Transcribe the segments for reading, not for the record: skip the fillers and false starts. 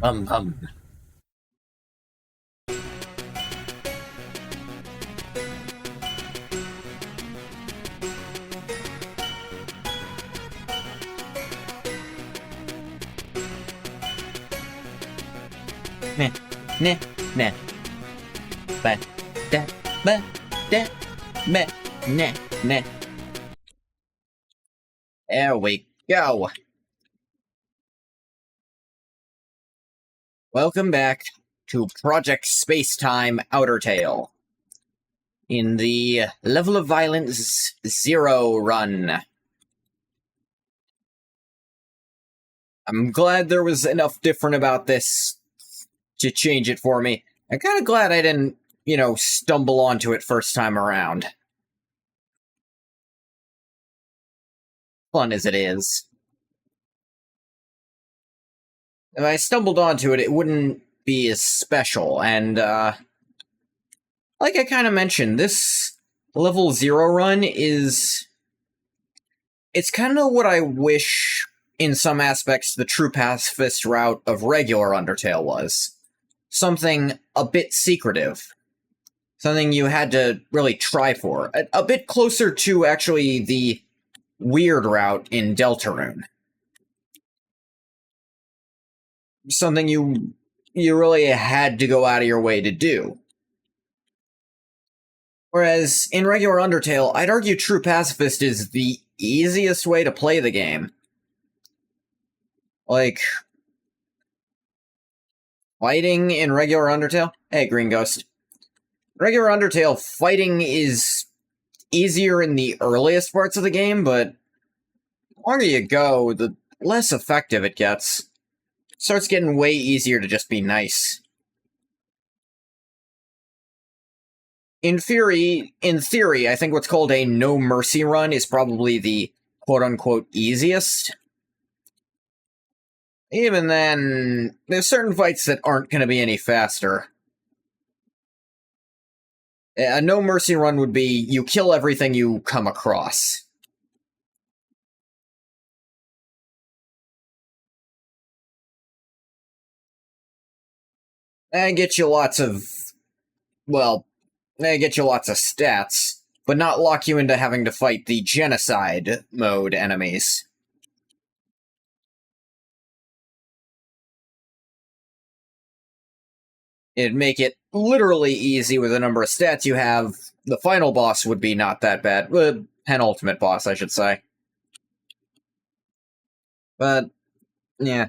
Hum. Meh, meh, meh. Ba, da, ba, da, meh, meh, meh. There we go. Welcome back to Project Spacetime OUTERTALE in the Level of Violence 0 run. I'm glad there was enough different about this to change it for me. I'm kind of glad I didn't, stumble onto it first time around. Fun as it is. If I stumbled onto it, it wouldn't be as special, and, like I kind of mentioned, this level 0 run is... It's kind of what I wish, in some aspects, the true pacifist route of regular Undertale was. Something a bit secretive. Something you had to really try for. A bit closer to, actually, the weird route in Deltarune. Something you really had to go out of your way to do. Whereas, in regular Undertale, I'd argue True Pacifist is the easiest way to play the game. Like, fighting in regular Undertale? Hey, Green Ghost. Regular Undertale, fighting is easier in the earliest parts of the game, but the longer you go, the less effective it gets. It starts getting way easier to just be nice. In theory, I think what's called a no mercy run is probably the quote-unquote easiest. Even then, there's certain fights that aren't going to be any faster. A no mercy run would be you kill everything you come across. And get you lots of... well, get you lots of stats, but not lock you into having to fight the genocide mode enemies. It'd make it literally easy with the number of stats you have. The final boss would be not that bad. The penultimate boss, I should say. But, yeah.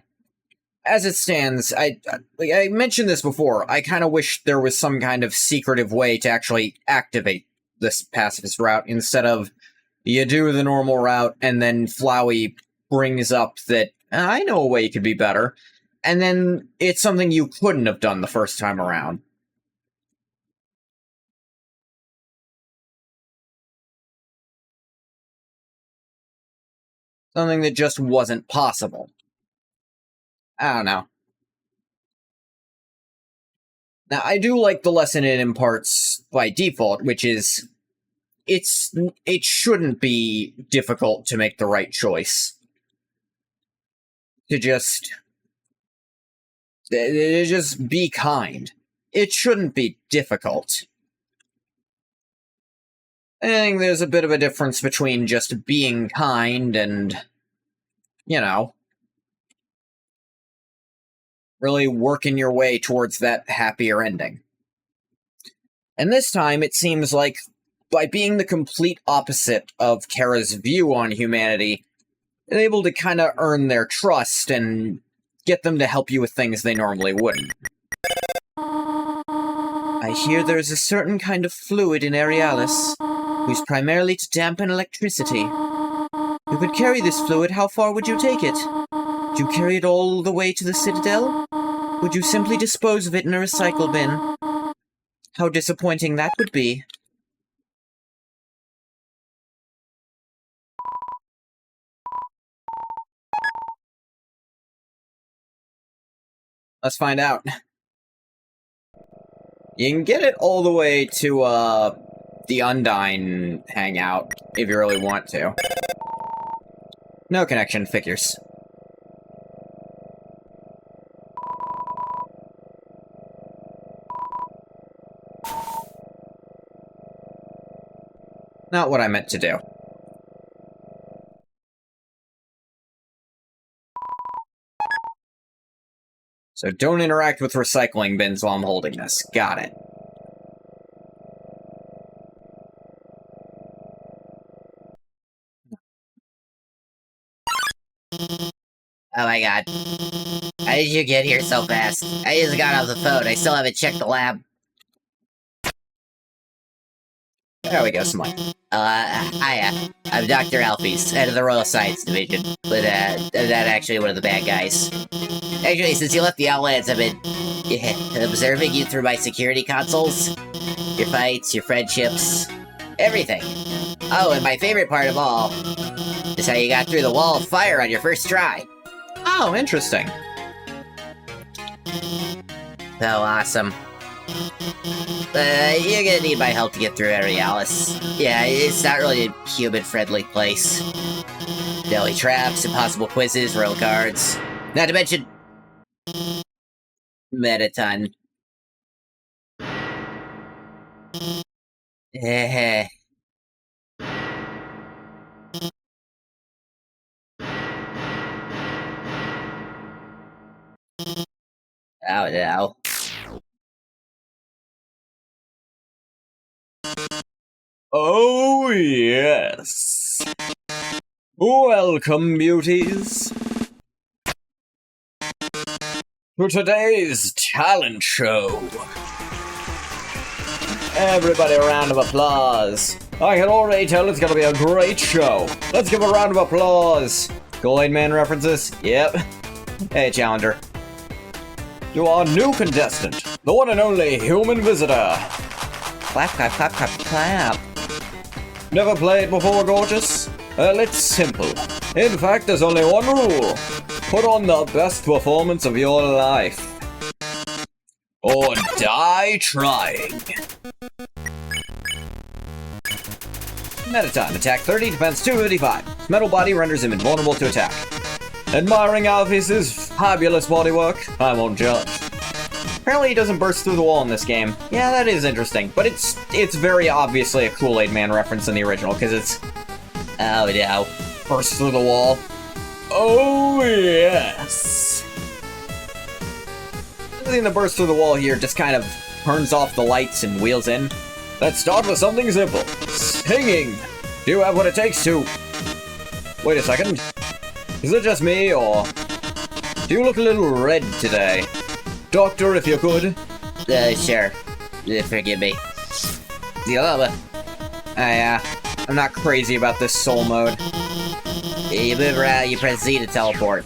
As it stands, I mentioned this before, I kind of wish there was some kind of secretive way to actually activate this pacifist route, instead of you do the normal route, and then Flowey brings up that, I know a way it could be better, and then it's something you couldn't have done the first time around. Something that just wasn't possible. I don't know. Now, I do like the lesson it imparts by default, which is, it shouldn't be difficult to make the right choice. To just be kind. It shouldn't be difficult. I think there's a bit of a difference between just being kind and, really working your way towards that happier ending. And this time, it seems like, by being the complete opposite of Kara's view on humanity, they're able to kind of earn their trust and get them to help you with things they normally wouldn't. I hear there's a certain kind of fluid in Aerialis, used primarily to dampen electricity. You could carry this fluid, how far would you take it? Would you carry it all the way to the Citadel? Would you simply dispose of it in a recycle bin? How disappointing that would be. Let's find out. You can get it all the way to, the Undyne hangout, if you really want to. No connection, figures. Not what I meant to do. So don't interact with recycling bins while I'm holding this. Got it. Oh my god. How did you get here so fast? I just got off the phone. I still haven't checked the lab. There we go, some money. Hiya. I'm Dr. Alphys, head of the Royal Science Division. But, I'm not actually one of the bad guys. Actually, since you left the Outlands, I've been observing you through my security consoles. Your fights, your friendships, everything. Oh, and my favorite part of all is how you got through the wall of fire on your first try. Oh, interesting. So awesome. You're gonna need my help to get through Aerialis. Yeah, it's not really a human-friendly place. Deadly traps, impossible quizzes, royal guards. Not to mention... Metaton. Eh. Oh no. Oh, yes. Welcome, beauties, to today's talent show. Everybody, a round of applause. I can already tell it's gonna be a great show. Let's give a round of applause. Kool-Aid Man references? Yep. Hey, Challenger. To our new contestant, the one and only human visitor. Clap, clap, clap, clap, clap. Never played before, gorgeous? Well, it's simple. In fact, there's only one rule. Put on the best performance of your life. Or die trying. Metaton, attack 30, defense 255. Metal body renders him invulnerable to attack. Admiring Alphys' fabulous bodywork, I won't judge. Apparently he doesn't burst through the wall in this game. Yeah, that is interesting, but it's very obviously a Kool-Aid Man reference in the original, because it's... Oh no. Burst through the wall. Oh, yes! Everything that bursts through the wall here just kind of turns off the lights and wheels in. Let's start with something simple. Singing! Do you have what it takes to... Wait a second. Is it just me, or... Do you look a little red today? Doctor, if you could. Sure. Forgive me. I'm not crazy about this soul mode. You move around, you press Z to teleport.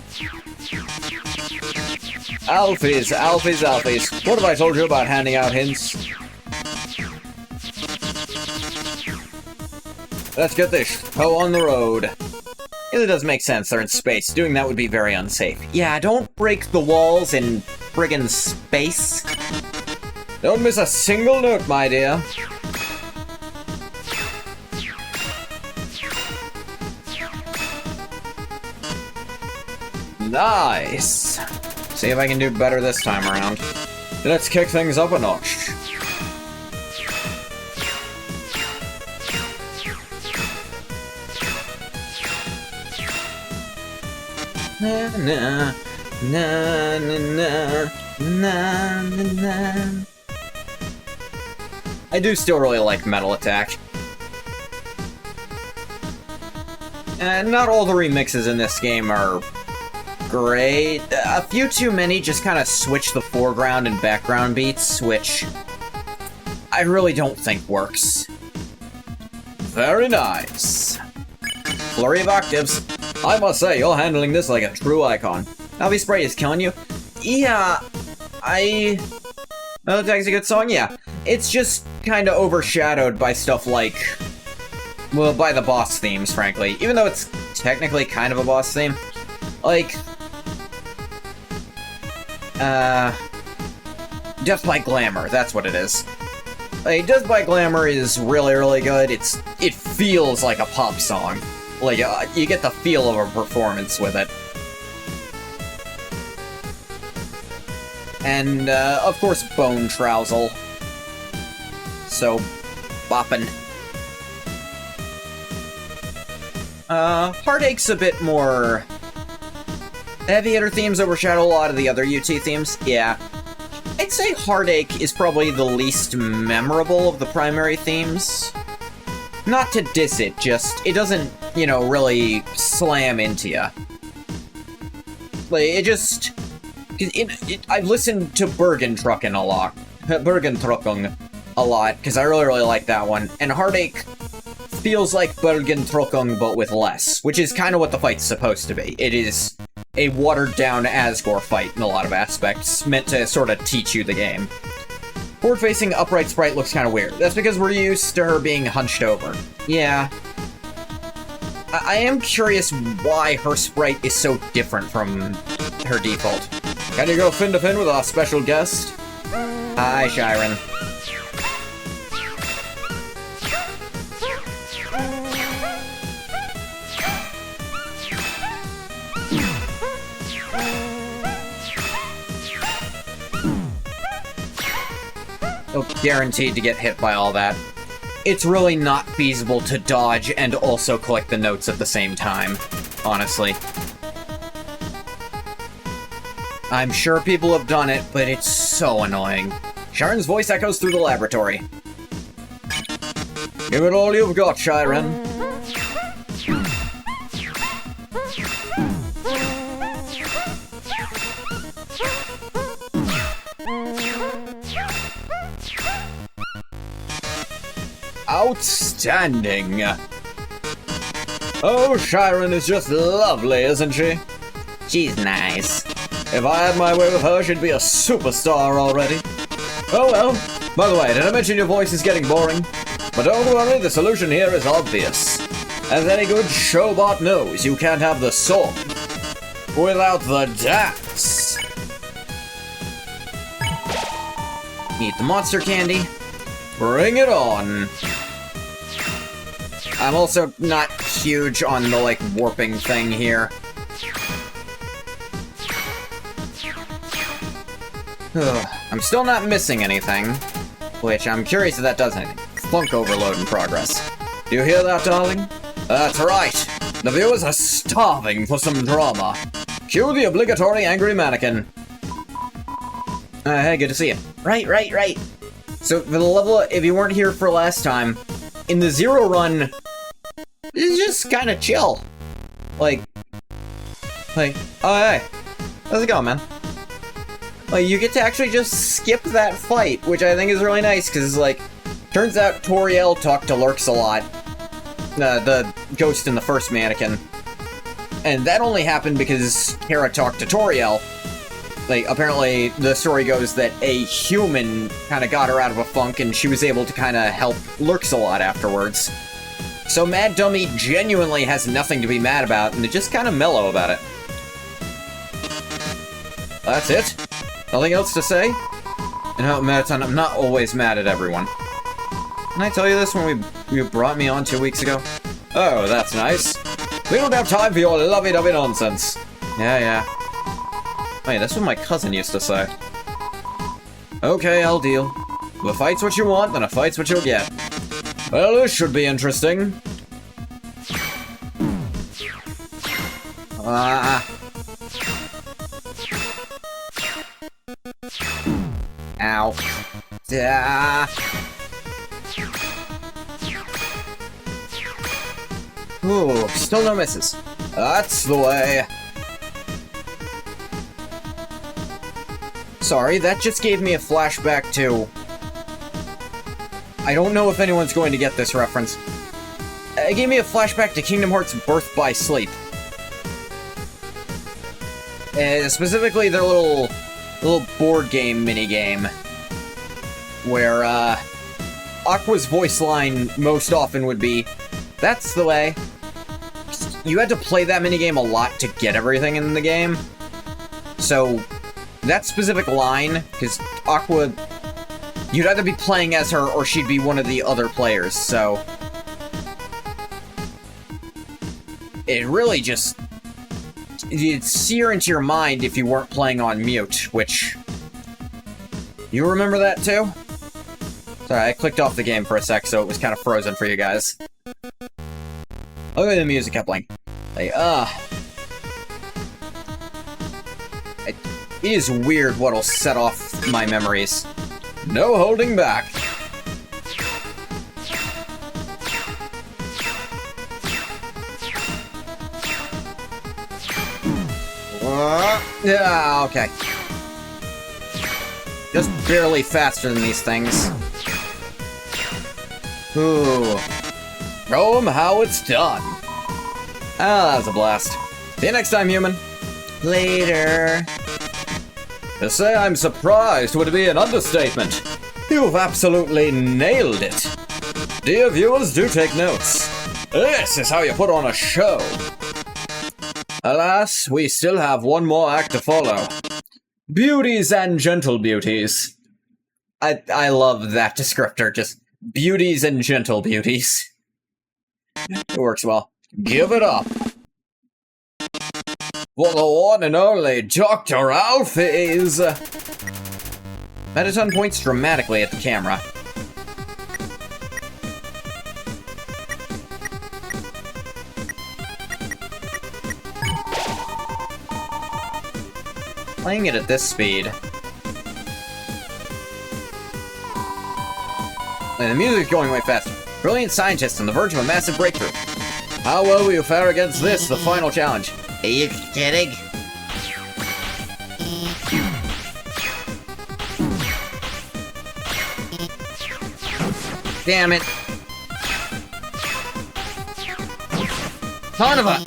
Alphys. What have I told you about handing out hints? Let's get this show on the road. It does make sense, they're in space. Doing that would be very unsafe. Yeah, don't break the walls in friggin' space. Don't miss a single note, my dear. Nice. See if I can do better this time around. Let's kick things up a notch. Na na na na na na na. I do still really like Metal Attack. And not all the remixes in this game are great. A few too many just kind of switch the foreground and background beats, which I really don't think works. Very nice. Flurry of octaves. I must say, you're handling this like a true icon. Alphys Spray is killing you? Yeah, Metal Attack's a good song, yeah. It's just kind of overshadowed by stuff like... Well, by the boss themes, frankly. Even though it's technically kind of a boss theme. Like... Death by Glamour, that's what it is. Like, Death by Glamour is really, really good. It feels like a pop song. Like, you get the feel of a performance with it. And, of course, Bone Trousel. So, boppin'. Heartache's a bit more... The heavy hitter themes overshadow a lot of the other UT themes, yeah. I'd say Heartache is probably the least memorable of the primary themes. Not to diss it, just, it doesn't, you know, really slam into you. Like, it just... I've listened to Bergentrucken a lot. Bergentrucken a lot, because I really like that one. And Heartache feels like Bergentrucken, but with less, which is kind of what the fight's supposed to be. It is a watered-down Asgore fight in a lot of aspects, meant to sort of teach you the game. Forward-facing upright sprite looks kind of weird. That's because we're used to her being hunched over. Yeah. I am curious why her sprite is so different from her default. Can you go fin to fin with our special guest? Hi, Shiren. Oh, guaranteed to get hit by all that. It's really not feasible to dodge and also collect the notes at the same time, honestly. I'm sure people have done it, but it's so annoying. Shiren's voice echoes through the laboratory. Give it all you've got, Shiren. Outstanding! Oh, Shiren is just lovely, isn't she? She's nice. If I had my way with her, she'd be a superstar already. Oh well. By the way, did I mention your voice is getting boring? But don't worry, the solution here is obvious. As any good showbot knows, you can't have the song without the dance. Eat the monster candy. Bring it on. I'm also not huge on the, like, warping thing here. I'm still not missing anything, which I'm curious if that does anything. Funk overload in progress. Do you hear that, darling? That's right. The viewers are starving for some drama. Cue the obligatory angry mannequin. Hey, good to see you. Right. So, for the level, if you weren't here for last time, in the Zero run, it's just kind of chill. Like, oh hey, how's it going, man? Like, you get to actually just skip that fight, which I think is really nice, because, like, turns out Toriel talked to Lurks a lot. The ghost in the first mannequin. And that only happened because Kara talked to Toriel. Like, apparently, the story goes that a human kind of got her out of a funk, and she was able to kind of help Lurks a lot afterwards. So Mad Dummy genuinely has nothing to be mad about, and is just kind of mellow about it. That's it? Nothing else to say? You know, Marathon, I'm not always mad at everyone. Didn't I tell you this when you brought me on 2 weeks ago? Oh, that's nice. We don't have time for your lovey-dovey nonsense. Yeah. Wait, that's what my cousin used to say. Okay, I'll deal. If a fight's what you want, then a fight's what you'll get. Well, this should be interesting. Ow. Ooh, still no misses. That's the way. Sorry, that just gave me a flashback to... I don't know if anyone's going to get this reference. It gave me a flashback to Kingdom Hearts Birth by Sleep. Specifically their little board game minigame. Where, Aqua's voice line most often would be, "That's the way." You had to play that minigame a lot to get everything in the game. So, that specific line, because Aqua... You'd either be playing as her, or she'd be one of the other players, so... It really just... It'd sear into your mind if you weren't playing on mute, which... You remember that too? Sorry, I clicked off the game for a sec, so it was kind of frozen for you guys. Look at the music coupling. Like, it is weird what'll set off my memories. No holding back. Yeah, okay. Just barely faster than these things. Ooh. Show 'em how it's done. Ah, that was a blast. See you next time, human. Later. To say I'm surprised would be an understatement. You've absolutely nailed it. Dear viewers, do take notes. This is how you put on a show. Alas, we still have one more act to follow. Beauties and gentle beauties. I love that descriptor, just beauties and gentle beauties. It works well. Give it up. For the one and only Dr. Alphys. Mettaton points dramatically at the camera. Playing it at this speed. And the music's going way faster. Brilliant scientist on the verge of a massive breakthrough. How well will you fare against this, the final challenge? Are you kidding? Damn it. Son of a...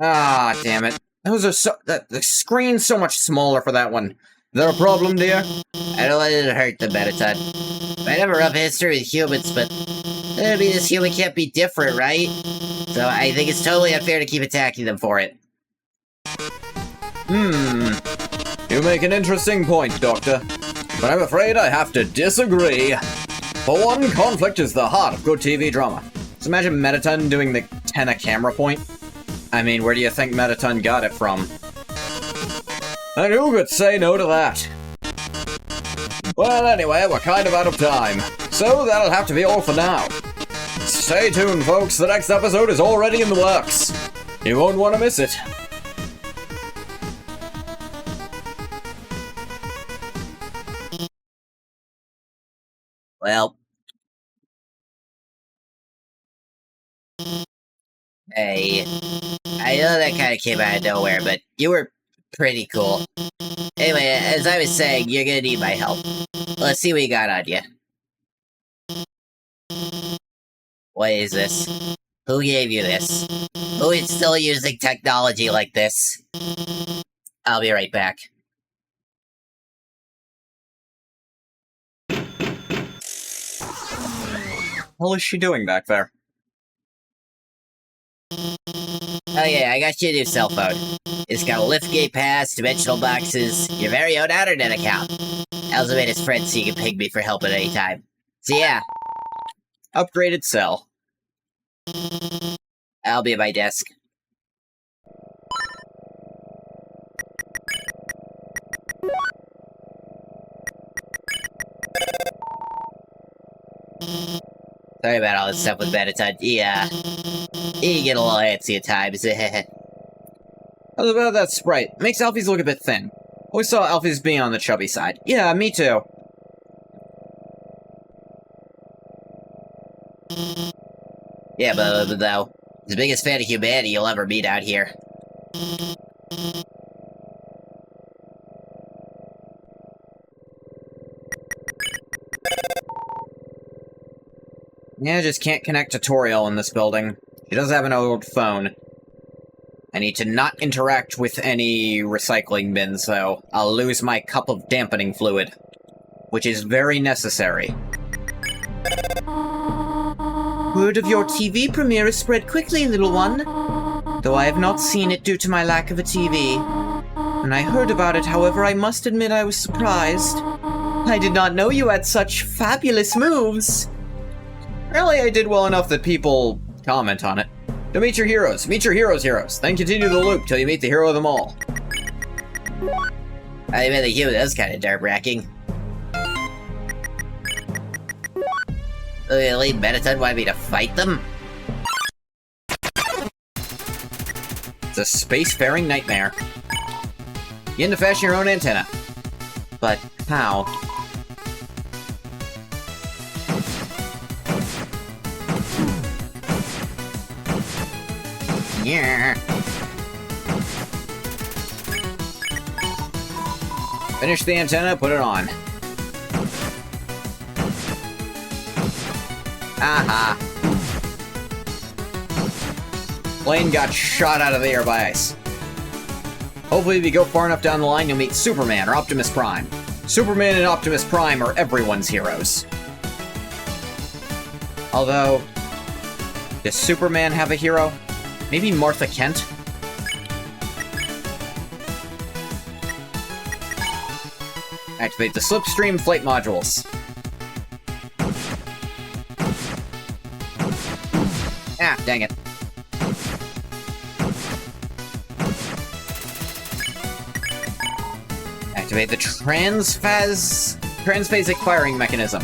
Ah, damn it. Those are so... the screen's so much smaller for that one. Is there a problem, dear? I don't want it to hurt the Mettaton. I have a rough history with humans, but... I mean, this human can't be different, right? So I think it's totally unfair to keep attacking them for it. You make an interesting point, Doctor. But I'm afraid I have to disagree. For one, conflict is the heart of good TV drama. Just imagine Mettaton doing the Tenna camera point. I mean, where do you think Mettaton got it from? And who could say no to that? Well, anyway, we're kind of out of time. So that'll have to be all for now. Stay tuned, folks. The next episode is already in the works. You won't want to miss it. Well. Hey. I know that kind of came out of nowhere, but you were pretty cool. Anyway, as I was saying, you're gonna need my help. Let's see what you got on you. What is this? Who gave you this? Who is still using technology like this? I'll be right back. What is she doing back there? Oh yeah, I got you a new cell phone. It's got a liftgate pass, dimensional boxes, your very own internet account. I also made his friend so you can ping me for help at any time. So yeah. Upgraded cell. I'll be at my desk. Sorry about all this stuff with Mettaton. Yeah. You get a little antsy at times. What about that sprite? Makes Alphys look a bit thin. Always saw Alphys being on the chubby side. Yeah, me too. Yeah, but though, he's the biggest fan of humanity you'll ever meet out here. Yeah, just can't connect to Toriel in this building. She does have an old phone. I need to not interact with any recycling bins, though. I'll lose my cup of dampening fluid, which is very necessary. Word of your TV premiere is spread quickly, little one. Though I have not seen it due to my lack of a TV. When I heard about it, however, I must admit I was surprised. I did not know you had such fabulous moves. Apparently I did well enough that people comment on it. To meet your heroes. Meet your heroes. Then continue the loop till you meet the hero of them all. I mean, the human is kind of nerve-wracking. Really, Mettaton wanted me to fight them? It's a spacefaring nightmare. You get to fashion your own antenna. But how? Yeah. Finish the antenna, put it on. Aha. Plane got shot out of the air by ice. Hopefully if you go far enough down the line, you'll meet Superman or Optimus Prime. Superman and Optimus Prime are everyone's heroes. Although, does Superman have a hero? Maybe Martha Kent? Activate the slipstream flight modules. Ah, dang it. Activate the transphasic firing mechanism.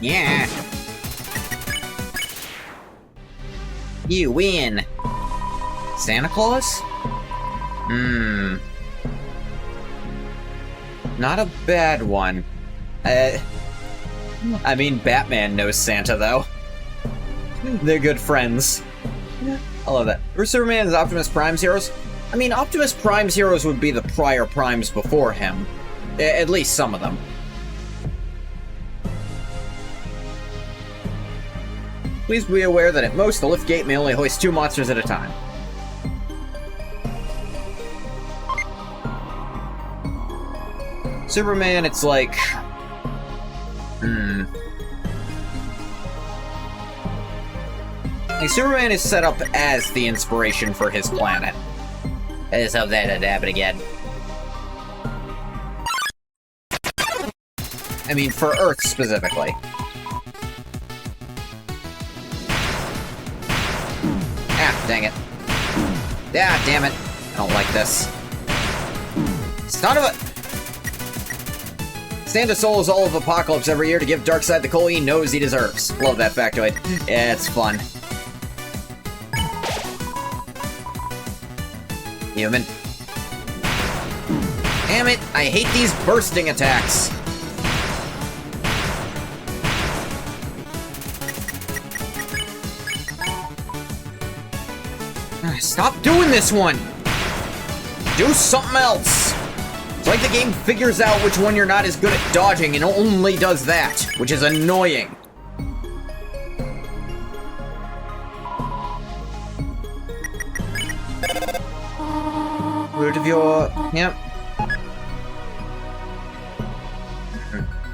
Yeah. You win. Santa Claus? Not a bad one. I mean, Batman knows Santa, though. They're good friends. I love that. Were Superman and Optimus Prime's heroes? I mean, Optimus Prime's heroes would be the prior Primes before him. At least some of them. Please be aware that at most, the lift gate may only hoist 2 monsters at a time. Superman, it's like... Like, Superman is set up as the inspiration for his planet. I just hope that doesn't happen again. I mean, for Earth specifically. Ah, dang it. Ah, damn it. I don't like this. Son of a... Santa souls all of Apocalypse every year to give Darkseid the coal he knows he deserves. Love that factoid. Yeah, it's fun. Human. Damn it, I hate these bursting attacks. Stop doing this one! Do something else! It's like the game figures out which one you're not as good at dodging and only does that, which is annoying. Root of your... Yep.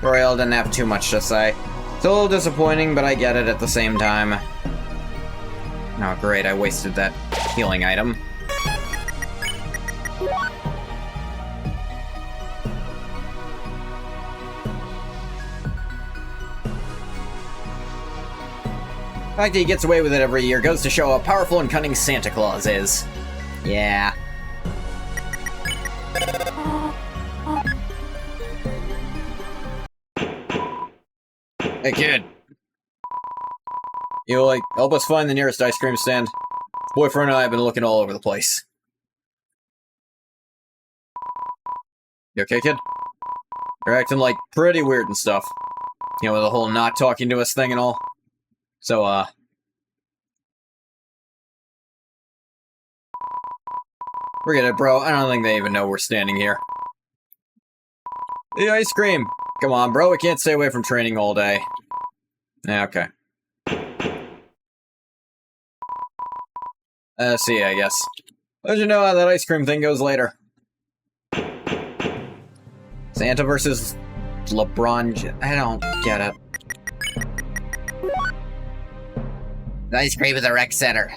Royal didn't have too much to say. It's a little disappointing, but I get it at the same time. Oh great, I wasted that healing item. The fact that he gets away with it every year goes to show how powerful and cunning Santa Claus is. Yeah. Hey kid. You like, help us find the nearest ice cream stand? Boyfriend and I have been looking all over the place. You okay, kid? You're acting like pretty weird and stuff. You know, the whole not talking to us thing and all. So, forget it, bro. I don't think they even know we're standing here. The ice cream! Come on, bro. We can't stay away from training all day. Yeah, okay. See ya, I guess. Let you know how that ice cream thing goes later. Santa versus LeBron... I don't get it. The ice cream at the rec center.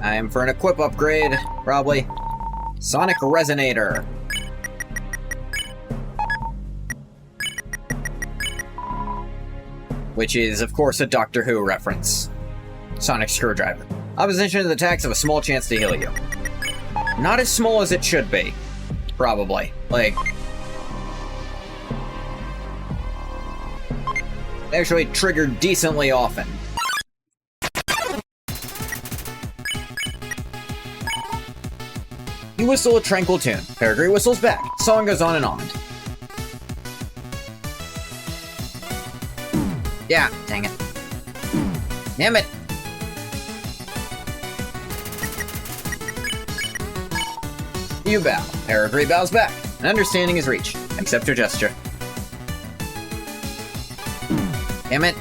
I'm for an equip upgrade, probably. Sonic Resonator. Which is, of course, a Doctor Who reference. Sonic Screwdriver. Opposition to the attacks have a small chance to heal you. not as small as it should be. Probably. Like... actually triggered decently often. You whistle a tranquil tune. Peregrine whistles back. Song goes on and on. Yeah, dang it. Damn it! You bow. Peregrine bows back. An understanding is reached. Accept your gesture. Damn it.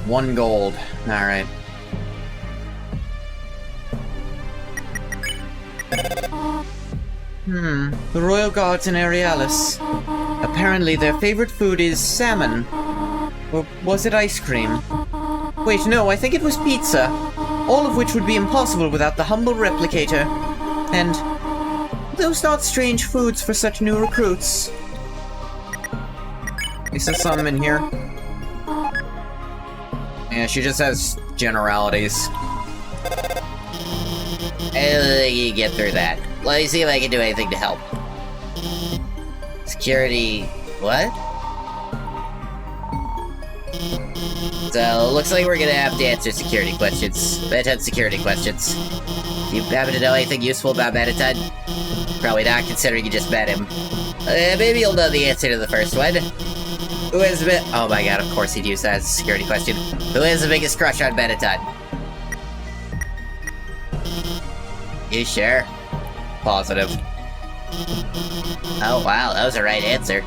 One gold. Alright. The Royal Guards in Aerialis. Apparently their favorite food is salmon. Or was it ice cream? Wait, no, I think it was pizza. All of which would be impossible without the humble replicator. And those not strange foods for such new recruits. Is there some in here? Yeah, she just has generalities. I don't think you can get through that. Let me see if I can do anything to help. Security... what? So, looks like we're gonna have to answer security questions. Mettaton security questions. Do you happen to know anything useful about Mettaton? Probably not, considering you just met him. Maybe you'll know the answer to the first one. Who has the oh my god, of course he'd use that as a security question. Who has the biggest crush on Mettaton? You sure? Positive. Oh wow, that was the right answer.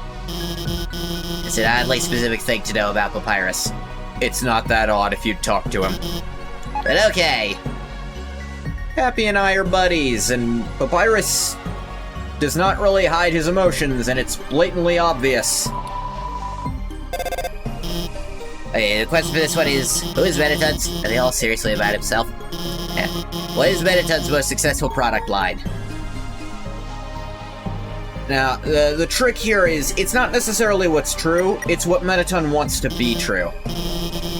It's an oddly specific thing to know about Papyrus. It's not that odd if you talk to him. But okay. Happy and I are buddies, and Papyrus does not really hide his emotions, and it's blatantly obvious. Okay, the question for this one is, who is Mettaton's? Are they all seriously about himself? Yeah. What is Mettaton's most successful product line? Now, the trick here is, it's not necessarily what's true, it's what Mettaton wants to be true.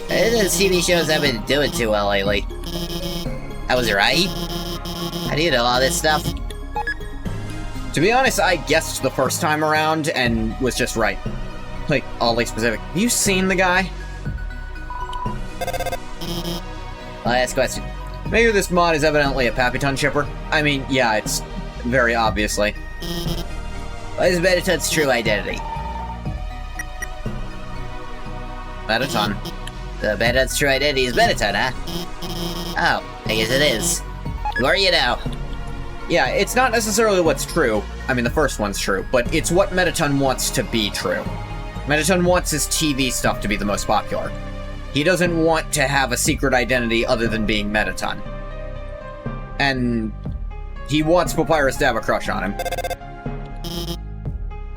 The TV shows haven't been doing too well lately. I was right? How do you know all this stuff? To be honest, I guessed the first time around and was just right. Like, oddly specific. Have you seen the guy? Last question. Maybe this mod is evidently a Papiton shipper. I mean, yeah, it's very obviously. What is Mettaton's true identity? Mettaton. The Mettaton's true identity is Mettaton, huh? Oh, I guess it is. The more you know. Yeah, it's not necessarily what's true. I mean, the first one's true, but it's what Mettaton wants to be true. Mettaton wants his TV stuff to be the most popular. He doesn't want to have a secret identity other than being Mettaton. And he wants Papyrus to have a crush on him.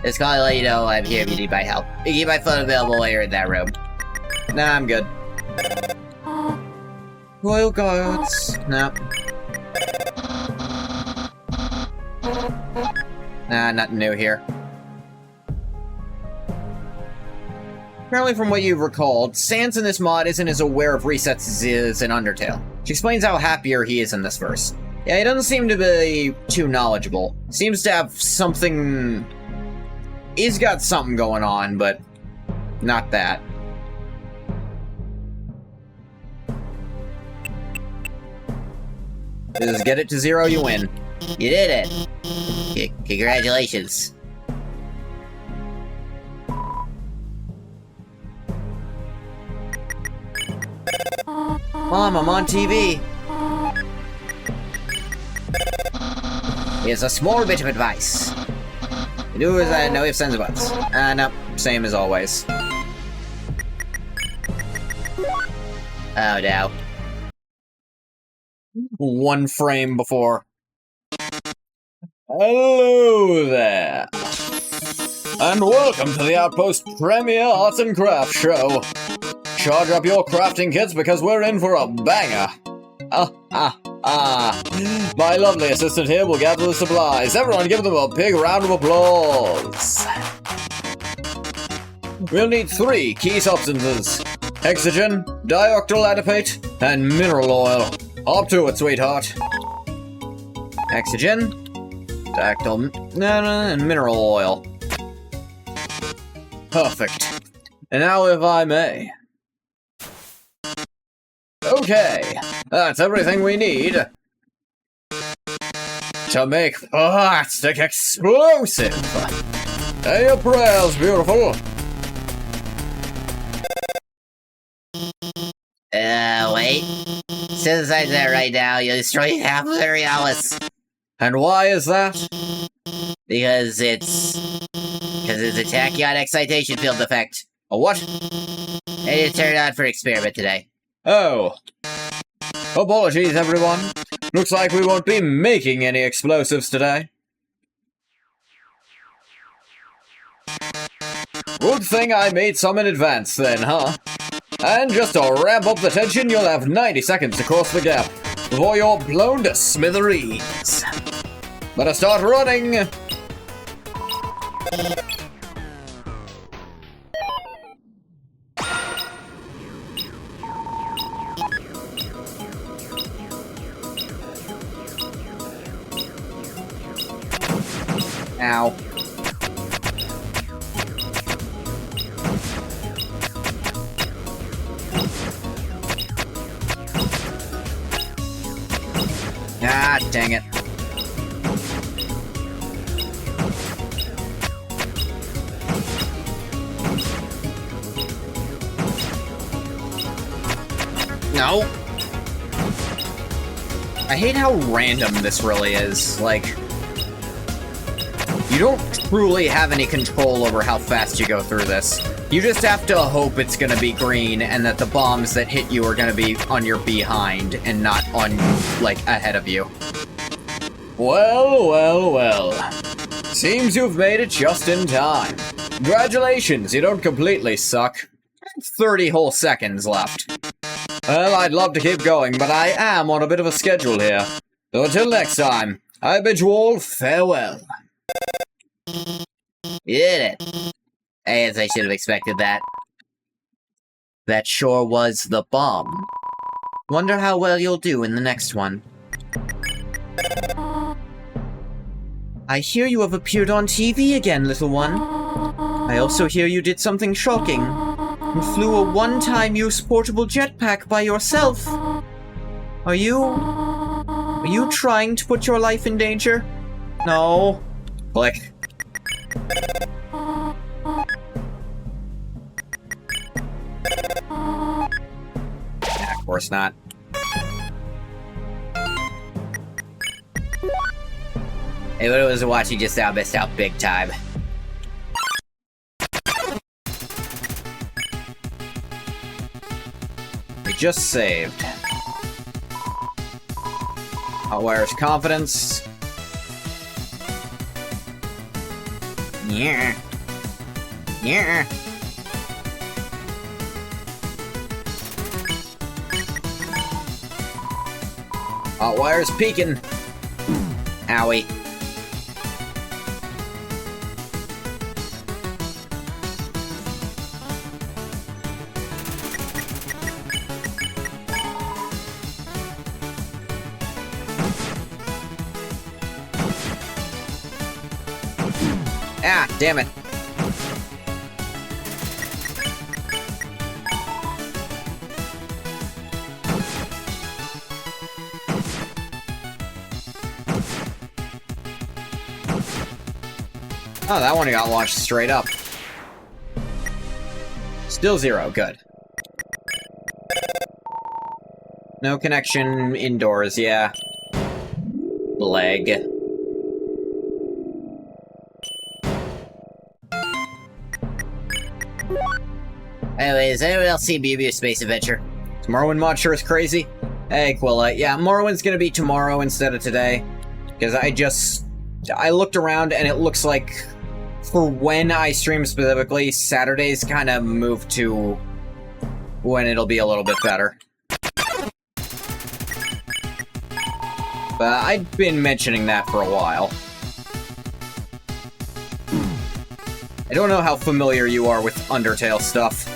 Just calling to let you know I'm here if you need my help. You can keep my phone available while you're in that room. Nah, I'm good. Royal Guards. Nah. Nah, nothing new here. Apparently from what you've recalled, Sans in this mod isn't as aware of resets as he is in Undertale. She explains how happier he is in this verse. Yeah, he doesn't seem to be too knowledgeable. Seems to have something... He's got something going on, but not that. Just get it to 0, you win. You did it. Congratulations. Mom, I'm on TV. Here's a small bit of advice. You do as no ifs, ands, or buts. No, same as always. Oh no. One frame before. Hello there. And welcome to the Outpost Premier Arts and Crafts Show. Charge up your crafting kits because we're in for a banger. My lovely assistant here will gather the supplies. Everyone give them a big round of applause. We'll need 3 key substances. Hexogen, dioctyl adipate, and mineral oil. Up to it, sweetheart. Hexogen, dioctyl, and mineral oil. Perfect. And now, if I may. Okay, that's everything we need to make plastic explosive. Say your prayers, beautiful. Wait. Synthesize that right now. You'll destroy half of the realis. And why is that? Because it's a tachyon excitation field effect. A what? It turned on for experiment today. Oh. Apologies, everyone. Looks like we won't be making any explosives today. Good thing I made some in advance then, huh? And just to ramp up the tension, you'll have 90 seconds to cross the gap before you're blown to smithereens. Better start running! Ow. Ah, dang it. No. I hate how random this really is. Like, you don't truly have any control over how fast you go through this. You just have to hope it's gonna be green and that the bombs that hit you are gonna be on your behind and not on, like, ahead of you. Well, well, well. Seems you've made it just in time. Congratulations, you don't completely suck. 30 whole seconds left. Well, I'd love to keep going, but I am on a bit of a schedule here. So until next time, I bid you all farewell. You did it. I guess I should have expected that. That sure was the bomb. Wonder how well you'll do in the next one. I hear you have appeared on TV again, little one. I also hear you did something shocking. You flew a one-time use portable jetpack by yourself. Are you trying to put your life in danger? No. Click. Yeah, of course not. Anyone who was watching just now missed out big time. We just saved. Where's confidence? Yeah. Yeah. Wire's peeking. Owie. Ah, damn it. Oh, that one got launched straight up. Still 0, good. No connection indoors, yeah. Leg. Anyways, anyone else see BB Space Adventure? Is Morrowind mod sure is crazy? Hey, Quilla. Yeah, Morrowind's gonna be tomorrow instead of today. Because I looked around and it looks like, for when I stream specifically, Saturdays kind of moved to when it'll be a little bit better. But I'd been mentioning that for a while. I don't know how familiar you are with Undertale stuff.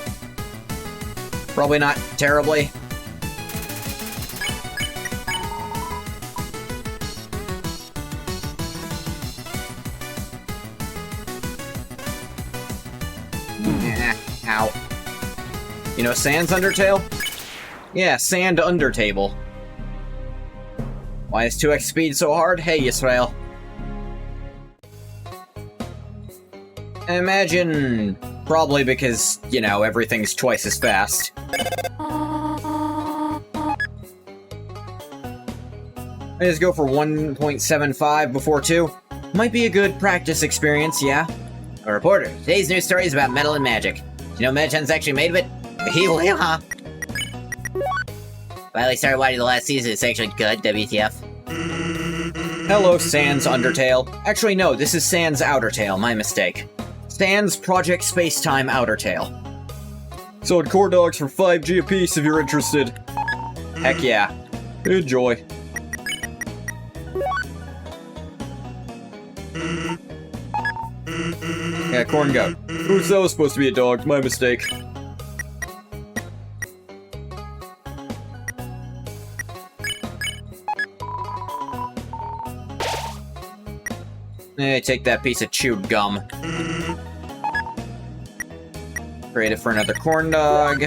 Probably not terribly. Ow. You know Sans Undertale? Yeah, Sand Undertable. Why is 2x speed so hard? Hey, Yisrael. I imagine probably because, you know, everything's twice as fast. I just go for 1.75 before 2. Might be a good practice experience, yeah? A reporter. Today's news story is about metal and magic. You know Mettaton's actually made of it? Huh? Finally started watching the last season. It's actually good, WTF. Hello, Sans Undertale. Actually, no, this is Sans Outertale, my mistake. Sans Project Spacetime Outertale. Sold core dogs for 5G apiece if you're interested. Heck yeah. Enjoy. Yeah, corn goat. Oops, that was supposed to be a dog. My mistake. Hey, take that piece of chewed gum. Trade it for another corn dog.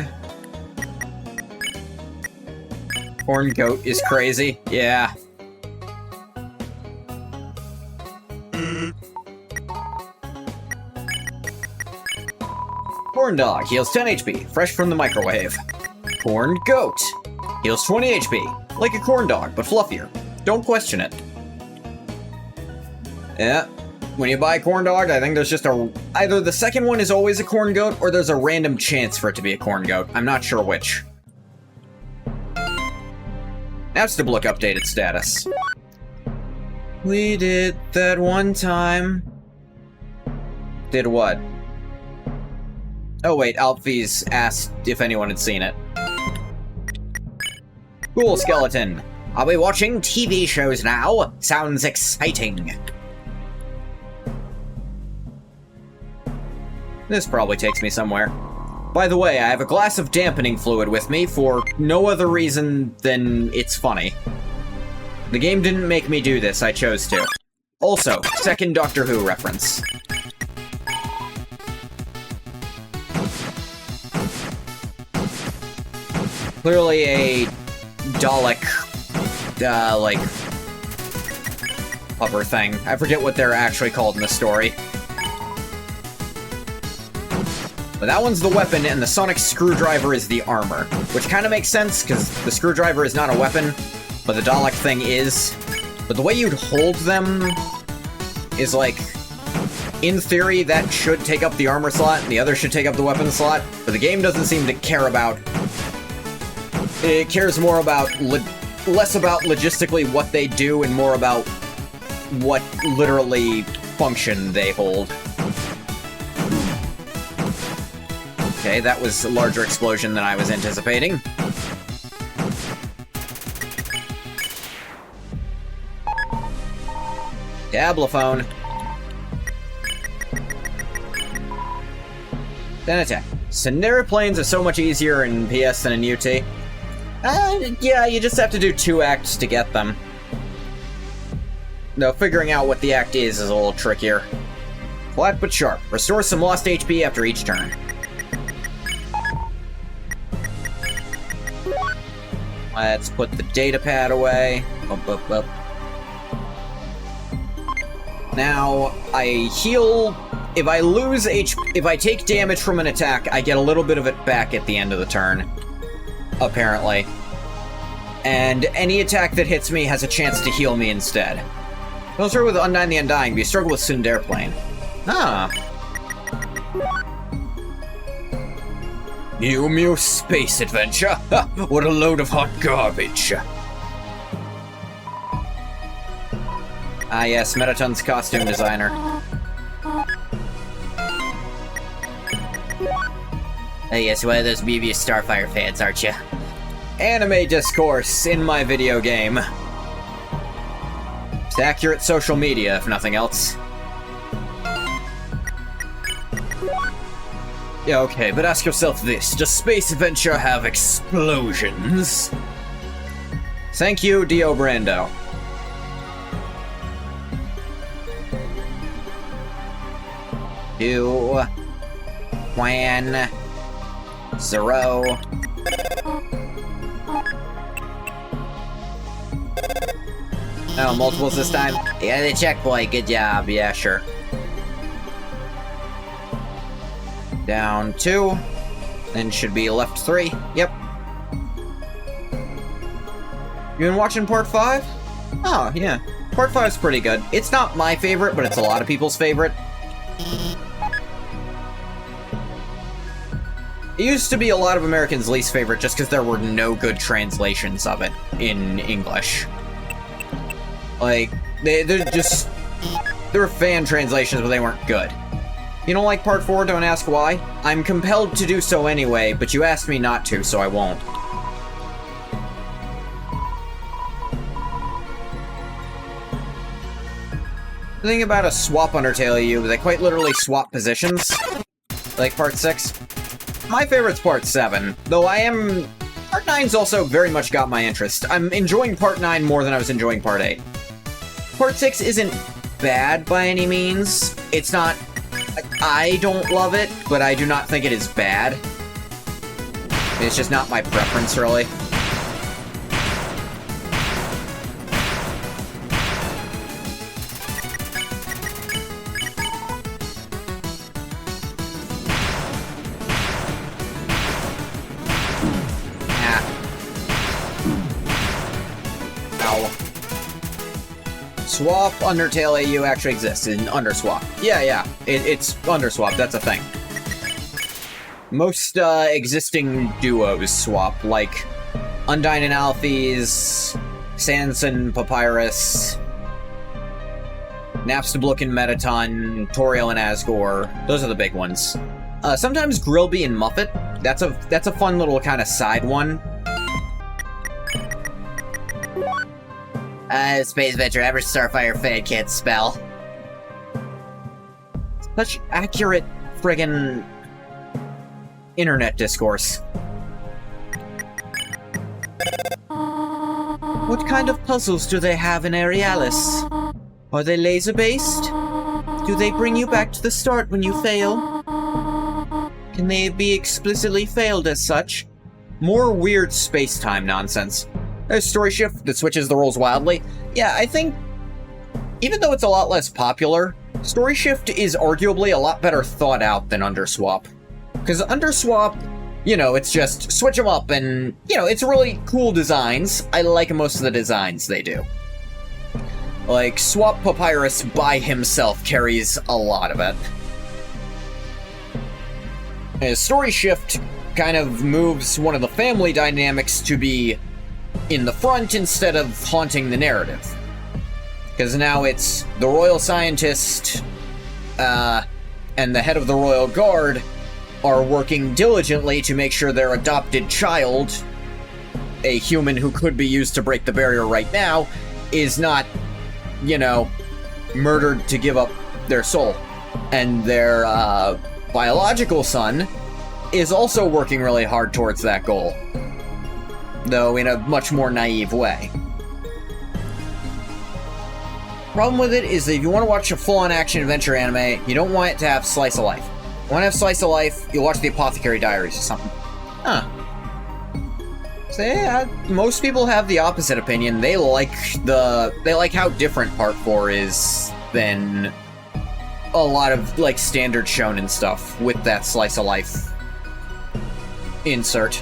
Corn goat is crazy. Yeah. Corn dog heals 10 HP, fresh from the microwave. Corn goat heals 20 HP, like a corn dog, but fluffier. Don't question it. Yeah, when you buy a corn dog, I think there's just either the second one is always a corn goat, or there's a random chance for it to be a corn goat. I'm not sure which. Napstablook updated status. We did that one time. Did what? Oh wait, Alfie's asked if anyone had seen it. Cool, skeleton. Are we watching TV shows now? Sounds exciting. This probably takes me somewhere. By the way, I have a glass of dampening fluid with me for no other reason than it's funny. The game didn't make me do this, I chose to. Also, second Doctor Who reference. Clearly a Dalek, like, upper thing. I forget what they're actually called in the story. But that one's the weapon, and the sonic screwdriver is the armor. Which kind of makes sense, because the screwdriver is not a weapon, but the Dalek thing is. But the way you'd hold them is like, in theory, that should take up the armor slot, and the other should take up the weapon slot, but the game doesn't seem to care about... It cares more about, less about logistically what they do, and more about what literally function they hold. Okay, that was a larger explosion than I was anticipating. Dablophone. Then attack. Cinder planes are so much easier in PS than in UT. Yeah, you just have to do 2 acts to get them. Though figuring out what the act is a little trickier. Flat but sharp. Restore some lost HP after each turn. Let's put the data pad away. Up. Now, I heal... If I lose if I take damage from an attack, I get a little bit of it back at the end of the turn. Apparently. And any attack that hits me has a chance to heal me instead. Don't struggle with Undyne the Undying, but you struggle with Sundar Plane. Ah. Mew Mew Space Adventure? What a load of hot garbage. Ah yes, Mettaton's costume designer. Oh yes, one of those Mew Mew Starfire fans, aren't you? Anime discourse in my video game. It's accurate social media, if nothing else. Yeah, okay, but ask yourself this. Does space adventure have explosions? Thank you, Dio Brando. Two, one, zero. Oh, multiples this time? Yeah, the checkpoint. Good job. Yeah, sure. Down 2. Then should be left 3. Yep. You been watching part 5? Oh, yeah. Part 5's pretty good. It's not my favorite, but it's a lot of people's favorite. It used to be a lot of Americans' least favorite just because there were no good translations of it in English. Like, they're just... There were fan translations, but they weren't good. You don't like part 4? Don't ask why. I'm compelled to do so anyway, but you asked me not to, so I won't. The thing about a swap Undertale you, they quite literally swap positions. Like part 6. My favorite's part 7, though Part 9's also very much got my interest. I'm enjoying part 9 more than I was enjoying part 8. Part 6 isn't bad by any means. It's not... I don't love it, but I do not think it is bad. It's just not my preference, really. Swap Undertale AU actually exists in Underswap. Yeah, it's Underswap, that's a thing. Most existing duos swap, like Undyne and Alphys, Sans and Papyrus, Napstablook and Metaton, Toriel and Asgore. Those are the big ones. Sometimes Grillby and Muffet. That's a fun little kind of side one. Space Adventure, ever Starfire fan can't spell. Such accurate friggin' internet discourse. What kind of puzzles do they have in Aerialis? Are they laser-based? Do they bring you back to the start when you fail? Can they be explicitly failed as such? More weird space-time nonsense. There's Story Shift that switches the roles wildly. Yeah, I think, even though it's a lot less popular, Story Shift is arguably a lot better thought out than Underswap. Because Underswap, you know, it's just switch them up and, you know, it's really cool designs. I like most of the designs they do. Like, Swap Papyrus by himself carries a lot of it. Story Shift kind of moves one of the family dynamics to be in the front instead of haunting the narrative. Because now it's the royal scientist and the head of the royal guard are working diligently to make sure their adopted child, a human who could be used to break the barrier right now, is not, you know, murdered to give up their soul. And their biological son is also working really hard towards that goal, though in a much more naive way. Problem with it is that if you want to watch a full-on action-adventure anime, you don't want it to have slice of life. You want to have slice of life, you'll watch the Apothecary Diaries or something. Huh. So yeah, most people have the opposite opinion. They like how different Part 4 is than a lot of, like, standard shonen stuff with that slice of life insert.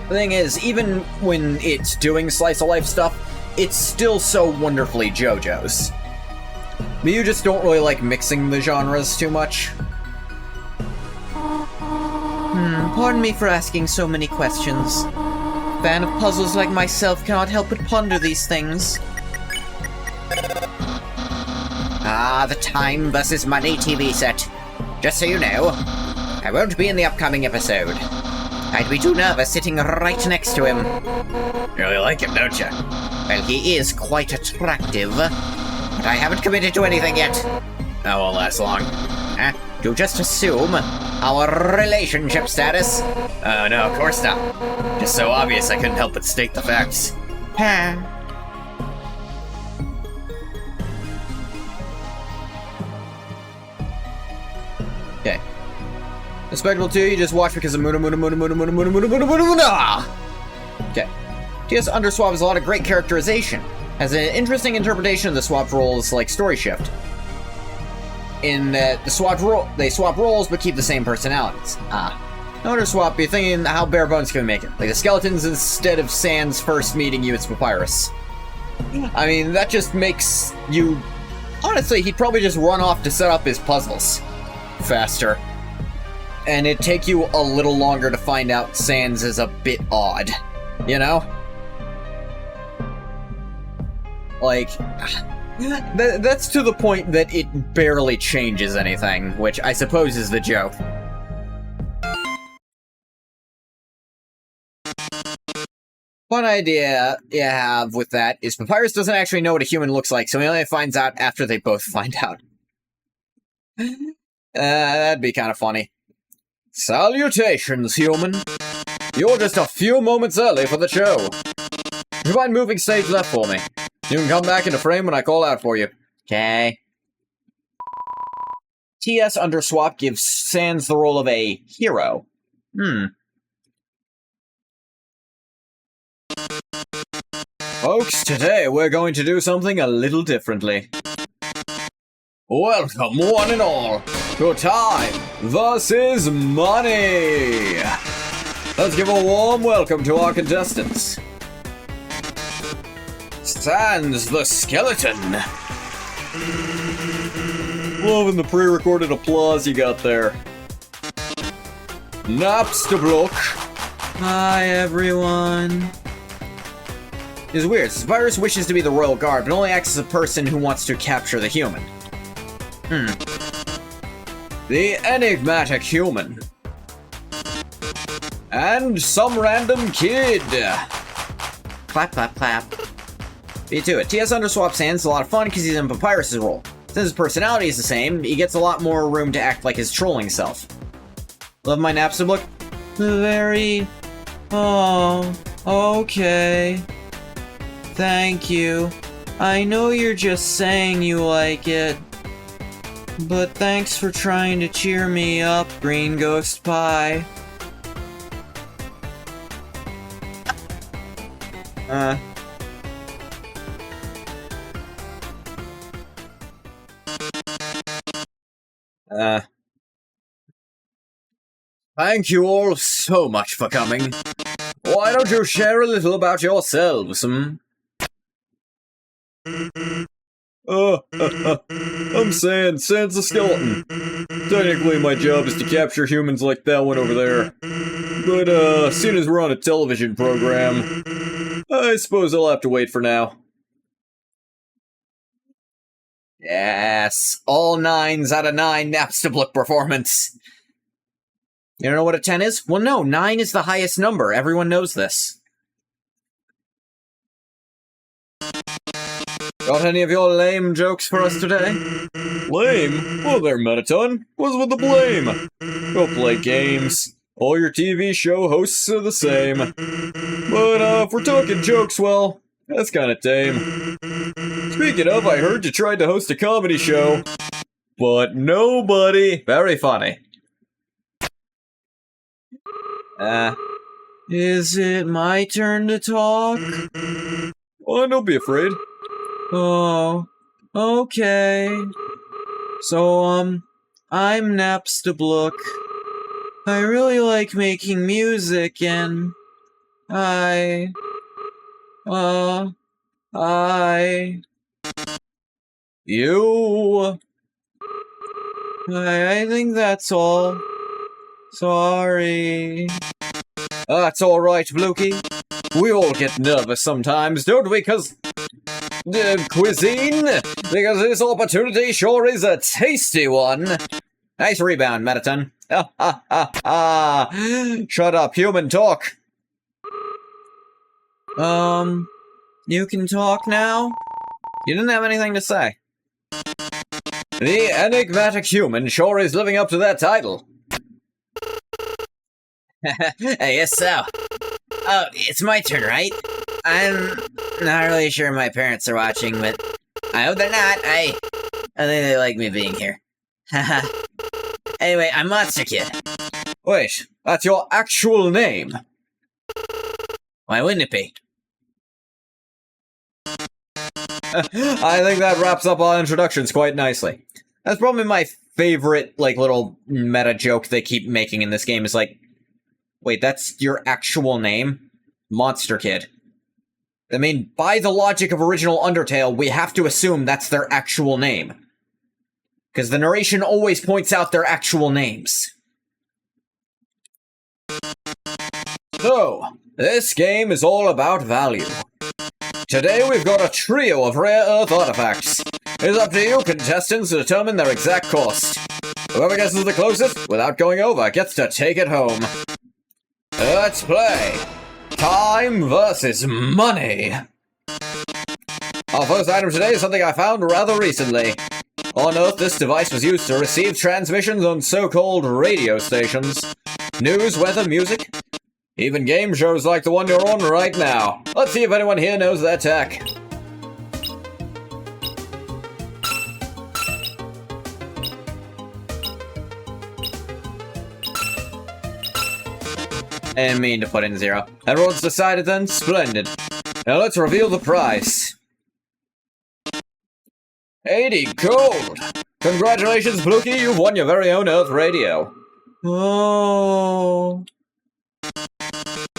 The thing is, even when it's doing slice-of-life stuff, it's still so wonderfully JoJo's. But you just don't really like mixing the genres too much. Pardon me for asking so many questions. Fan of puzzles like myself cannot help but ponder these things. Ah, the Time vs. Money TV set. Just so you know, I won't be in the upcoming episode. I'd be too nervous sitting right next to him. You really like him, don't you? Well, he is quite attractive, but I haven't committed to anything yet. That won't last long. You just assume our relationship status. Oh, no, of course not. Just so obvious I couldn't help but state the facts. Okay. Despicable 2, you just watch because of Muna. Okay. TS Underswap has a lot of great characterization. Has an interesting interpretation of the swap roles like Story Shift. In that they swap roles but keep the same personalities. Underswap, you're thinking how bare bones can we make it? Like the skeletons instead of Sans first meeting you, it's Papyrus. I mean, that just makes you... Honestly, he'd probably just run off to set up his puzzles faster. And it'd take you a little longer to find out Sans is a bit odd. You know? Like... That's to the point that it barely changes anything, which I suppose is the joke. One idea you have with that is Papyrus doesn't actually know what a human looks like, so he only finds out after they both find out. That'd be kind of funny. Salutations, human. You're just a few moments early for the show. Would you mind moving stage left for me? You can come back into frame when I call out for you. Okay. TS Underswap gives Sans the role of a hero. Folks, today we're going to do something a little differently. Welcome, one and all, to Time vs. Money! Let's give a warm welcome to our contestants. Sans the Skeleton. Loving the pre-recorded applause you got there. Napstablook. Hi, everyone. It's weird. Papyrus wishes to be the royal guard, but only acts as a person who wants to capture the human. The enigmatic human. And some random kid. Clap, clap, clap. Beat to it. TS Underswap Sans is a lot of fun because he's in Papyrus' role. Since his personality is the same, he gets a lot more room to act like his trolling self. Love my Napstablook? Very... Oh, okay. Thank you. I know you're just saying you like it. But thanks for trying to cheer me up, Green Ghost Pie. Thank you all so much for coming. Why don't you share a little about yourselves, I'm Sans the Skeleton. Technically, my job is to capture humans like that one over there. But, seeing as we're on a television program, I suppose I'll have to wait for now. Yes, all 9s out of 9 Napstablook performance. You don't know what a 10 is? Well, no, 9 is the highest number. Everyone knows this. Got any of your lame jokes for us today? Lame? Well there, Metaton. What's with the blame? Go play games. All your TV show hosts are the same. But, if we're talking jokes, well, that's kinda tame. Speaking of, I heard you tried to host a comedy show. But nobody... Very funny. Is it my turn to talk? Oh, don't be afraid. Oh, okay. So, I'm Napstablook. I really like making music, and I think that's all. Sorry. That's alright, Blokey. We all get nervous sometimes, don't we? Cuisine? Because this opportunity sure is a tasty one. Nice rebound, Metaton. Shut up, human talk. You can talk now? You didn't have anything to say. The enigmatic human sure is living up to that title. I guess so. Oh, it's my turn, right? I'm not really sure my parents are watching, but I hope they're not. I think they like me being here. Haha. Anyway, I'm Monster Kid. Wait, that's your actual name? Why wouldn't it be? I think that wraps up our introductions quite nicely. That's probably my favorite, like, little meta joke they keep making in this game is like, wait, that's your actual name? Monster Kid. I mean, by the logic of original Undertale, we have to assume that's their actual name. Because the narration always points out their actual names. So, this game is all about value. Today we've got a trio of rare earth artifacts. It's up to you, contestants, to determine their exact cost. Whoever guesses the closest, without going over, gets to take it home. Let's play! Time versus money! Our first item today is something I found rather recently. On Earth, this device was used to receive transmissions on so-called radio stations. News, weather, music, even game shows like the one you're on right now. Let's see if anyone here knows their tech. I didn't mean to put in 0. Everyone's decided then? Splendid. Now let's reveal the price. 80 gold! Congratulations, Blukey, you've won your very own Earth Radio. Oh.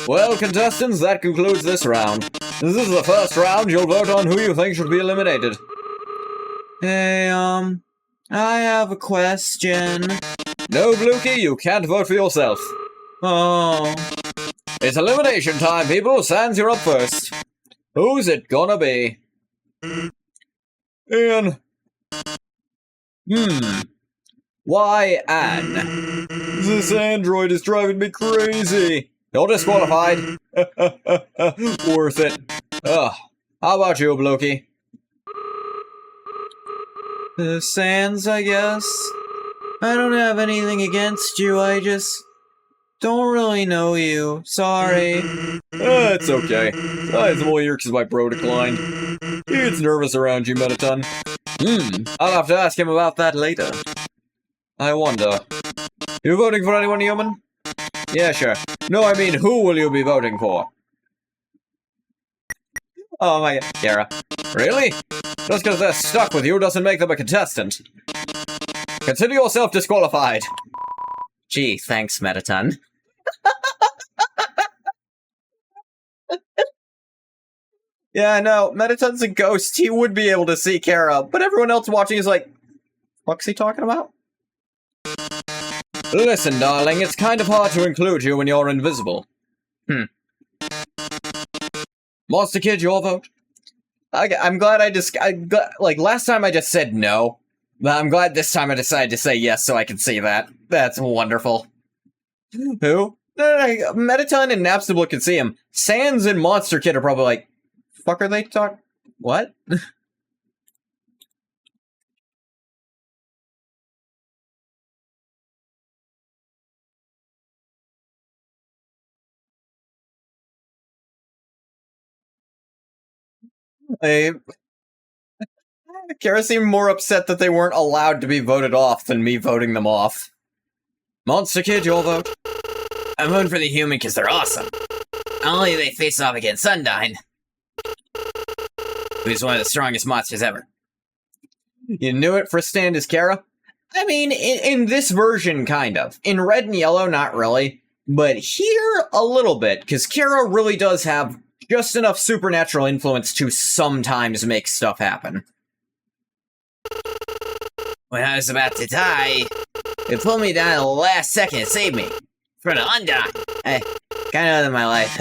Well, contestants, that concludes this round. This is the first round. You'll vote on who you think should be eliminated. Hey, I have a question. No, Blukey, you can't vote for yourself. Oh. It's elimination time, people. Sans, you're up first. Who's it gonna be? Ian. Why Anne? This android is driving me crazy. You're disqualified. Worth it. Ugh. How about you, Blokey? Sans, I guess? I don't have anything against you, I just don't really know you. Sorry. It's okay. Besides, I'm only here because my bro declined. He gets nervous around you, Metaton. I'll have to ask him about that later. I wonder. You voting for anyone human? Yeah, sure. No, I mean, who will you be voting for? Oh my god, Kara. Really? Just because they're stuck with you doesn't make them a contestant. Consider yourself disqualified. Gee, thanks, Metaton. Yeah, no, Metaton's a ghost. He would be able to see Kara, but everyone else watching is like, what's he talking about? Listen, darling, it's kind of hard to include you when you're invisible. Monster Kid, your vote? I'm glad like, last time I just said no, but I'm glad this time I decided to say yes so I can see that. That's wonderful. Who? No, Metaton and Napstablook can see him. Sans and Monster Kid are probably like, fuck are they talking? What? Kara seemed more upset that they weren't allowed to be voted off than me voting them off. Monster Kid, your vote? I'm voting for the human because they're awesome. Only they face off against Sundyne, who's one of the strongest monsters ever. You knew it for stand as Kara? I mean, in this version, kind of. In Red and Yellow, not really. But here, a little bit, because Kara really does have just enough supernatural influence to sometimes make stuff happen. When I was about to die, it pulled me down at the last second and saved me. In front of Undyne. I kind of owe my life.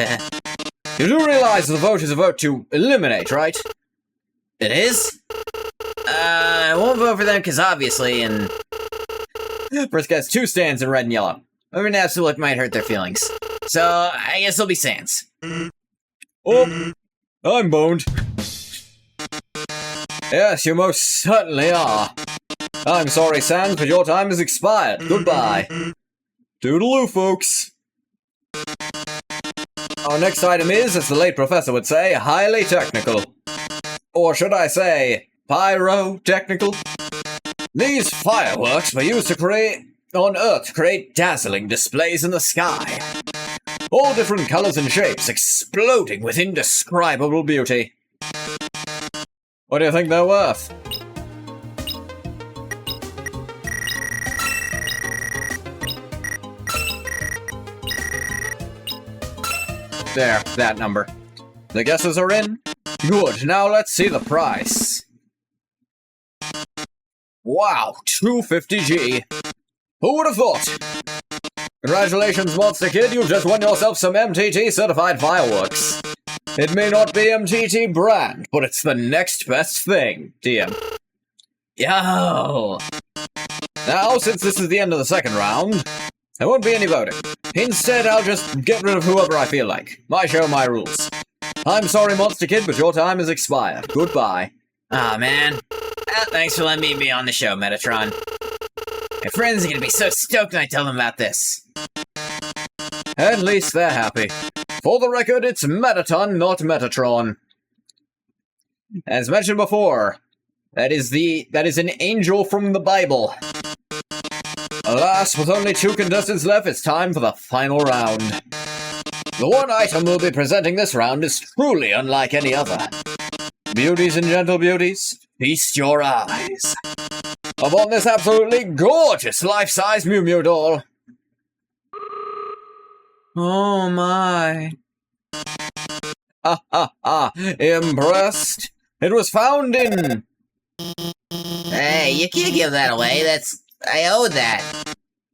You do realize the vote is a vote to eliminate, right? It is? I won't vote for them because obviously, and First guy's 2 stands in Red and Yellow. over Napstablook might hurt their feelings. So, I guess it'll be Sans. Oh, I'm boned. Yes, you most certainly are. I'm sorry, Sans, but your time has expired. Goodbye. Toodaloo, folks. Our next item is, as the late professor would say, highly technical. Or should I say, pyrotechnical? These fireworks were used to create dazzling displays in the sky. All different colors and shapes exploding with indescribable beauty. What do you think they're worth? There, that number. The guesses are in? Good, now let's see the price. Wow, 250G. Who would have thought? Congratulations, Monster Kid, you've just won yourself some MTT certified fireworks. It may not be MTT brand, but it's the next best thing, TM. Yo! Now, since this is the end of the second round, there won't be any voting. Instead, I'll just get rid of whoever I feel like. My show, my rules. I'm sorry, Monster Kid, but your time has expired. Goodbye. Aw, man. Thanks for letting me be on the show, Metatron. My friends are gonna be so stoked when I tell them about this. At least they're happy. For the record, it's Metaton, not Metatron. As mentioned before, that is an angel from the Bible. Alas, with only 2 contestants left, it's time for the final round. The one item we'll be presenting this round is truly unlike any other. Beauties and gentle beauties, feast your eyes upon this absolutely gorgeous life-size Mew Mew doll. Oh my. Ha ha ha, impressed? It was found in... Hey, you can't give that away. I owe that.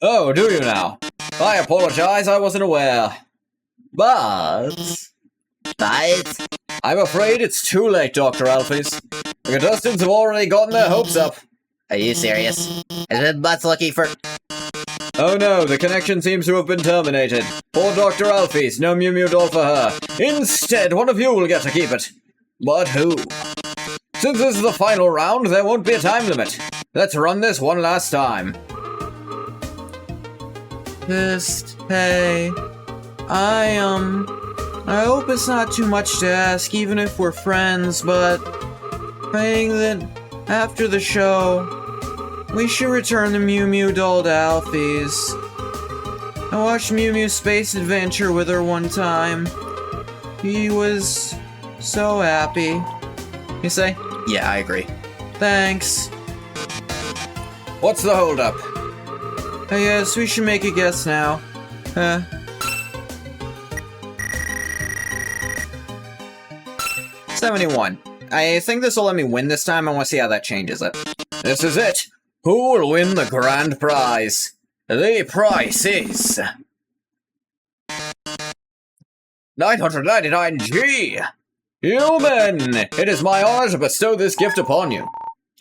Oh, do you now? I apologize, I wasn't aware. But I'm afraid it's too late, Dr. Alphys. The contestants have already gotten their hopes up. Are you serious? Has been Butts looking for... Oh no, the connection seems to have been terminated. Poor Dr. Alphys, no Mew Mew doll for her. Instead, one of you will get to keep it. But who? Since this is the final round, there won't be a time limit. Let's run this one last time. Hey, I hope it's not too much to ask, even if we're friends, but I think that after the show, we should return the Mew Mew doll to Alphys. I watched Mew Mew Space Adventure with her one time. He was so happy. You say? Yeah, I agree. Thanks. What's the holdup? I guess we should make a guess now. 71. I think this will let me win this time. I want to see how that changes it. This is it. Who will win the grand prize? The price is... 999G! Human! It is my honor to bestow this gift upon you.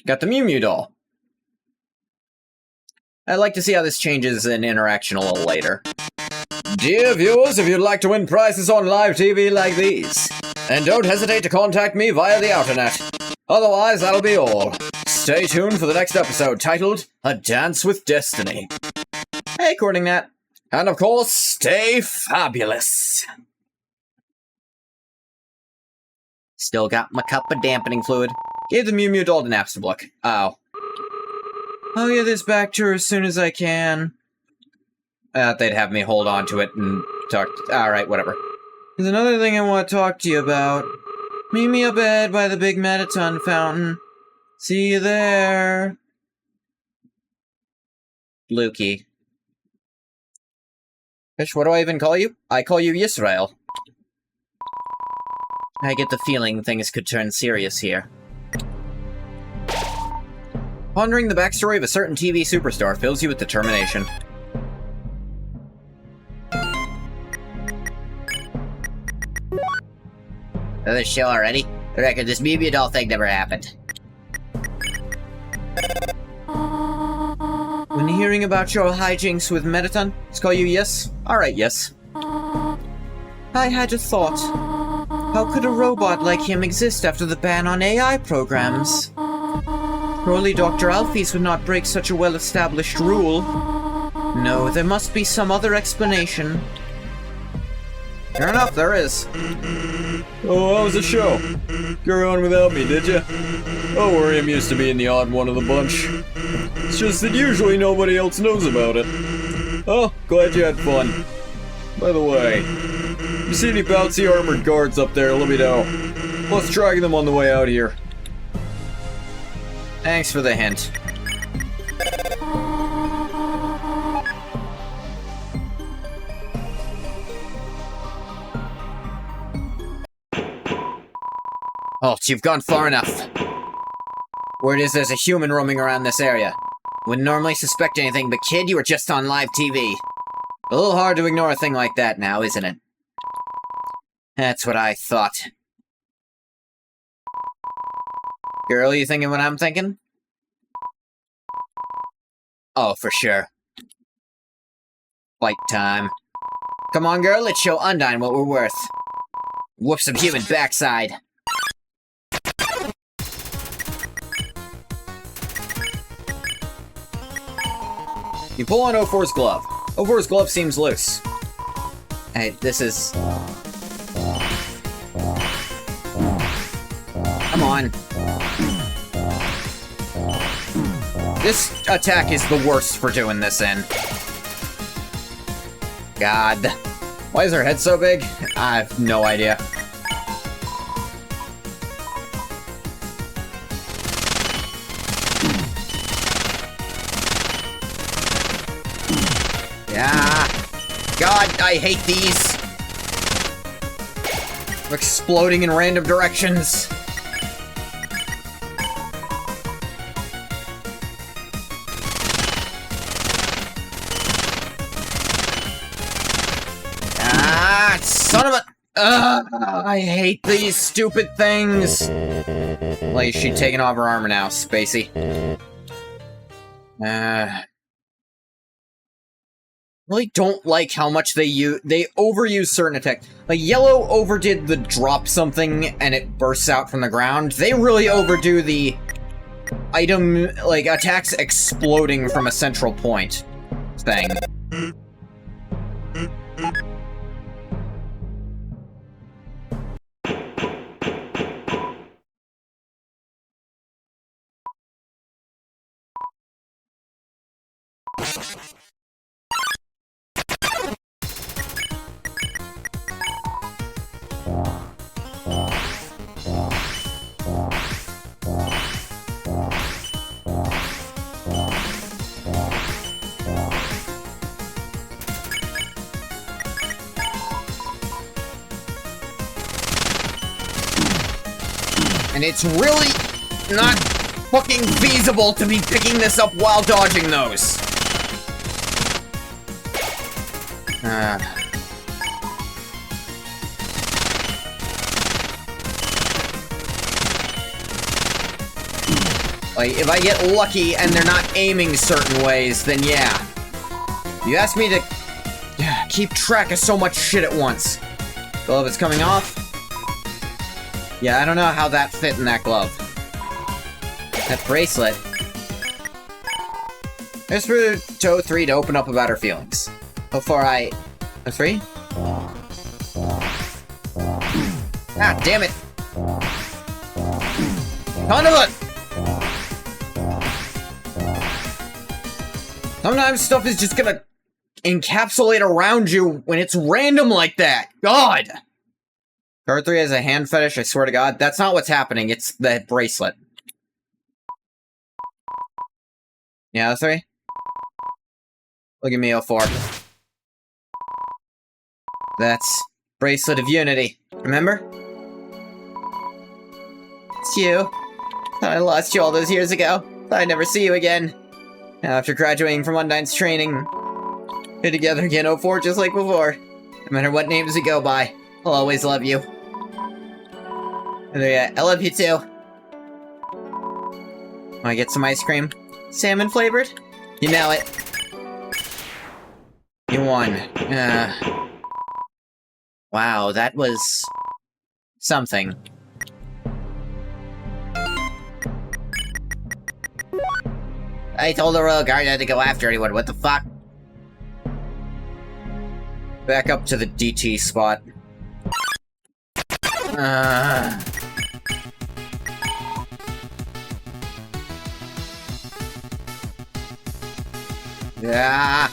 Got the Mew Mew doll. I'd like to see how this changes in interaction a little later. Dear viewers, if you'd like to win prizes on live TV like these, then don't hesitate to contact me via the outernet. Otherwise, that'll be all. Stay tuned for the next episode titled A Dance with Destiny. Hey, recording that. And of course, stay fabulous. Still got my cup of dampening fluid. Gave the Mew Mew doll to Napstablook. Oh. I'll get this back to her as soon as I can. They'd have me hold on to it and talk. Alright, whatever. There's another thing I want to talk to you about. Meet me up ahead by the big Metaton fountain. See you there. Lukey. Fish, what do I even call you? I call you Yisrael. I get the feeling things could turn serious here. Pondering the backstory of a certain TV superstar fills you with determination. Another show already? For the record, this Mew Mew doll thing never happened. When hearing about your hijinks with Metaton, let's call you Yes? Alright, Yes. I had a thought. How could a robot like him exist after the ban on AI programs? Surely Dr. Alphys would not break such a well-established rule. No, there must be some other explanation. Fair enough, there is. Oh, how was the show? Carry on without me, did ya? Don't worry, I'm used to being the odd one of the bunch. It's just that usually nobody else knows about it. Oh, glad you had fun. By the way, you see any bouncy armored guards up there, let me know. Let's track them on the way out here. Thanks for the hint. Halt, you've gone far enough. Word is there's a human roaming around this area. Wouldn't normally suspect anything, but kid, you were just on live TV. A little hard to ignore a thing like that now, isn't it? That's what I thought. Girl, you thinking what I'm thinking? Oh, for sure. Fight time. Come on, girl, let's show Undyne what we're worth. Whoop some human backside. You pull on 04's glove. 04's glove seems loose. Hey, this is... Come on. This attack is the worst for doing this in. God. Why is her head so big? I have no idea. Yeah. God, I hate these. They're exploding in random directions. Ah, son of a... I hate these stupid things. Like, she's taking off her armor now, Spacey. Really don't like how much they overuse certain attacks. Like, Yellow overdid the drop something and it bursts out from the ground. They really overdo the item, like, attacks exploding from a central point thing. And it's really not fucking feasible to be picking this up while dodging those. Like, if I get lucky and they're not aiming certain ways, then yeah. You asked me to keep track of so much shit at once. Glove is coming off. Yeah, I don't know how that fit in that glove. That bracelet. There's for Toe 3 to open up about her feelings. Before I... Toe 3? Ah, damn it! Son of a... Sometimes stuff is just gonna encapsulate around you when it's random like that. God! Card 3 has a hand fetish, I swear to God. That's not what's happening, it's the bracelet. Yeah, 3? Look at me, 04. That's Bracelet of Unity. Remember? It's you. Thought I lost you all those years ago. Thought I'd never see you again. Now, after graduating from Undyne's training, we're together again, 04, just like before. No matter what names we go by, I'll always love you. And yeah, I love you too. Wanna get some ice cream? Salmon flavored? You know it. You won. Wow, that was... something. I told the royal guard not to go after anyone. What the fuck? Back up to the DT spot. Yeah.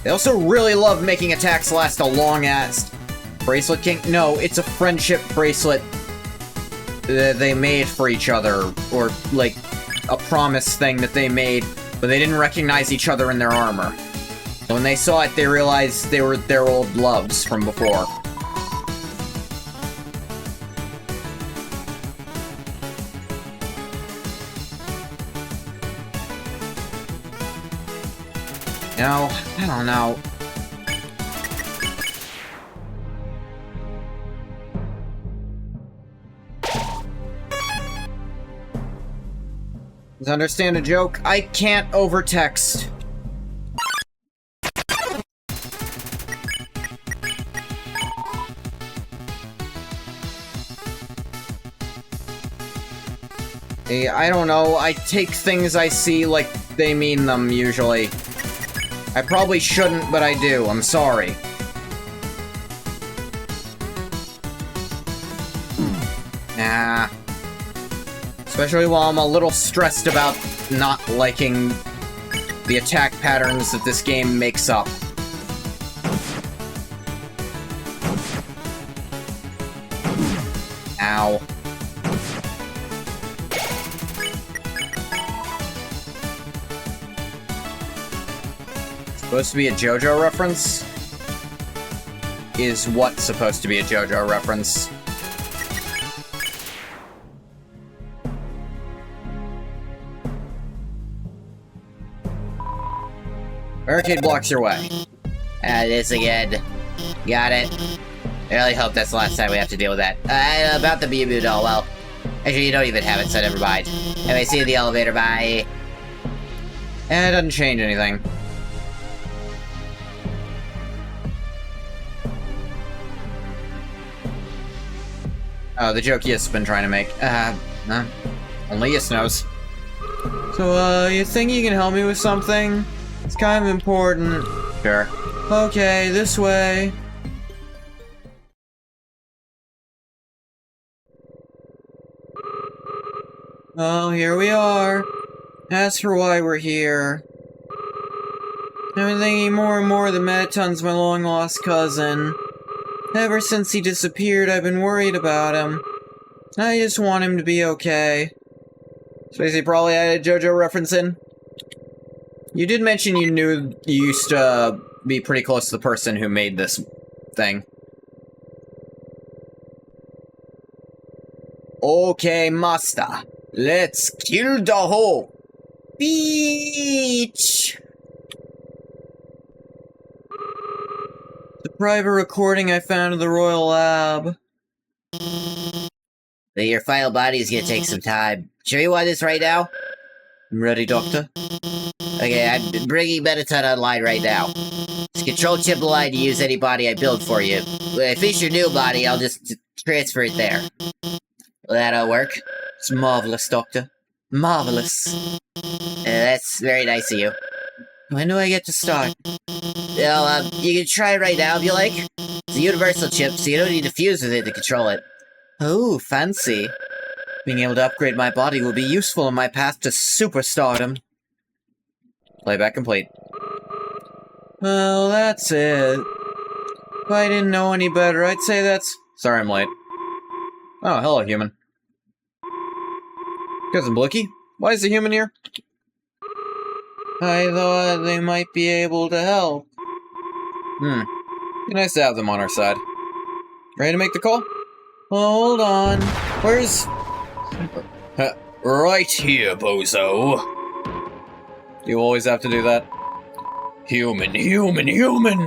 They also really love making attacks last a long-ass bracelet king. No, it's a friendship bracelet that they made for each other, or like a promise thing that they made, but they didn't recognize each other in their armor. So when they saw it, they realized they were their old loves from before. No, I don't know. Does understand a joke? I can't overtext. Hey, I don't know. I take things I see like they mean them, usually. I probably shouldn't, but I do. I'm sorry. Nah. Especially while I'm a little stressed about not liking the attack patterns that this game makes up. Ow. Supposed to be a JoJo reference? Is what supposed to be a JoJo reference? Barricade blocks your way. This again. Got it. I really hope that's the last time we have to deal with that. About the Mew Mew doll, well. Actually, you don't even have it, so never mind. Anyway, see you in the elevator, bye. It doesn't change anything. Oh, the joke Yis has been trying to make. Only Yis knows. So, you think you can help me with something? It's kind of important. Sure. Okay, this way. Well, here we are. As for why we're here, I've been thinking more and more that Metaton's my long-lost cousin. Ever since he disappeared, I've been worried about him. I just want him to be okay. Spacey probably added a JoJo reference in. You did mention you knew you used to be pretty close to the person who made this thing. Okay, master. Let's kill the whole beach! The private recording I found in the Royal Lab. Your final body is gonna take some time. Sure you want this right now? I'm ready, Doctor. Okay, I'm bringing Metaton online right now. Just control chip the line to use any body I build for you. When I finish your new body, I'll just transfer it there. Will that all work? It's marvelous, Doctor. Marvelous. That's very nice of you. When do I get to start? Well, you can try it right now if you like. It's a universal chip, so you don't need to fuse with it to control it. Oh, fancy. Being able to upgrade my body will be useful on my path to superstardom. Playback complete. Well, that's it. If I didn't know any better, I'd say that's... Sorry I'm late. Oh, hello, human. Cousin Blicky? Why is the human here? I thought they might be able to help. Be nice to have them on our side. Ready to make the call? Well, hold on. Where's... Right here, bozo. You always have to do that? Human, human, human!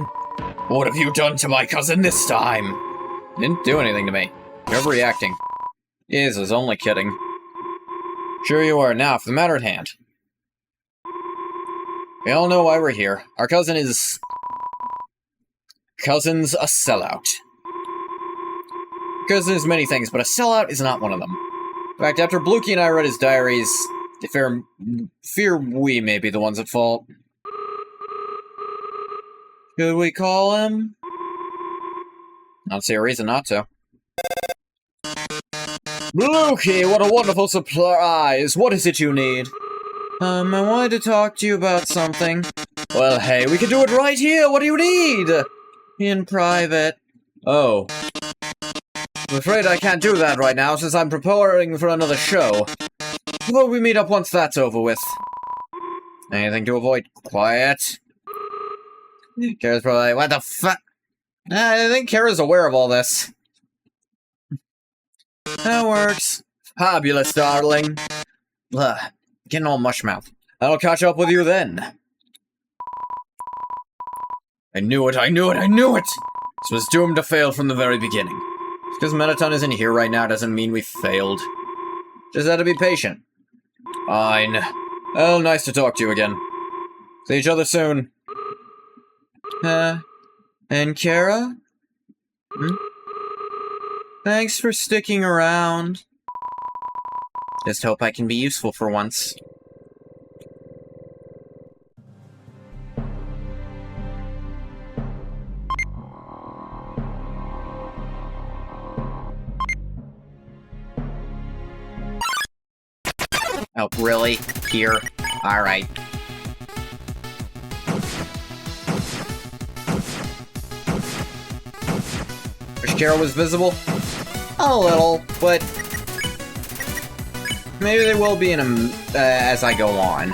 What have you done to my cousin this time? Didn't do anything to me. You're overreacting. Jesus, only kidding. Sure you are. Now, for the matter at hand. We all know why we're here. Our cousin is... Cousin's a sellout. Cousin is many things, but a sellout is not one of them. In fact, after Blukey and I read his diaries, Fear we may be the ones at fault. Should we call him? I don't see a reason not to. Lukey, what a wonderful surprise! What is it you need? I wanted to talk to you about something. Well, hey, we can do it right here! What do you need? In private. Oh. I'm afraid I can't do that right now, since I'm preparing for another show. How about we meet up once that's over with? Anything to avoid quiet? Kara's probably like, what the fuck? I think Kara's aware of all this. That works. Fabulous, darling. Ugh, getting all mushmouth. I'll catch up with you then. I knew it, I knew it, I knew it! This was doomed to fail from the very beginning. Just because Mettaton isn't here right now doesn't mean we failed. Just had to be patient. Fine. Well, nice to talk to you again. See each other soon. And Kara? Thanks for sticking around. Just hope I can be useful for once. Oh, really? Here? Alright. Wish Kara was visible? A little, but maybe they will be in a, as I go on.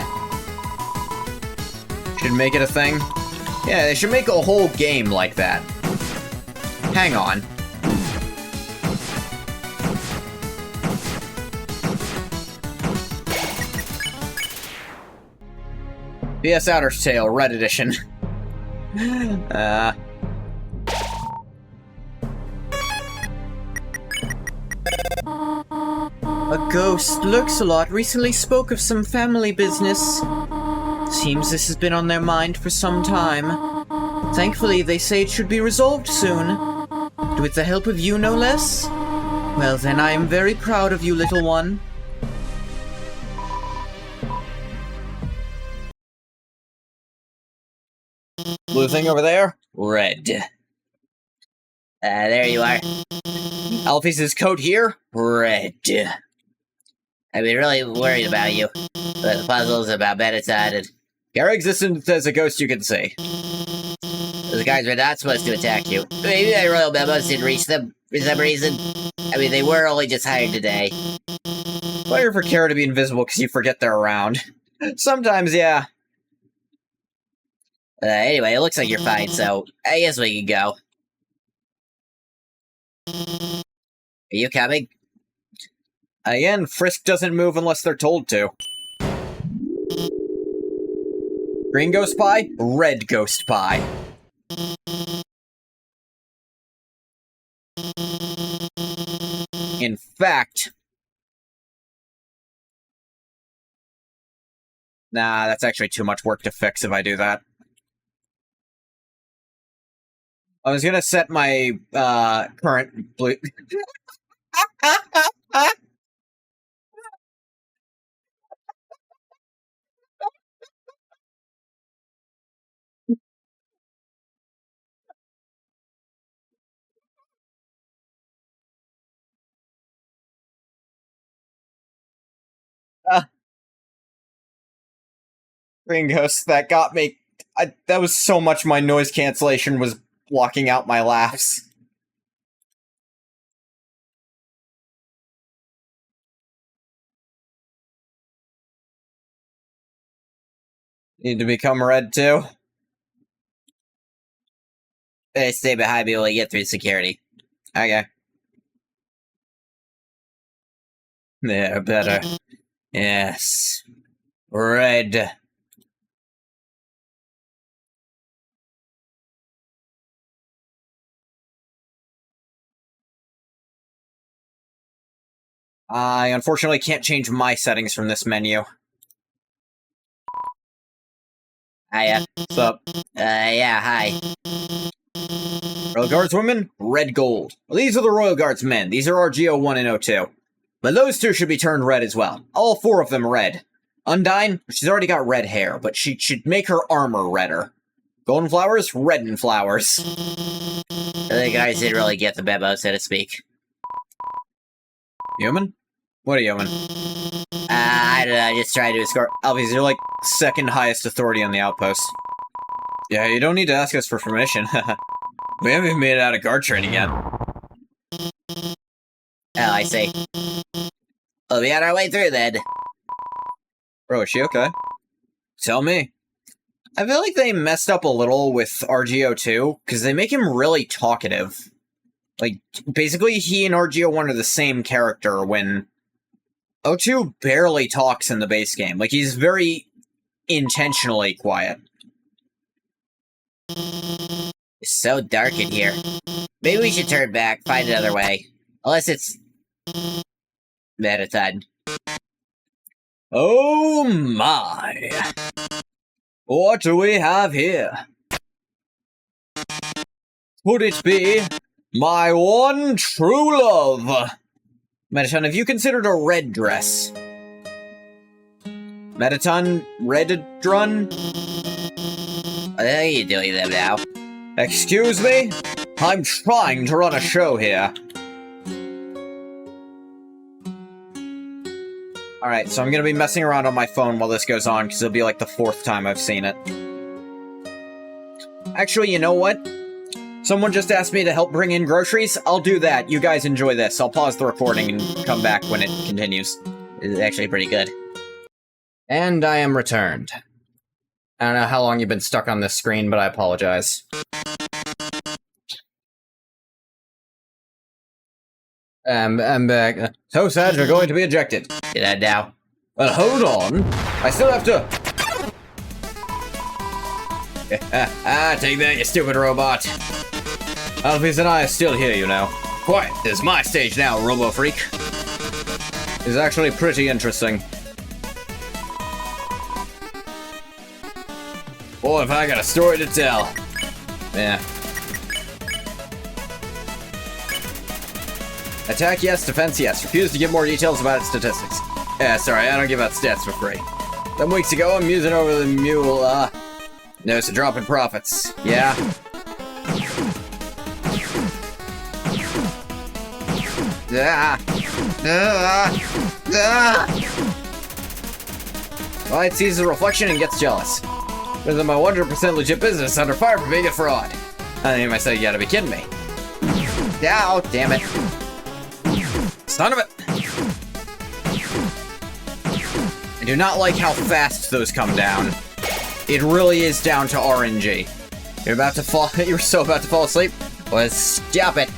Should make it a thing? Yeah, they should make a whole game like that. Hang on. PS OUTERTALE, Red Edition. A ghost looks-a-lot recently spoke of some family business. Seems this has been on their mind for some time. Thankfully, they say it should be resolved soon. With the help of you, no less? Well then, I am very proud of you, little one. Blue thing over there? Red. There you are. Alphys' coat here? Red. I've been really worried about you. But the puzzles about Mettaton and Kara existence as a ghost, you can say. those guys were not supposed to attack you. Maybe my royal memos didn't reach them for some reason. I mean, they were only just hired today. Better for Kara to be invisible because you forget they're around. Sometimes, yeah. Anyway, it looks like you're fine, so I guess we can go. Are you coming? Again, Frisk doesn't move unless they're told to. Green ghost pie, red ghost pie. In fact... Nah, that's actually too much work to fix if I do that. I was gonna set my, current blue... Green ghost, that got me... that was so much my noise cancellation was blocking out my laughs. Need to become red too? Hey, stay behind me while we get through security. Okay. There, better. Yes. Red. I unfortunately can't change my settings from this menu. Hiya. What's up? Yeah, hi. Royal Guards women, red gold. Well, these are the Royal Guards men. These are RGO 1 and 02. But those two should be turned red as well. All four of them red. Undyne, she's already got red hair, but she should make her armor redder. Golden flowers, redden flowers. The guys didn't really get the memo, so to speak. Human? What a human. I don't know, I just tried to escort. Alphys, you're like second highest authority on the outpost. Yeah, you don't need to ask us for permission. We haven't even made it out of guard training yet. Oh, I see. We'll be on our way through then. Bro, is she okay? Tell me. I feel like they messed up a little with RGO2, because they make him really talkative. Like, basically, he and RGO1 are the same character when O2 barely talks in the base game. Like, he's very intentionally quiet. It's so dark in here. Maybe we should turn back, find another way. Unless it's... Metaton. Oh my! What do we have here? Could it be my one true love? Metaton, have you considered a red dress? Metaton, Reddrun? What are you doing them now? Excuse me? I'm trying to run a show here. Alright, so I'm gonna be messing around on my phone while this goes on, because it'll be like the 4th time I've seen it. Actually, you know what? Someone just asked me to help bring in groceries. I'll do that. You guys enjoy this. I'll pause the recording and come back when it continues. It's actually pretty good. And I am returned. I don't know how long you've been stuck on this screen, but I apologize. I'm back. So sad you're going to be ejected. Get that now. Well, hold on. I still have to... take that, you stupid robot. Alphys and I still hear you now. Quiet, this is my stage now, Robo Freak. It's actually pretty interesting. Boy, if I got a story to tell. Yeah. Attack yes, defense yes. Refuse to give more details about its statistics. Yeah, sorry, I don't give out stats for free. Some weeks ago, I'm using over the mule, notice a drop in profits. Yeah. Well, it sees the reflection and gets jealous. This is my 100% legit business under fire for being a fraud. I think myself, you gotta be kidding me. Oh, damn it. Son of it! I do not like how fast those come down. It really is down to RNG. You're about to fall- you're so about to fall asleep? Well, stop it.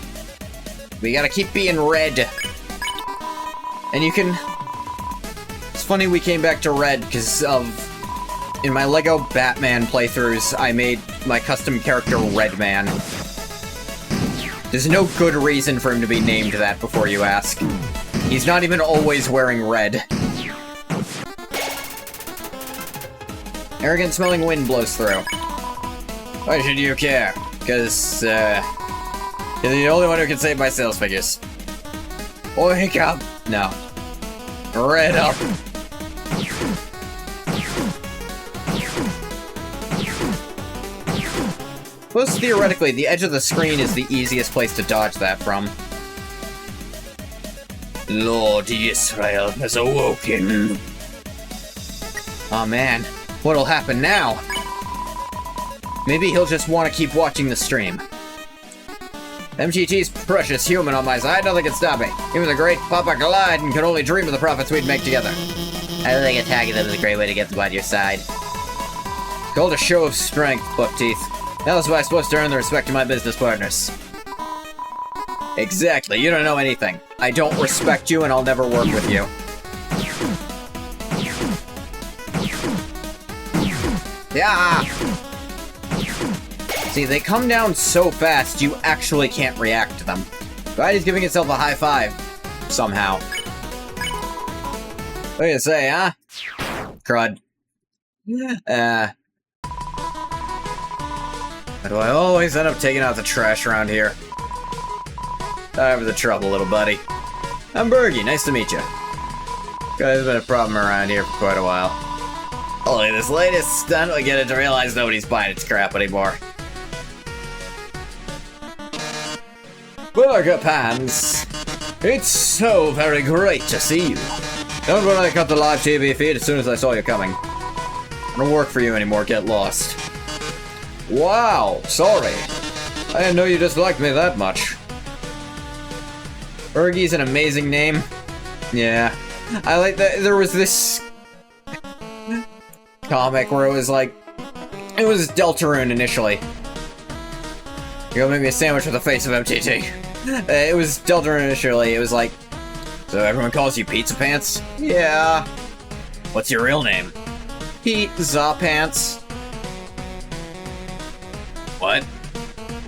We gotta keep being red. And you can... It's funny we came back to red, because of... In my LEGO Batman playthroughs, I made my custom character Redman. There's no good reason for him to be named that before you ask. He's not even always wearing red. Arrogant smelling wind blows through. Why should you care? Because, you're the only one who can save my sales figures. Wake up! No. Red up! Suppose theoretically, the edge of the screen is the easiest place to dodge that from. Lord Israel has awoken. Oh man, what'll happen now? Maybe he'll just want to keep watching the stream. MGT's precious human on my side, nothing can stop me. Even the great Papa Galadan could only dream of the profits we'd make together. I don't think attacking them is a great way to get them on your side. Called a show of strength, Buckteeth. How else am I supposed to earn the respect of my business partners? Exactly, you don't know anything. I don't respect you and I'll never work with you. Yeah! See, they come down so fast, you actually can't react to them. Guy's giving himself a high five. Somehow. What do you say, huh? Crud. Why do I always end up taking out the trash around here? Sorry for the trouble, little buddy. I'm Bergie, nice to meet you. Guy's been a problem around here for quite a while. Only this latest stunt we get it to realize nobody's buying its crap anymore. Burger Pants! It's so very great to see you. Don't worry, I cut the live TV feed as soon as I saw you coming. I don't work for you anymore, get lost. Wow, sorry. I didn't know you disliked me that much. Fergie's an amazing name. Yeah. I like that there was this comic where it was like, it was Deltarune initially. You're gonna make me a sandwich with the face of MTT. It was Deltarune initially, it was like, so everyone calls you Pizza Pants? Yeah. What's your real name? Pizza Pants. What?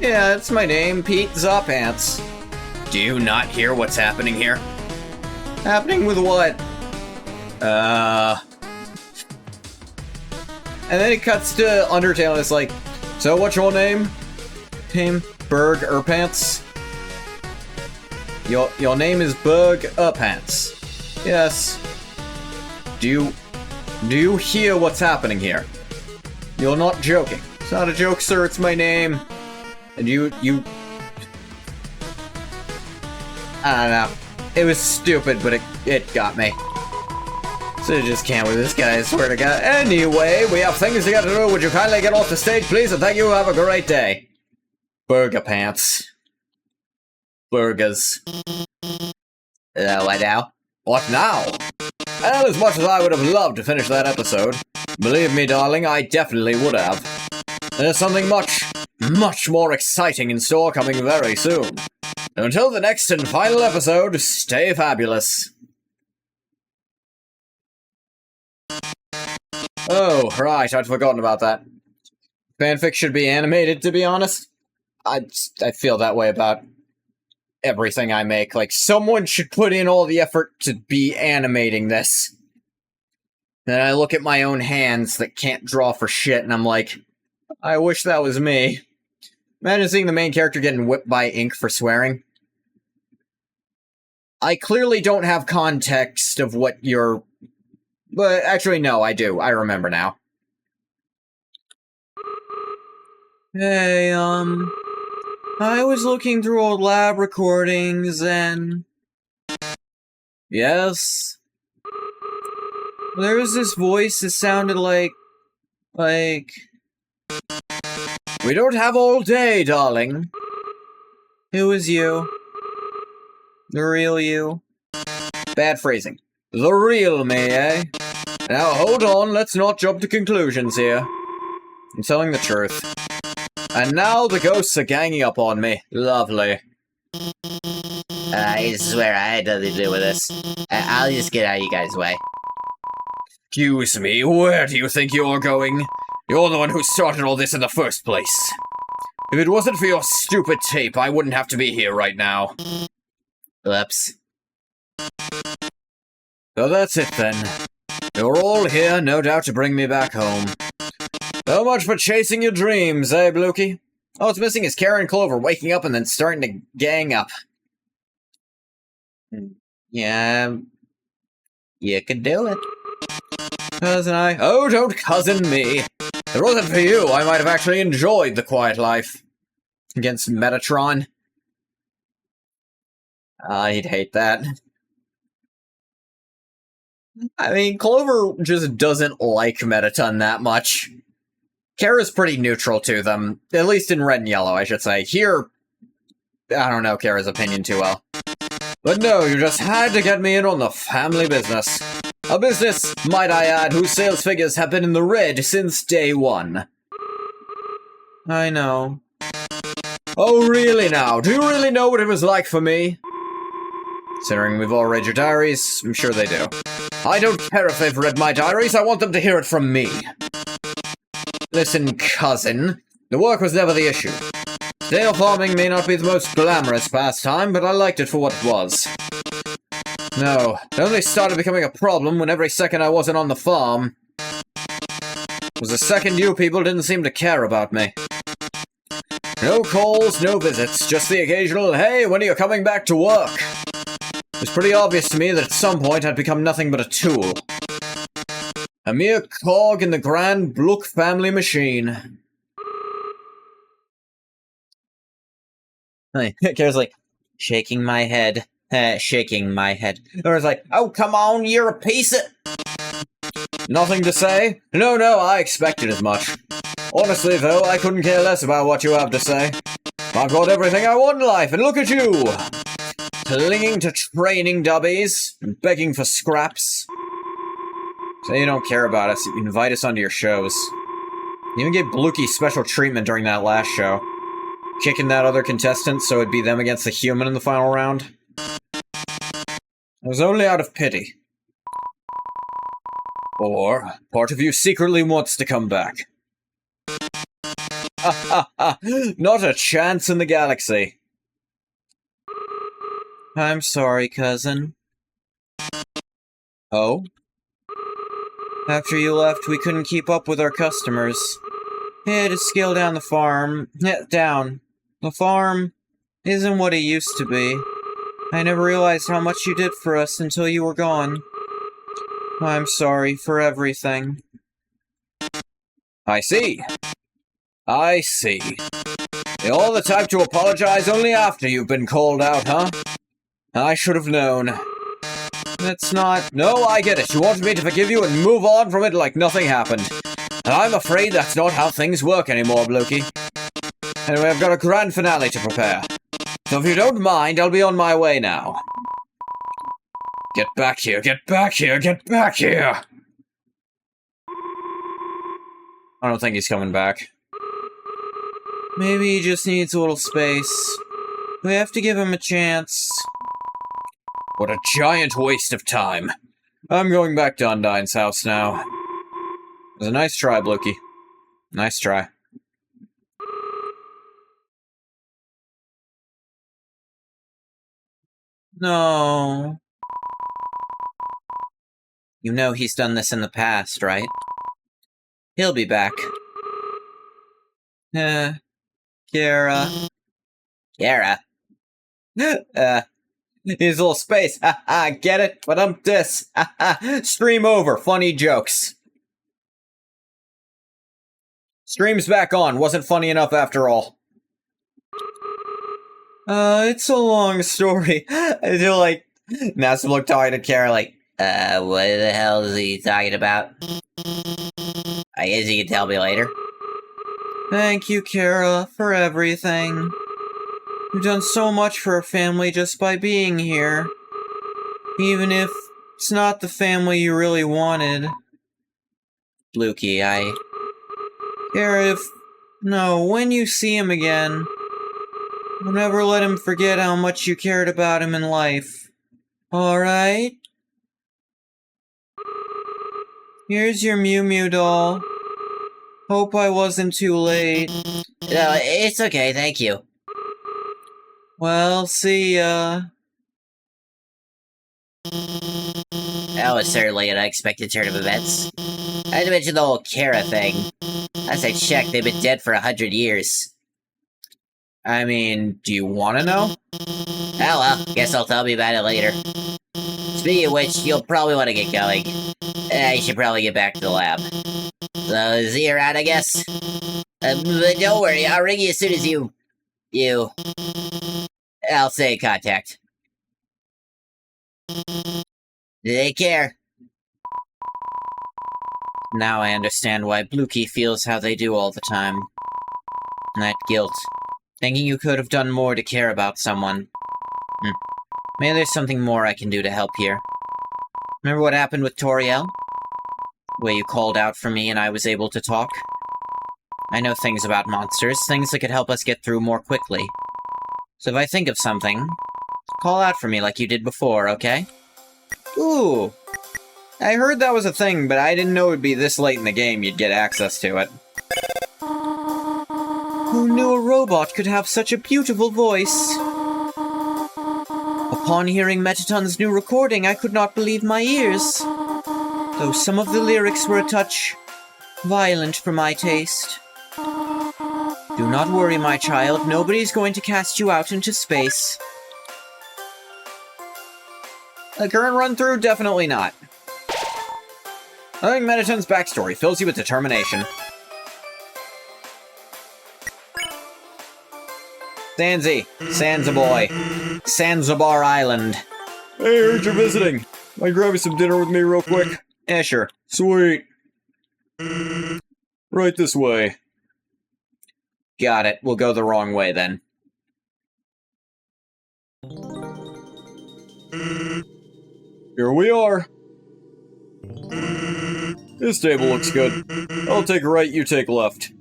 Yeah, that's my name, Pizza Pants. Do you not hear what's happening here? Happening with what? And then it cuts to Undertale and it's like, so what's your name? Burger Pants? Your name is Burger Pants. Yes. Do you hear what's happening here? You're not joking. It's not a joke, sir, it's my name. And you... I don't know. It was stupid, but it got me. So I just can't with this guy, I swear to God. Anyway, we have things to get to do. Would you kindly get off the stage, please? And thank you, have a great day. Burger Pants. Burgers. What now? What now? And as much as I would have loved to finish that episode, believe me, darling, I definitely would have. There's something much, much more exciting in store coming very soon. Until the next and final episode, stay fabulous. Oh, right, I'd forgotten about that. Fanfic should be animated, to be honest. I feel that way about everything I make. Like, someone should put in all the effort to be animating this. Then I look at my own hands that can't draw for shit, and I'm like, I wish that was me. Imagine seeing the main character getting whipped by ink for swearing. I clearly don't have context of what you're... But actually, no, I do. I remember now. Hey, I was looking through old lab recordings and... Yes? There was this voice that sounded like... We don't have all day, darling. It was you. The real you. Bad phrasing. The real me, eh? Now hold on, let's not jump to conclusions here. I'm telling the truth. And now the ghosts are ganging up on me. Lovely. I swear I had nothing to do with this. I'll just get out of you guys' way. Excuse me, where do you think you're going? You're the one who started all this in the first place. If it wasn't for your stupid tape, I wouldn't have to be here right now. Whoops. So that's it then. You're all here, no doubt, to bring me back home. So much for chasing your dreams, eh, Blukey? All it's missing is Kara and Clover waking up and then starting to gang up. Yeah, you could do it. Cousin I... Oh, don't cousin me! If it wasn't for you, I might have actually enjoyed the quiet life. Against Metatron. I'd hate that. I mean, Clover just doesn't like Mettaton that much. Kara's pretty neutral to them. At least in Red and Yellow, I should say. Here, I don't know Kara's opinion too well. But no, you just had to get me in on the family business. A business, might I add, whose sales figures have been in the red since day one. I know. Oh, really now? Do you really know what it was like for me? Considering we've all read your diaries, I'm sure they do. I don't care if they've read my diaries, I want them to hear it from me. Listen, cousin, the work was never the issue. Snail farming may not be the most glamorous pastime, but I liked it for what it was. No, it only started becoming a problem when every second I wasn't on the farm was the second you people didn't seem to care about me. No calls, no visits, just the occasional, hey, when are you coming back to work? was pretty obvious to me that at some point I'd become nothing but a tool. A mere cog in the grand Blook family machine. Kara's like, shaking my head. Shaking my head. Nora's like, oh, come on, you're a piece of... Nothing to say? No, I expected as much. Honestly, though, I couldn't care less about what you have to say. I've got everything I want in life, and look at you! Clinging to training dubbies, and begging for scraps. Say you don't care about us, you invite us onto your shows. You even gave Blukey special treatment during that last show. Kicking that other contestant so it'd be them against the human in the final round. It was only out of pity. Or, part of you secretly wants to come back. Not a chance in the galaxy. I'm sorry, cousin. Oh? After you left, we couldn't keep up with our customers. We had to scale down the farm. Down. The farm isn't what it used to be. I never realized how much you did for us until you were gone. I'm sorry for everything. I see. You're the type to apologize only after you've been called out, huh? I should have known. That's not... No, I get it. You wanted me to forgive you and move on from it like nothing happened. And I'm afraid that's not how things work anymore, Blukey. Anyway, I've got a grand finale to prepare. So if you don't mind, I'll be on my way now. Get back here, get back here, get back here! I don't think he's coming back. Maybe he just needs a little space. We have to give him a chance. What a giant waste of time. I'm going back to Undyne's house now. It was a nice try, Blukey. Nice try. No. You know he's done this in the past, right? He'll be back. Kara. Kara. His little space. Get it? But I'm this. Stream over. Funny jokes. Stream's back on. Wasn't funny enough after all. It's a long story. I feel like Nassim looked talking to Kara like, What the hell is he talking about? I guess you can tell me later. thank you, Kara, for everything. You've done so much for our family just by being here. Even if it's not the family you really wanted. Blukey, Kara, when you see him again, don't ever let him forget how much you cared about him in life. Alright? Here's your Mew Mew doll. Hope I wasn't too late. No, it's okay, thank you. Well, see ya. That was certainly an unexpected turn of events. Not to mention the whole Kara thing. As I checked, they've been dead for 100 years. I mean, do you want to know? Oh well, guess I'll tell me about it later. Speaking of which, you'll probably want to get going. I should probably get back to the lab. So, see you around, I guess? But don't worry, I'll ring you as soon as I'll stay in contact. Take care. Now I understand why Blukey feels how they do all the time. That guilt. Thinking you could have done more to care about someone. Maybe there's something more I can do to help here. Remember what happened with Toriel? The way you called out for me and I was able to talk? I know things about monsters, things that could help us get through more quickly. So if I think of something, call out for me like you did before, okay? Ooh! I heard that was a thing, but I didn't know it'd be this late in the game you'd get access to it. Who knew a robot could have such a beautiful voice? Upon hearing Metaton's new recording, I could not believe my ears. Though some of the lyrics were a touch violent for my taste. Do not worry, my child. Nobody's going to cast you out into space. The current run-through, definitely not. I think Mediton's backstory fills you with determination. Sansi, Sansaboy, Zanzibar Island. Hey, heard you're visiting. Might grab you some dinner with me real quick? Yeah, sure. Sweet. Right this way. Got it. We'll go the wrong way then. Here we are. This table looks good. I'll take right, you take left.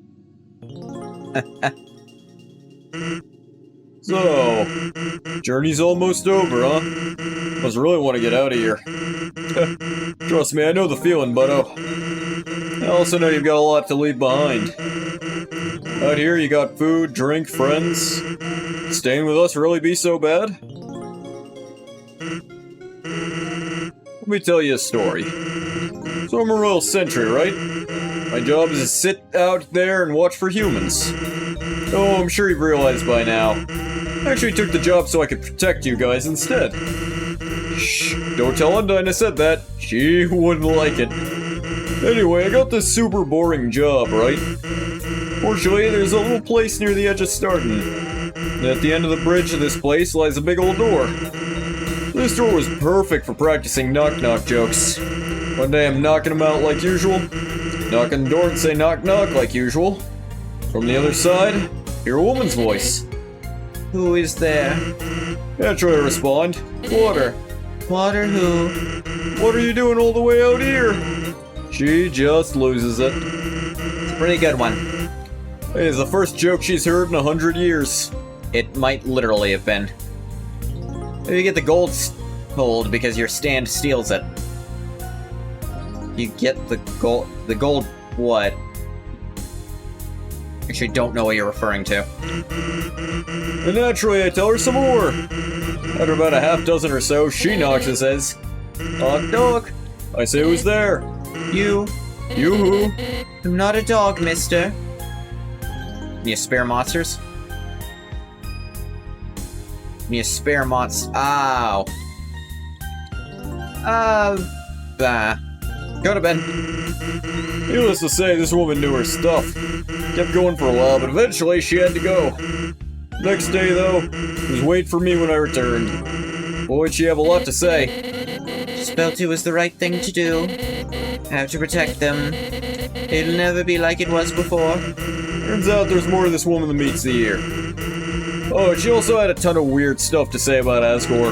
So, journey's almost over, huh? Must really want to get out of here. Trust me, I know the feeling, buddo. I also know you've got a lot to leave behind. Out here, you got food, drink, friends. Staying with us really be so bad? Let me tell you a story. So I'm a royal sentry, right? My job is to sit out there and watch for humans. Oh, I'm sure you've realized by now. I actually took the job so I could protect you guys instead. Shh, don't tell Undyne I said that. She wouldn't like it. Anyway, I got this super boring job, right? Fortunately, there's a little place near the edge of Starton. And at the end of the bridge of this place lies a big old door. This door was perfect for practicing knock-knock jokes. One day I'm knocking them out like usual. Knock on the door and say knock-knock like usual. From the other side, hear a woman's voice. Who is there? Naturally I respond, Water. Water who? What are you doing all the way out here? She just loses it. It's a pretty good one. It is the first joke she's heard in 100 years. It might literally have been. Maybe you get the gold sold because your stand steals it. You get the gold... The gold what? Actually, don't know what you're referring to. And naturally, I tell her some more. After about a half dozen or so, she knocks and says, Knock, knock. I say, who's there? You. You who? I'm not a dog, mister. You spare monsters? You spare monsters. Ow. Go to bed. Needless to say, this woman knew her stuff. Kept going for a while, but eventually she had to go. Next day, though, was wait for me when I returned. Boy, did she have a lot to say. Just felt it was the right thing to do. I have to protect them. It'll never be like it was before. Turns out there's more to this woman than meets the ear. Oh, she also had a ton of weird stuff to say about Asgore.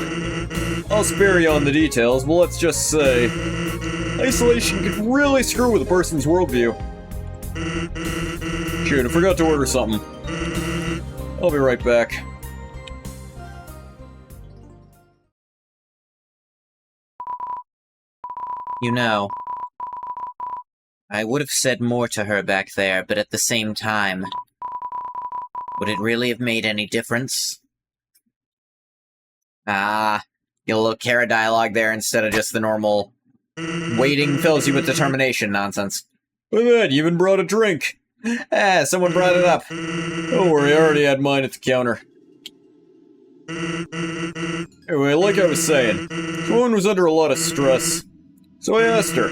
I'll spare you on the details, but let's just say... isolation could really screw with a person's worldview. Shoot, I forgot to order something. I'll be right back. You know, I would have said more to her back there, but at the same time, would it really have made any difference? Ah, get a little Kara dialogue there instead of just the normal waiting fills you with determination nonsense. Look at that, you even brought a drink. Ah, someone brought it up. Don't worry, I already had mine at the counter. Anyway, like I was saying, this woman was under a lot of stress. So I asked her,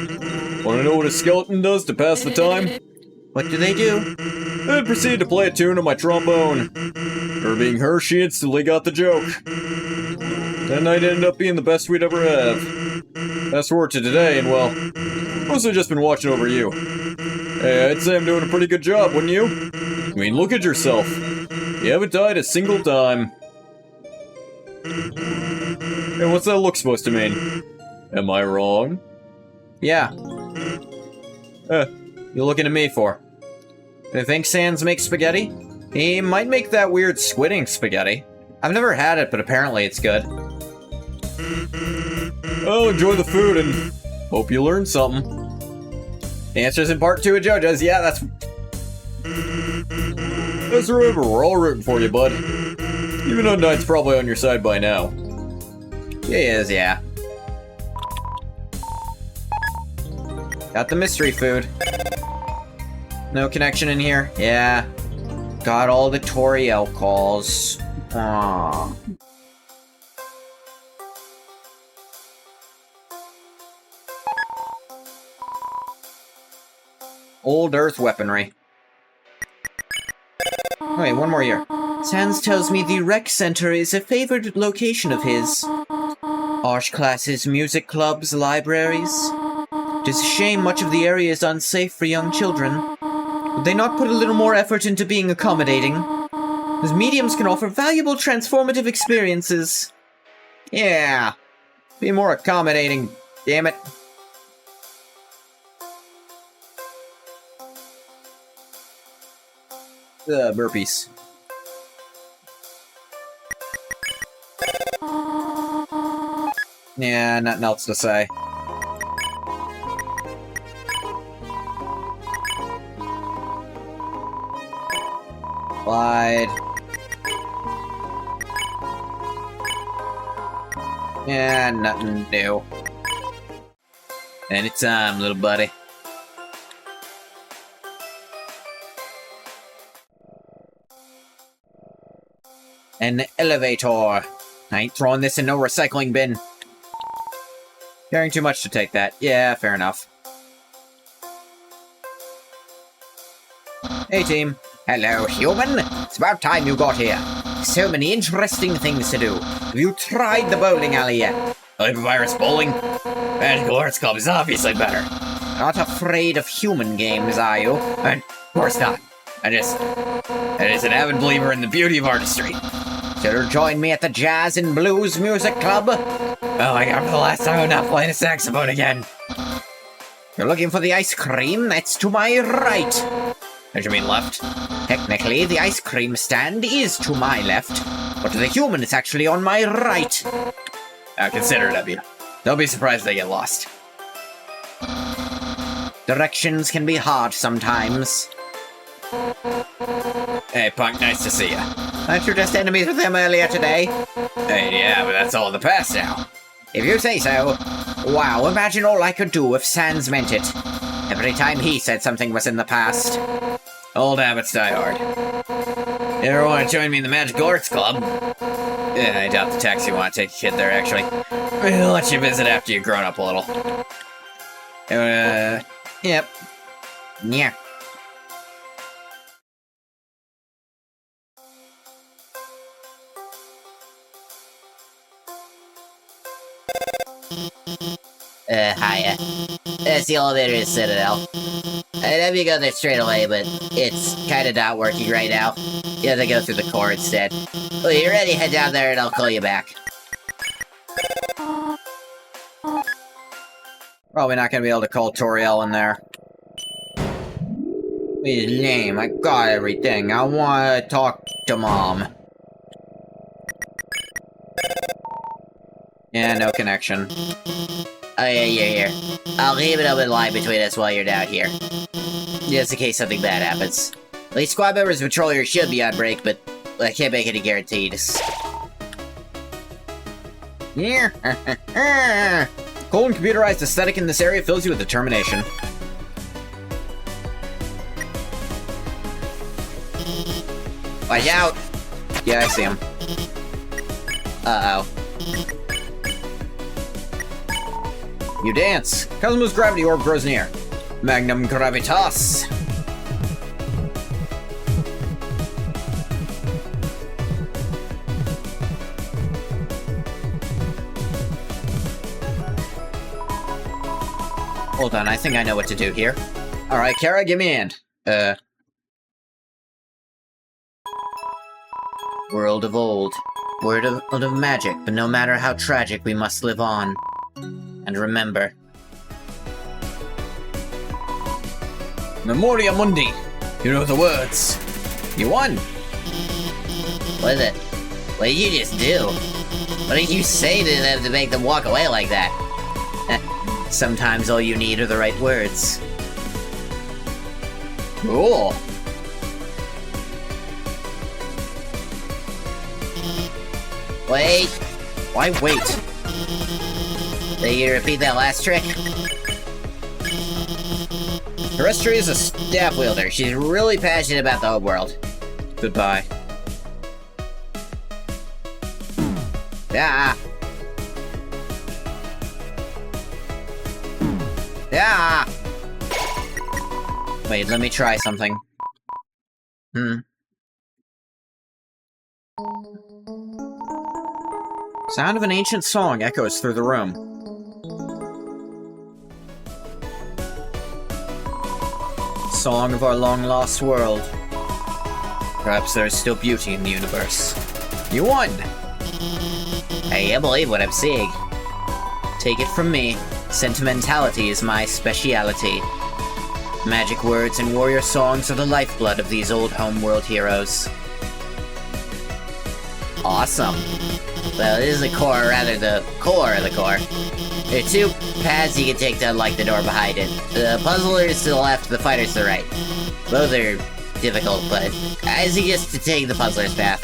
want to know what a skeleton does to pass the time? What do they do? Then proceeded to play a tune on my trombone. Her being her, she instantly got the joke. That night ended up being the best we'd ever have. Fast forward to today, and well, mostly just been watching over you. Hey, I'd say I'm doing a pretty good job, wouldn't you? I mean, look at yourself. You haven't died a single time. Hey, what's that look supposed to mean? Am I wrong? Yeah. You looking at me for? Do you think Sans makes spaghetti? He might make that weird squidding spaghetti. I've never had it, but apparently it's good. Well, enjoy the food and hope you learned something. The answer's in part 2 of JoJo's. Yeah, that's... Just remember, we're all rooting for you, bud. Even Undyne's probably on your side by now. He is, yeah. Got the mystery food. No connection in here? Yeah. Got all the Toriel calls. Aww. Old Earth weaponry. Wait, one more year. Sans tells me the rec center is a favored location of his. Arch classes, music clubs, libraries. It is a shame much of the area is unsafe for young children. Would they not put a little more effort into being accommodating? As mediums can offer valuable transformative experiences. Yeah. Be more accommodating, damn it. Burpees. Yeah, nothing else to say. Slide. Yeah, nothing new. Anytime, little buddy. An elevator. I ain't throwing this in no recycling bin. Carrying too much to take that. Yeah, fair enough. Hey, team. Hello, human. It's about time you got here. So many interesting things to do. Have you tried the bowling alley yet? Hypervirus bowling? Magical Arts Club is obviously better. Not afraid of human games, are you? Of course not. I just an avid believer in the beauty of artistry. So you'll join me at the Jazz and Blues Music Club? Oh my god, for the last time I'm not playing a saxophone again. You're looking for the ice cream? That's to my right. Don't you mean left? Technically, the ice cream stand is to my left, but the human is actually on my right. Considerate of you. Don't be surprised if they get lost. Directions can be hard sometimes. Hey, punk, nice to see ya. Aren't you just enemies with them earlier today? Hey, yeah, but that's all in the past now. If you say so. Wow, imagine all I could do if Sans meant it. Every time he said something was in the past. Old habits die hard. You ever want to join me in the Magical Arts Club? Yeah, I doubt the taxi want to take a kid there, actually. We'll let you visit after you've grown up a little. Yep. Yeah. Hiya. That's the elevator to Citadel. I'd have you go there straight away, but it's kinda not working right now. You have to go through the core instead. Well, you're ready, head down there and I'll call you back. Probably not gonna be able to call Toriel in there. His name, I got everything. I wanna talk to Mom. Yeah, no connection. Oh yeah, you're here. I'll leave an open line between us while you're down here. Just in case something bad happens. At least squad members and patrollers should be on break, but I can't make any guarantees. Yeah. Cold and computerized aesthetic in this area fills you with determination. Watch out! Yeah, I see him. Uh-oh. You dance. Cosmos gravity orb grows near. Magnum gravitas. Hold on, I think I know what to do here. Alright, Kara, give me a hand. World of old. World of magic, but no matter how tragic, we must live on. And remember. Memoria Mundi. You know the words. You won! What is it? What did you just do? What did you say to them to make them walk away like that? Sometimes all you need are the right words. Cool. Wait! Why wait? Did you repeat that last trick? Terrestri is a staff wielder. She's really passionate about the whole world. Goodbye. Yeah. Yeah. Wait, let me try something. Sound of an ancient song echoes through the room. Song of our long-lost world. Perhaps there is still beauty in the universe. You won! I can't believe what I'm seeing. Take it from me, sentimentality is my speciality. Magic words and warrior songs are the lifeblood of these old homeworld heroes. Awesome. Well, this is the core, or rather the core of the core. There are 2 paths you can take to unlock the door behind it. The puzzler is to the left, the fighter's to the right. Both are difficult, but I suggest to take the puzzler's path.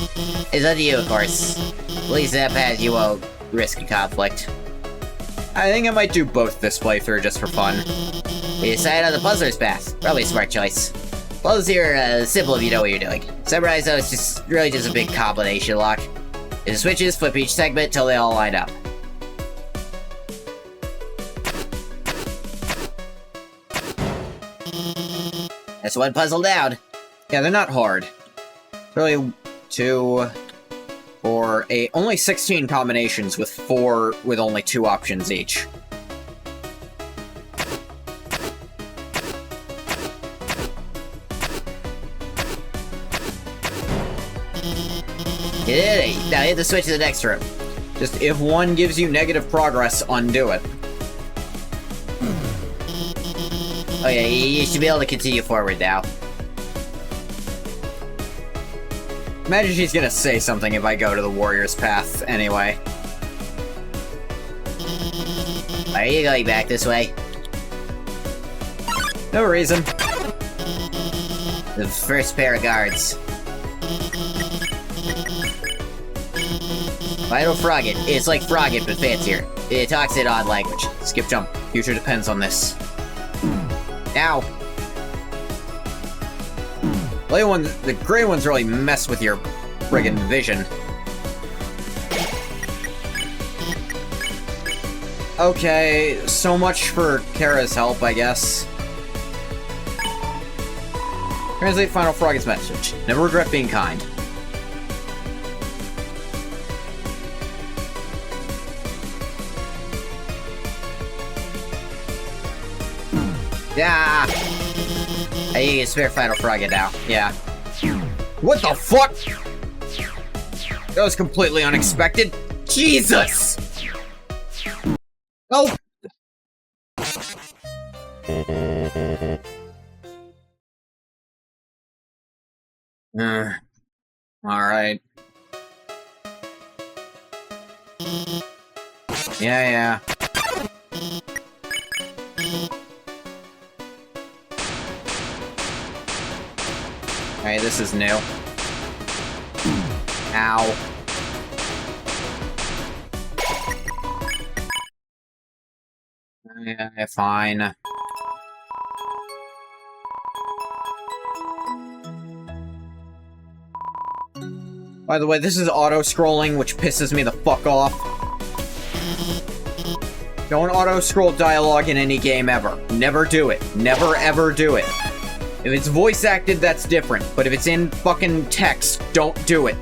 It's up to you, of course. At least that path you won't risk a conflict. I think I might do both this playthrough just for fun. You decide on the puzzler's path. Probably a smart choice. Puzzles here are simple if you know what you're doing. Summarize though, it's just really just a big combination lock. If the switches, flip each segment till they all line up. That's 1 puzzle down. Yeah, they're not hard. Really, 2, 4, 8, only 16 combinations with only 2 options each. You did it. Now hit the switch to the next room. Just if one gives you negative progress, undo it. Oh yeah, you should be able to continue forward now. Imagine she's gonna say something if I go to the warrior's path anyway. Are you going back this way? No reason. The first pair of guards. Final Frogget. It's like Frogget, but fancier. It talks in odd language. Skip jump. Future depends on this. Now. The gray ones really mess with your friggin' vision. Okay, so much for Kara's help, I guess. Translate Final Frogget's message. Never regret being kind. Yeah. Hey, you can spare Final Frogget now. Yeah. What the fuck? That was completely unexpected. Jesus! Oh! Alright. Yeah. Alright, this is new. Ow. Yeah, fine. By the way, this is auto-scrolling, which pisses me the fuck off. Don't auto-scroll dialogue in any game ever. Never do it. Never ever do it. If it's voice-acted, that's different, but if it's in fucking text, don't do it.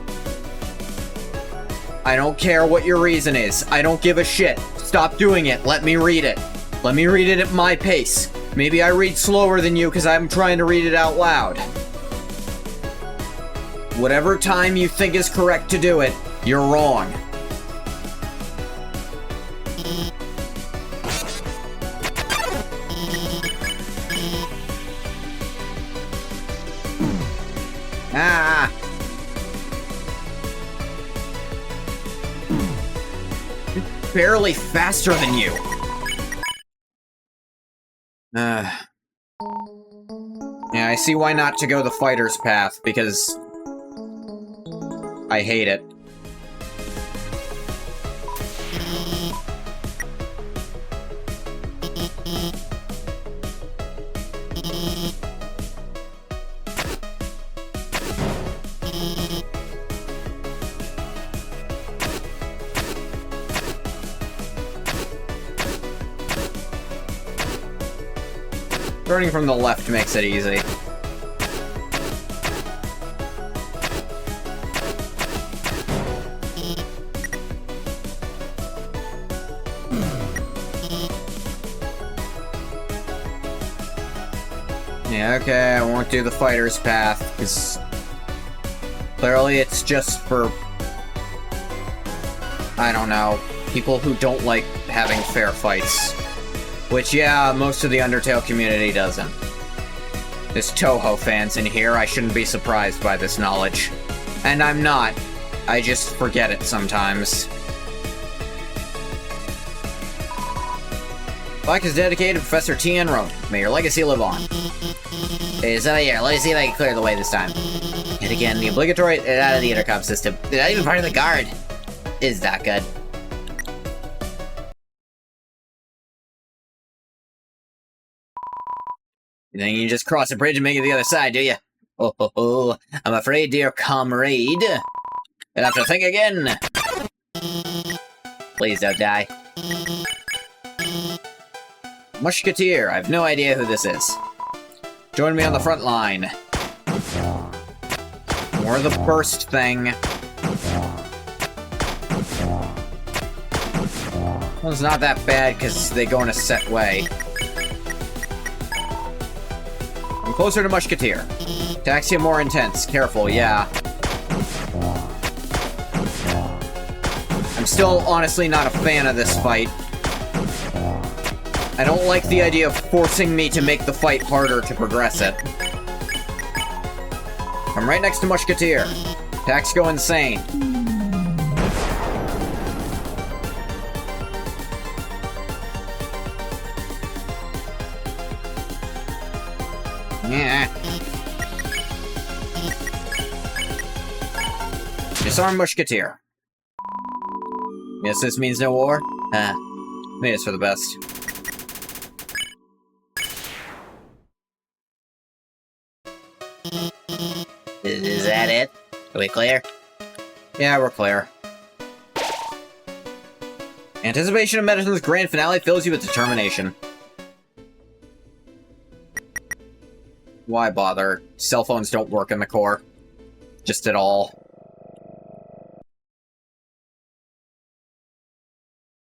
I don't care what your reason is. I don't give a shit. Stop doing it. Let me read it. Let me read it at my pace. Maybe I read slower than you because I'm trying to read it out loud. Whatever time you think is correct to do it, you're wrong. Ah! Barely faster than you. Yeah, I see why not to go the fighter's path, because I hate it. Starting from the left makes it easy. Yeah, okay, I won't do the fighter's path, because clearly it's just for, I don't know, people who don't like having fair fights. Which, yeah, most of the Undertale community doesn't. There's Toho fans in here, I shouldn't be surprised by this knowledge. And I'm not. I just forget it sometimes. Like is dedicated to Professor T.N. Roan. May your legacy live on. Hey, so here, let me see if I can clear the way this time. And again, the obligatory out of the intercom system. They're not even part of the guard. Is that good? You think you can just cross a bridge and make it the other side, do you? Oh, ho, ho. I'm afraid, dear comrade. You'll have to think again. Please don't die. Musketeer, I have no idea who this is. Join me on the front line. Or the burst thing. Well, it's not that bad, because they go in a set way. I'm closer to Musketeer. Attacks get more intense. Careful, yeah. I'm still honestly not a fan of this fight. I don't like the idea of forcing me to make the fight harder to progress it. I'm right next to Musketeer. Attacks go insane. Yeah. Disarm Musketeer. Yes, this means no war? Maybe it's for the best. Is that it? Are we clear? Yeah, we're clear. Anticipation of Medicine's grand finale fills you with determination. Why bother? Cell phones don't work in the core. Just at all.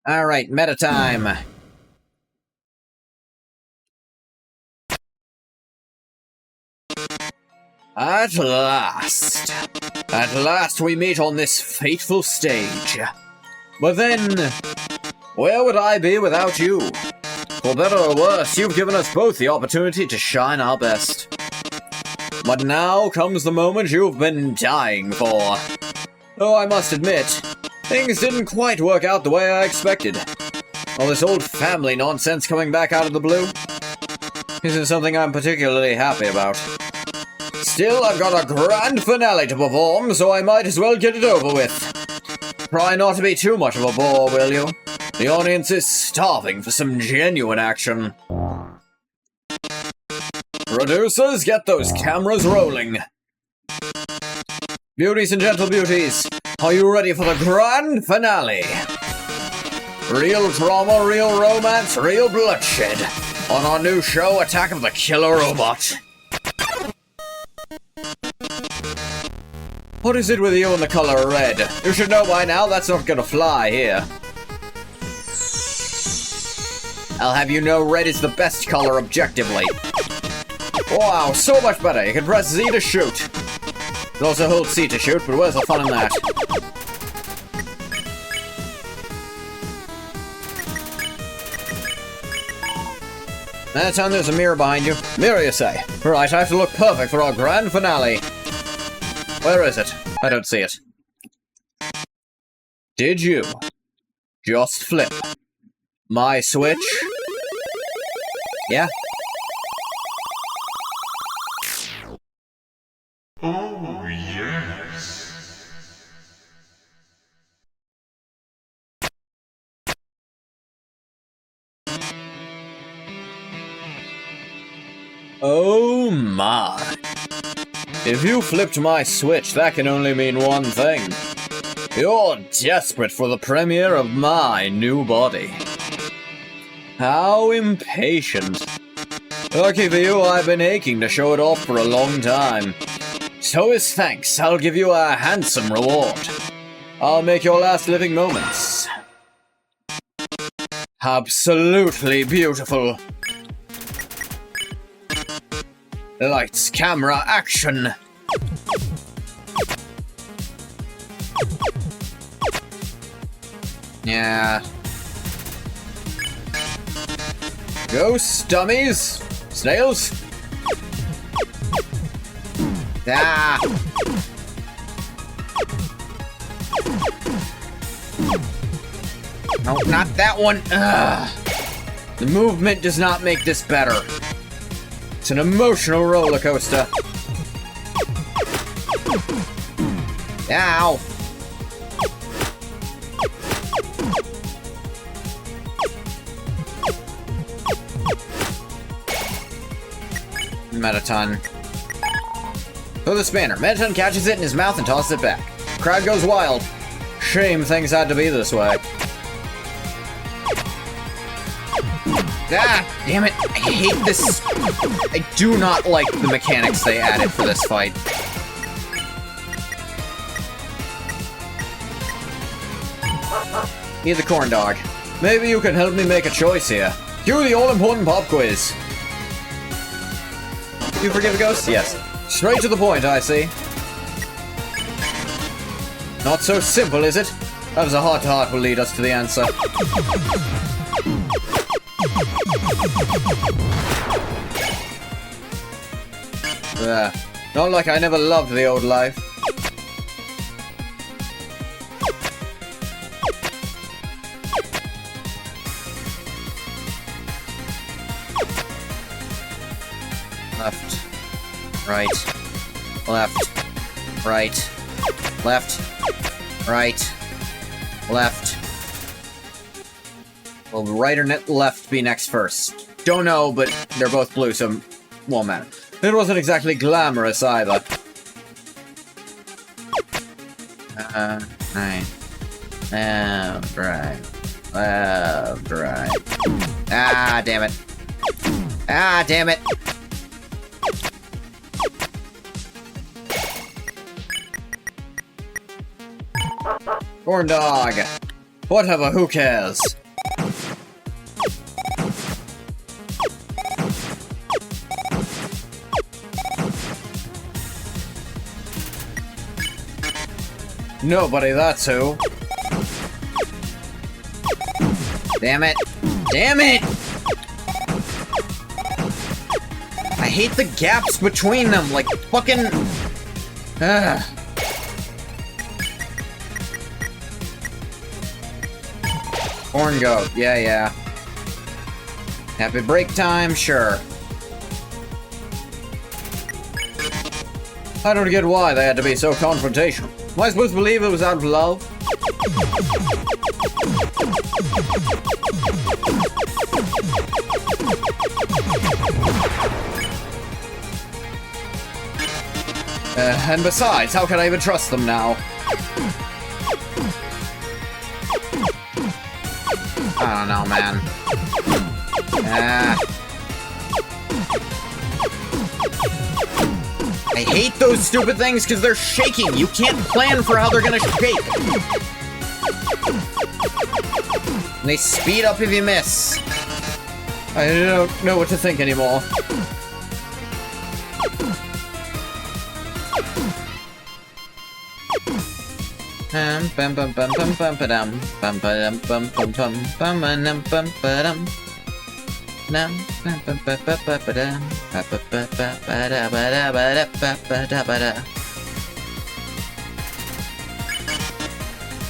Alright, meta time. At last! At last we meet on this fateful stage. But then, where would I be without you? For better or worse, you've given us both the opportunity to shine our best. But now comes the moment you've been dying for. Though I must admit, things didn't quite work out the way I expected. All this old family nonsense coming back out of the blue isn't something I'm particularly happy about. Still, I've got a grand finale to perform, so I might as well get it over with. Try not to be too much of a bore, will you? The audience is starving for some genuine action. Producers, get those cameras rolling. Beauties and gentle beauties, are you ready for the grand finale? Real drama, real romance, real bloodshed. On our new show, Attack of the Killer Robot. What is it with you and the color red? You should know by now that's not gonna fly here. I'll have you know red is the best color objectively. Wow, so much better. You can press Z to shoot. You can also hold C to shoot, but where's the fun in that? That time there's a mirror behind you. Mirror, you say? Right, I have to look perfect for our grand finale. Where is it? I don't see it. Did you just flip my switch? Yeah? Oh, yes. Oh my. If you flipped my switch, that can only mean one thing. You're desperate for the premiere of my new body. How impatient. Lucky for you, I've been aching to show it off for a long time. So as thanks, I'll give you a handsome reward. I'll make your last living moments absolutely beautiful. Lights, camera, action! Yeah. Ghosts, dummies, snails. Ah! No, not that one. Ugh. The movement does not make this better. It's an emotional roller coaster. Ow! Metaton. Throw the spanner. Metaton catches it in his mouth and tosses it back. Crowd goes wild. Shame things had to be this way. Ah, damn it. I hate this. I do not like the mechanics they added for this fight. He's a corn dog. Maybe you can help me make a choice here. Cue the all-important pop quiz. You forgive a ghost? Yes. Straight to the point, I see. Not so simple, is it? Perhaps a heart-to-heart will lead us to the answer. Not like I never loved the old life. Left. Right. Left. Right. Left. Right. Left. Will right or left be next first? Don't know, but they're both blue, so won't matter. It wasn't exactly glamorous either. Right. Left, right. Left, right. Ah, damn it. Ah, damn it. Corn dog. Whatever, who cares? Nobody, that's who. Damn it. Damn it! I hate the gaps between them, like fucking... Corn goat, yeah. Happy break time, sure. I don't get why they had to be so confrontational. Am I supposed to believe it was out of love? And besides, how can I even trust them now? I don't know, man. I hate those stupid things because they're shaking. You can't plan for how they're gonna shake. And they speed up if you miss. I don't know what to think anymore.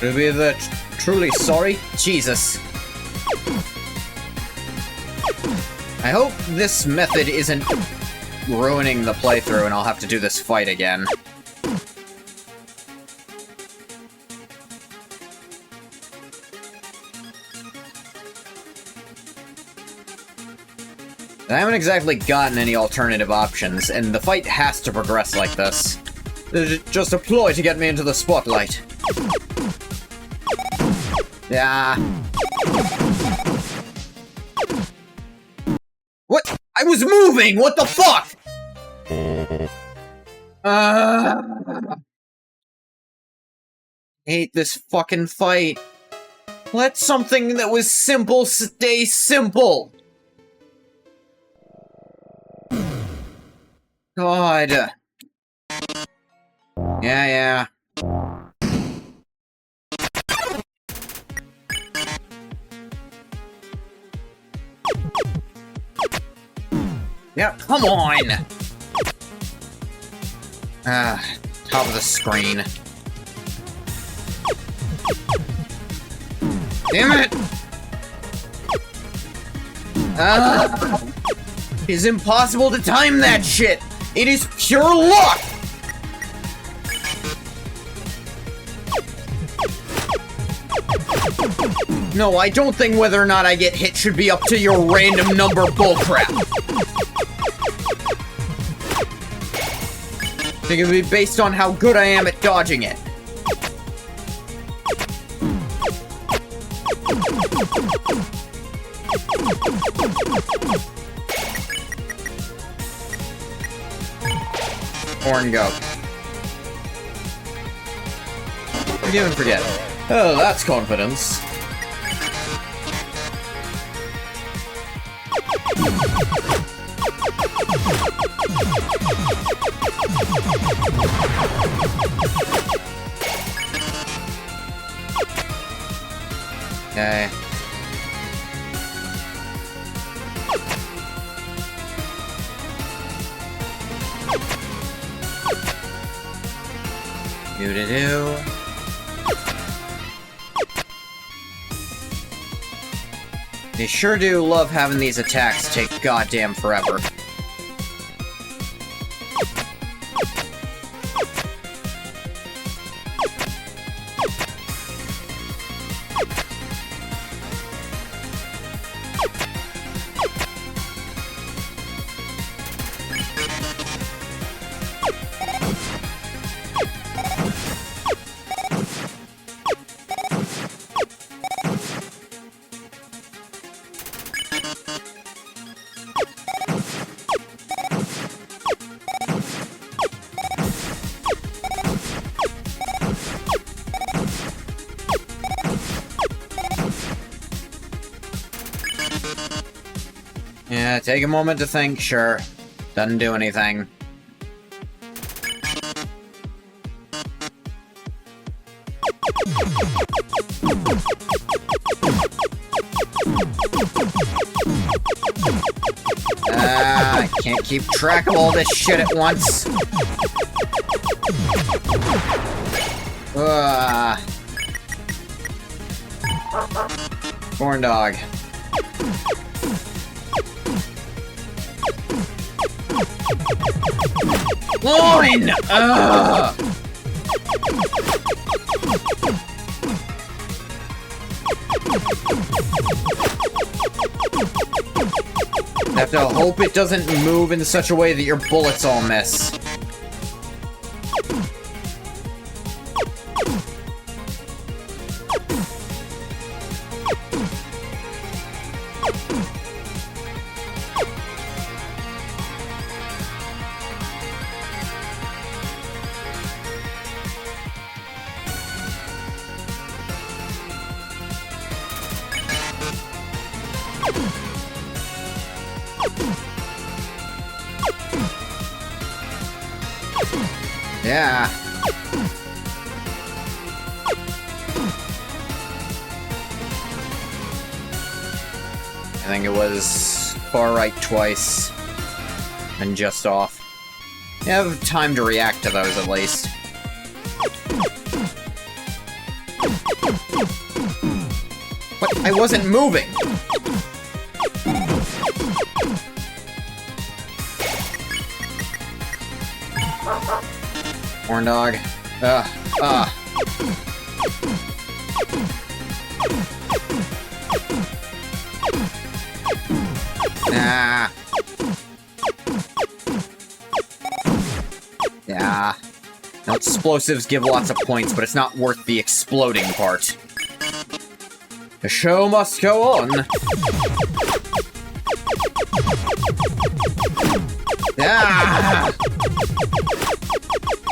To be the truly sorry? Jesus. I hope this method isn't ruining the playthrough and I'll have to do this fight again. I haven't exactly gotten any alternative options, and the fight has to progress like this. It's just a ploy to get me into the spotlight. Yeah. What? I was moving! What the fuck? Hate this fucking fight. Let something that was simple stay simple. God. Yeah. Yeah, come on! Top of the screen. Damn it! It's impossible to time that shit! It is pure luck! No, I don't think whether or not I get hit should be up to your random number bullcrap. I think it would be based on how good I am at dodging it. Horn go. Forgive and forget. Oh, that's confidence. Okay. Do-do-do. They sure do love having these attacks take goddamn forever. Yeah, take a moment to think, sure. Doesn't do anything. I can't keep track of all this shit at once. Corn dog. Line! Have to hope it doesn't move in such a way that your bullets all miss. Yeah. I think it was far right twice. And just off. You have time to react to those at least. But I wasn't moving! Corn dog. Nah. Yeah. Now, explosives give lots of points, but it's not worth the exploding part. The show must go on. Ah!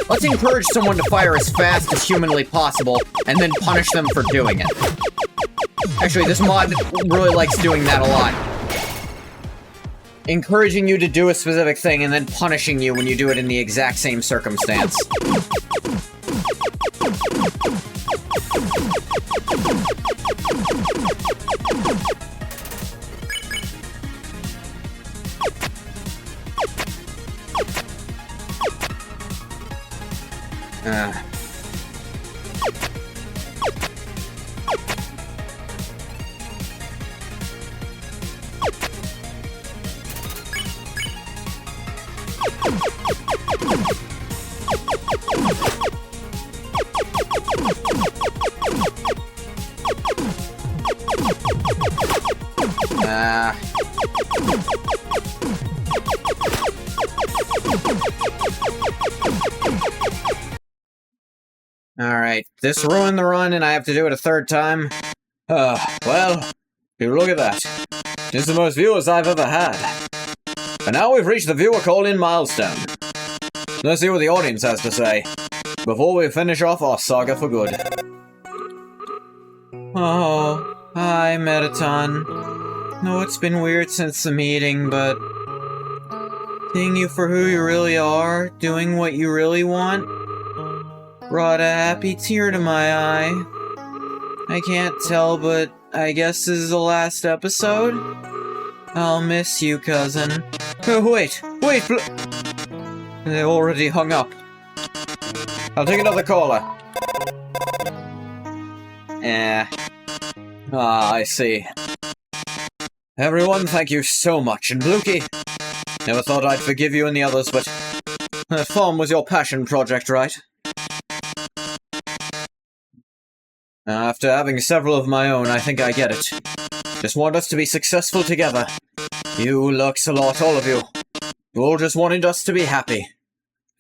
Let's encourage someone to fire as fast as humanly possible, and then punish them for doing it. Actually, this mod really likes doing that a lot. Encouraging you to do a specific thing, and then punishing you when you do it in the exact same circumstance. Alright, this ruined the run and I have to do it a third time. Well, here, look at that. It's the most viewers I've ever had. And now we've reached the viewer call-in milestone. Let's see what the audience has to say, before we finish off our saga for good. Oh, hi, Metaton. No, it's been weird since the meeting, but seeing you for who you really are, doing what you really want, brought a happy tear to my eye. I can't tell, but I guess this is the last episode? I'll miss you, cousin. Wait! They already hung up. I'll take another caller. I see. Everyone, thank you so much, and Blukey, never thought I'd forgive you and the others, but farm was your passion project, right? After having several of my own, I think I get it. Just want us to be successful together. You, Luxalot, all of you. You all just wanted us to be happy.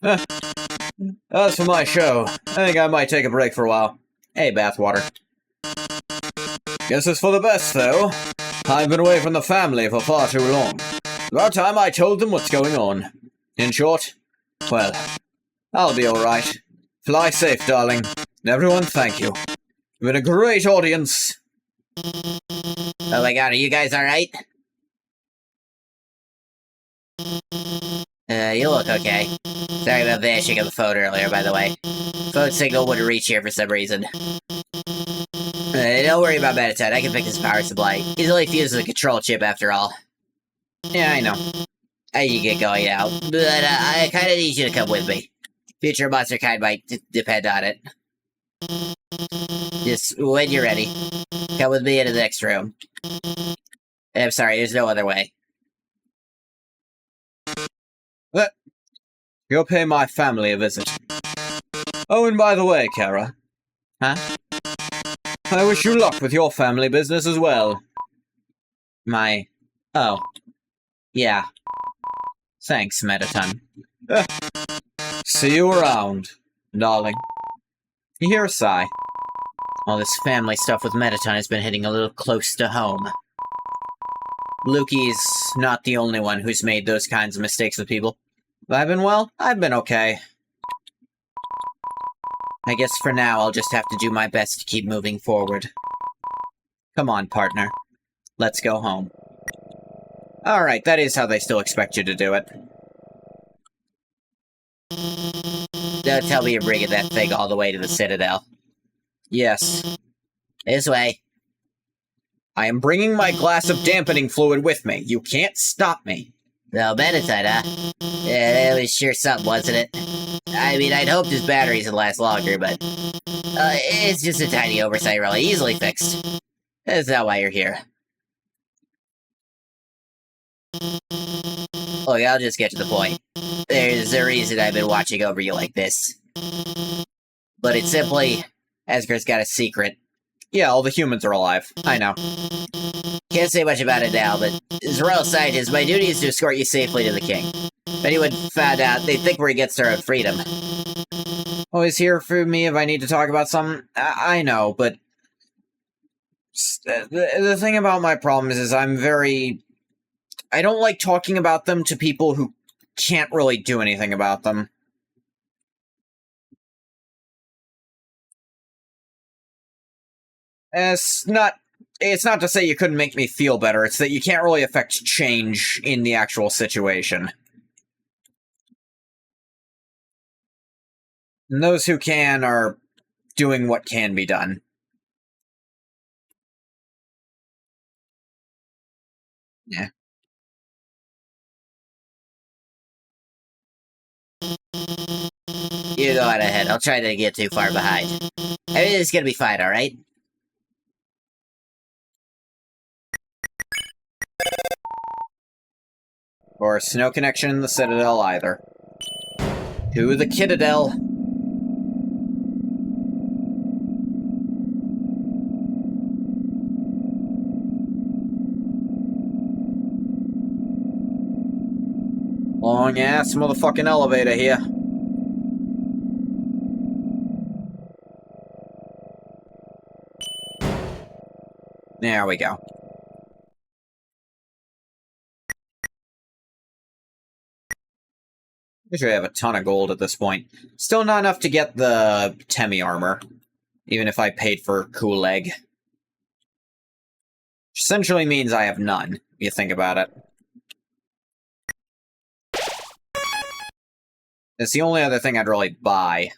As for my show, I think I might take a break for a while. Hey, Bathwater. Guess it's for the best, though. I've been away from the family for far too long. About time I told them what's going on. In short, well, I'll be alright. Fly safe, darling. And everyone, thank you. You've been a great audience. Oh my god, are you guys alright? You look okay. Sorry about vanishing on the phone earlier, by the way. Phone signal wouldn't reach here for some reason. Don't worry about Metatone, I can fix his power supply. He's only fused with a control chip after all. Yeah, I know. I need to get going now, but I kinda need you to come with me. Future monster kind might depend on it. Just when you're ready, come with me into the next room. I'm sorry, there's no other way. You'll pay my family a visit. Oh, and by the way, Kara. Huh? I wish you luck with your family business as well. Oh. Yeah. Thanks, Metaton. See you around, darling. You hear a sigh. All this family stuff with Metaton has been hitting a little close to home. Lukey's not the only one who's made those kinds of mistakes with people. I've been well, I've been okay. I guess for now I'll just have to do my best to keep moving forward. Come on, partner. Let's go home. Alright, that is how they still expect you to do it. Don't tell me you're bringing that thing all the way to the Citadel. Yes. This way. I am bringing my glass of dampening fluid with me. You can't stop me. No, Metatite, huh? Yeah, that was sure something, wasn't it? I mean, I'd hoped his batteries would last longer, but... it's just a tiny oversight, really easily fixed. That's not why you're here. Look, I'll just get to the point. There's a reason I've been watching over you like this. But it's simply... Esker's got a secret. Yeah, all the humans are alive. I know. Can't say much about it now, but as a royal scientist, my duty is to escort you safely to the king. If anyone found out, they'd think we're against our own freedom. Always here for me if I need to talk about something. I know, but... The thing about my problems is I'm very... I don't like talking about them to people who can't really do anything about them. It's not to say you couldn't make me feel better, it's that you can't really affect change in the actual situation. And those who can are doing what can be done. Yeah. You go on ahead. I'll try not to get too far behind. Everything's gonna be fine, alright? Or no connection in the Citadel either. To the Kittadel. Long ass motherfucking elevator here. There we go. I should have a ton of gold at this point. Still not enough to get the Temi armor, even if I paid for Cool Egg. Which essentially means I have none, if you think about it. It's the only other thing I'd really buy.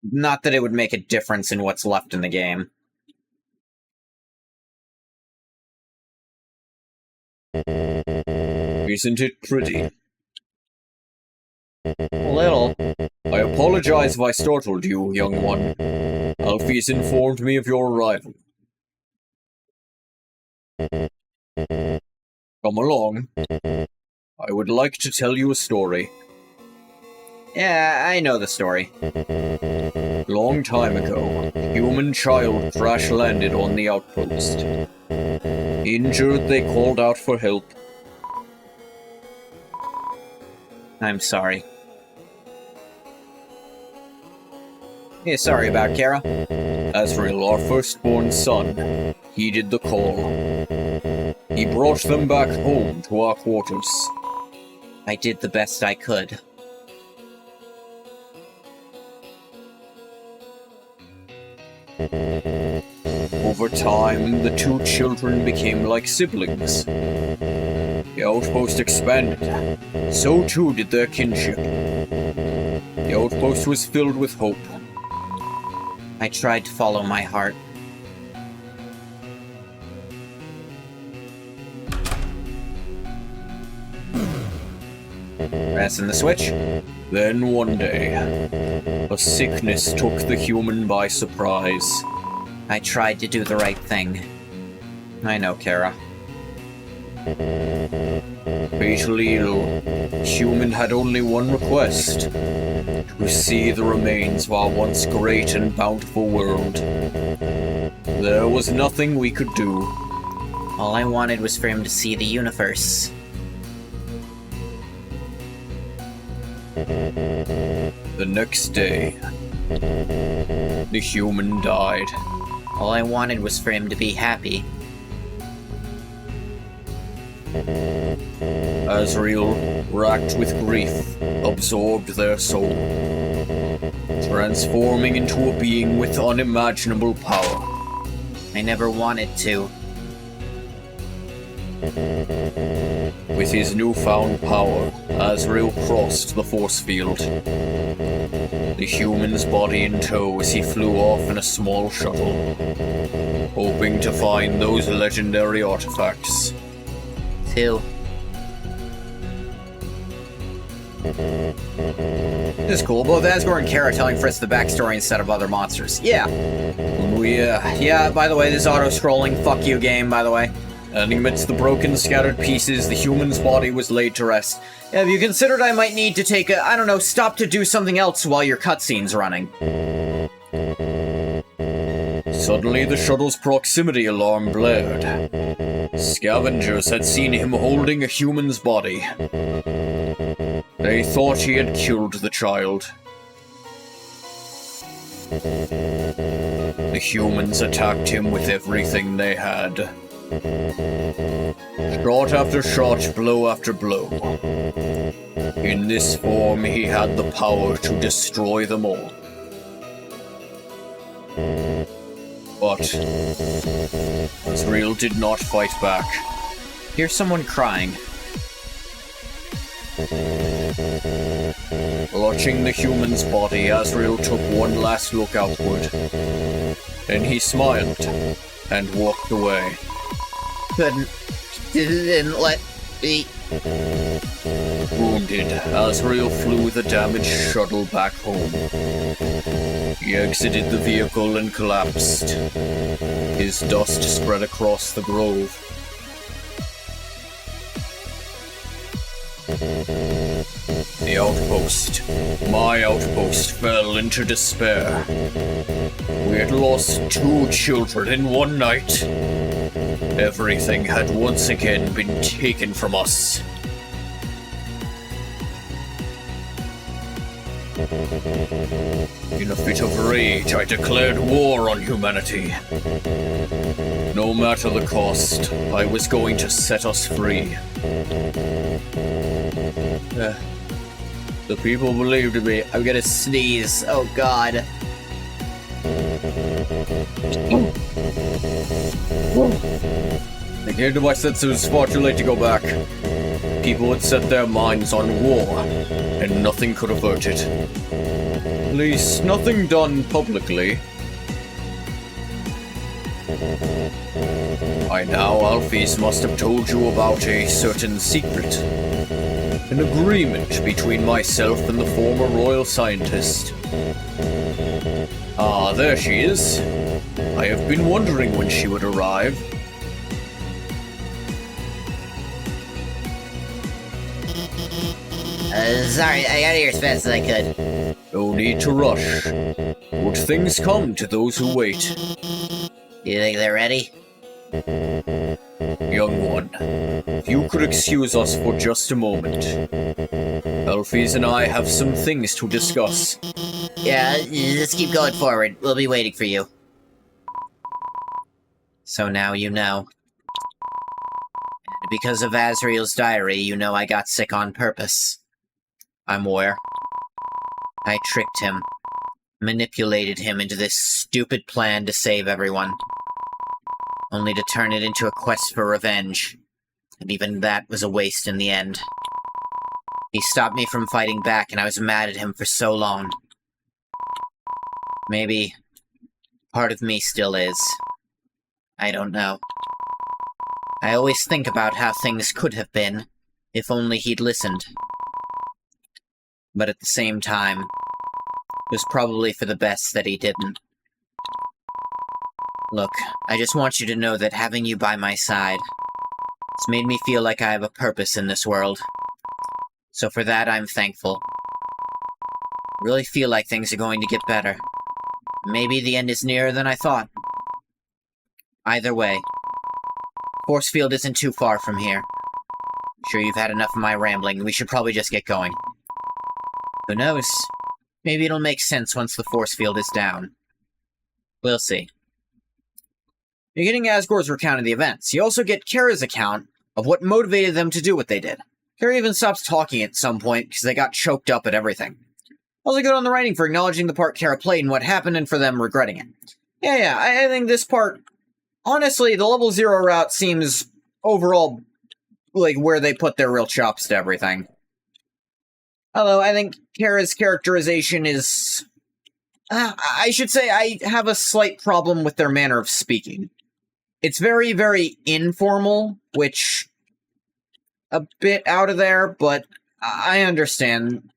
Not that it would make a difference in what's left in the game. Isn't it pretty? A little. I apologize if I startled you, young one. Alphys informed me of your arrival. Come along. I would like to tell you a story. Yeah, I know the story. Long time ago, a human child crash-landed on the outpost. Injured, they called out for help. I'm sorry. Yeah, sorry about Kara. Azrael, our firstborn son, heeded the call. He brought them back home to our quarters. I did the best I could. Over time, the two children became like siblings. The outpost expanded. So too did their kinship. The outpost was filled with hope. I tried to follow my heart. Pressing the switch. Then one day, a sickness took the human by surprise. I tried to do the right thing. I know, Kara. Fatally ill, human had only one request: to see the remains of our once great and bountiful world. There was nothing we could do. All I wanted was for him to see the universe. The next day, the human died. All I wanted was for him to be happy. Azrael, racked with grief, absorbed their soul, transforming into a being with unimaginable power. I never wanted to. With his newfound power, Azrael crossed the force field. The human's body in tow as he flew off in a small shuttle, hoping to find those legendary artifacts. Too. This is cool. Both Asgore and Kara telling Fritz the backstory instead of other monsters. Yeah. Yeah, by the way, this auto-scrolling fuck you game, by the way. And amidst the broken, scattered pieces, the human's body was laid to rest. Have you considered I might need to take a, I don't know, stop to do something else while your cutscene's running? Suddenly, the shuttle's proximity alarm blared. Scavengers had seen him holding a human's body. They thought he had killed the child. The humans attacked him with everything they had. Shot after shot, blow after blow. In this form, he had the power to destroy them all. But Azrael did not fight back. Here's someone crying. Watching the human's body, Azrael took one last look outward. Then he smiled and walked away. Didn't let me. Wounded, Azrael flew the damaged shuttle back home. He exited the vehicle and collapsed. His dust spread across the grove. The outpost, my outpost, fell into despair. We had lost 2 children in one night. Everything had once again been taken from us. In a fit of rage, I declared war on humanity. No matter the cost, I was going to set us free. The people believed me. I'm gonna sneeze. Oh god. They came to my senses far too late to go back. People had set their minds on war, and nothing could avert it. At least, nothing done publicly. By now, Alphys must have told you about a certain secret. An agreement between myself and the former royal scientist. Ah, there she is. I have been wondering when she would arrive. Sorry, I got here as fast as I could. No need to rush. Good things come to those who wait. You think they're ready? Young one, if you could excuse us for just a moment. Alphys and I have some things to discuss. Yeah, just keep going forward. We'll be waiting for you. So now you know. Because of Azrael's diary, you know I got sick on purpose. I'm aware. I tricked him. Manipulated him into this stupid plan to save everyone. Only to turn it into a quest for revenge. And even that was a waste in the end. He stopped me from fighting back, and I was mad at him for so long. Maybe part of me still is. I don't know. I always think about how things could have been, if only he'd listened. But at the same time, it was probably for the best that he didn't. Look, I just want you to know that having you by my side, it's made me feel like I have a purpose in this world. So for that, I'm thankful. I really feel like things are going to get better. Maybe the end is nearer than I thought. Either way, force field isn't too far from here. Sure, you've had enough of my rambling. We should probably just get going. Who knows? Maybe it'll make sense once the force field is down. We'll see. You're getting Asgore's recount of the events. You also get Kara's account of what motivated them to do what they did. Kara even stops talking at some point because they got choked up at everything. Also good on the writing for acknowledging the part Kara played and what happened and for them regretting it. Yeah, I think this part... Honestly, the level 0 route seems overall like where they put their real chops to everything. Although I think Kara's characterization is... I should say I have a slight problem with their manner of speaking. It's very, very informal, which... a bit out of there, but I understand.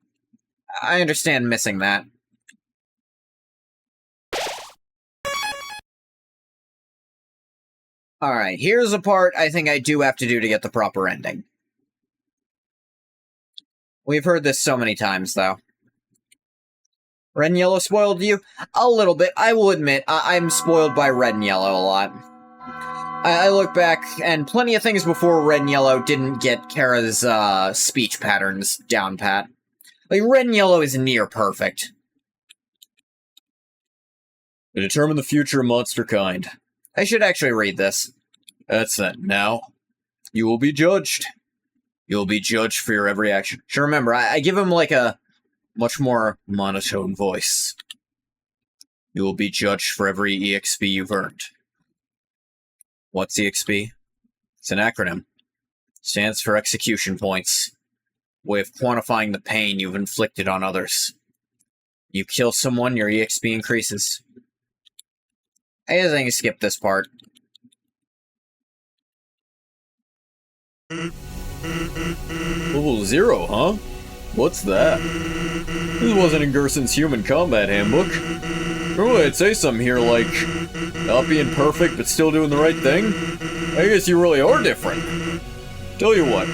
I understand missing that. Alright, here's a part I think I do have to do to get the proper ending. We've heard this so many times, though. Red and yellow spoiled you? A little bit. I will admit, I'm spoiled by red and yellow a lot. I look back, and plenty of things before red and yellow didn't get Kara's speech patterns down pat. Like, red and yellow is near perfect. To determine the future of monster kind. I should actually read this. That's that. Now, you will be judged. You'll be judged for your every action. Sure, remember, I give him like a much more monotone voice. You will be judged for every EXP you've earned. What's EXP? It's an acronym. Stands for execution points. Way of quantifying the pain you've inflicted on others. You kill someone, your EXP increases. I guess I can skip this part. Level 0, huh? What's that? This wasn't in Gerson's Human Combat Handbook. Normally I'd say something here like, not being perfect but still doing the right thing. I guess you really are different. Tell you what,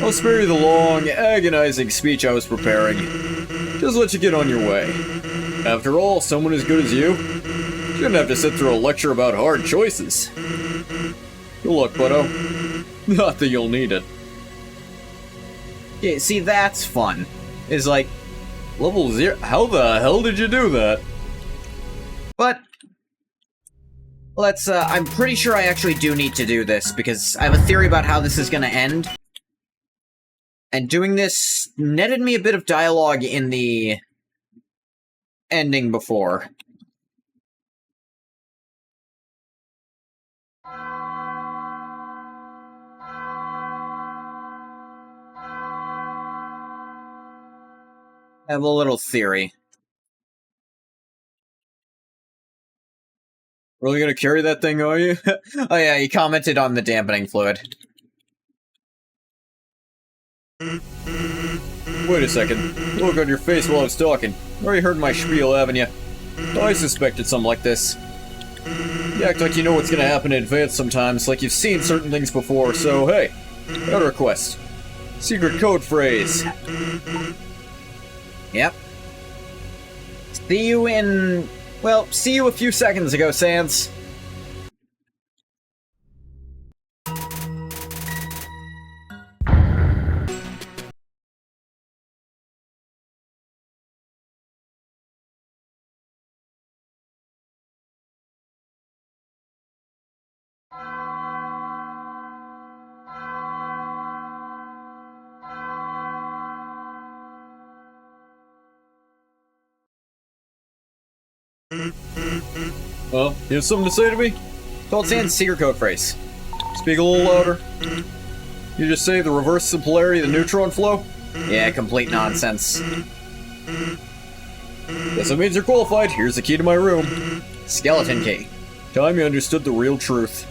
I'll spare you the long, agonizing speech I was preparing. Just let you get on your way. After all, someone as good as you shouldn't have to sit through a lecture about hard choices. Good luck, Butto. Not that you'll need it. Yeah, see, that's fun. Is like, Level 0? How the hell did you do that? but let's, I'm pretty sure I actually do need to do this, because I have a theory about how this is gonna end. And doing this netted me a bit of dialogue in the ending before. I have a little theory. Really gonna carry that thing, are you? Oh yeah, he commented on the dampening fluid. Wait a second. Look on your face while I was talking. Already heard my spiel, haven't you? I suspected something like this. You act like you know what's gonna happen in advance sometimes, like you've seen certain things before, so hey, got a request. Secret code phrase. Yep. See you in... well, see you a few seconds ago, Sans. Well, you have something to say to me? Told Sans secret code phrase. Speak a little louder. You just say the reverse of polarity of the neutron flow? Yeah, complete nonsense. Guess that means you're qualified. Here's the key to my room. Skeleton key. Time you understood the real truth.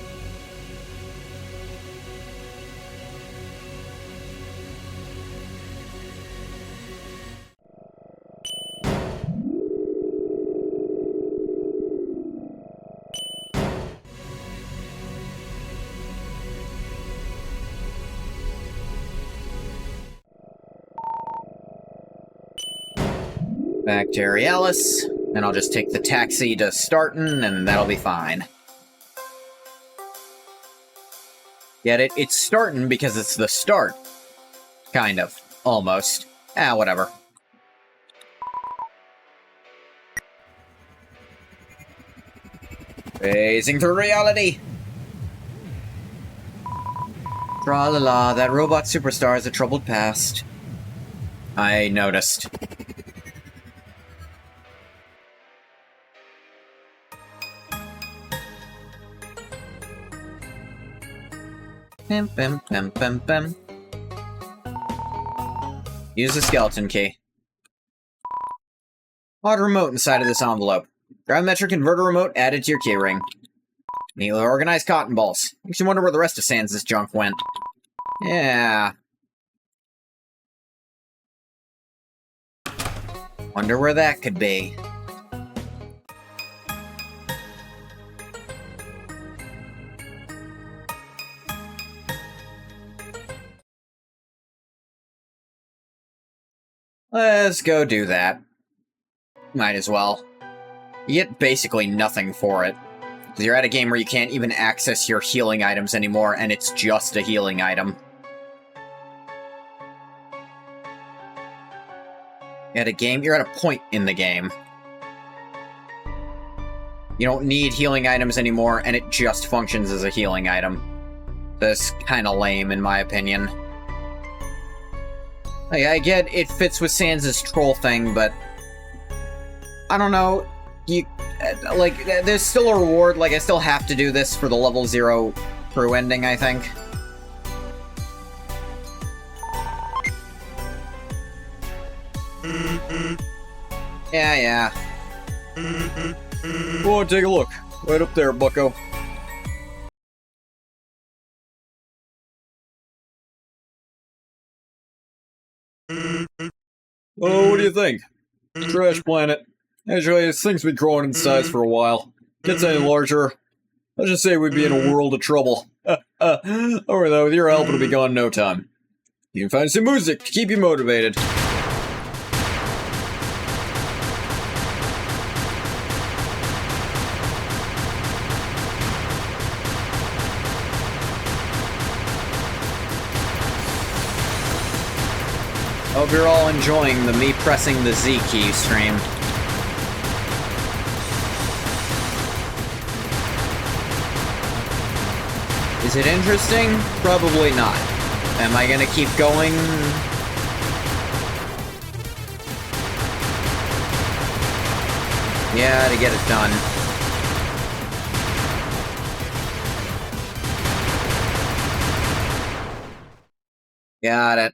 Back to Arialis. Then I'll just take the taxi to Starton, and that'll be fine. Get it? It's Starton because it's the start. Kind of. Almost. Ah, whatever. Phasing through reality! Tra-la-la, that robot superstar has a troubled past. I noticed. Bim, bim, bim, bim, bim. Use the skeleton key. Odd remote inside of this envelope. Gravimetric converter remote added to your keyring. Neatly organized cotton balls. Makes you wonder where the rest of Sans' junk went. Yeah. Wonder where that could be. Let's go do that. Might as well. You get basically nothing for it. Because you're at a game where you can't even access your healing items anymore, and it's just a healing item. You're at a point in the game. You don't need healing items anymore, and it just functions as a healing item. That's kind of lame, in my opinion. Like, I get it fits with Sans' troll thing, but... I don't know. Like, there's still a reward. Like, I still have to do this for the level 0 crew ending, I think. Yeah. Go on, take a look. Right up there, bucko. Oh, what do you think? Trash planet. Actually, this thing's been growing in size for a while. Gets any larger, let's just say we'd be in a world of trouble. Over though, with your help, it'll be gone in no time. You can find some music to keep you motivated. Hope you're all enjoying the me pressing the Z key stream. Is it interesting? Probably not. Am I gonna keep going? Yeah, to get it done. Got it.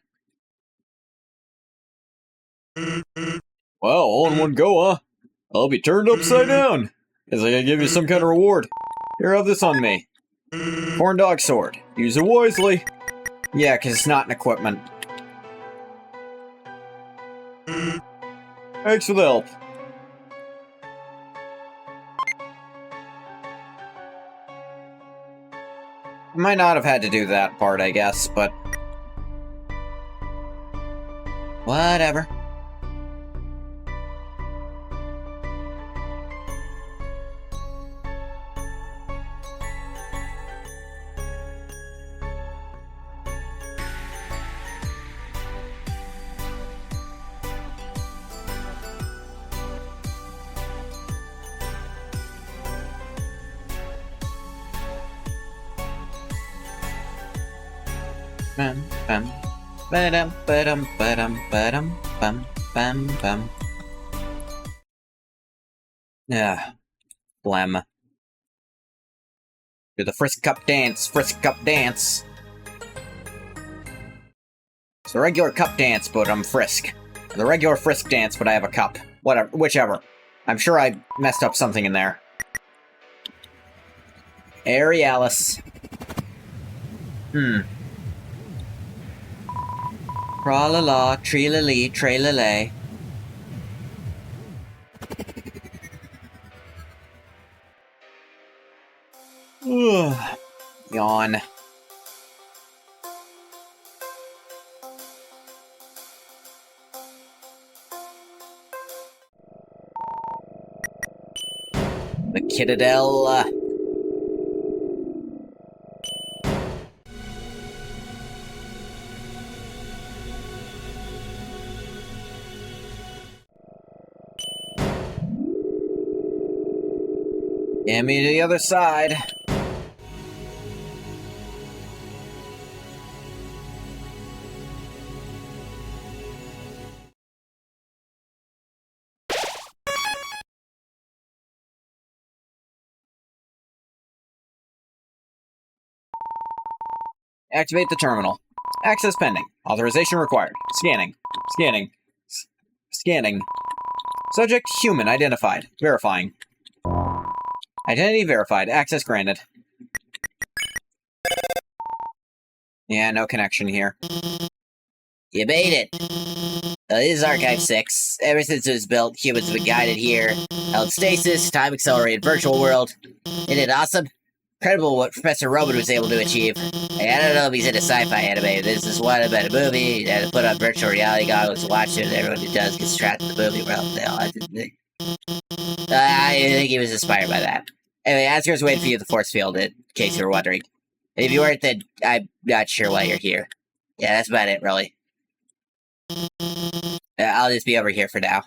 Well, all in one go, huh? I'll be turned upside down. Guess I gotta give you some kind of reward. Here, have this on me. Corn dog sword. Use it wisely. Yeah, because it's not an equipment. Thanks for the help. Might not have had to do that part, I guess, but... whatever. Bam, bam, ba-dum, ba-dum, ba-dum, ba-dum, bam, bam, bam. Yeah, blem. Do the frisk cup dance, frisk cup dance. It's the regular cup dance, but I'm frisk. The regular frisk dance, but I have a cup. Whatever, whichever. I'm sure I messed up something in there. Aerialis. Tra-la-la, tree-la-lee, tray-la-lay. Yawn. The Citadel. Get me to the other side. Activate the terminal. Access pending. Authorization required. Scanning. Scanning. Scanning. Subject human identified. Verifying. Identity verified. Access granted. Yeah, no connection here. You made it. This is Archive 6. Ever since it was built, humans have been guided here. Held stasis, time-accelerated virtual world. Isn't it awesome? Incredible what Professor Roman was able to achieve. Like, I don't know if he's into sci-fi anime. This is one about a movie. You had to put on virtual reality goggles to watch it, and everyone who does gets trapped in the movie world. I think he was inspired by that. Anyway, Asgar's waiting for you at the force field, in case you were wondering. And if you weren't, then I'm not sure why you're here. Yeah, that's about it, really. I'll just be over here for now.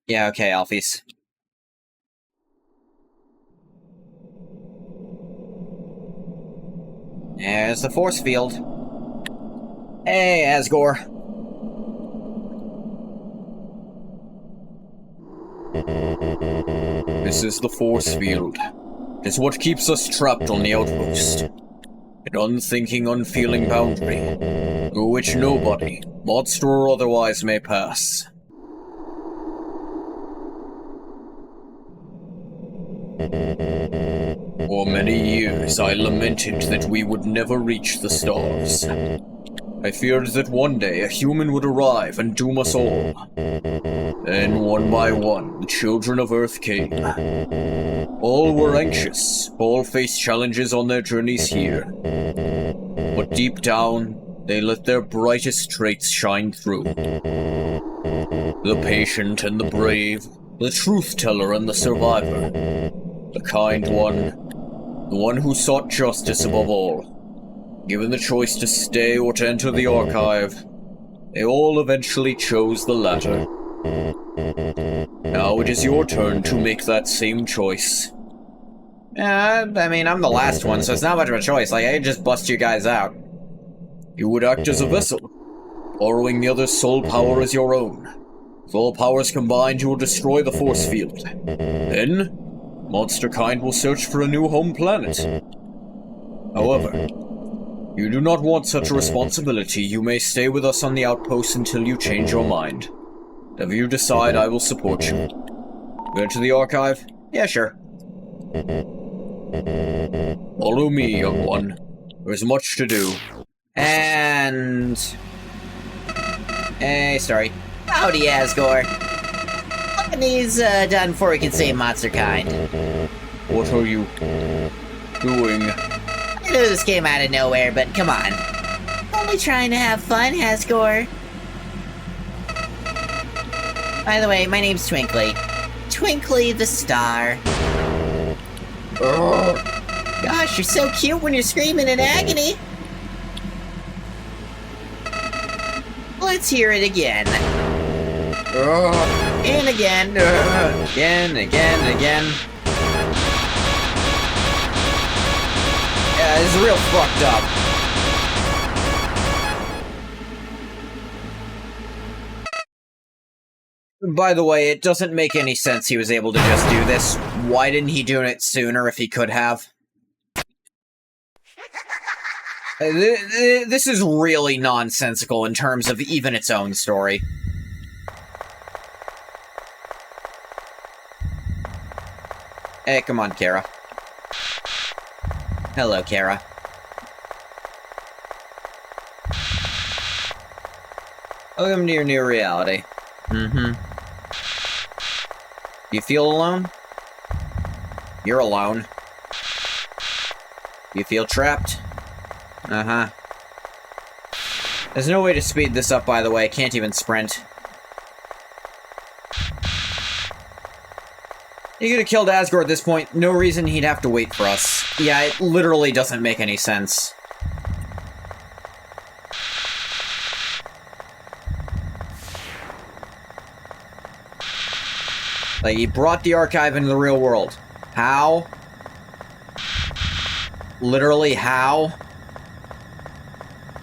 Yeah, okay, Alphys. There's the force field. Hey, Asgore. This is the force field. It's what keeps us trapped on the outpost. An unthinking, unfeeling boundary, through which nobody, monster or otherwise, may pass. For many years I lamented that we would never reach the stars. I feared that one day a human would arrive and doom us all. Then, one by one, the children of Earth came. All were anxious, all faced challenges on their journeys here. But deep down, they let their brightest traits shine through. The patient and the brave, the truth-teller and the survivor. The kind one, the one who sought justice above all. Given the choice to stay or to enter the archive, they all eventually chose the latter. Now it is your turn to make that same choice. I mean, I'm the last one, so it's not much of a choice. Like, I could just bust you guys out. You would act as a vessel, borrowing the other's soul power as your own. With all powers combined, you will destroy the force field. Then, monster kind will search for a new home planet. However, you do not want such a responsibility, you may stay with us on the outpost until you change your mind. If you decide, I will support you. Go to the archive? Yeah, sure. Follow me, young one. There's much to do. And... Hey, sorry. Howdy, Asgore. These done before we can save monster kind. What are you doing? I knew this came out of nowhere, but come on. Only trying to have fun, Asgore. By the way, my name's Twinkly. Twinkly the Star. Gosh, you're so cute when you're screaming in agony. Let's hear it again. And again. Again. Yeah, this is real fucked up. By the way, it doesn't make any sense he was able to just do this. Why didn't he do it sooner if he could have? This is really nonsensical in terms of even its own story. Hey, come on, Kara. Hello, Kara. Welcome to your new reality. You feel alone? You're alone. You feel trapped? There's no way to speed this up, by the way. I can't even sprint. You could have killed Asgore at this point. No reason he'd have to wait for us. Yeah, it literally doesn't make any sense. Like, he brought the archive into the real world. How? Literally, how?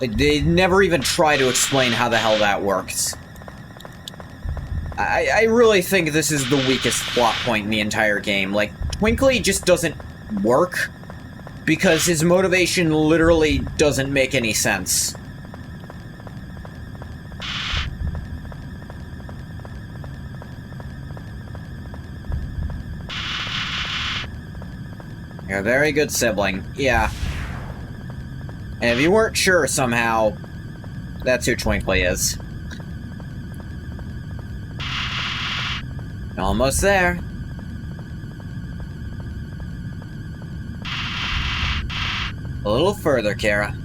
Like, they never even try to explain how the hell that works. I really think this is the weakest plot point in the entire game. Like, Twinkly just doesn't work because his motivation literally doesn't make any sense. You're a very good sibling, yeah. And if you weren't sure somehow, that's who Twinkly is. Almost there. A little further, Kara.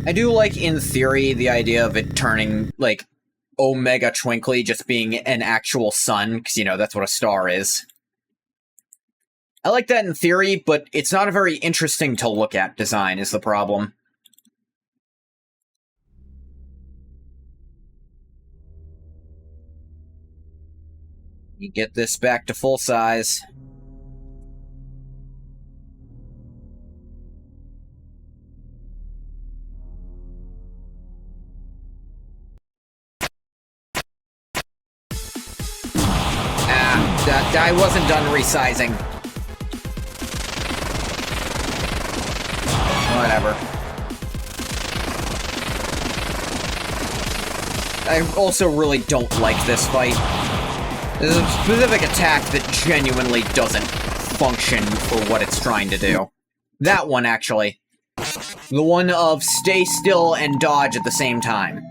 I do like, in theory, the idea of it turning, like, Omega Twinkly just being an actual sun, because, you know, that's what a star is. I like that in theory, but it's not a very interesting to look at design, is the problem. You get this back to full size. I wasn't done resizing. Whatever. I also really don't like this fight. There's a specific attack that genuinely doesn't function for what it's trying to do. That one, actually. The one of stay still and dodge at the same time.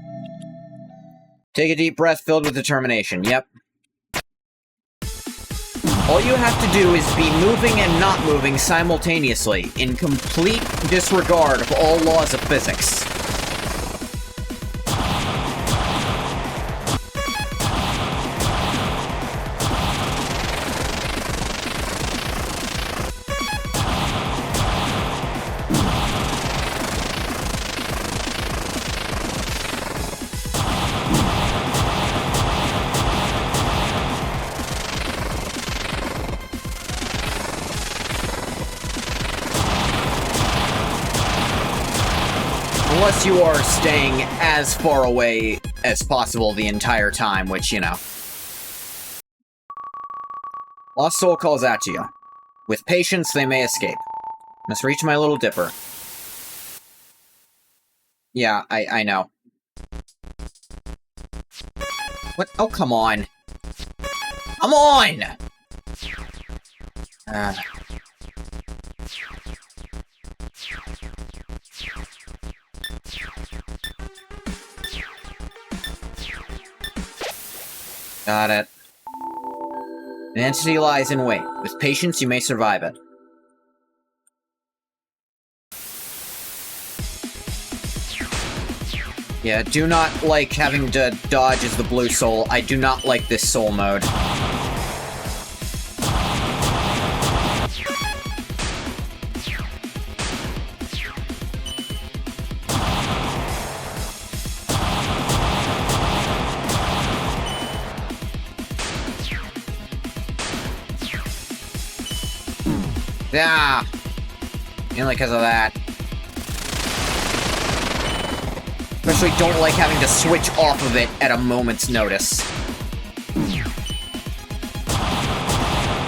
Take a deep breath filled with determination. Yep. All you have to do is be moving and not moving simultaneously, in complete disregard of all laws of physics. Unless you are staying as far away as possible the entire time, which, you know. Lost Soul calls out to you. With patience, they may escape. Must reach my little dipper. Yeah, I know. What? Oh, come on. Come on! Got it. An entity lies in wait. With patience, you may survive it. Yeah, do not like having to dodge as the blue soul. I do not like this soul mode. Ah! Mainly because of that. Especially don't like having to switch off of it at a moment's notice.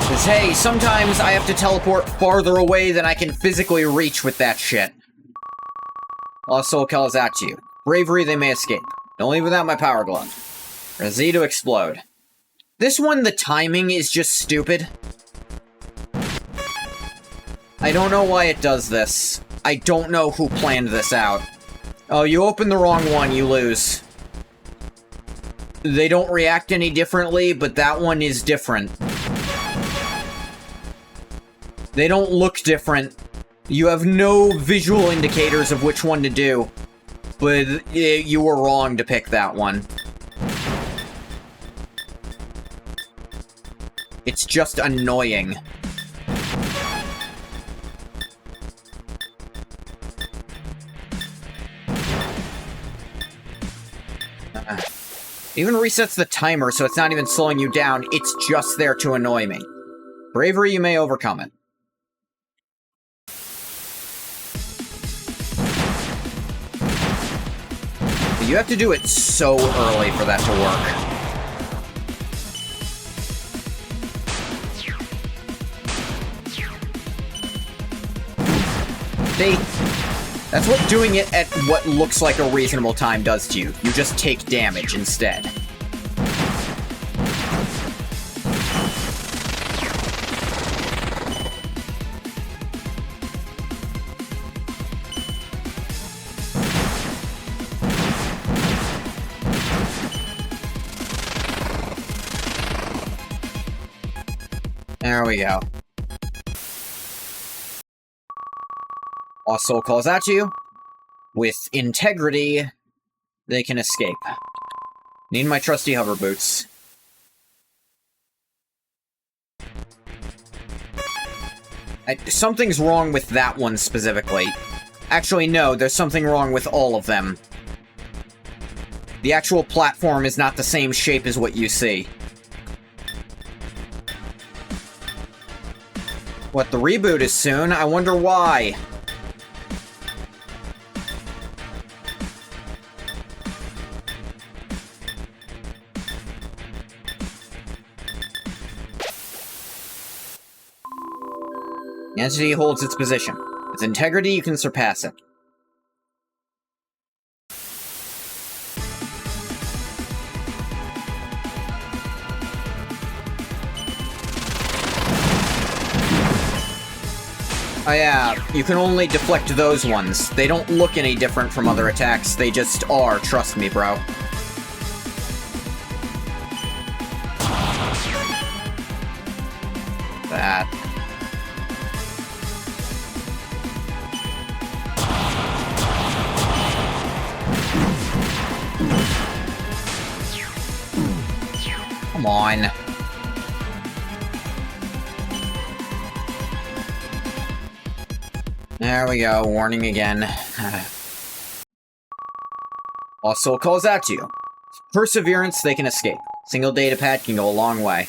Because, hey, sometimes I have to teleport farther away than I can physically reach with that shit. Lost Soul calls out to you. Bravery, they may escape. Don't leave without my power glove. Press Z to explode. This one, the timing is just stupid. I don't know why it does this. I don't know who planned this out. Oh, you open the wrong one, you lose. They don't react any differently, but that one is different. They don't look different. You have no visual indicators of which one to do. But you were wrong to pick that one. It's just annoying. Even resets the timer, so it's not even slowing you down. It's just there to annoy me. Bravery, you may overcome it. But you have to do it so early for that to work. That's what doing it at what looks like a reasonable time does to you. You just take damage instead. There we go. Lost Soul calls out to you. With integrity, they can escape. Need my trusty hover boots. Something's wrong with that one specifically. Actually, no, there's something wrong with all of them. The actual platform is not the same shape as what you see. What, the reboot is soon? I wonder why. The entity holds its position. With integrity, you can surpass it. Oh yeah, you can only deflect those ones. They don't look any different from other attacks, they just are, trust me, bro. That. Come on. There we go, warning again. Lost Soul calls out to you. Perseverance, they can escape. Single data pad can go a long way.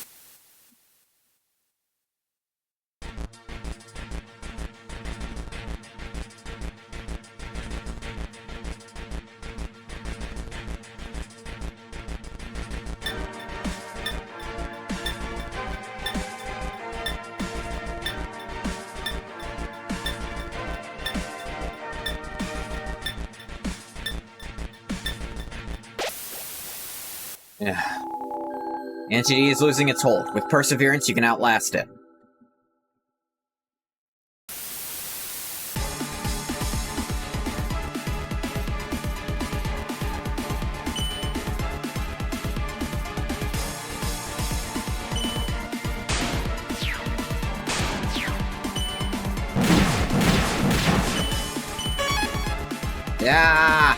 Yeah. Entity is losing its hold. With perseverance, you can outlast it. Yeah.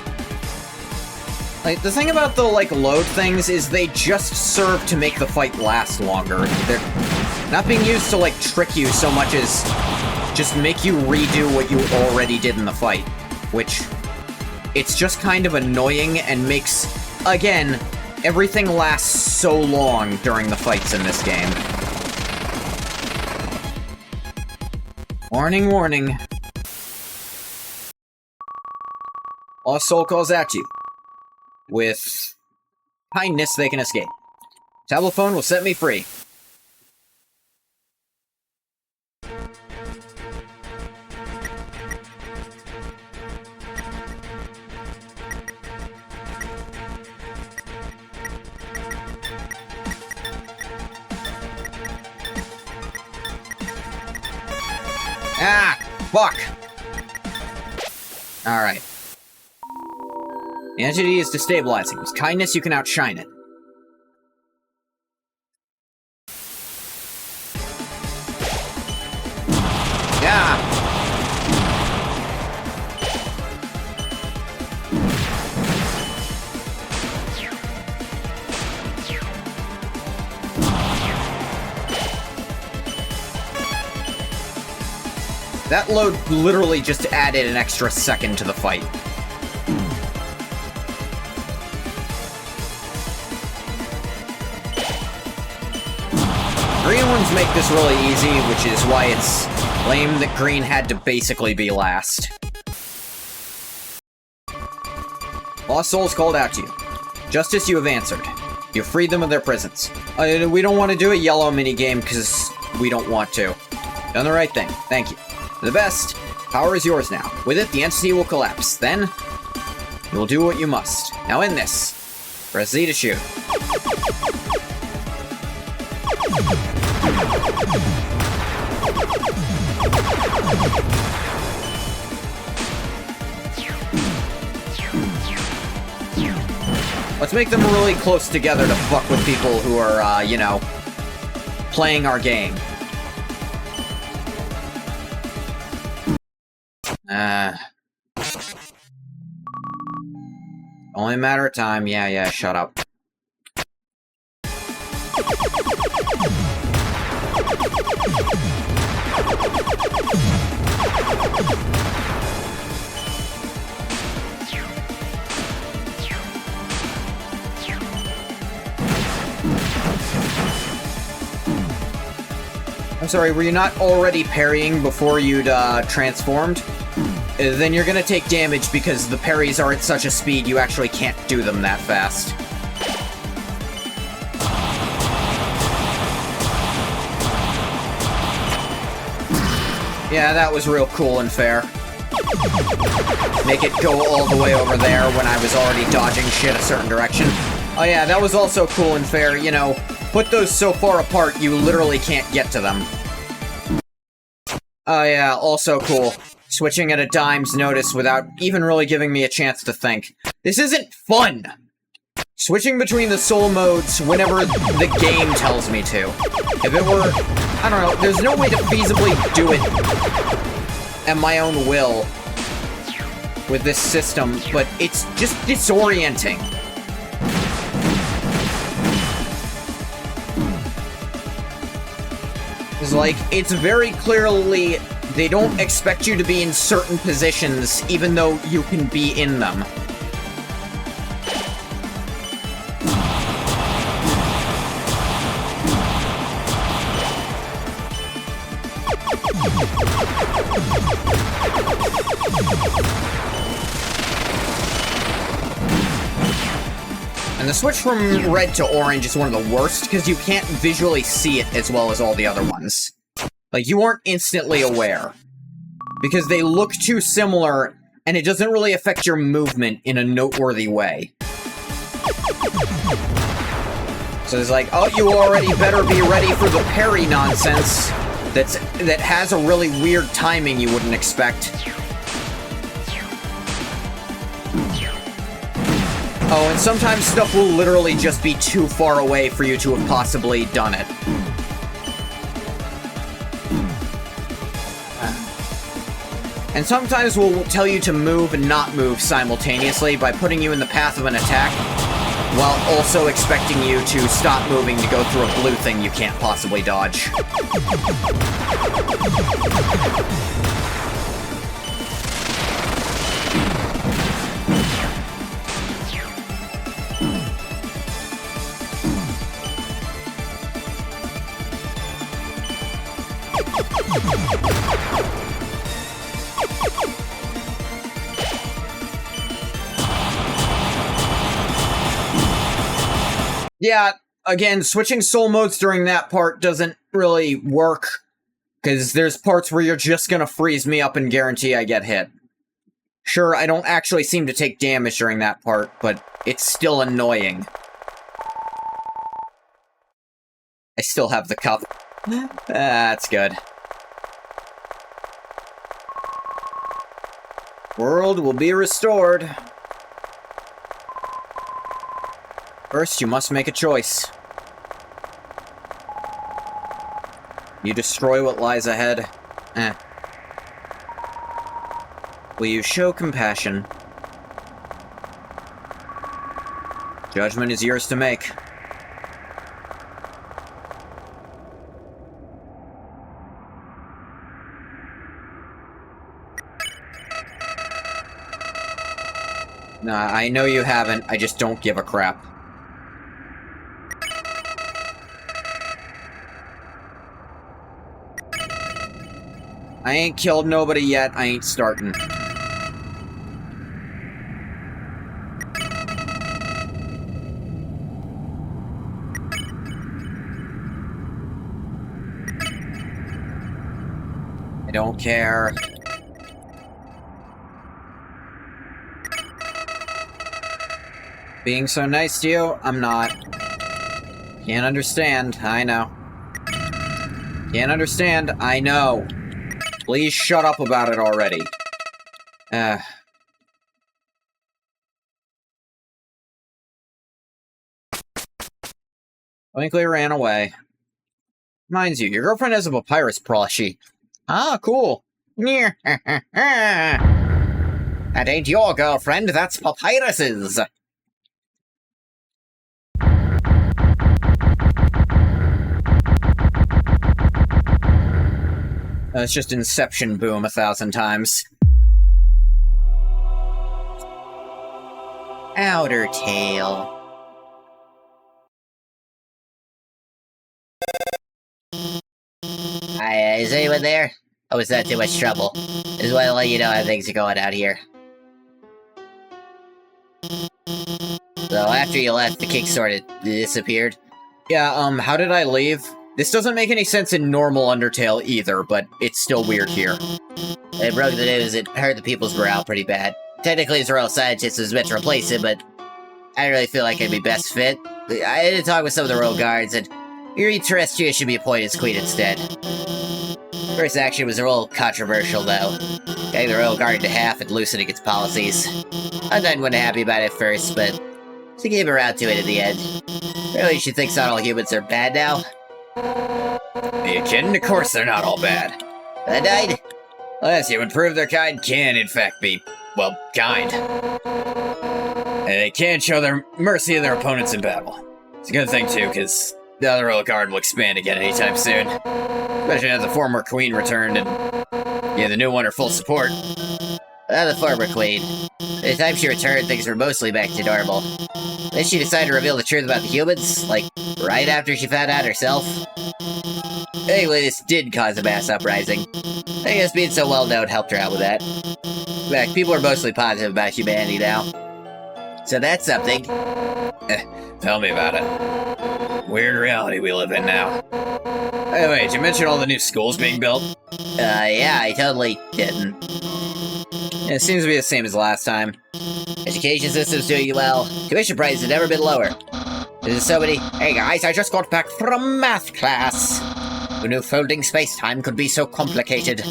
Like, the thing about the, like, load things is they just serve to make the fight last longer. They're not being used to, like, trick you so much as just make you redo what you already did in the fight. Which, it's just kind of annoying and makes, again, everything last so long during the fights in this game. Warning, warning. Lost Soul calls at you. With kindness, they can escape. Telephone will set me free. Ah! Fuck! Alright. The entity is destabilizing. With kindness, you can outshine it. Yeah! That load literally just added an extra second to the fight. Green ones make this really easy, which is why it's lame that green had to basically be last. Lost Souls called out to you. Justice, you have answered. You have freed them of their prisons. We don't want to do a yellow minigame because we don't want to. Done the right thing. Thank you. The best. Power is yours now. With it, the entity will collapse. Then, you will do what you must. Now end this. Press Z to shoot. Let's make them really close together to fuck with people who are, you know, playing our game. Only a matter of time. Yeah, shut up. I'm sorry, were you not already parrying before you'd transformed? Then you're gonna take damage because the parries are at such a speed you actually can't do them that fast. Yeah, that was real cool and fair. Make it go all the way over there when I was already dodging shit a certain direction. Oh yeah, that was also cool and fair, you know, put those so far apart you literally can't get to them. Oh yeah, also cool. Switching at a dime's notice without even really giving me a chance to think. This isn't fun! Switching between the soul modes whenever the game tells me to. If it were... I don't know, there's no way to feasibly do it at my own will with this system, but it's just disorienting. It's like, it's very clearly, they don't expect you to be in certain positions, even though you can be in them. And the switch from red to orange is one of the worst, because you can't visually see it as well as all the other ones. Like, you aren't instantly aware. Because they look too similar, and it doesn't really affect your movement in a noteworthy way. So it's like, oh, you already better be ready for the parry nonsense that has a really weird timing you wouldn't expect. Oh, and sometimes stuff will literally just be too far away for you to have possibly done it. And sometimes we'll tell you to move and not move simultaneously by putting you in the path of an attack, while also expecting you to stop moving to go through a blue thing you can't possibly dodge. Yeah, again, switching soul modes during that part doesn't really work, because there's parts where you're just gonna freeze me up and guarantee I get hit. Sure, I don't actually seem to take damage during that part, but it's still annoying. I still have the cup. That's good. World will be restored. First, you must make a choice. You destroy what lies ahead. Will you show compassion? Judgment is yours to make. Nah, I know you haven't, I just don't give a crap. I ain't killed nobody yet, I ain't starting. I don't care. Being so nice to you, I'm not. Can't understand, I know. Can't understand, I know. Please shut up about it already. I Winkley ran away. Mind you, your girlfriend has a papyrus plushie. Ah, cool. That ain't your girlfriend, that's Papyrus's. It's just Inception Boom 1,000 times. OUTERTALE. Hi, is anyone there? Oh, it's not too much trouble. Just want to let you know how things are going out here. So after you left, the kick sort of disappeared. Yeah, how did I leave? This doesn't make any sense in normal Undertale either, but it's still weird here. It broke the news, it hurt the people's morale pretty bad. Technically, his royal scientist was meant to replace him, but I didn't really feel like it'd be best fit. I had to talk with some of the royal guards, and Terrestrius should be appointed as queen instead. First action was a little controversial, though. Cutting the royal guard to half and loosening its policies. Undyne wasn't happy about it at first, but she came around to it in the end. Really, she thinks not all humans are bad now. Are you kidding? Of course they're not all bad. Undyne? Unless human prove their kind can, in fact, be, well, kind. And they can show their mercy to their opponents in battle. It's a good thing, too, because the other royal guard will expand again anytime soon. Especially as the former queen returned and the new one are full support. The former queen. By the time she returned, things were mostly back to normal. Then she decided to reveal the truth about the humans, like, right after she found out herself. Anyway, this did cause a mass uprising. I guess being so well-known helped her out with that. In fact, people are mostly positive about humanity now. So that's something. Tell me about it. Weird reality we live in now. Anyway, did you mention all the new schools being built? Yeah, I totally didn't. It seems to be the same as last time. Education system's doing well. Tuition prices have never been lower. There's so many... Hey guys, I just got back from math class. Who knew folding space-time could be so complicated?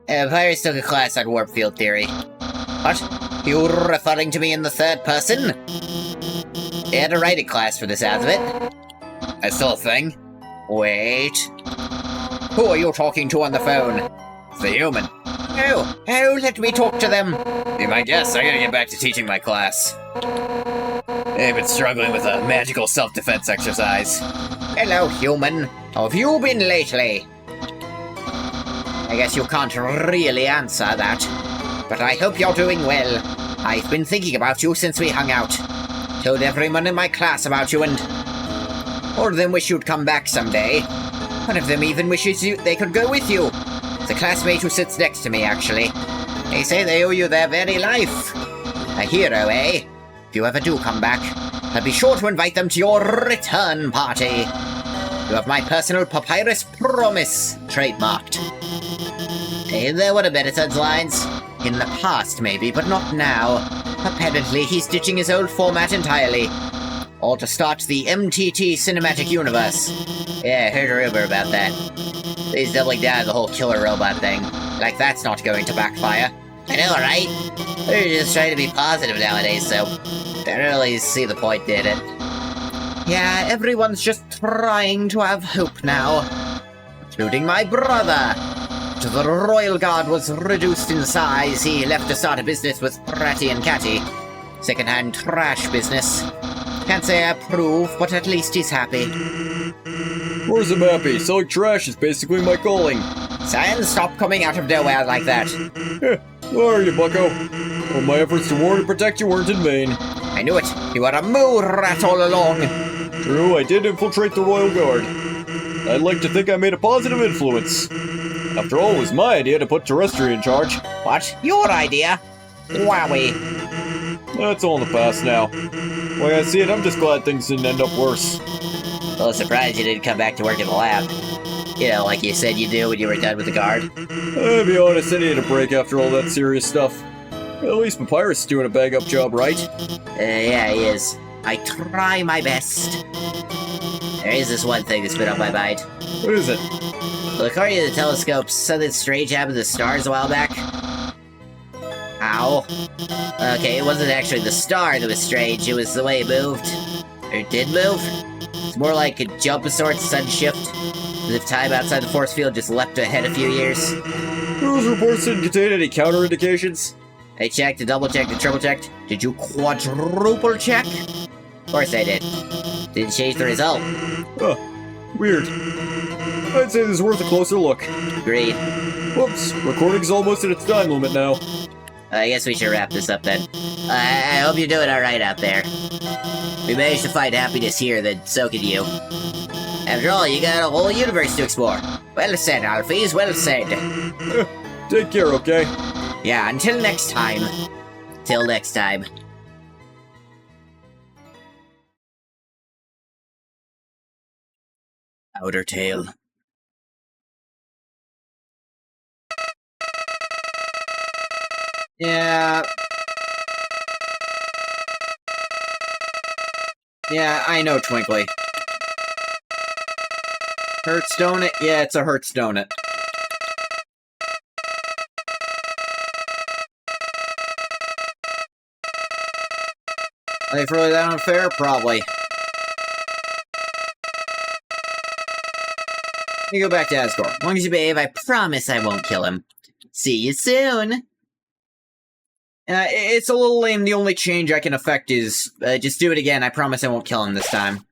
Pirates took a class on warp field theory. What? You referring to me in the third person? They had a writing class for the sounds of it. That's still a thing? Wait. Who are you talking to on the phone? It's the human. Oh, let me talk to them. Be my guest, I gotta get back to teaching my class. I've been struggling with a magical self-defense exercise. Hello, human. How have you been lately? I guess you can't really answer that. But I hope you're doing well. I've been thinking about you since we hung out. Told everyone in my class about you, and all of them wish you'd come back someday. One of them even wishes they could go with you. It's a classmate who sits next to me, actually. They say they owe you their very life. A hero, eh? If you ever do come back, I'll be sure to invite them to your return party. You have my personal papyrus promise trademarked. Ain't there one of Mettaton's lines? In the past, maybe, but not now. Apparently, he's ditching his old format entirely. All to start the MTT cinematic universe. Yeah, I heard a rumor about that. He's doubling down the whole killer robot thing. Like that's not going to backfire. I know, right? They're just trying to be positive nowadays, so I don't really see the point in it. Yeah, everyone's just trying to have hope now. Including my brother. After the Royal Guard was reduced in size, he left to start a business with Pratty and Catty. Second-hand trash business. Can't say I approve, but at least he's happy. Where's I'm happy? Selling trash is basically my calling. Science, stop coming out of nowhere like that. Where are you, bucko? All my efforts to warn and protect you weren't in vain. I knew it. You were a moo rat all along. True, I did infiltrate the Royal Guard. I'd like to think I made a positive influence. After all, it was my idea to put Terrestrius in charge. What? Your idea? Wowie. That's all in the past now. Way I see it, I'm just glad things didn't end up worse. A little surprised you didn't come back to work in the lab. You know, like you said you'd do when you were done with the guard. To be honest, I needed a break after all that serious stuff. At least Papyrus is doing a bang-up job, right? Yeah, he is. I try my best. There is this one thing that's been on my mind. What is it? Well, according to the telescopes, something strange happened to the stars a while back. Ow. Okay, it wasn't actually the star that was strange, it was the way it moved. Or it did move. It's more like a jump of sorts, sudden shift. As if time outside the force field just leapt ahead a few years. Those reports didn't contain any counter-indications. I checked, double-checked, and triple-checked. Did you quadruple check? Of course I did. Didn't change the result. Huh. Weird. I'd say this is worth a closer look. Agreed. Whoops, recording's almost at its time limit now. I guess we should wrap this up then. I hope you're doing alright out there. We managed to find happiness here, then so can you. After all, you got a whole universe to explore. Well said, Alphys, well said. Take care, okay? Yeah, until next time. Till next time. OUTERTALE. Yeah. Yeah, I know, Twinkly. Hurts donut? Yeah, it's a Hurts donut. Life really that unfair? Probably. You go back to Asgore. As long as you behave, I promise I won't kill him. See you soon! It's a little lame. The only change I can affect is just do it again. I promise I won't kill him this time.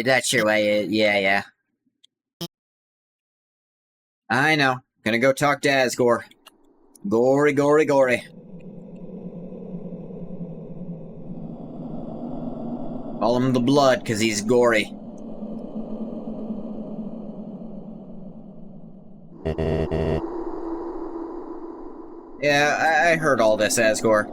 That's your way. Yeah. I know. Gonna go talk to Asgore. Gory. Call him the Blood, 'cause he's gory. Yeah, I heard all this, Asgore.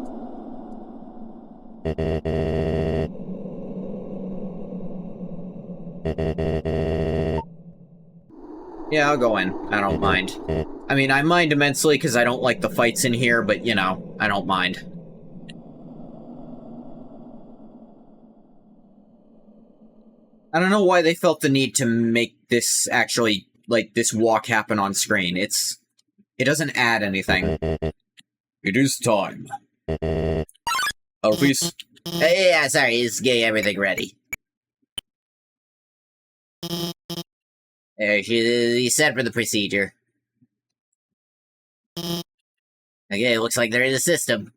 Yeah, I'll go in. I don't mind. I mean, I mind immensely because I don't like the fights in here, but, you know, I don't mind. I don't know why they felt the need to make this actually, like, this walk happen on screen. It doesn't add anything. It is time. Alphys? Yeah, sorry, he's getting everything ready. There, he's set for the procedure. Okay, looks like they're in the system.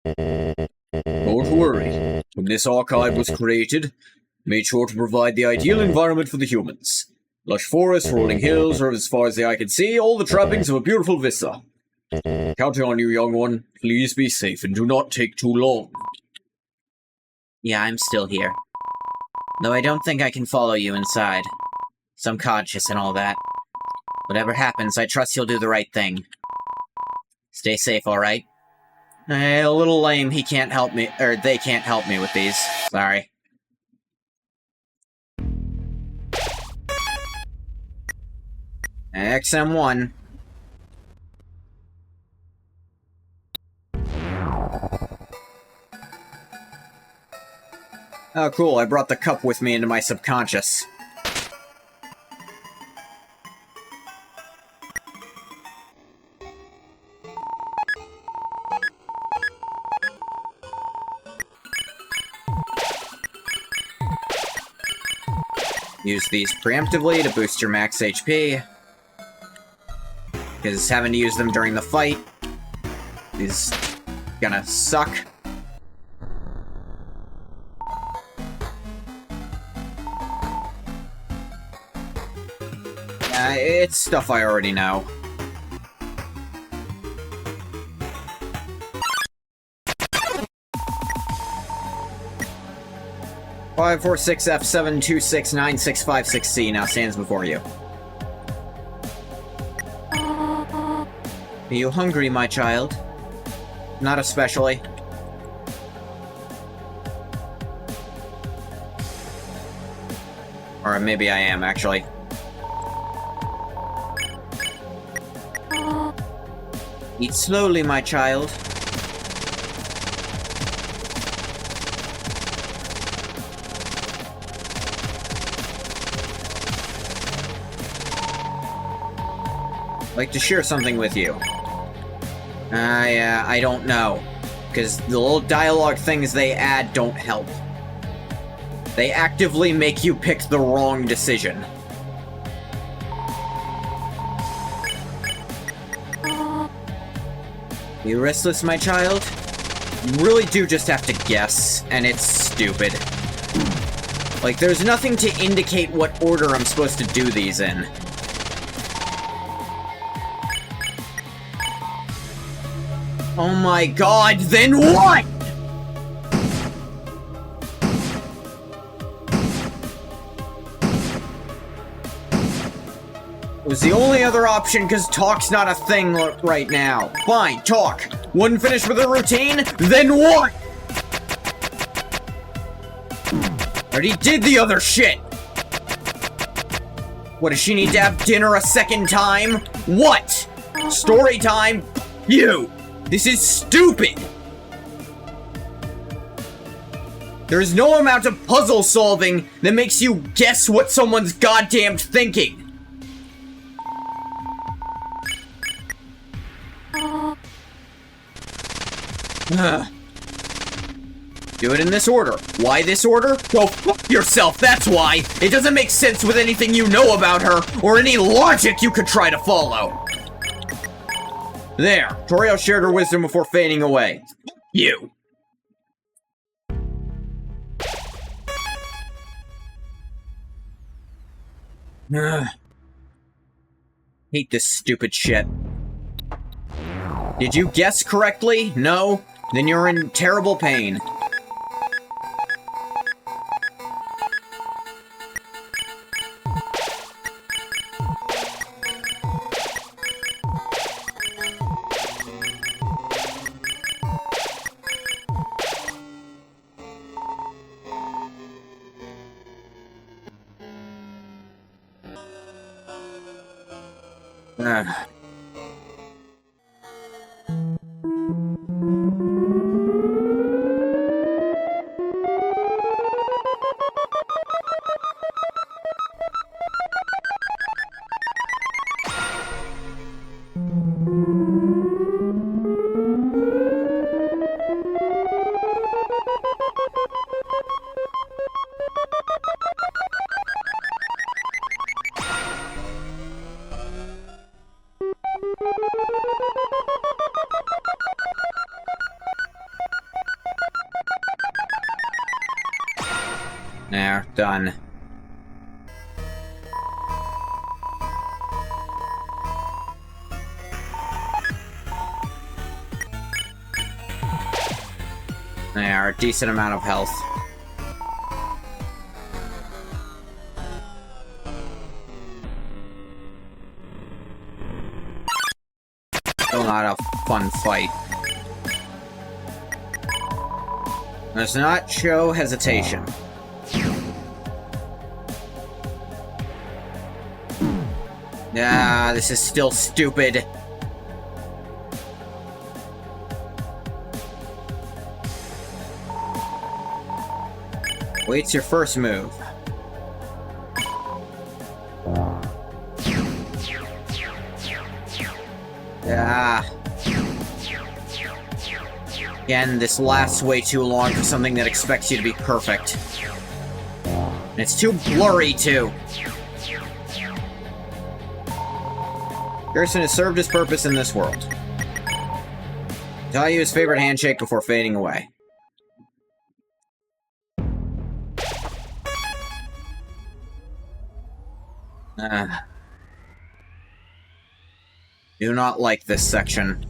Don't worry. When this archive was created, made sure to provide the ideal environment for the humans. Lush forests, rolling hills, or as far as the eye can see, all the trappings of a beautiful vista. Counting on you, young one. Please be safe and do not take too long. Yeah, I'm still here. Though I don't think I can follow you inside. So I'm conscious and all that. Whatever happens, I trust you'll do the right thing. Stay safe, alright? A little lame, he can't help me, or they can't help me with these. Sorry. XM1. Oh, cool, I brought the cup with me into my subconscious. Use these preemptively to boost your max HP. Because having to use them during the fight is gonna suck. It's stuff I already know. Five, 4, 6, F, 7, 2, 6, 9, 6, 5, 6, C now stands before you. Are you hungry, my child? Not especially. Or maybe I am, actually. Eat slowly, my child. I'd like to share something with you. I don't know. Because the little dialogue things they add don't help. They actively make you pick the wrong decision. You restless, my child? You really do just have to guess, and it's stupid. Like, there's nothing to indicate what order I'm supposed to do these in. Oh my god, then what?! It was the only other option because talk's not a thing right now. Fine, talk. Wouldn't finish with a routine? Then what?! Already did the other shit! What, does she need to have dinner a second time? What? Story time? You! This is stupid! There is no amount of puzzle solving that makes you guess what someone's goddamn thinking. Do it in this order. Why this order? Go fuck yourself, that's why! It doesn't make sense with anything you know about her, or any logic you could try to follow. There. Toriel shared her wisdom before fading away. You. Hate this stupid shit. Did you guess correctly? No? Then you're in terrible pain. There, done. There, a decent amount of health. Still not a fun fight. Does not show hesitation. Ah, this is still stupid. Wait's your first move. Ah. Again, this lasts way too long for something that expects you to be perfect. And it's too blurry, too. Gerson has served his purpose in this world. Tell you his favorite handshake before fading away. Do not like this section.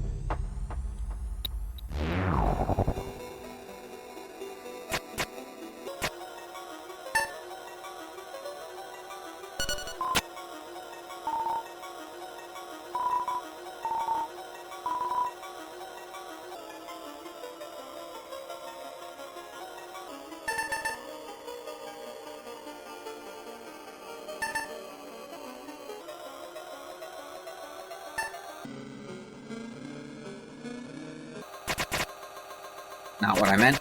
Not what I meant.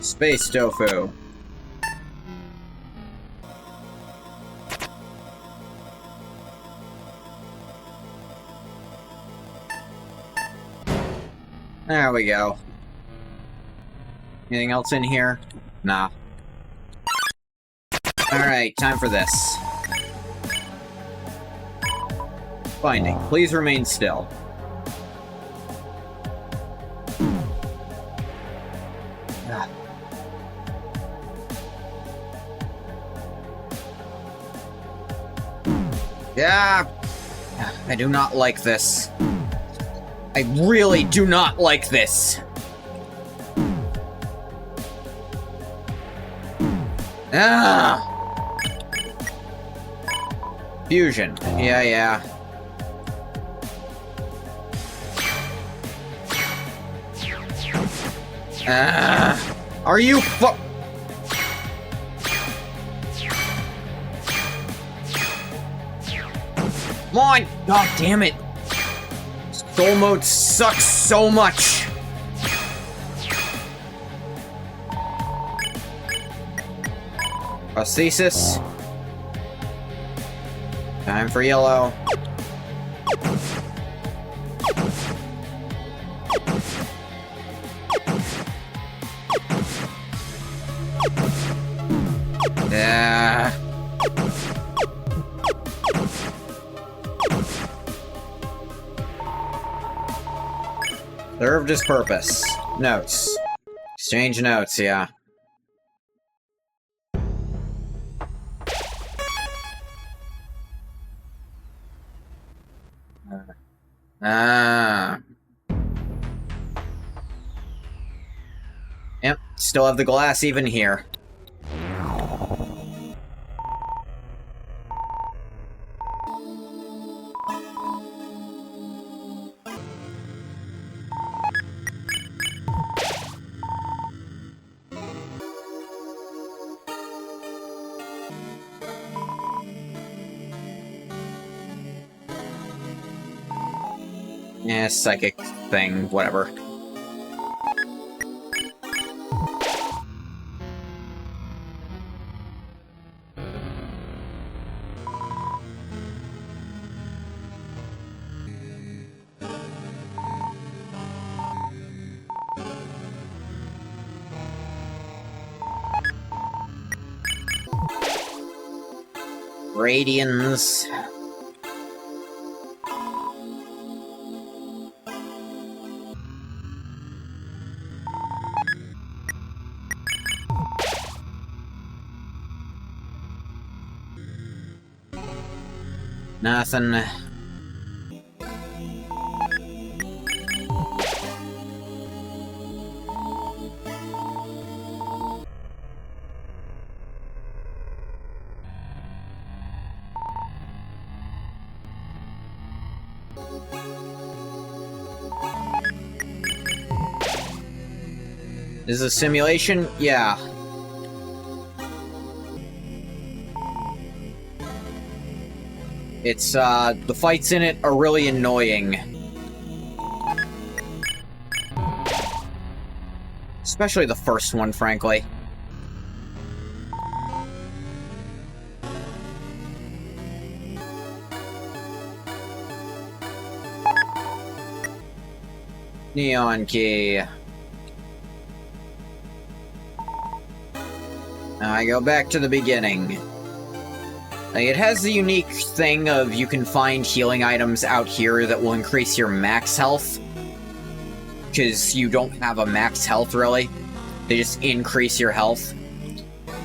Space tofu. There we go. Anything else in here? Nah. Alright, time for this. Finding. Please remain still. Yeah, I do not like this. I really do not like this. Ah! Fusion. Yeah. Ah! Are you fu- Come on! God damn it! Soul mode sucks so much! Prosthesis. Time for yellow. Yeah. Served its purpose. Notes. Exchange notes, yeah. Yep, still have the glass even here. Yeah, psychic thing, whatever. Radians. Nothing. Is this a simulation? Yeah. It's, the fights in it are really annoying. Especially the first one, frankly. Neon key. Now I go back to the beginning. Like, it has the unique thing of you can find healing items out here that will increase your max health. Because you don't have a max health, really. They just increase your health.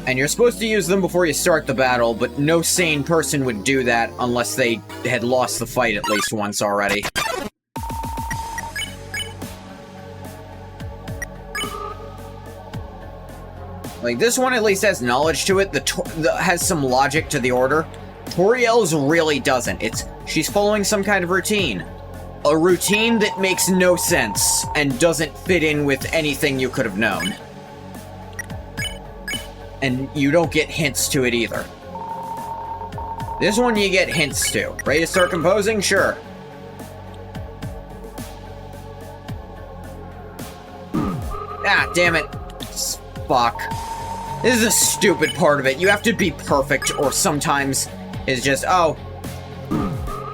And you're supposed to use them before you start the battle, but no sane person would do that unless they had lost the fight at least once already. Like, this one at least has knowledge to it, has some logic to the order. Toriel's really doesn't. She's following some kind of routine. A routine that makes no sense, and doesn't fit in with anything you could have known. And you don't get hints to it either. This one you get hints to. Ready to start composing? Sure. Ah, damn it. Fuck. This is a stupid part of it. You have to be perfect, or sometimes it's just, oh.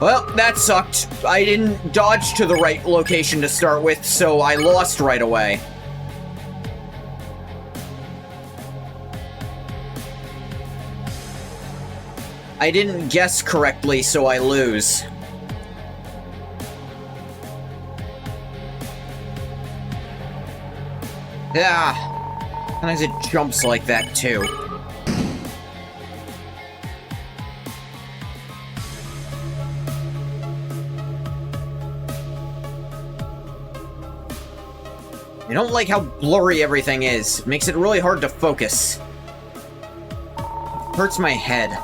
Well, that sucked. I didn't dodge to the right location to start with, so I lost right away. I didn't guess correctly, so I lose. Yeah. Sometimes it jumps like that, too. I don't like how blurry everything is. It makes it really hard to focus. Hurts my head.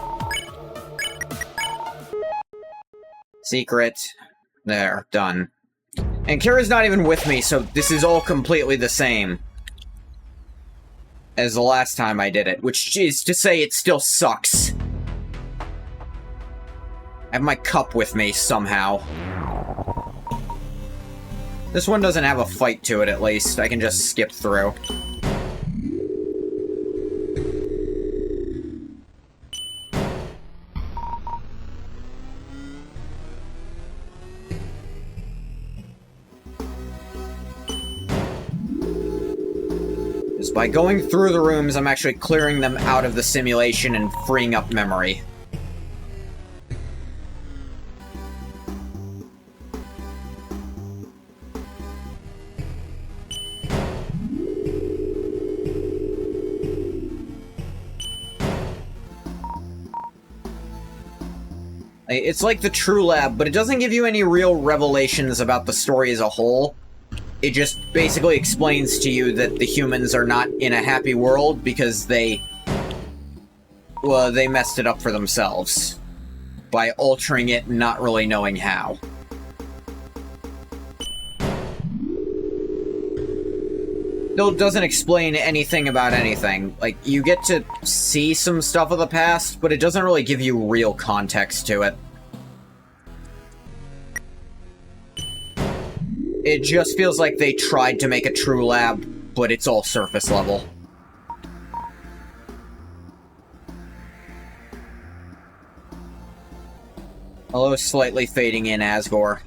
Secret. There, done. And Kira's not even with me, so this is all completely the same as the last time I did it, which is to say it still sucks. I have my cup with me somehow. This one doesn't have a fight to it, at least. I can just skip through. Just by going through the rooms, I'm actually clearing them out of the simulation and freeing up memory. It's like the True Lab, but it doesn't give you any real revelations about the story as a whole. It just basically explains to you that the humans are not in a happy world because they messed it up for themselves by altering it and not really knowing how. Still doesn't explain anything about anything. Like, you get to see some stuff of the past, but it doesn't really give you real context to it. It just feels like they tried to make a True Lab, but it's all surface level. Hello, slightly fading in Asgore.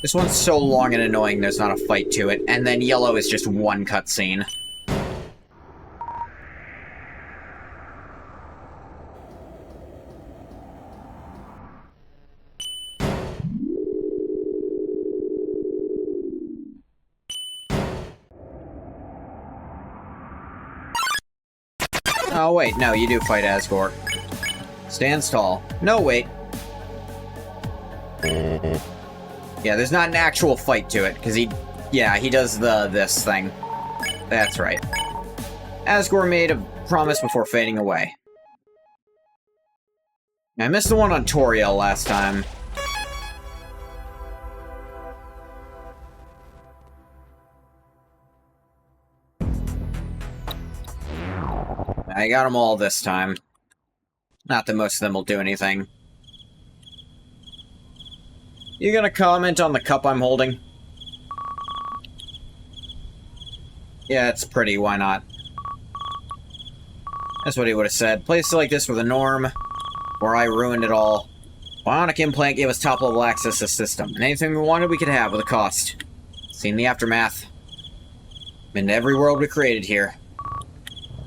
This one's so long and annoying there's not a fight to it, and then yellow is just one cutscene. Oh wait, no, you do fight Asgore. Stands tall. No, wait. Yeah, there's not an actual fight to it, because he does this thing. That's right. Asgore made a promise before fading away. I missed the one on Toriel last time. I got them all this time. Not that most of them will do anything. You gonna comment on the cup I'm holding? Yeah, it's pretty, why not? That's what he would have said. Places like this were the norm, where I ruined it all. Bionic implant gave us top-level access to the system, and anything we wanted we could have with a cost. Seen the aftermath. Been to every world we created here.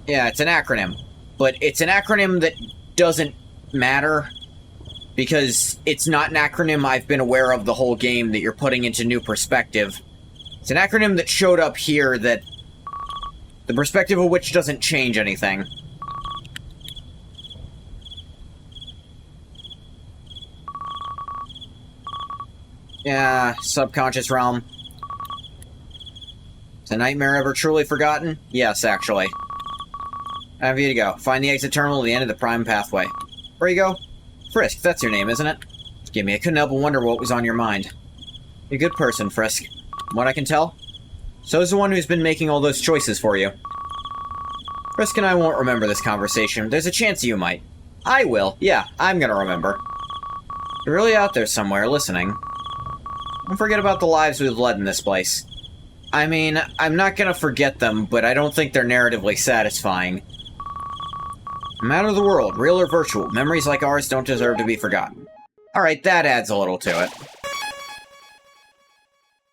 Yeah, it's an acronym. But it's an acronym that doesn't matter, because it's not an acronym I've been aware of the whole game that you're putting into new perspective. It's an acronym that showed up here that the perspective of which doesn't change anything. Yeah, subconscious realm. Is a nightmare ever truly forgotten? Yes, actually. I have you to go. Find the exit terminal at the end of the prime pathway. Where you go? Frisk, that's your name, isn't it? Give me, I couldn't help but wonder what was on your mind. You're a good person, Frisk. From what I can tell, so's the one who's been making all those choices for you. Frisk and I won't remember this conversation. There's a chance you might. I will. Yeah, I'm gonna remember. You're really out there somewhere, listening. Don't forget about the lives we've led in this place. I mean, I'm not gonna forget them, but I don't think they're narratively satisfying. Matter of the world, real or virtual, memories like ours don't deserve to be forgotten. Alright, that adds a little to it.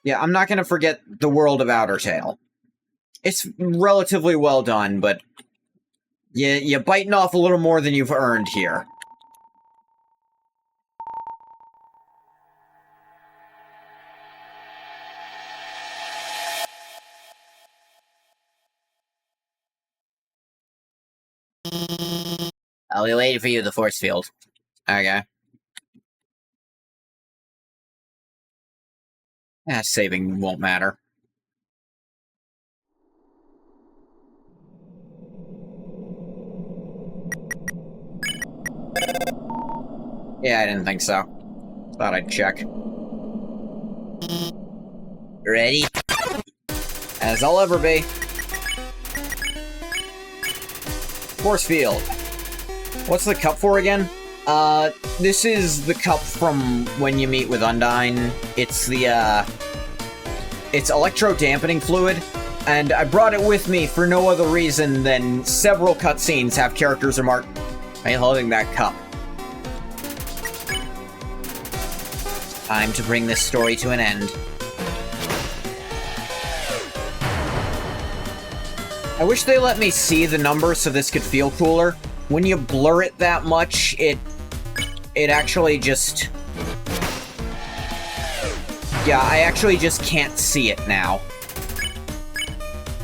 Yeah, I'm not gonna forget the world of OUTERTALE. It's relatively well done, but you're biting off a little more than you've earned here. I'll be waiting for you in the force field. Okay. Saving won't matter. Yeah, I didn't think so. Thought I'd check. Ready? As I'll ever be. Force field. What's the cup for again? This is the cup from when you meet with Undyne. It's the, it's electro-dampening fluid, and I brought it with me for no other reason than several cutscenes have characters remark, "Are you holding that cup?" Time to bring this story to an end. I wish they let me see the numbers so this could feel cooler. When you blur it that much, it actually just... Yeah, I actually just can't see it now.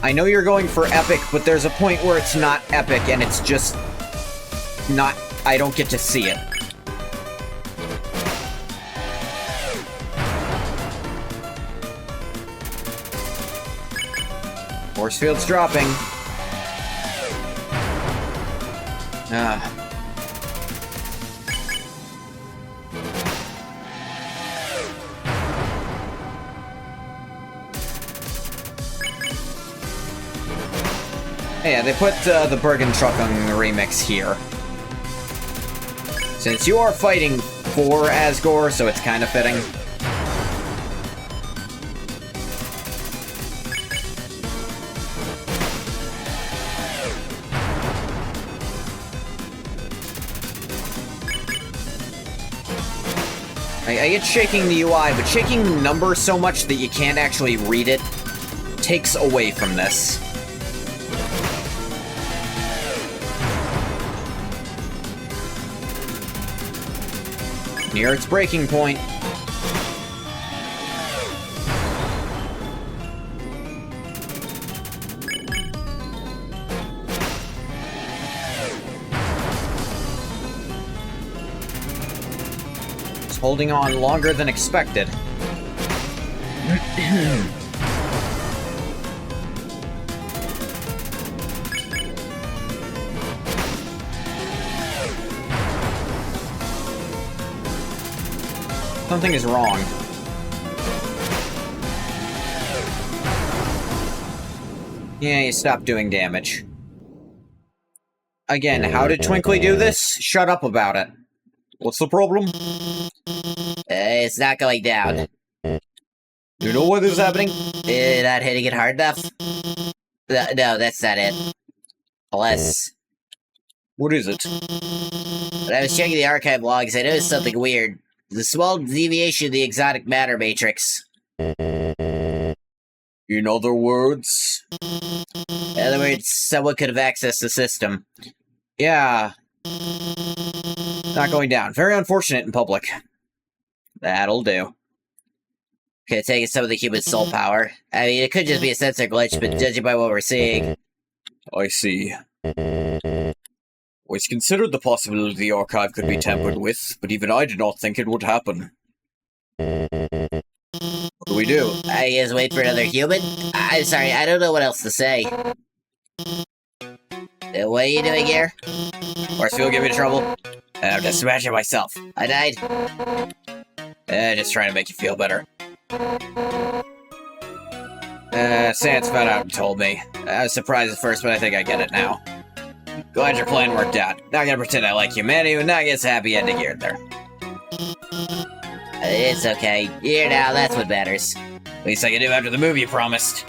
I know you're going for epic, but there's a point where it's not epic and it's just not... I don't get to see it. Force field's dropping. Yeah, they put the Bergen Truck on the remix here. Since you are fighting for Asgore, so it's kind of fitting. I get shaking the UI, but shaking the numbers so much that you can't actually read it takes away from this. Near its breaking point. It's holding on longer than expected. Something is wrong. Yeah, you stopped doing damage. Again, how did Twinkly do this? Shut up about it. What's the problem? It's not going down. You know why this is happening? Not hitting it hard enough? No, that's not it. Unless... What is it? When I was checking the archive logs, I noticed something weird. The small deviation of the exotic matter matrix. In other words? In other words, someone could have accessed the system. Yeah. Not going down. Very unfortunate in public. That'll do. Could have taken some of the human soul power. I mean, it could just be a sensor glitch, but judging by what we're seeing... I see. Always considered the possibility the archive could be tampered with, but even I did not think it would happen. What do we do? I guess wait for another human? I'm sorry, I don't know what else to say. What are you doing here? Force field give me trouble? I'm just smashing myself. I died. Just trying to make you feel better. Sans found out and told me. I was surprised at first, but I think I get it now. Glad your plan worked out. Not gonna pretend I like humanity, but not gets a happy ending here and there. It's okay. Here now, that's what matters. Least I can do after the movie you promised.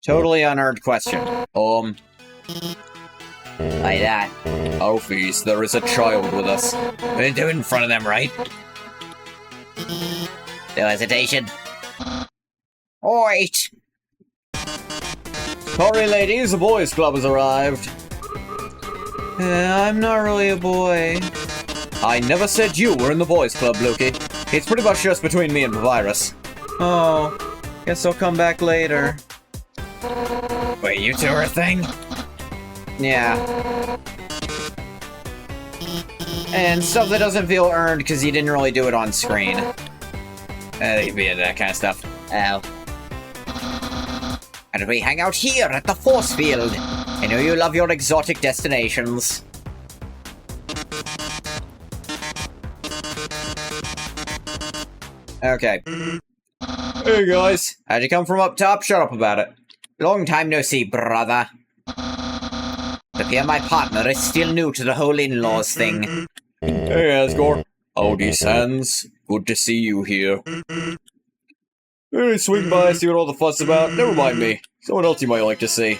Totally unearned question. Like that. Alphys, there is a child with us. We didn't do it in front of them, right? No hesitation. Alright. Sorry, ladies, the boys' club has arrived. I'm not really a boy. I never said you were in the boys' club, Loki. It's pretty much just between me and Papyrus. Oh, guess I'll come back later. Wait, you two are a thing? Yeah. And stuff that doesn't feel earned because you didn't really do it on screen. That kind of stuff. Oh. And we hang out here at the force field. I know you love your exotic destinations. Okay. Hey guys, how'd you come from up top? Shut up about it. Long time no see, brother. But here my partner is still new to the whole in-laws thing. Hey Asgore. Howdy, Sans. Good to see you here. Hey, swing by, see what all the fuss about. Never mind me. Someone else you might like to see.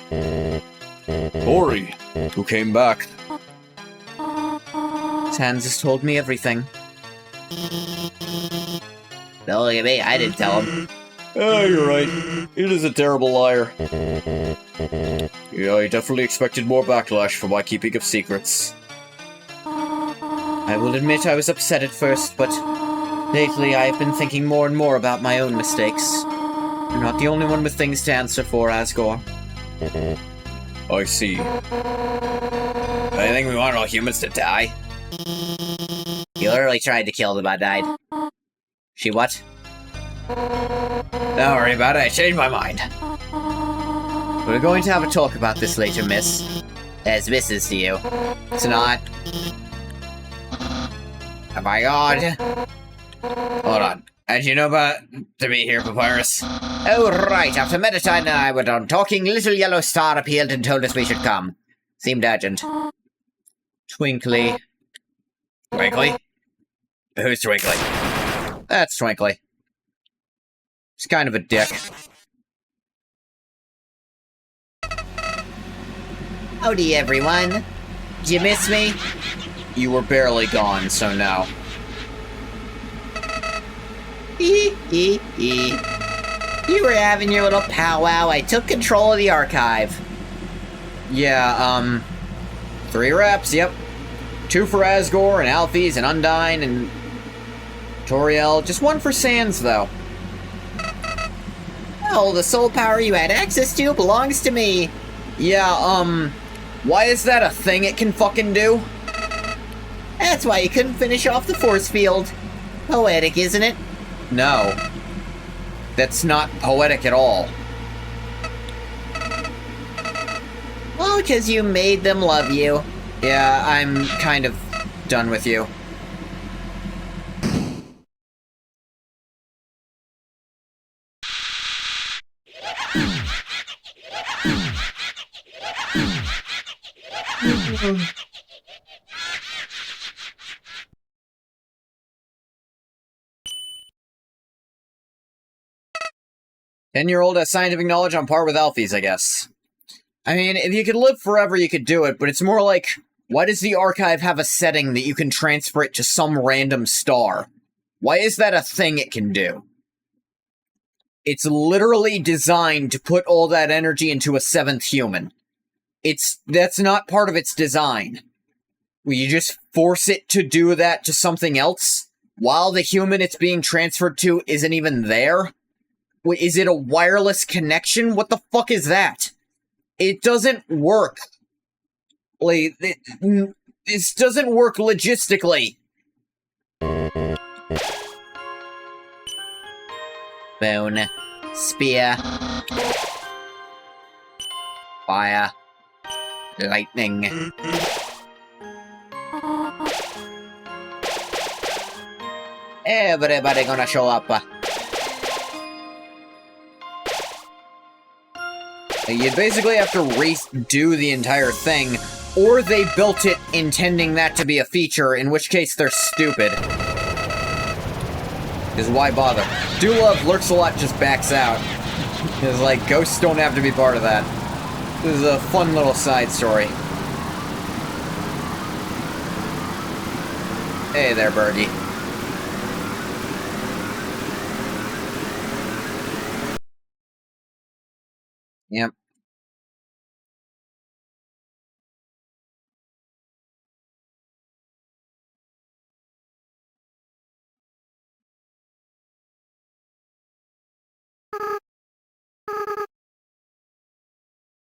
Ori, who came back. Sans has told me everything. Don't look at me, I didn't tell him. Oh, you're right. It is a terrible liar. Yeah, I definitely expected more backlash for my keeping of secrets. I will admit I was upset at first, but lately I have been thinking more and more about my own mistakes. You're not the only one with things to answer for, Asgore. I see. I think we want all humans to die. You literally tried to kill them, I died. She what? Don't worry about it, I changed my mind. We're going to have a talk about this later, miss. That's misses to you. It's not. Oh my god. Hold on. How'd you know about to be here, Papyrus? Oh, right. After Meditine and I were done talking, Little Yellow Star appeared and told us we should come. Seemed urgent. Twinkly. Twinkly? Who's Twinkly? That's Twinkly. He's kind of a dick. Howdy, everyone. Did you miss me? You were barely gone, so no. You were having your little powwow. I took control of the archive. Yeah, 3 reps, yep. 2 for Asgore, and Alphys, and Undyne, and Toriel. Just 1 for Sans, though. Well, the soul power you had access to belongs to me. Yeah, why is that a thing it can fucking do? That's why you couldn't finish off the force field. Poetic, isn't it? No. That's not poetic at all. Well, because you made them love you. Yeah, I'm kind of done with you. Ten-year-old has scientific knowledge on par with Alphys, I guess. I mean, if you could live forever, you could do it, but it's more like, why does the archive have a setting that you can transfer it to some random star? Why is that a thing it can do? It's literally designed to put all that energy into a 7th human. That's not part of its design. Will you just force it to do that to something else? While the human it's being transferred to isn't even there? Wait, is it a wireless connection? What the fuck is that? It doesn't work. Like, this doesn't work logistically. Bone. Spear. Fire. Lightning. Everybody gonna show up. You'd basically have to redo the entire thing, or they built it intending that to be a feature, in which case they're stupid. Because why bother? Do Love Lurks a Lot just backs out. Because, like, ghosts don't have to be part of that. This is a fun little side story. Hey there, Birdie. Yep.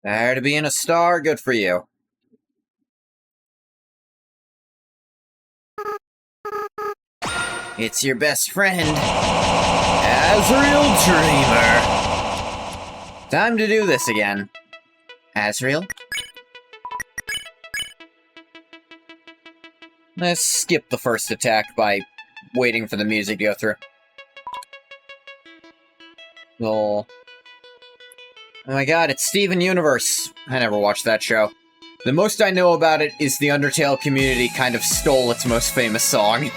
Tired of being a star? Good for you. It's your best friend, Azrael Dreamer. Time to do this again. Azrael? Let's skip the first attack by waiting for the music to go through. Oh my god, it's Steven Universe. I never watched that show. The most I know about it is the Undertale community kind of stole its most famous song.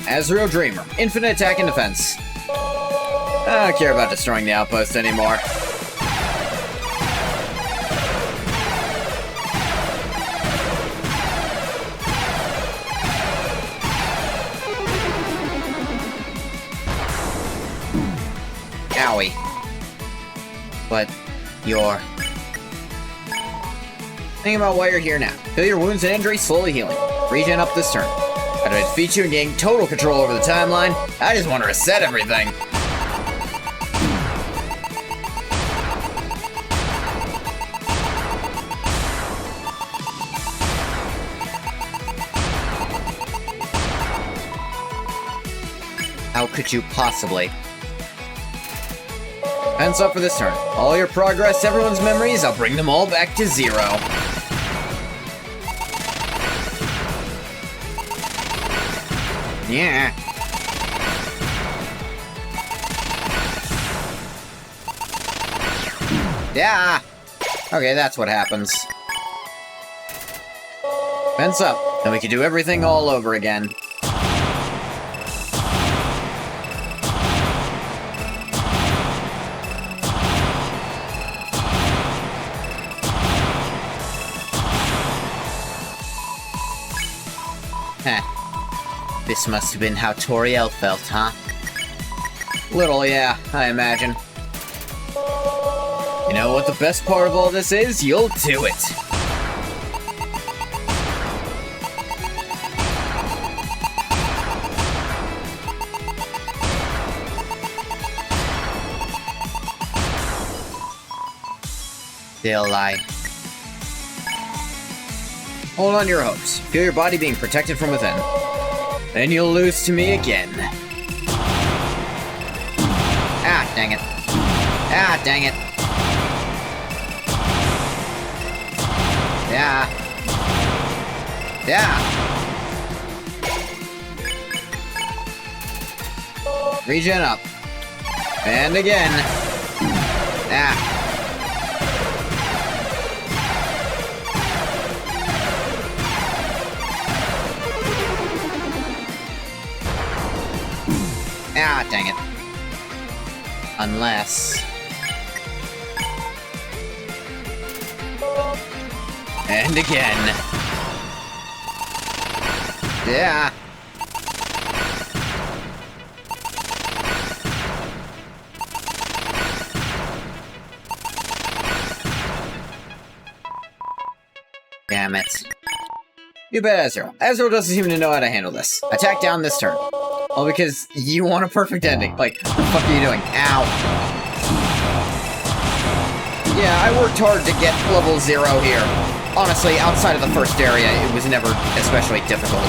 Azrael Dreamer. Infinite attack and defense. I don't care about destroying the outpost anymore. Owie. But you're... Think about why you're here now. Feel your wounds and injuries slowly healing. Regen up this turn. How do I defeat you and gain total control over the timeline? I just want to reset everything. How could you possibly? Hands up for this turn. All your progress, everyone's memories, I'll bring them all back to 0. Yeah. Yeah. Okay, that's what happens. Fence up, and we can do everything all over again. Heh. This must have been how Toriel felt, huh? Little, yeah, I imagine. You know what the best part of all this is? You'll do it! They'll lie. Hold on to your hopes. Feel your body being protected from within. Then you'll lose to me again. Ah, dang it. Ah, dang it. Yeah. Yeah. Regen up. And again. Ah. Ah, dang it. Unless... And again. Yeah. Damn it. You bet Azrael. Azrael doesn't seem to know how to handle this. Attack down this turn. Oh, because you want a perfect ending. Like, what the fuck are you doing? Ow. Yeah, I worked hard to get level 0 here. Honestly, outside of the first area, it was never especially difficult.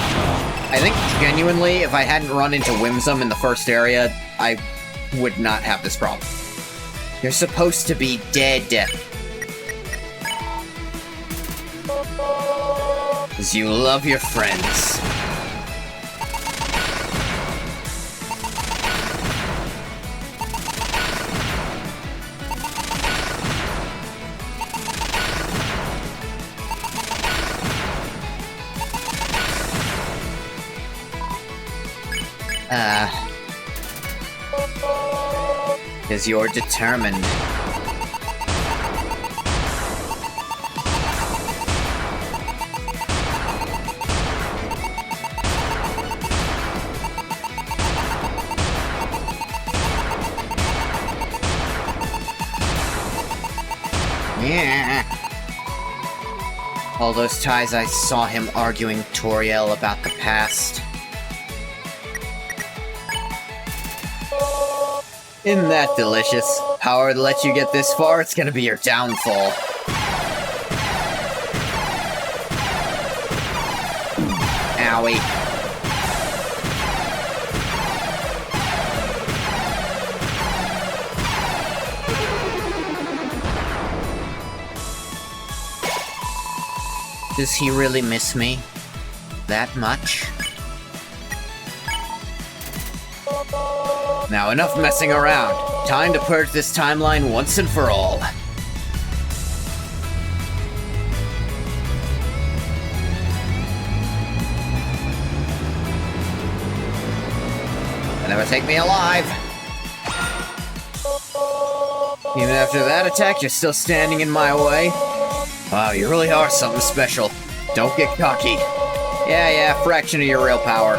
I think, genuinely, if I hadn't run into Whimsum in the first area, I would not have this problem. You're supposed to be dead. Because you love your friends. Because you're determined. Yeah. All those times I saw him arguing Toriel about the past. Isn't that delicious? Power to let you get this far, it's gonna be your downfall. Owie. Does he really miss me? That much? Now enough messing around. Time to purge this timeline once and for all. They'll never take me alive. Even after that attack, you're still standing in my way. Wow, you really are something special. Don't get cocky. Yeah, fraction of your real power.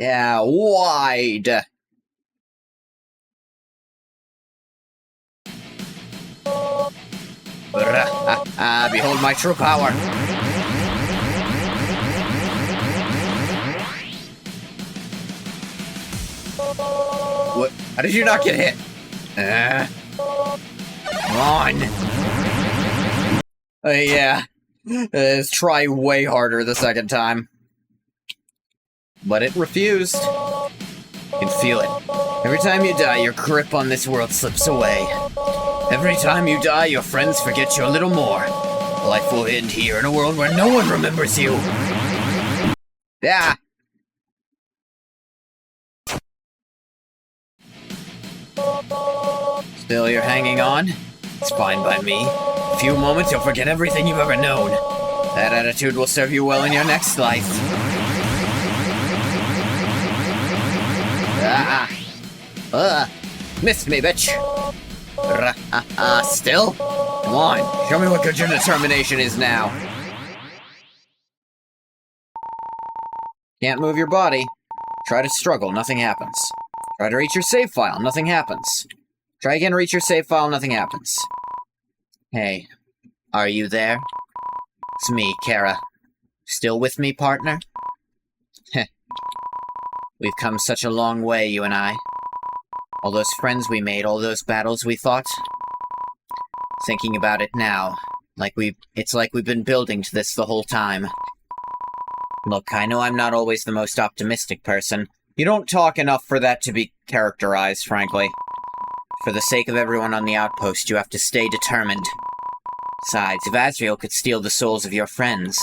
Yeah, wide. Behold my true power. What? How did you not get hit? Come on. Yeah. Let's try way harder the second time. But it refused. You can feel it. Every time you die, your grip on this world slips away. Every time you die, your friends forget you a little more. Life will end here in a world where no one remembers you. Yeah. Still, you're hanging on? It's fine by me. In a few moments, you'll forget everything you've ever known. That attitude will serve you well in your next life. Missed me, bitch. Still? Come on, show me what good your determination is now. Can't move your body. Try to struggle, nothing happens. Try to reach your save file, nothing happens. Try again, reach your save file, nothing happens. Hey, are you there? It's me, Kara. Still with me, partner? Heh. We've come such a long way, you and I. All those friends we made, all those battles we fought. Thinking about it now, it's like we've been building to this the whole time. Look, I know I'm not always the most optimistic person. You don't talk enough for that to be characterized, frankly. For the sake of everyone on the outpost, you have to stay determined. Besides, if Azrael could steal the souls of your friends,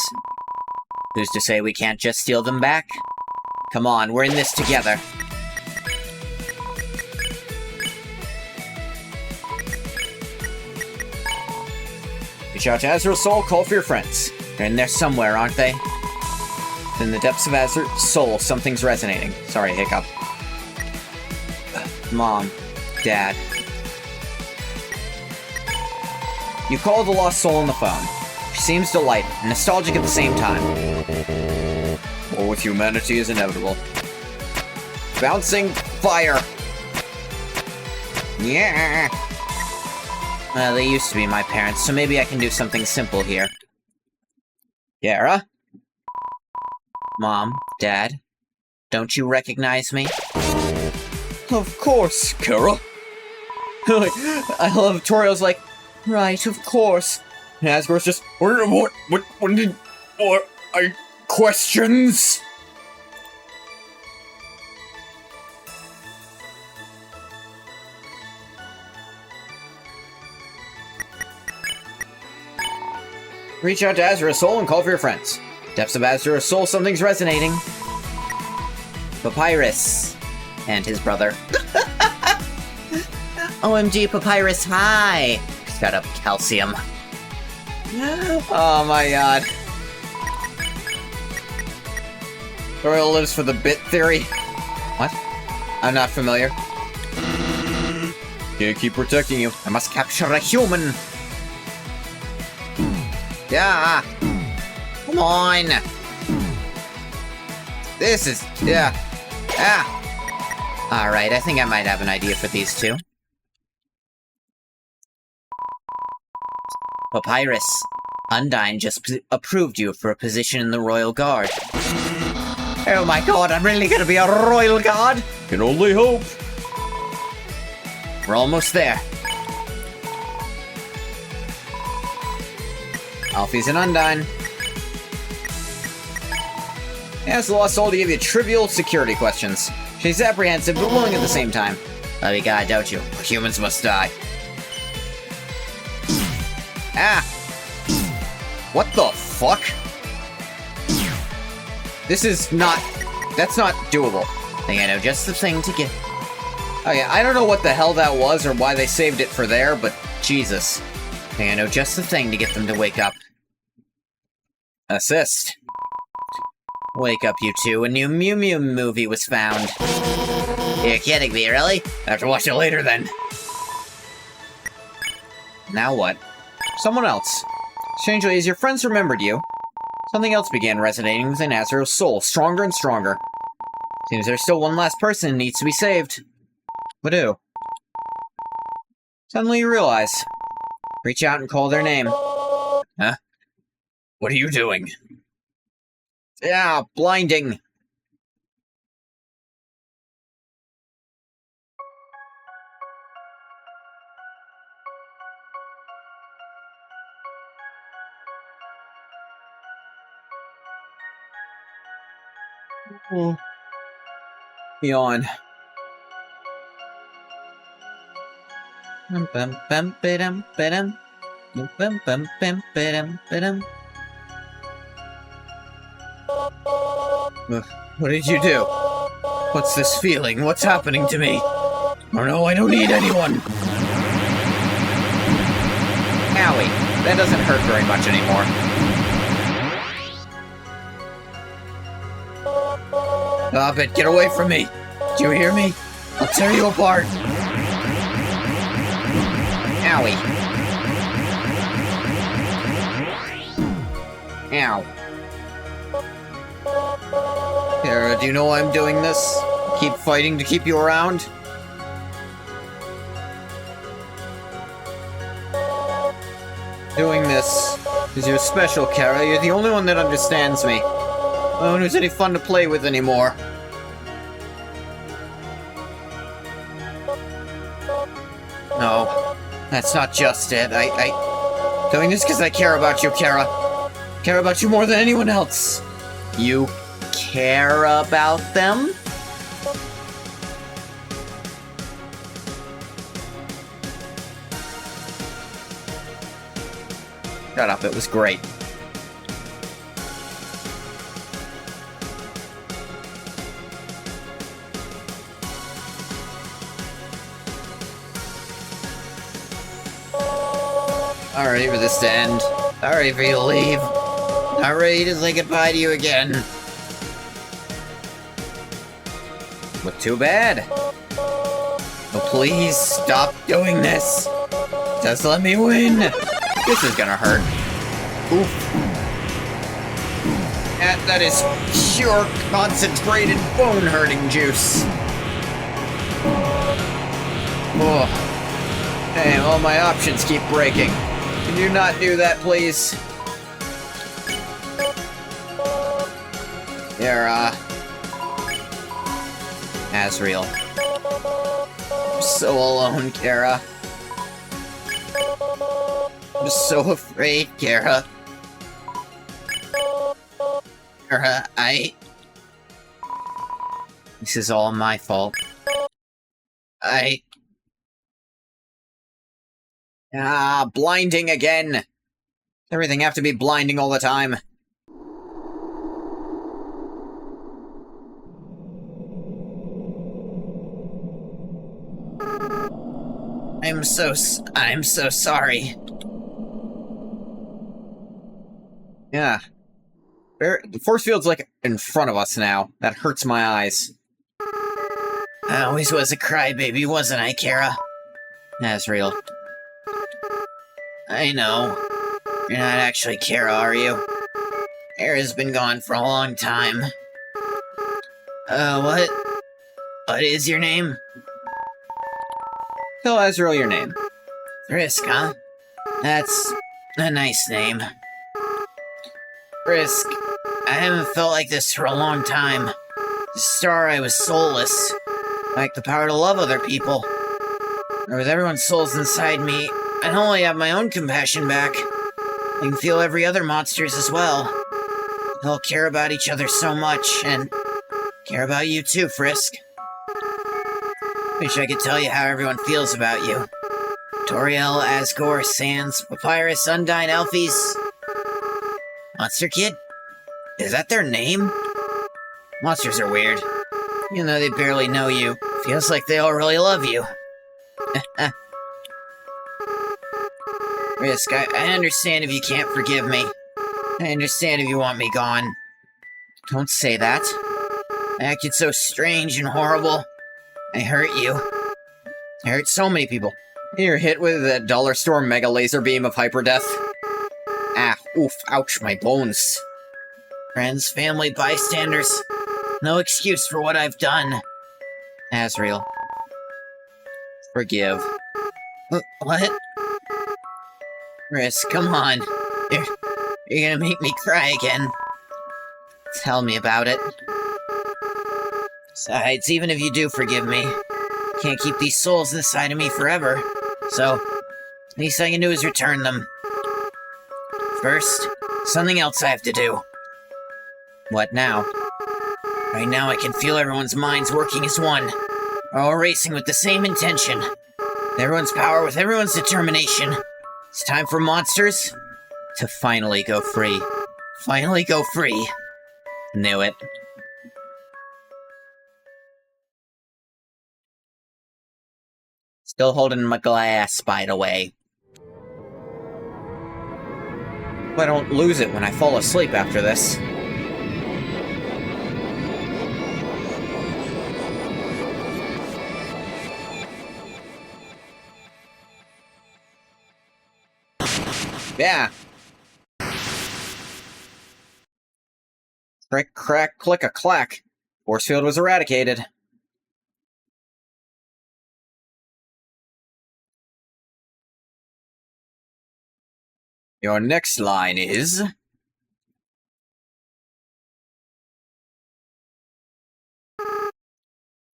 who's to say we can't just steal them back? Come on, we're in this together. Reach out to Azrael's soul, call for your friends. They're in there somewhere, aren't they? In the depths of Azrael's soul, something's resonating. Sorry, hiccup. Mom. Dad. You call the lost soul on the phone. She seems delighted, and nostalgic at the same time. War with humanity is inevitable. Bouncing fire! Yeah! Well, they used to be my parents, so maybe I can do something simple here. Kara? Mom, Dad, don't you recognize me? Of course, Kara. I love Toriel's like, right, of course. And Asgore's just, what questions? Reach out to Azura's soul and call for your friends. Depths of Azura's soul, something's resonating. Papyrus. And his brother. OMG, Papyrus, hi! Shut up, Calcium. Oh my god. Royal lives for the bit theory. What? I'm not familiar. Can't keep protecting you. I must capture a human. Yeah. Come on. This is... yeah. Ah. Alright, I think I might have an idea for these two. Papyrus, Undyne just approved you for a position in the Royal Guard. Oh my god, I'm really gonna be a royal guard? Can only hope. We're almost there. Alfie's an Undyne. Yes, the lost soul to give you trivial security questions. She's apprehensive, but willing at the same time. Love you, God, don't you? Humans must die. Ah! What the fuck? This is not... that's not doable. I think I know just the thing to get. Oh yeah, I don't know what the hell that was or why they saved it for there, but Jesus. I think I know just the thing to get them to wake up. Assist. Wake up, you two. A new Mew Mew movie was found. You're kidding me, really? I have to watch it later then. Now what? Someone else. Strangely, as your friends remembered you, something else began resonating within Azrael's soul, stronger and stronger. Seems there's still one last person who needs to be saved. But who? Suddenly you realize. Reach out and call their name. Huh? What are you doing? Yeah, blinding. Yawn. What did you do? What's this feeling? What's happening to me? Oh no, I don't need anyone! Owie, that doesn't hurt very much anymore. Stop it, get away from me! Do you hear me? I'll tear you apart! Owie. Ow. Kara, do you know why I'm doing this? Keep fighting to keep you around? Doing this because you're special, Kara. You're the only one that understands me. No one who's any fun to play with anymore. No, that's not just it. I doing this because I care about you, Kara. Care about you more than anyone else. You care about them? Shut up, it was great. Not ready for this to end. Not ready for you to leave. Not ready to say goodbye to you again. But too bad. Oh, please stop doing this. Just let me win. This is gonna hurt. Oof. That is pure, concentrated, bone-hurting juice. Oh. Hey, all my options keep breaking. Can you not do that, please? Here, Azrael. I'm so alone, Kara. I'm so afraid, Kara. Kara, this is all my fault. Blinding again! Everything have to be blinding all the time. I'm so sorry. Yeah. The force field's like in front of us now. That hurts my eyes. I always was a crybaby, wasn't I, Kara? That's real. I know. You're not actually Kara, are you? Kara's been gone for a long time. What? What is your name? Tell Azrael your name. Frisk, huh? That's a nice name. Frisk, I haven't felt like this for a long time. To start, I was soulless. Like the power to love other people. Or with everyone's souls inside me, I don't only have my own compassion back. I can feel every other monster's as well. They all care about each other so much, and care about you too, Frisk. Wish I could tell you how everyone feels about you. Toriel, Asgore, Sans, Papyrus, Undyne, Alphys. Monster Kid? Is that their name? Monsters are weird. Even though they barely know you, feels like they all really love you. Risk, I understand if you can't forgive me. I understand if you want me gone. Don't say that. I acted so strange and horrible. I hurt you. I hurt so many people. You're hit with that dollar store mega laser beam of hyper death. Ah, oof, ouch, my bones. Friends, family, bystanders. No excuse for what I've done. Azrael. Forgive. What? Risk, come on. You're gonna make me cry again. Tell me about it. Besides, even if you do forgive me, I can't keep these souls inside of me forever. So, least I can do is return them. First, something else I have to do. What now? Right now I can feel everyone's minds working as one. We're all racing with the same intention. With everyone's power, with everyone's determination. It's time for monsters To finally go free. finally go free. Knew it. Still holding my glass, by the way. Hope I don't lose it when I fall asleep after this. Yeah. Crick, crack, click a clack. Force field was eradicated. Your next line is...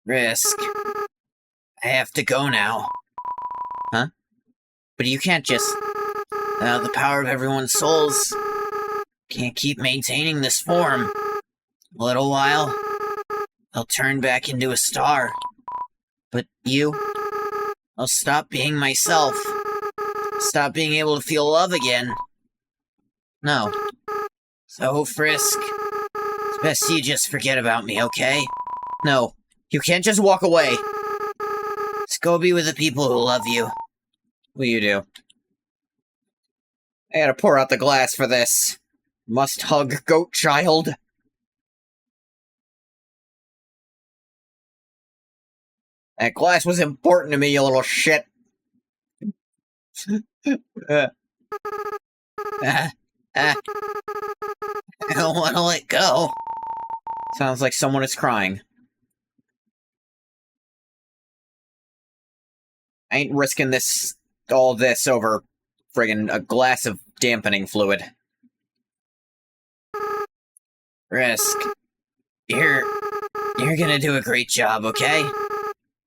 Risk. I have to go now. Huh? But you can't just... Without the power of everyone's souls, can't keep maintaining this form. A little while, I'll turn back into a star. But you... I'll stop being myself. Stop being able to feel love again. No. So, Frisk, it's best you just forget about me, okay? No, you can't just walk away. Just go be with the people who love you. What do you do? I gotta pour out the glass for this. Must hug goat child. That glass was important to me, you little shit. I don't want to let go. Sounds like someone is crying. I ain't risking all this over friggin' a glass of dampening fluid. Risk, you're gonna do a great job, okay?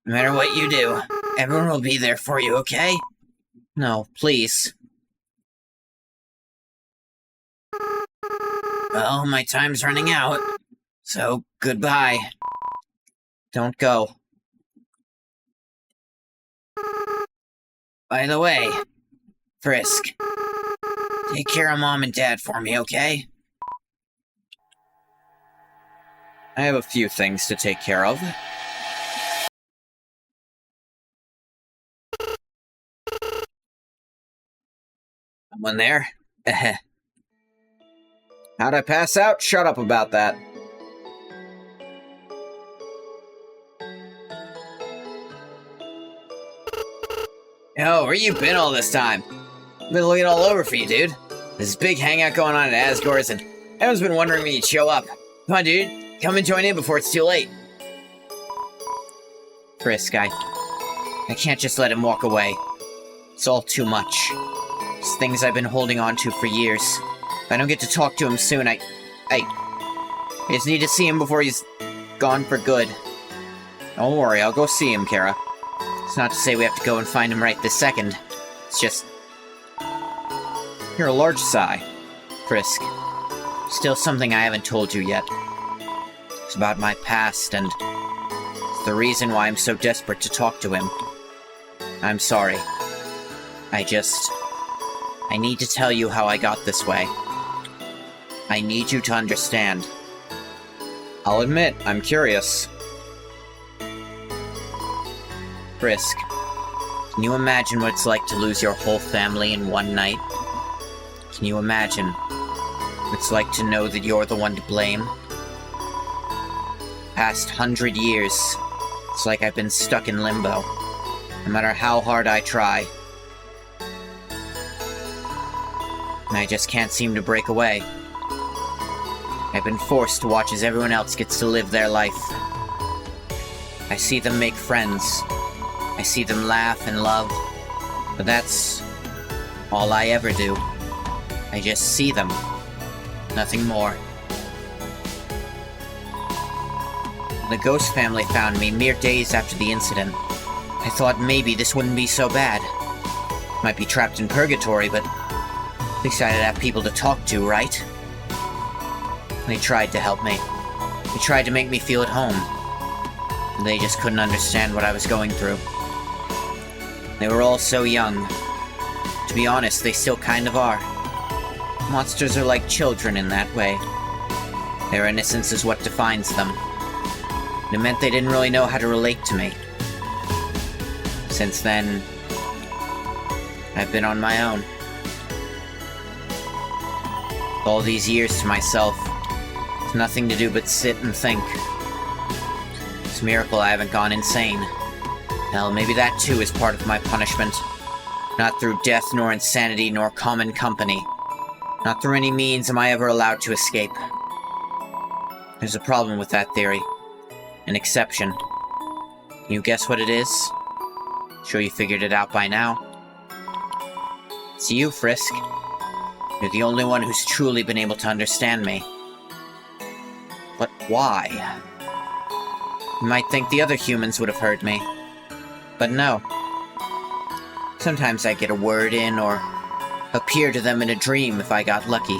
No matter what you do, everyone will be there for you, okay? No, please. Well, my time's running out, so goodbye. Don't go. By the way, Frisk, take care of Mom and Dad for me, okay? I have a few things to take care of. Someone there? How How'd I pass out? Shut up about that. Yo, where you been all this time? Been looking all over for you, dude. There's a big hangout going on at Asgore's, and everyone's been wondering when you'd show up. Come on, dude. Come and join in before it's too late. Frisk, I can't just let him walk away. It's all too much. It's things I've been holding on to for years. If I don't get to talk to him soon, I just need to see him before he's gone for good. Don't worry, I'll go see him, Kara. It's not to say we have to go and find him right this second. It's just... You're a large sigh, Frisk. Still something I haven't told you yet. It's about my past, and it's the reason why I'm so desperate to talk to him. I'm sorry. I need to tell you how I got this way. I need you to understand. I'll admit, I'm curious. Frisk, can you imagine what it's like to lose your whole family in one night? Can you imagine what it's like to know that you're the one to blame? Past 100 years, it's like I've been stuck in limbo, no matter how hard I try. And I just can't seem to break away. I've been forced to watch as everyone else gets to live their life. I see them make friends. I see them laugh and love. But that's all I ever do. I just see them. Nothing more. The ghost family found me mere days after the incident. I thought maybe this wouldn't be so bad. Might be trapped in purgatory, but at least I'd have people to talk to, right? They tried to help me. They tried to make me feel at home. They just couldn't understand what I was going through. They were all so young. To be honest, they still kind of are. Monsters are like children in that way. Their innocence is what defines them. It meant they didn't really know how to relate to me. Since then, I've been on my own. All these years to myself, it's nothing to do but sit and think. It's a miracle I haven't gone insane. Hell, maybe that too is part of my punishment. Not through death, nor insanity, nor common company. Not through any means am I ever allowed to escape. There's a problem with that theory. An exception. Can you guess what it is? Sure you figured it out by now. It's you, Frisk. You're the only one who's truly been able to understand me. But why? You might think the other humans would have heard me. But no. Sometimes I get a word in, or appear to them in a dream if I got lucky.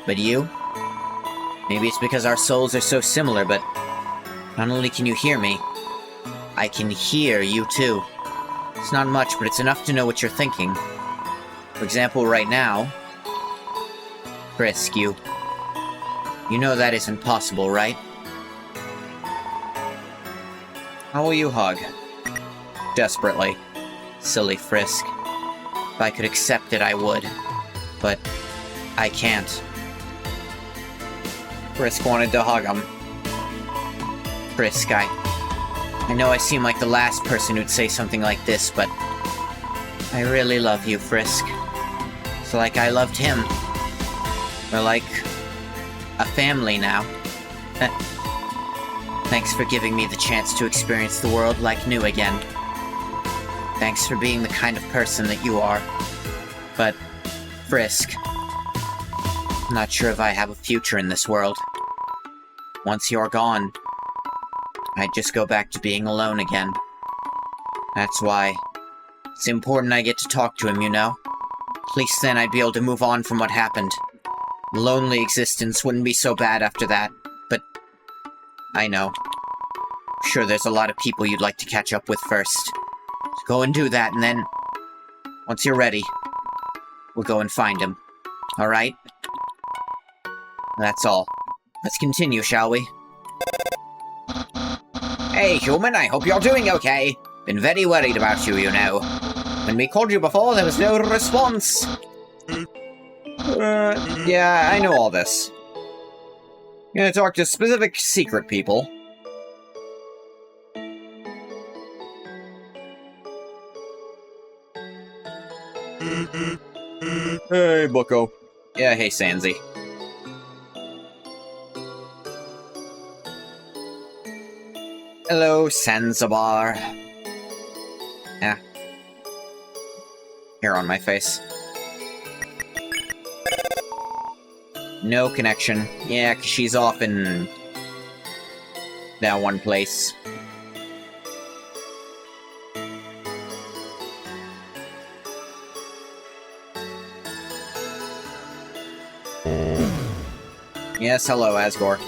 But you? Maybe it's because our souls are so similar, but not only can you hear me, I can hear you too. It's not much, but it's enough to know what you're thinking. For example, right now... Frisk, you know that isn't possible, right? How will you hug? Desperately. Silly Frisk. If I could accept it, I would. But I can't. Frisk wanted to hug him. Frisk, I know I seem like the last person who'd say something like this, but I really love you, Frisk. It's like I loved him. We're like a family now. Thanks for giving me the chance to experience the world like new again. Thanks for being the kind of person that you are. But, Frisk, I'm not sure if I have a future in this world. Once you're gone, I'd just go back to being alone again. That's why it's important I get to talk to him, you know? At least then I'd be able to move on from what happened. Lonely existence wouldn't be so bad after that, but I know. I'm sure there's a lot of people you'd like to catch up with first. So go and do that, and then, once you're ready, we'll go and find him. Alright? That's all. Let's continue, shall we? Hey, human, I hope you're doing okay. Been very worried about you, you know. When we called you before, there was no response. Yeah, I know all this. I'm gonna talk to specific secret people. Hey, bucko. Yeah, hey, Sansi. Hello, Sansabar. Yeah. Hair on my face. No connection. Yeah, 'cause she's off in that one place. Yes, hello, Asgore.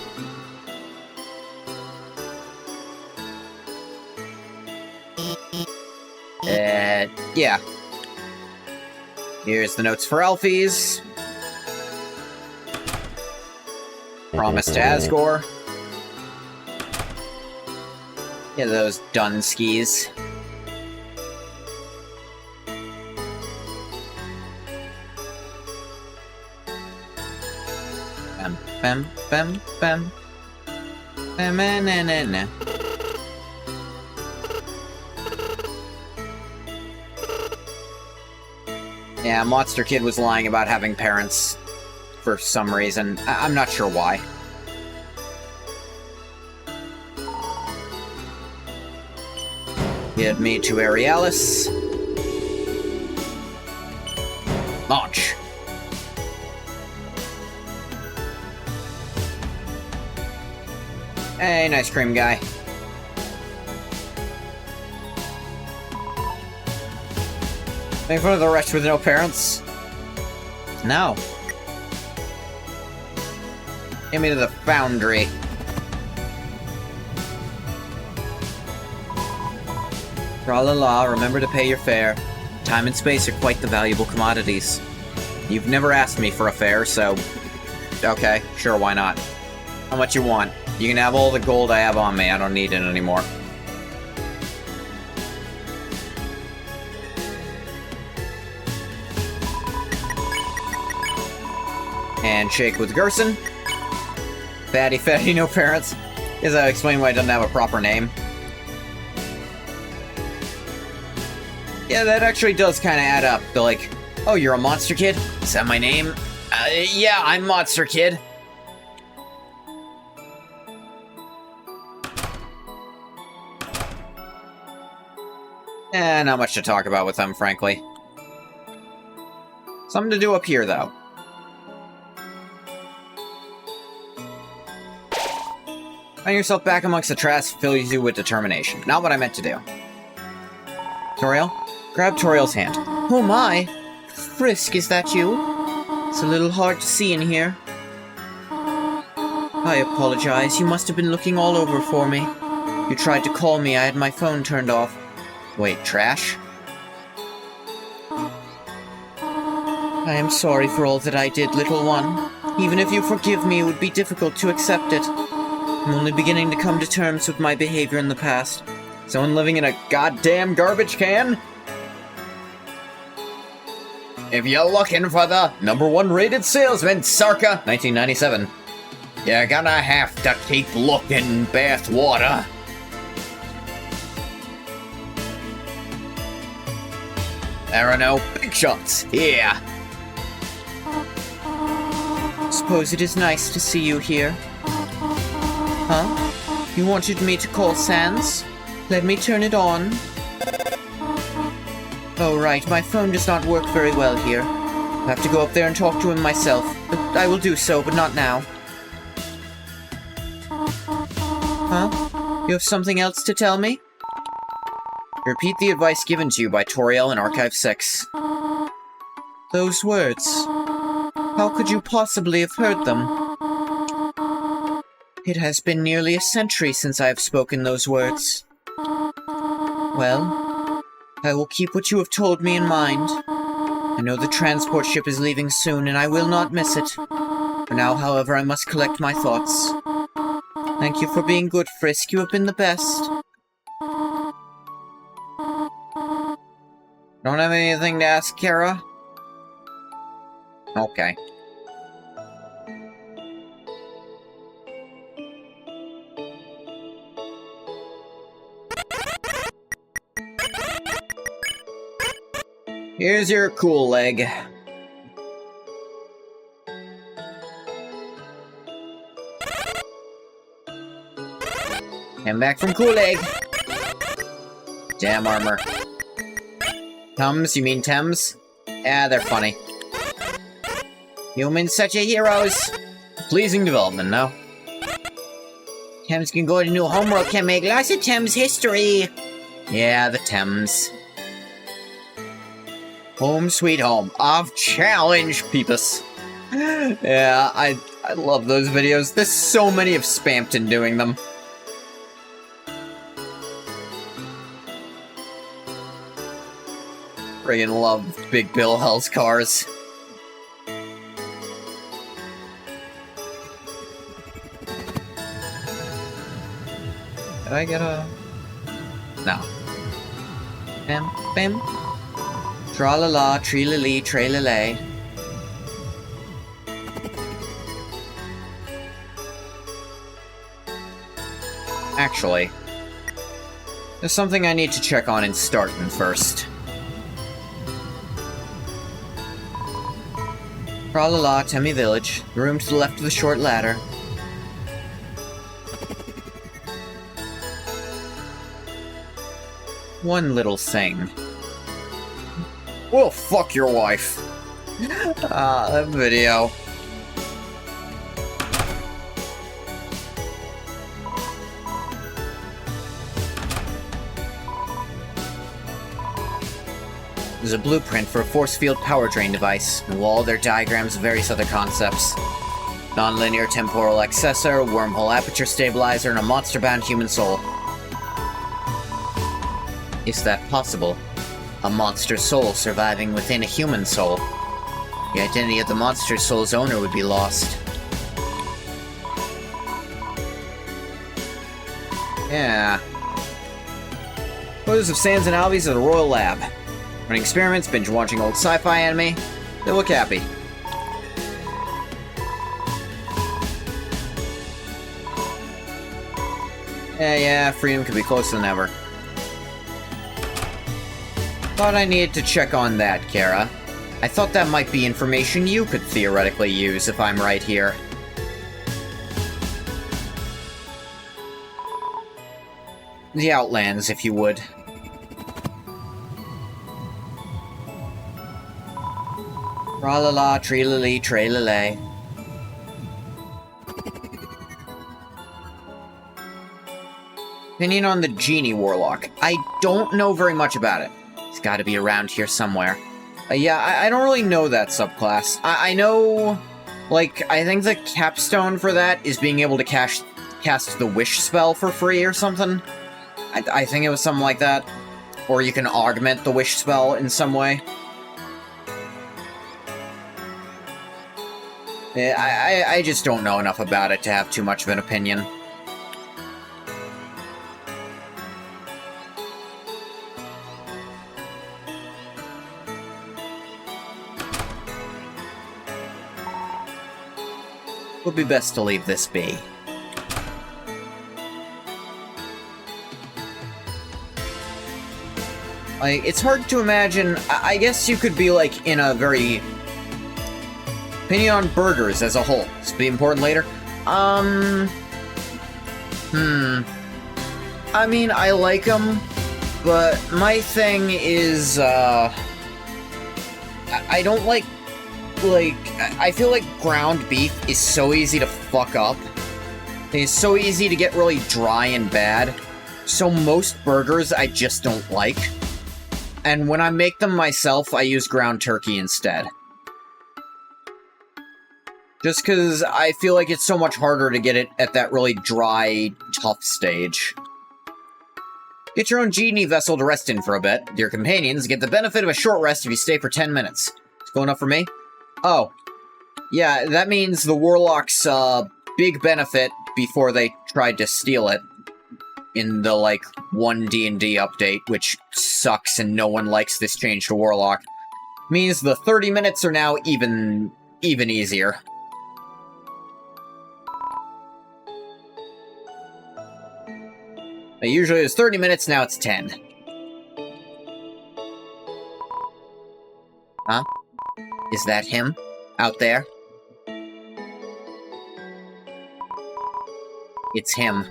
Yeah. Here's the notes for Alphys. Promise to Asgore. Yeah, those Dunskies. Bam, bam, bam, bam. Bam, na, na, na, na. Yeah, Monster Kid was lying about having parents for some reason. I'm not sure why. Get me to Aerialis. Launch. Hey, nice cream guy. Make fun of the wretch with no parents? No. Get me to the foundry. Tra-la-la, remember to pay your fare. Time and space are quite the valuable commodities. You've never asked me for a fare, so... Okay, sure, why not? How much you want? You can have all the gold I have on me, I don't need it anymore. Handshake with Gerson. Fatty, no parents. Guess that explain why it doesn't have a proper name. Yeah, that actually does kind of add up. They're like, oh, you're a Monster Kid? Is that my name? Yeah, I'm Monster Kid. Not much to talk about with them, frankly. Something to do up here, though. Find yourself back amongst the trash fills you with determination. Not what I meant to do. Toriel? Grab Toriel's hand. Oh my! Frisk, is that you? It's a little hard to see in here. I apologize. You must have been looking all over for me. You tried to call me. I had my phone turned off. Wait, trash? I am sorry for all that I did, little one. Even if you forgive me, it would be difficult to accept it. I'm only beginning to come to terms with my behavior in the past. Someone living in a goddamn garbage can? If you're looking for the #1 rated salesman, circa 1997, you're gonna have to keep looking, Bathwater. There are no big shots here. Suppose it is nice to see you here. Huh? You wanted me to call Sans? Let me turn it on. Oh right, my phone does not work very well here. I'll have to go up there and talk to him myself. But I will do so, but not now. Huh? You have something else to tell me? Repeat the advice given to you by Toriel in Archive 6. Those words. How could you possibly have heard them? It has been nearly a century since I have spoken those words. Well, I will keep what you have told me in mind. I know the transport ship is leaving soon, and I will not miss it. For now, however, I must collect my thoughts. Thank you for being good, Frisk. You have been the best. Don't have anything to ask, Kara? Okay. Here's your cool leg. I'm back from cool leg. Damn armor. Tums, you mean Thames? Ah, they're funny. Humans such a heroes. Pleasing development, no? Thames can go to new homeworld, can make lots of Thames history. Yeah, the Thames. Home sweet home of challenge, Peepus. Yeah, I love those videos. There's so many of Spampton doing them. Friggin' love Big Bill Hell's cars. Did I get a... No. Bam, bam. Tra-la-la, tree-la-lee, tra-la-lay. Actually, there's something I need to check on in Starton first. Tra-la-la, Temmie Village. The room to the left of the short ladder. One little thing. Well, fuck your wife. That video. There's a blueprint for a force field power drain device. The wall, there are diagrams of various other concepts. Nonlinear temporal accessor, wormhole aperture stabilizer, and a monster-bound human soul. Is that possible? A monster soul surviving within a human soul. The identity of the monster soul's owner would be lost. Yeah. Photos of Sans and Albies at the Royal Lab. Running experiments, binge watching old sci-fi anime. They look happy. Yeah, freedom could be closer than ever. Thought I needed to check on that, Kara. I thought that might be information you could theoretically use if I'm right here. The Outlands, if you would. Tra-la-la, tree-la-lee, tra-la-lay. Opinion on the Genie Warlock. I don't know very much about it. It's gotta be around here somewhere. Yeah, I don't really know that subclass. I know, like, I think the capstone for that is being able to cast the Wish spell for free or something. I think it was something like that. Or you can augment the Wish spell in some way. Yeah, I just don't know enough about it to have too much of an opinion. Would be best to leave this be. Like, it's hard to imagine. I guess you could be, like, in a very... Opinion on burgers as a whole. This will be important later. I mean, I like them, but my thing is, I don't like, I feel like ground beef is so easy to fuck up. It's so easy to get really dry and bad. So most burgers I just don't like. And when I make them myself, I use ground turkey instead. Just because I feel like it's so much harder to get it at that really dry, tough stage. Get your own genie vessel to rest in for a bit. Your companions get the benefit of a short rest if you stay for 10 minutes. It's going up for me? Oh. Yeah, that means the Warlock's, big benefit before they tried to steal it. In the, like, 1 D&D update, which sucks and no one likes this change to Warlock. Means the 30 minutes are now even easier. Usually it's 30 minutes, now it's 10. Is that him? Out there? It's him.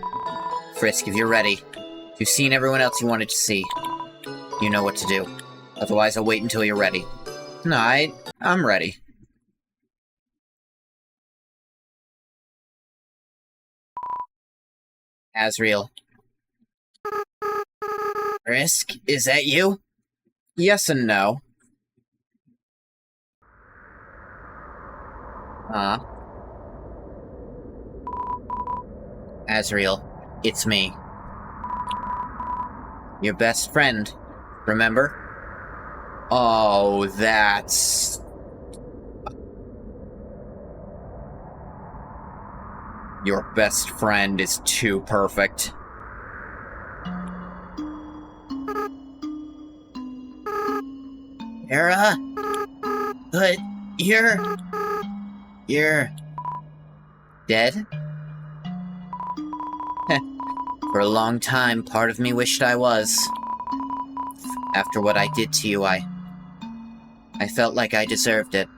Frisk, if you're ready. If you've seen everyone else you wanted to see, you know what to do. Otherwise, I'll wait until you're ready. No, I'm ready. Asriel. Frisk, is that you? Yes and no. Asriel, it's me. Your best friend, remember? Oh, that's... Your best friend is too perfect. Era? But you're dead? For a long time, part of me wished I was. After what I did to you, I felt like I deserved it.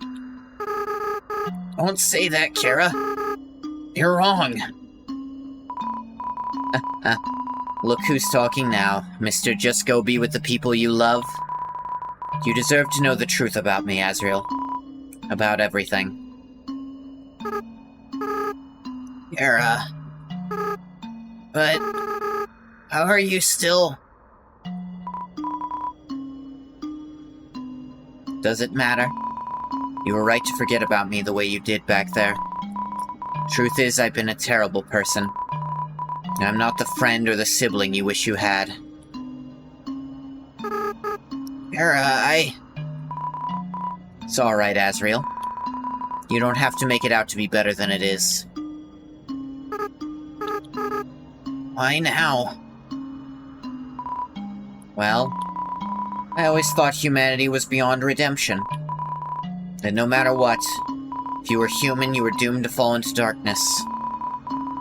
Don't say that, Kara. You're wrong. Look who's talking now. Mr. Just Go Be With the People You Love. You deserve to know the truth about me, Asriel. About everything. Kara. But how are you still? Does it matter? You were right to forget about me the way you did back there. Truth is, I've been a terrible person. I'm not the friend or the sibling you wish you had. Kara, It's alright, Asriel. You don't have to make it out to be better than it is. Why now? Well, I always thought humanity was beyond redemption. That no matter what, if you were human, you were doomed to fall into darkness.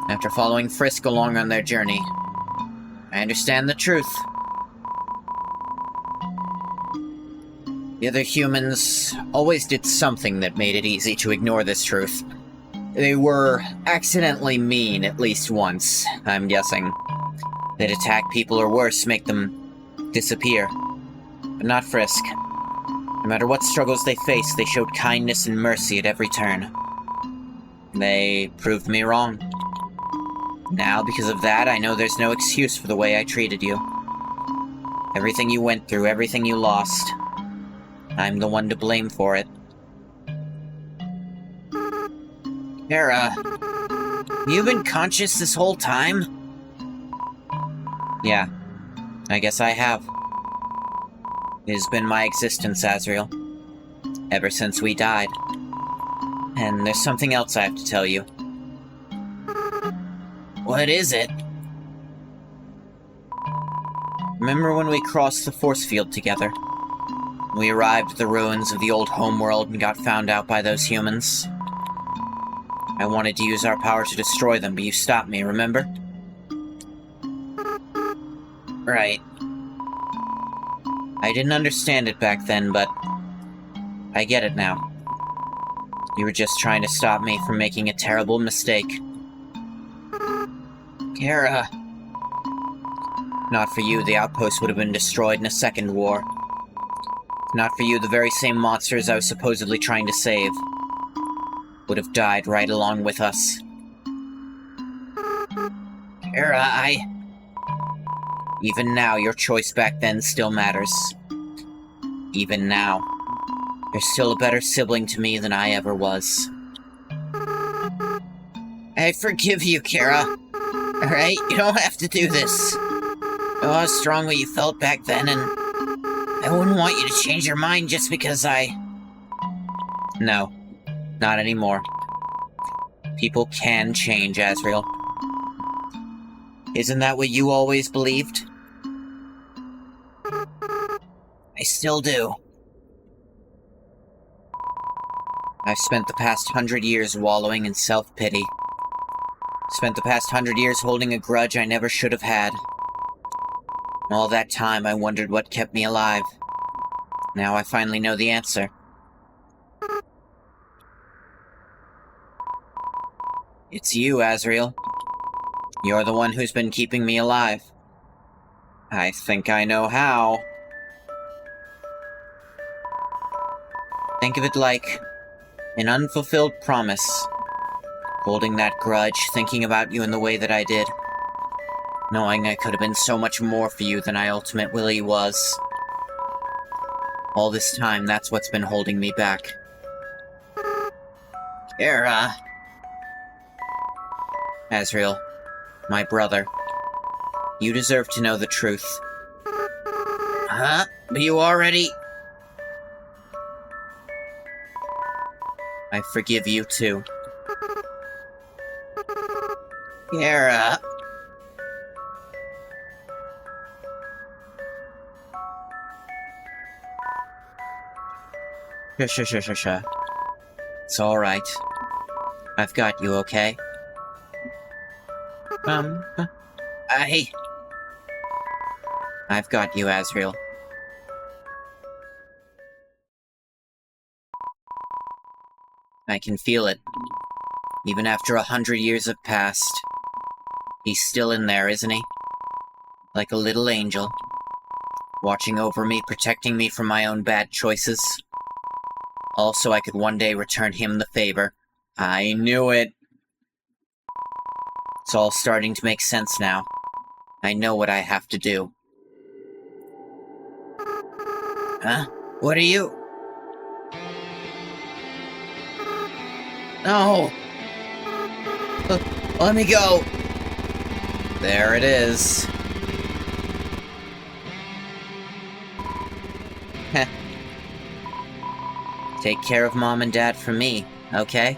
After following Frisk along on their journey, I understand the truth. The other humans always did something that made it easy to ignore this truth. They were accidentally mean at least once, I'm guessing. They'd attack people or worse, make them disappear. But not Frisk. No matter what struggles they faced, they showed kindness and mercy at every turn. They proved me wrong. Now, because of that, I know there's no excuse for the way I treated you. Everything you went through, everything you lost, I'm the one to blame for it. Kara, you've been conscious this whole time? Yeah, I guess I have. It has been my existence, Asriel. Ever since we died. And there's something else I have to tell you. What is it? Remember when we crossed the force field together? We arrived at the ruins of the old homeworld and got found out by those humans. I wanted to use our power to destroy them, but you stopped me, remember? Right. I didn't understand it back then, but I get it now. You were just trying to stop me from making a terrible mistake. Kara. Not for you, the outpost would have been destroyed in a second war. Not for you, the very same monsters I was supposedly trying to save would have died right along with us. Kara, Even now, your choice back then still matters. Even now. You're still a better sibling to me than I ever was. I forgive you, Kara. Alright? You don't have to do this. I know how strongly you felt back then, and I wouldn't want you to change your mind just because No. Not anymore. People can change, Asriel. Isn't that what you always believed? I still do. I've spent the past 100 years wallowing in self-pity. Spent the past 100 years holding a grudge I never should have had. All that time I wondered what kept me alive. Now I finally know the answer. It's you, Azrael. You're the one who's been keeping me alive. I think I know how. Think of it like an unfulfilled promise. Holding that grudge, thinking about you in the way that I did. Knowing I could have been so much more for you than I ultimately was. All this time, that's what's been holding me back. Kara. Azrael, my brother. You deserve to know the truth. Huh? But you already... I forgive you too. Kara. Shh. It's alright. I've got you, okay? I've got you, Azrael. I can feel it. Even after 100 years have passed. He's still in there, isn't he? Like a little angel. Watching over me, protecting me from my own bad choices. Also, I could one day return him the favor. I knew it! It's all starting to make sense now. I know what I have to do. Huh? What are you... No! Let me go! There it is. Heh. Take care of Mom and Dad for me, okay?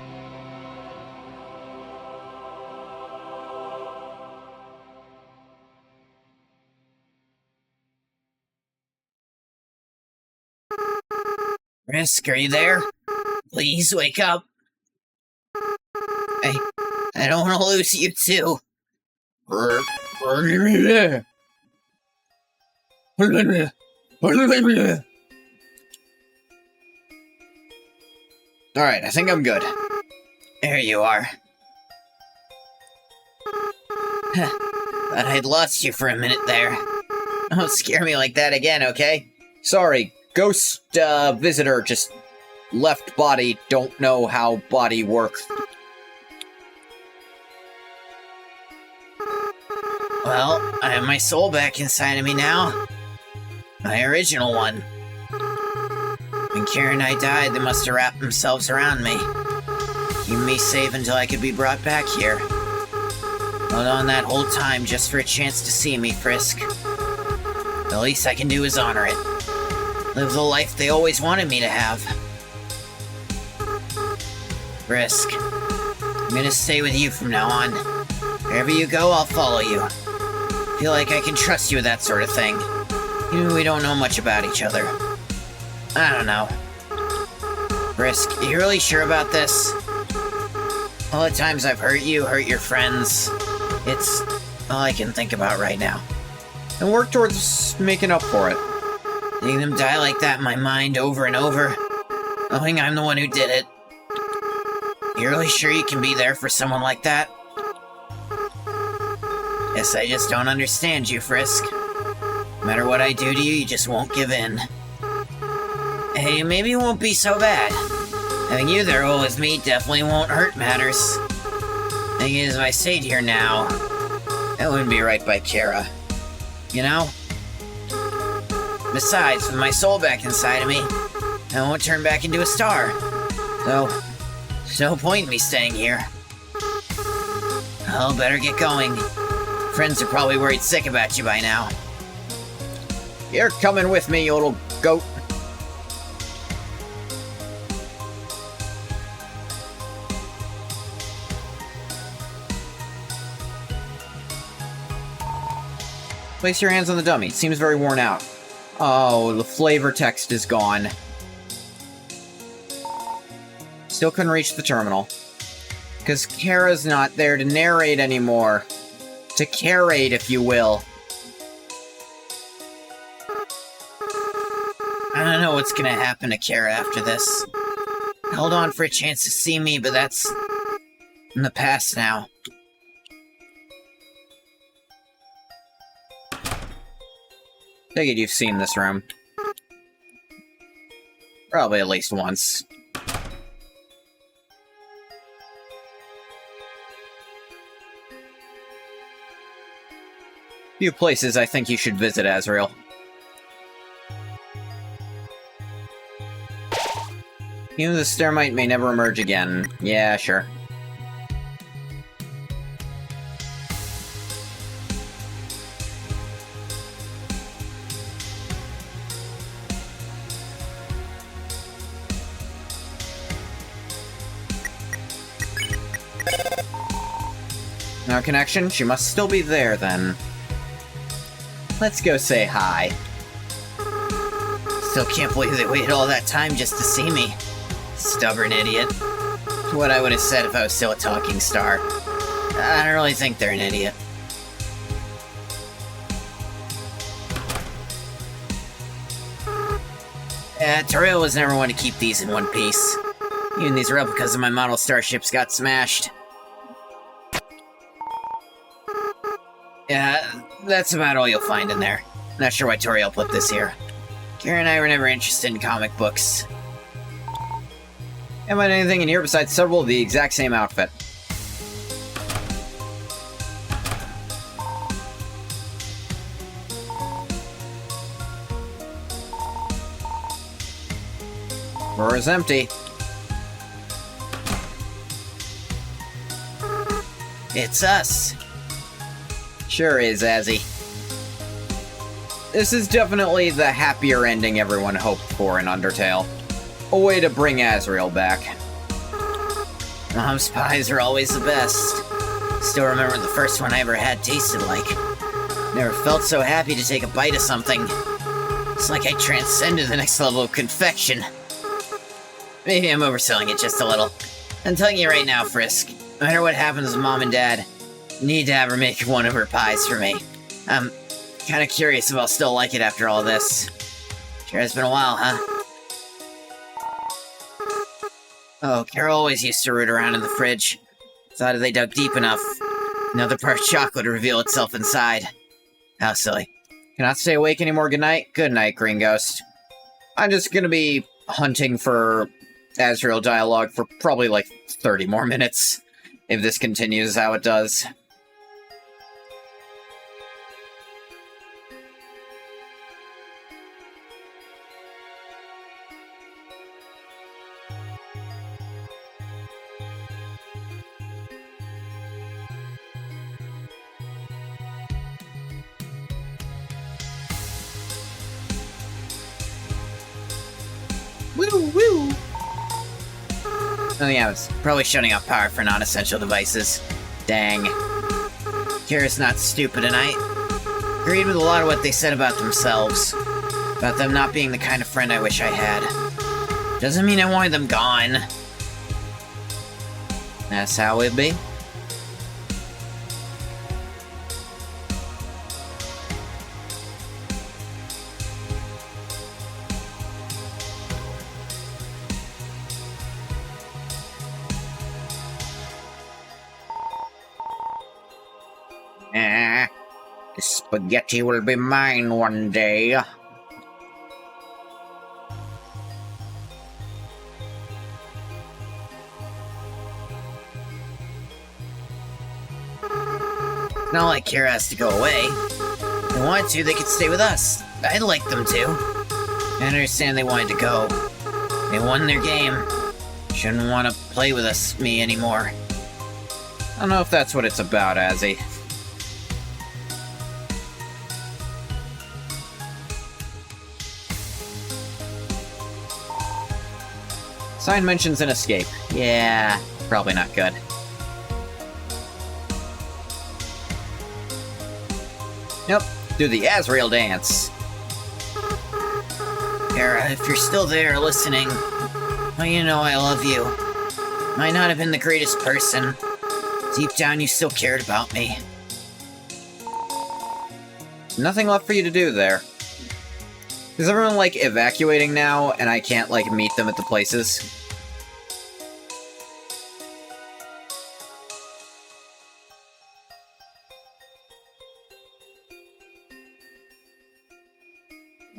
Risk, are you there? Please wake up. I don't want to lose you too. Alright, I think I'm good. There you are. Thought I'd lost you for a minute there. Don't scare me like that again, okay? Sorry, ghost visitor just left body, don't know how body works. Well, I have my soul back inside of me now. My original one. When Kara and I died, they must have wrapped themselves around me. Keeping me safe until I could be brought back here. Held on that whole time just for a chance to see me, Frisk. The least I can do is honor it. Live the life they always wanted me to have. Frisk, I'm gonna stay with you from now on. Wherever you go, I'll follow you. Feel like I can trust you with that sort of thing. Even if we don't know much about each other. I don't know. Frisk, are you really sure about this? All the times I've hurt you, hurt your friends, it's all I can think about right now. And work towards making up for it. Seeing them die like that in my mind over and over, knowing I'm the one who did it. You really sure you can be there for someone like that? Guess I just don't understand you, Frisk. No matter what I do to you, you just won't give in. Hey, maybe it won't be so bad. Having you there with me definitely won't hurt matters. Thing is, if I stayed here now, that wouldn't be right by Kara. You know? Besides, with my soul back inside of me, I won't turn back into a star. So, there's no point in me staying here. I'll better get going. Friends are probably worried sick about you by now. You're coming with me, you little goat. Place your hands on the dummy. It seems very worn out. Oh, the flavor text is gone. Still couldn't reach the terminal. Because Kara's not there to narrate anymore. To carrate, if you will. I don't know what's gonna happen to Kara after this. Held on for a chance to see me, but that's in the past now. Take it you've seen this room. Probably at least once. Few places I think you should visit, Azrael. You know the Stairmite may never emerge again. Yeah, sure. No connection? She must still be there, then. Let's go say hi. Still can't believe they waited all that time just to see me. Stubborn idiot. What I would have said if I was still a talking star. I don't really think they're an idiot. Toriel was never one to keep these in one piece. Even these replicas of my model starships got smashed. Yeah, that's about all you'll find in there. Not sure why Toriel put this here. Kira and I were never interested in comic books. Can't find anything in here besides several of the exact same outfit. Drawer is empty. It's us. Sure is, Azzy. This is definitely the happier ending everyone hoped for in Undertale. A way to bring Azrael back. Mom's pies are always the best. Still remember the first one I ever had tasted like. Never felt so happy to take a bite of something. It's like I transcended the next level of confection. Maybe I'm overselling it just a little. I'm telling you right now, Frisk, no matter what happens with Mom and Dad, you need to have her make one of her pies for me. I'm kinda curious if I'll still like it after all this. Sure has been a while, huh? Oh, Carol always used to root around in the fridge. Thought if they dug deep enough, another part of chocolate would reveal itself inside. How silly. Cannot stay awake anymore. Good night. Good night, Green Ghost. I'm just gonna be hunting for Azrael dialogue for probably like 30 more minutes, if this continues how it does. Woo woo! Oh yeah, I was probably shutting off power for non-essential devices. Dang. Kira's not stupid, and I agreed with a lot of what they said about themselves. About them not being the kind of friend I wish I had. Doesn't mean I wanted them gone. That's how it be. The spaghetti will be mine one day. Not like Kira has to go away. If they wanted to, they could stay with us. I'd like them to. I understand they wanted to go. They won their game. Shouldn't want to play with me anymore. I don't know if that's what it's about, Azzy. Sign mentions an escape. Yeah, probably not good. Nope, do the Azrael dance. Kara, if you're still there listening, well, you know I love you. Might not have been the greatest person. Deep down, you still cared about me. Nothing left for you to do there. Is everyone, like, evacuating now, and I can't, like, meet them at the places?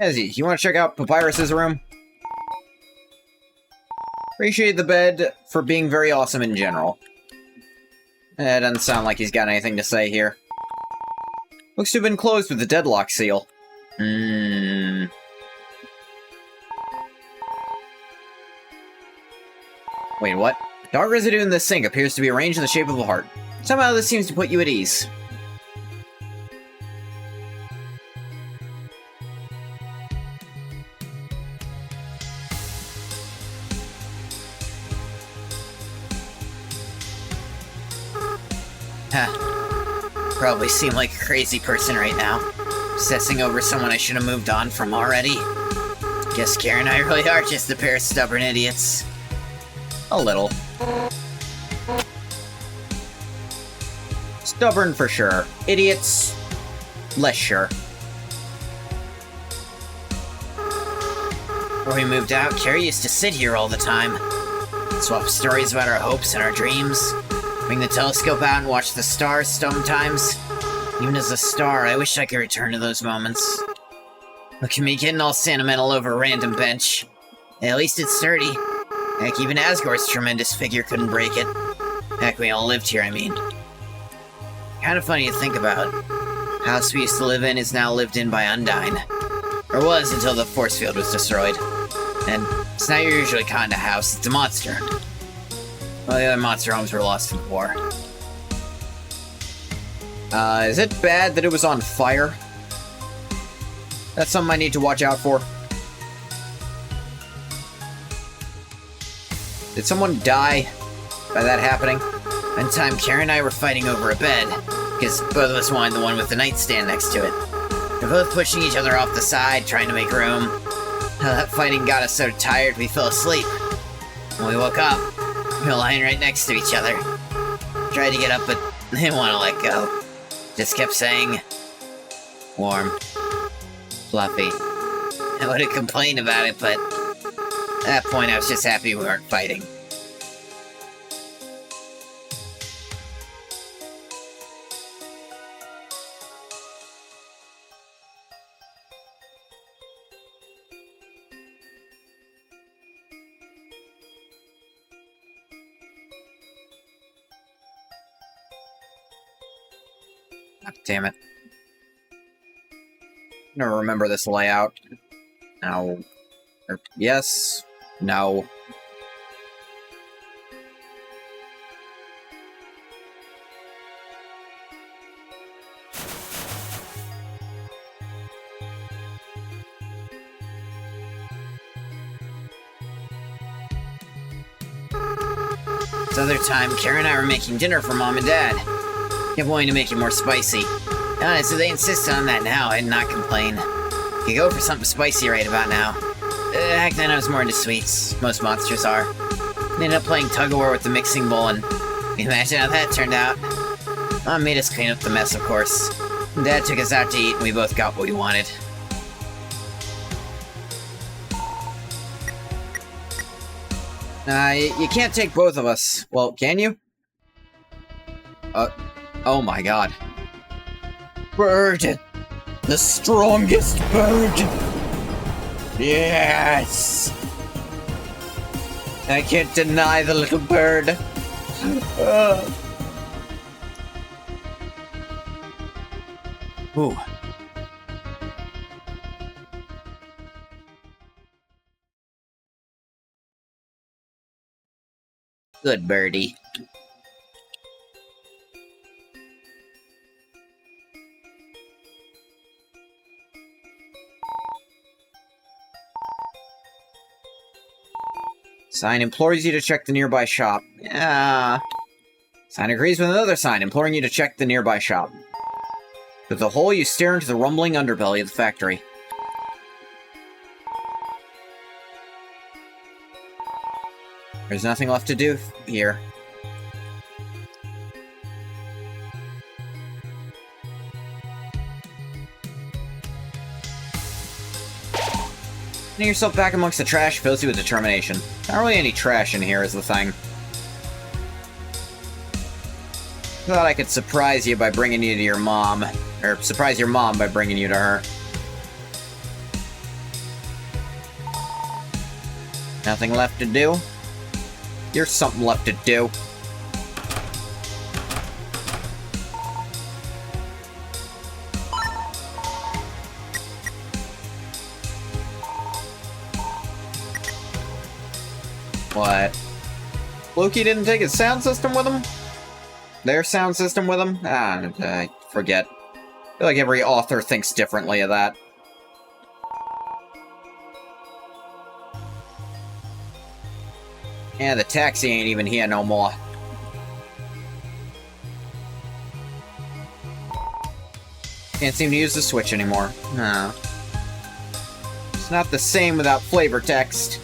Ezzy, you want to check out Papyrus's room? Appreciate the bed for being very awesome in general. It doesn't sound like he's got anything to say here. Looks to have been closed with the deadlock seal. Wait, what? Dark residue in the sink appears to be arranged in the shape of a heart. Somehow this seems to put you at ease. Probably seem like a crazy person right now. Obsessing over someone I should have moved on from already. Guess Karen and I really are just a pair of stubborn idiots. A little. Stubborn for sure. Idiots, less sure. Before we moved out, Carrie used to sit here all the time. Swap stories about our hopes and our dreams. Bring the telescope out and watch the stars sometimes. Even as a star, I wish I could return to those moments. Look at me getting all sentimental over a random bench. At least it's sturdy. Heck, even Asgore's tremendous figure couldn't break it. Heck, we all lived here, I mean. Kind of funny to think about. House we used to live in is now lived in by Undyne. Or was until the force field was destroyed. And it's not your usually kind of house, it's a monster. Well, the other monster homes were lost in the war. Is it bad that it was on fire? That's something I need to watch out for. Did someone die by that happening? One time, Karen and I were fighting over a bed, because both of us wanted the one with the nightstand next to it. We were both pushing each other off the side, trying to make room. That fighting got us so tired we fell asleep. When we woke up, we were lying right next to each other. Tried to get up, but they didn't want to let go. Just kept saying, warm, fluffy. I would have complained about it, but at that point I was just happy we weren't fighting. Damn it. Never remember this layout. No. Yes. No. This other time, Karen and I were making dinner for Mom and Dad. Kept wanting to make it more spicy. So they insisted on that now, I'd not complain. You go for something spicy right about now. Back then I was more into sweets, most monsters are. Ended up playing tug-of-war with the mixing bowl, and imagine how that turned out. Mom made us clean up the mess, of course. Dad took us out to eat, and we both got what we wanted. You can't take both of us. Well, can you? Oh my god. Bird! The strongest bird! Yes! I can't deny the little bird. Ooh. Good birdie. Sign implores you to check the nearby shop. Yeah. Sign agrees with another sign, imploring you to check the nearby shop. With the hole, you stare into the rumbling underbelly of the factory. There's nothing left to do here. Getting yourself back amongst the trash fills you with determination. Not really any trash in here is the thing. Thought I could surprise you by bringing you to your mom. Or surprise your mom by bringing you to her. Nothing left to do? Here's something left to do. What? Loki didn't take his sound system with him? Their sound system with him? I forget. I feel like every author thinks differently of that. Yeah, the taxi ain't even here no more. Can't seem to use the Switch anymore. No. It's not the same without flavor text.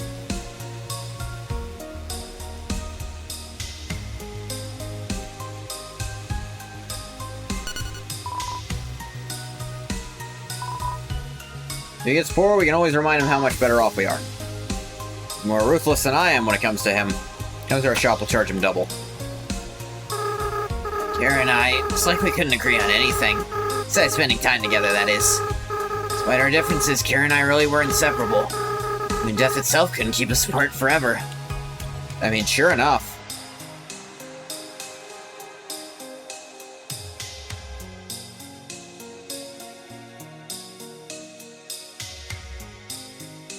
If he gets poor, we can always remind him how much better off we are. More ruthless than I am when it comes to him. Comes to our shop, we'll charge him double. Kara and I, it's like we couldn't agree on anything. Besides spending time together, that is. Despite our differences, Kara and I really were inseparable. I mean, death itself couldn't keep us apart forever. I mean, sure enough.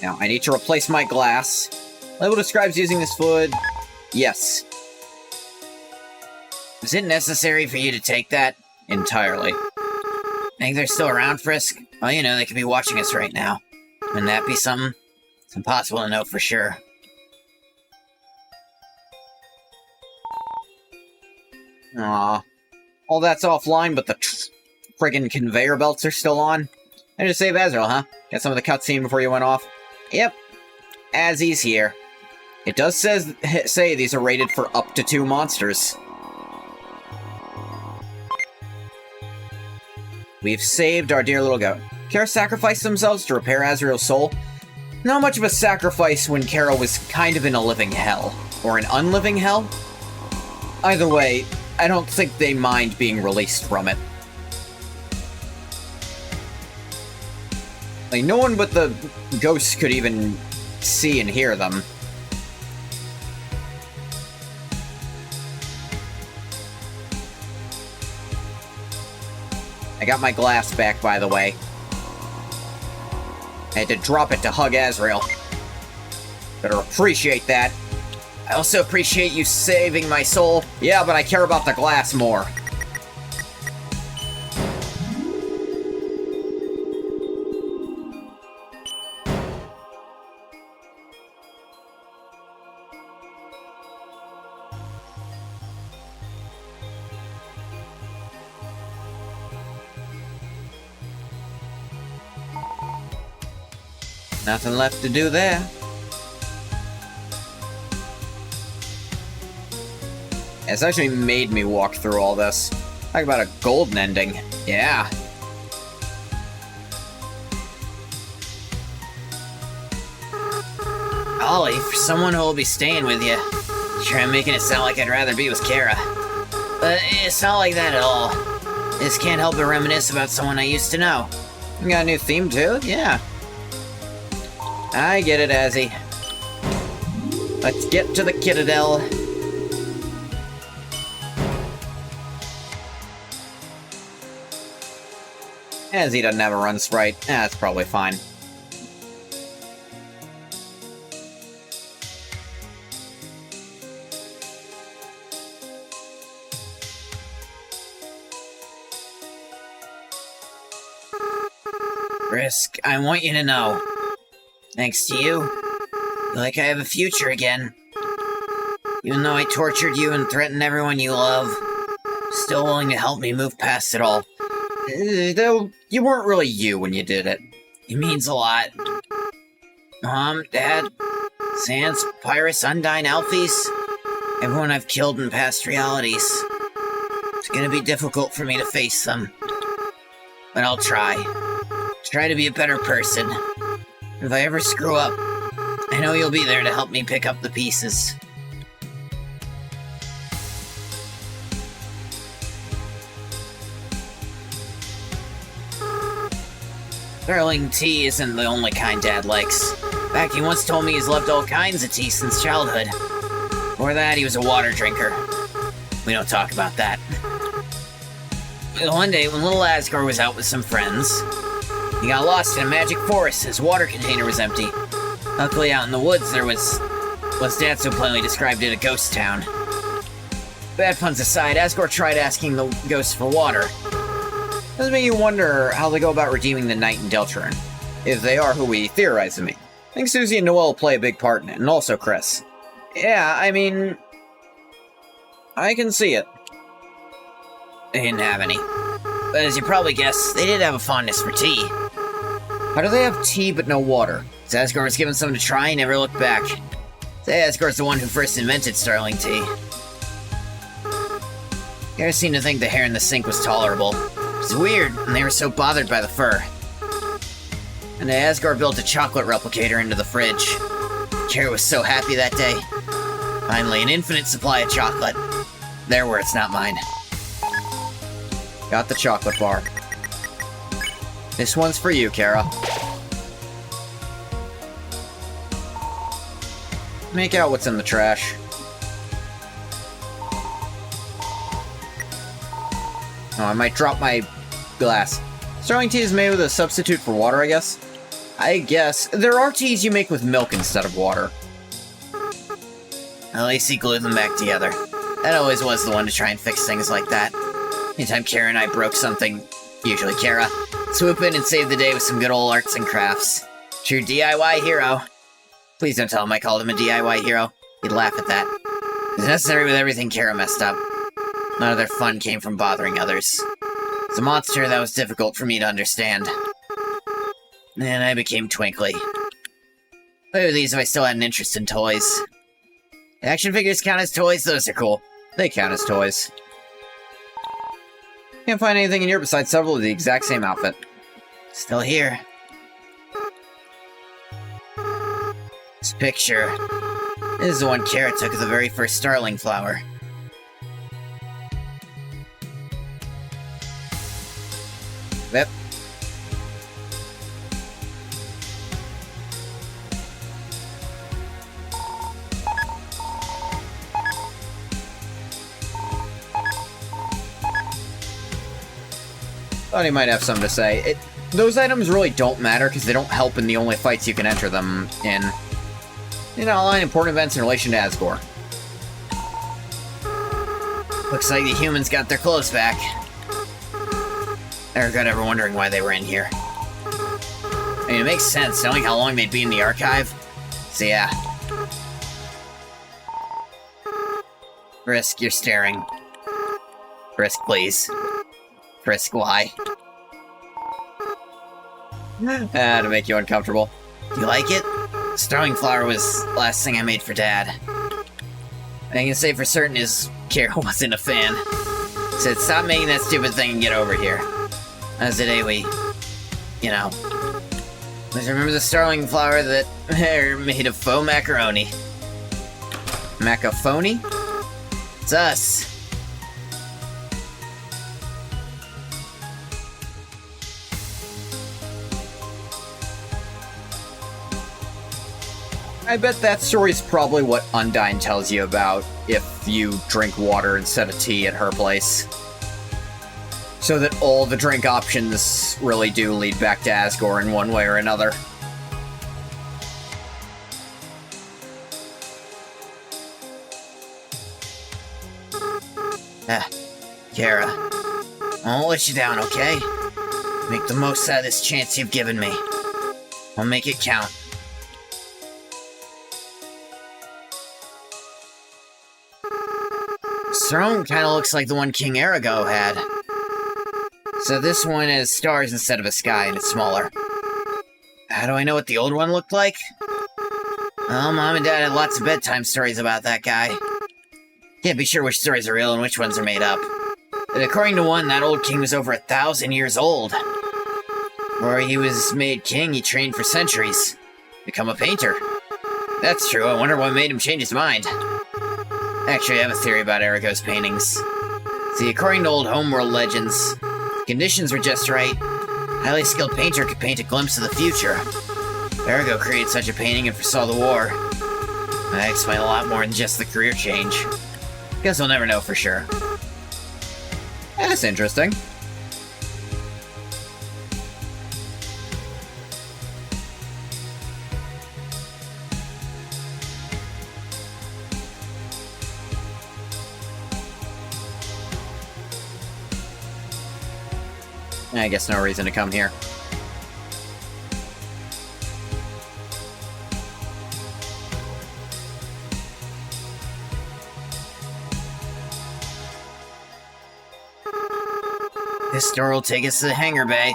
Now, I need to replace my glass. Label describes using this fluid. Yes. Is it necessary for you to take that? Entirely. Think they're still around, Frisk? Well, you know, they could be watching us right now. Wouldn't that be something? It's impossible to know for sure. Aw. All that's offline, but the friggin' conveyor belts are still on. I just save Azrael, huh? Get some of the cutscene before you went off? Yep. Azzy's here. It does say these are rated for up to 2 monsters. We've saved our dear little goat. Kara sacrificed themselves to repair Azrael's soul. Not much of a sacrifice when Kara was kind of in a living hell. Or an unliving hell? Either way, I don't think they mind being released from it. Like, no one but the ghosts could even see and hear them. I got my glass back, by the way. I had to drop it to hug Azrael. Better appreciate that. I also appreciate you saving my soul. Yeah, but I care about the glass more. Nothing left to do there. It's actually made me walk through all this. Talk about a golden ending. Yeah. Ollie, for someone who will be staying with you. Sure, I'm making it sound like I'd rather be with Kara. But it's not like that at all. I just can't help but reminisce about someone I used to know. You got a new theme too? Yeah. I get it, Azzy. Let's get to the Citadel. Azzy doesn't have a run sprite. That's probably fine. Frisk, I want you to know. Thanks to you, I feel like I have a future again. Even though I tortured you and threatened everyone you love, still willing to help me move past it all. Though, you weren't really you when you did it. It means a lot. Mom, Dad, Sans, Pyrus, Undyne, Alphys, everyone I've killed in past realities. It's gonna be difficult for me to face them. But I'll try. Try to be a better person. If I ever screw up, I know you'll be there to help me pick up the pieces. Sterling tea isn't the only kind Dad likes. In fact, he once told me he's loved all kinds of tea since childhood. Before that, he was a water drinker. We don't talk about that. One day, when little Asgore was out with some friends, he got lost in a magic forest. His water container was empty. Luckily, out in the woods, there was what Dad so plainly described it, a ghost town. Bad puns aside, Asgore tried asking the ghosts for water. Does make you wonder how they go about redeeming the knight in Deltarune, if they are who we theorize them to be. I think Susie and Noelle play a big part in it, and also Chris. Yeah, I mean, I can see it. They didn't have any. But as you probably guessed, they did have a fondness for tea. How do they have tea but no water? Asgore was given some to try and never looked back. Asgore's the one who first invented Starling tea. You ever seem to think the hair in the sink was tolerable? It's weird, and they were so bothered by the fur. And Asgore built a chocolate replicator into the fridge. Kara was so happy that day. Finally, an infinite supply of chocolate. Their words, not mine. Got the chocolate bar. This one's for you, Kara. Make out what's in the trash. Oh, I might drop my glass. Starling tea is made with a substitute for water, I guess? I guess. There are teas you make with milk instead of water. At least he glued them back together. That always was the one to try and fix things like that. Anytime Kara and I broke something, usually Kara, swoop in and save the day with some good old arts and crafts. True DIY hero. Please don't tell him I called him a DIY hero. He'd laugh at that. It's necessary with everything Kara messed up. None of their fun came from bothering others. It's a monster that was difficult for me to understand. And I became twinkly. Play with these if I still had an interest in toys. Action figures count as toys? Those are cool. They count as toys. Can't find anything in here besides several of the exact same outfit. Still here. This picture. This is the one Kara took of the very first starling flower. Yep. Thought he might have something to say. Those items really don't matter because they don't help in the only fights you can enter them in. You know, outline important events in relation to Asgore. Looks like the humans got their clothes back. Never got ever wondering why they were in here. I mean, it makes sense, knowing how long they'd be in the archive. So yeah. Frisk, you're staring. Frisk, please. Frisk, why? To make you uncomfortable. Do you like it? Starling flower was the last thing I made for Dad. I can say for certain is Kara wasn't a fan. Said, stop making that stupid thing and get over here. As the day we, you know. Let's remember the starling flower that are made of faux macaroni. Macaphony? It's us. I bet that story's probably what Undyne tells you about if you drink water instead of tea at her place. So that all the drink options really do lead back to Asgore in one way or another. Kara, I won't let you down, okay? Make the most out of this chance you've given me. I'll make it count. This throne kind of looks like the one King Arago had. So this one has stars instead of a sky, and it's smaller. How do I know what the old one looked like? Well, Mom and Dad had lots of bedtime stories about that guy. Can't be sure which stories are real and which ones are made up. But according to one, that old king was over 1,000 years old. Before he was made king, he trained for centuries. Become a painter. That's true, I wonder what made him change his mind. Actually, I have a theory about Arago's paintings. See, according to old homeworld legends, the conditions were just right. A highly skilled painter could paint a glimpse of the future. Ergo created such a painting and foresaw the war. That explains a lot more than just the career change. Guess we'll never know for sure. That's interesting. I guess no reason to come here. This door will take us to the hangar bay.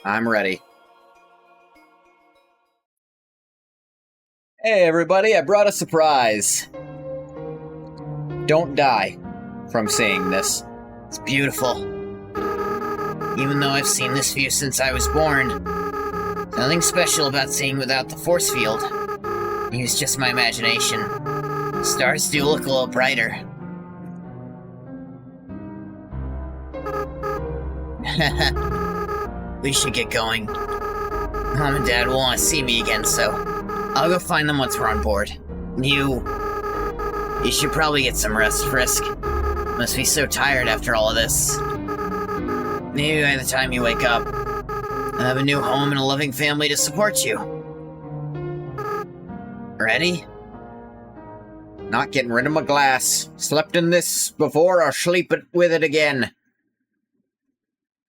I'm ready. Hey everybody, I brought a surprise. Don't die from seeing this. It's beautiful. Even though I've seen this view since I was born, nothing special about seeing without the force field. It was just my imagination. Stars do look a little brighter. We should get going. Mom and Dad will want to see me again, so I'll go find them once we're on board. You should probably get some rest, Frisk. Must be so tired after all of this. Maybe by the time you wake up, I'll have a new home and a loving family to support you. Ready? Not getting rid of my glass. Slept in this before, I'll sleep with it again.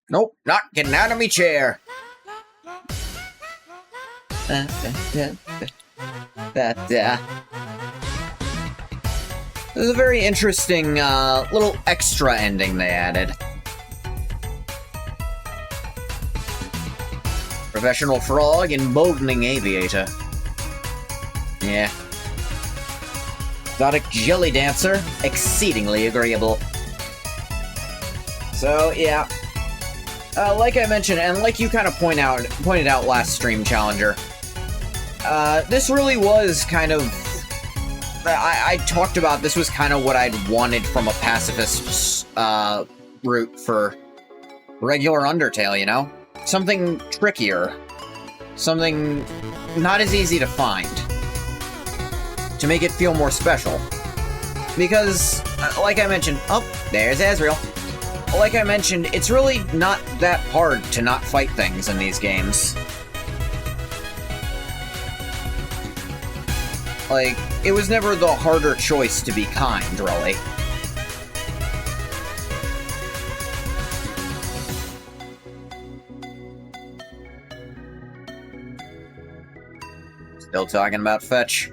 Nope, not getting out of me chair. This is a very interesting little extra ending they added. Professional frog, emboldening aviator. Yeah. Exotic jelly dancer, exceedingly agreeable. So, yeah. Like I mentioned, and like you kind of pointed out last stream, Challenger, this really was kind of... I talked about this was kind of what I'd wanted from a pacifist route for regular Undertale, you know? Something trickier. Something not as easy to find. To make it feel more special. Because, like I mentioned... Oh, there's Azrael. Like I mentioned, it's really not that hard to not fight things in these games. Like, it was never the harder choice to be kind, really. Still talking about fetch.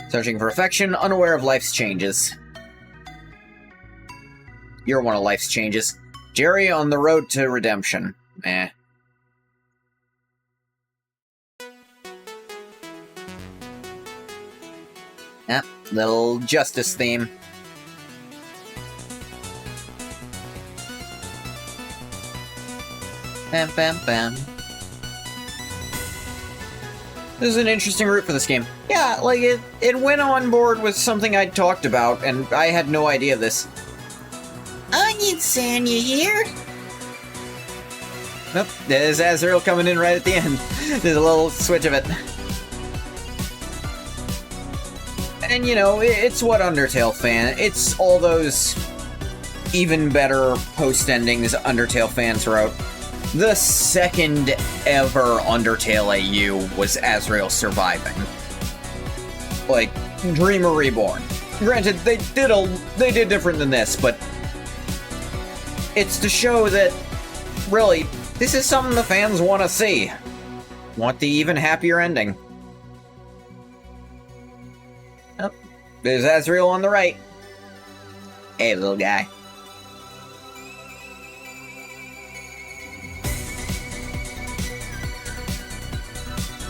Searching for affection, unaware of life's changes. You're one of life's changes. Jerry on the road to redemption. Eh. Yep, little justice theme. Bam, bam, bam. This is an interesting route for this game. Yeah, like, it went on board with something I'd talked about, and I had no idea of this. Onion-san, you here? Nope, there's Azrael coming in right at the end. There's a little switch of it. And, you know, it's what Undertale fan... It's all those even better post-endings Undertale fans wrote. The second ever Undertale AU was Azrael surviving. Like, Dreamer Reborn. Granted, they did different than this, but... It's to show that, really, this is something the fans want to see. Want the even happier ending. Oh, there's Azrael on the right. Hey, little guy.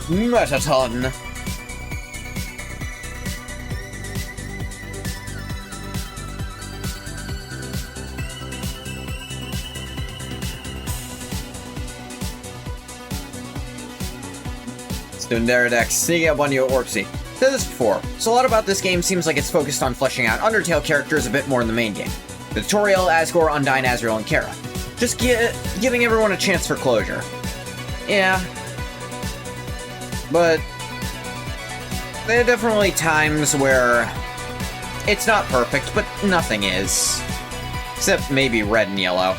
Metaton. Stunderadex, sneaking up on you at Orpsy. Said this before, so a lot about this game seems like it's focused on fleshing out Undertale characters a bit more in the main game. The tutorial, Asgore, Undyne, Azrael, and Kara. Just giving everyone a chance for closure. Yeah. But there are definitely times where it's not perfect, but nothing is. Except maybe red and yellow.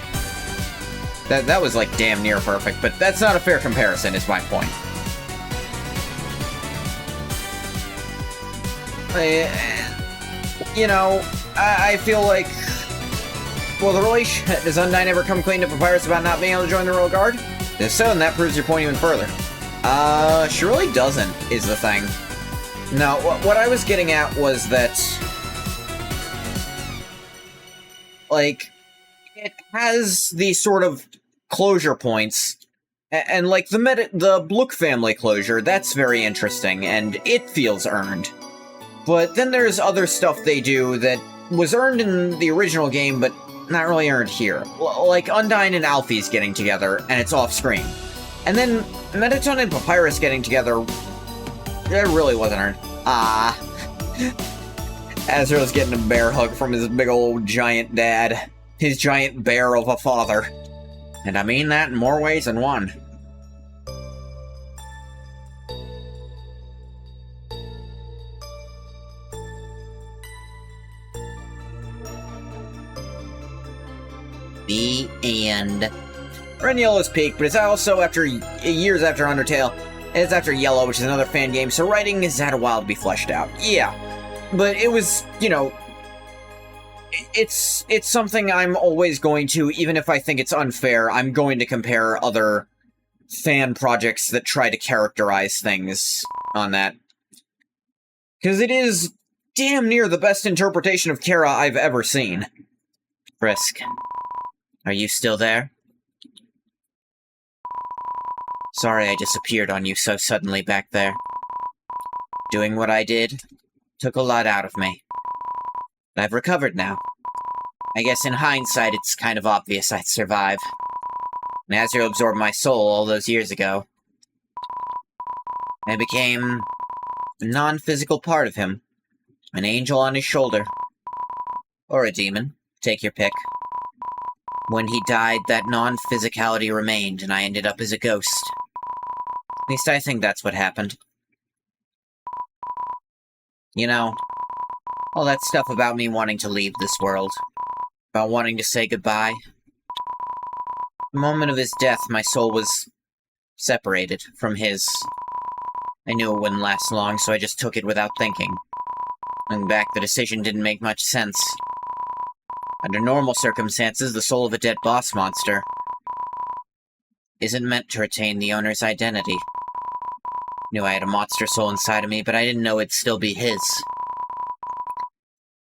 That was like damn near perfect, but that's not a fair comparison, is my point. You know, I feel like... Well, the relation... Does Undyne ever come clean to Papyrus about not being able to join the Royal Guard? If so, then that proves your point even further. She really doesn't, is the thing. No, what I was getting at was that... Like, it has these sort of closure points, and like the Blook family closure, that's very interesting, and it feels earned. But then there's other stuff they do that was earned in the original game, but not really earned here. Like Undyne and Alphys getting together, and it's off-screen. And then Mettaton and Papyrus getting together, it really wasn't earned. Azrael's getting a bear hug from his big old giant dad. His giant bear of a father. And I mean that in more ways than one. The end. Red and Yellow's peak, but it's also after years after Undertale. And it's after Yellow, which is another fan game, so writing has had a while to be fleshed out. Yeah. But it was, you know... It's something I'm always going to, even if I think it's unfair, I'm going to compare other fan projects that try to characterize things on that. Because it is damn near the best interpretation of Kara I've ever seen. Frisk, are you still there? Sorry I disappeared on you so suddenly back there. Doing what I did took a lot out of me. I've recovered now. I guess in hindsight, it's kind of obvious I'd survive. Azrael absorbed my soul all those years ago. I became a non-physical part of him. An angel on his shoulder. Or a demon. Take your pick. When he died, that non-physicality remained, and I ended up as a ghost. At least I think that's what happened. You know, all that stuff about me wanting to leave this world. About wanting to say goodbye. The moment of his death, my soul was separated from his. I knew it wouldn't last long, so I just took it without thinking. Looking back, the decision didn't make much sense. Under normal circumstances, the soul of a dead boss monster isn't meant to retain the owner's identity. Knew I had a monster soul inside of me, but I didn't know it'd still be his.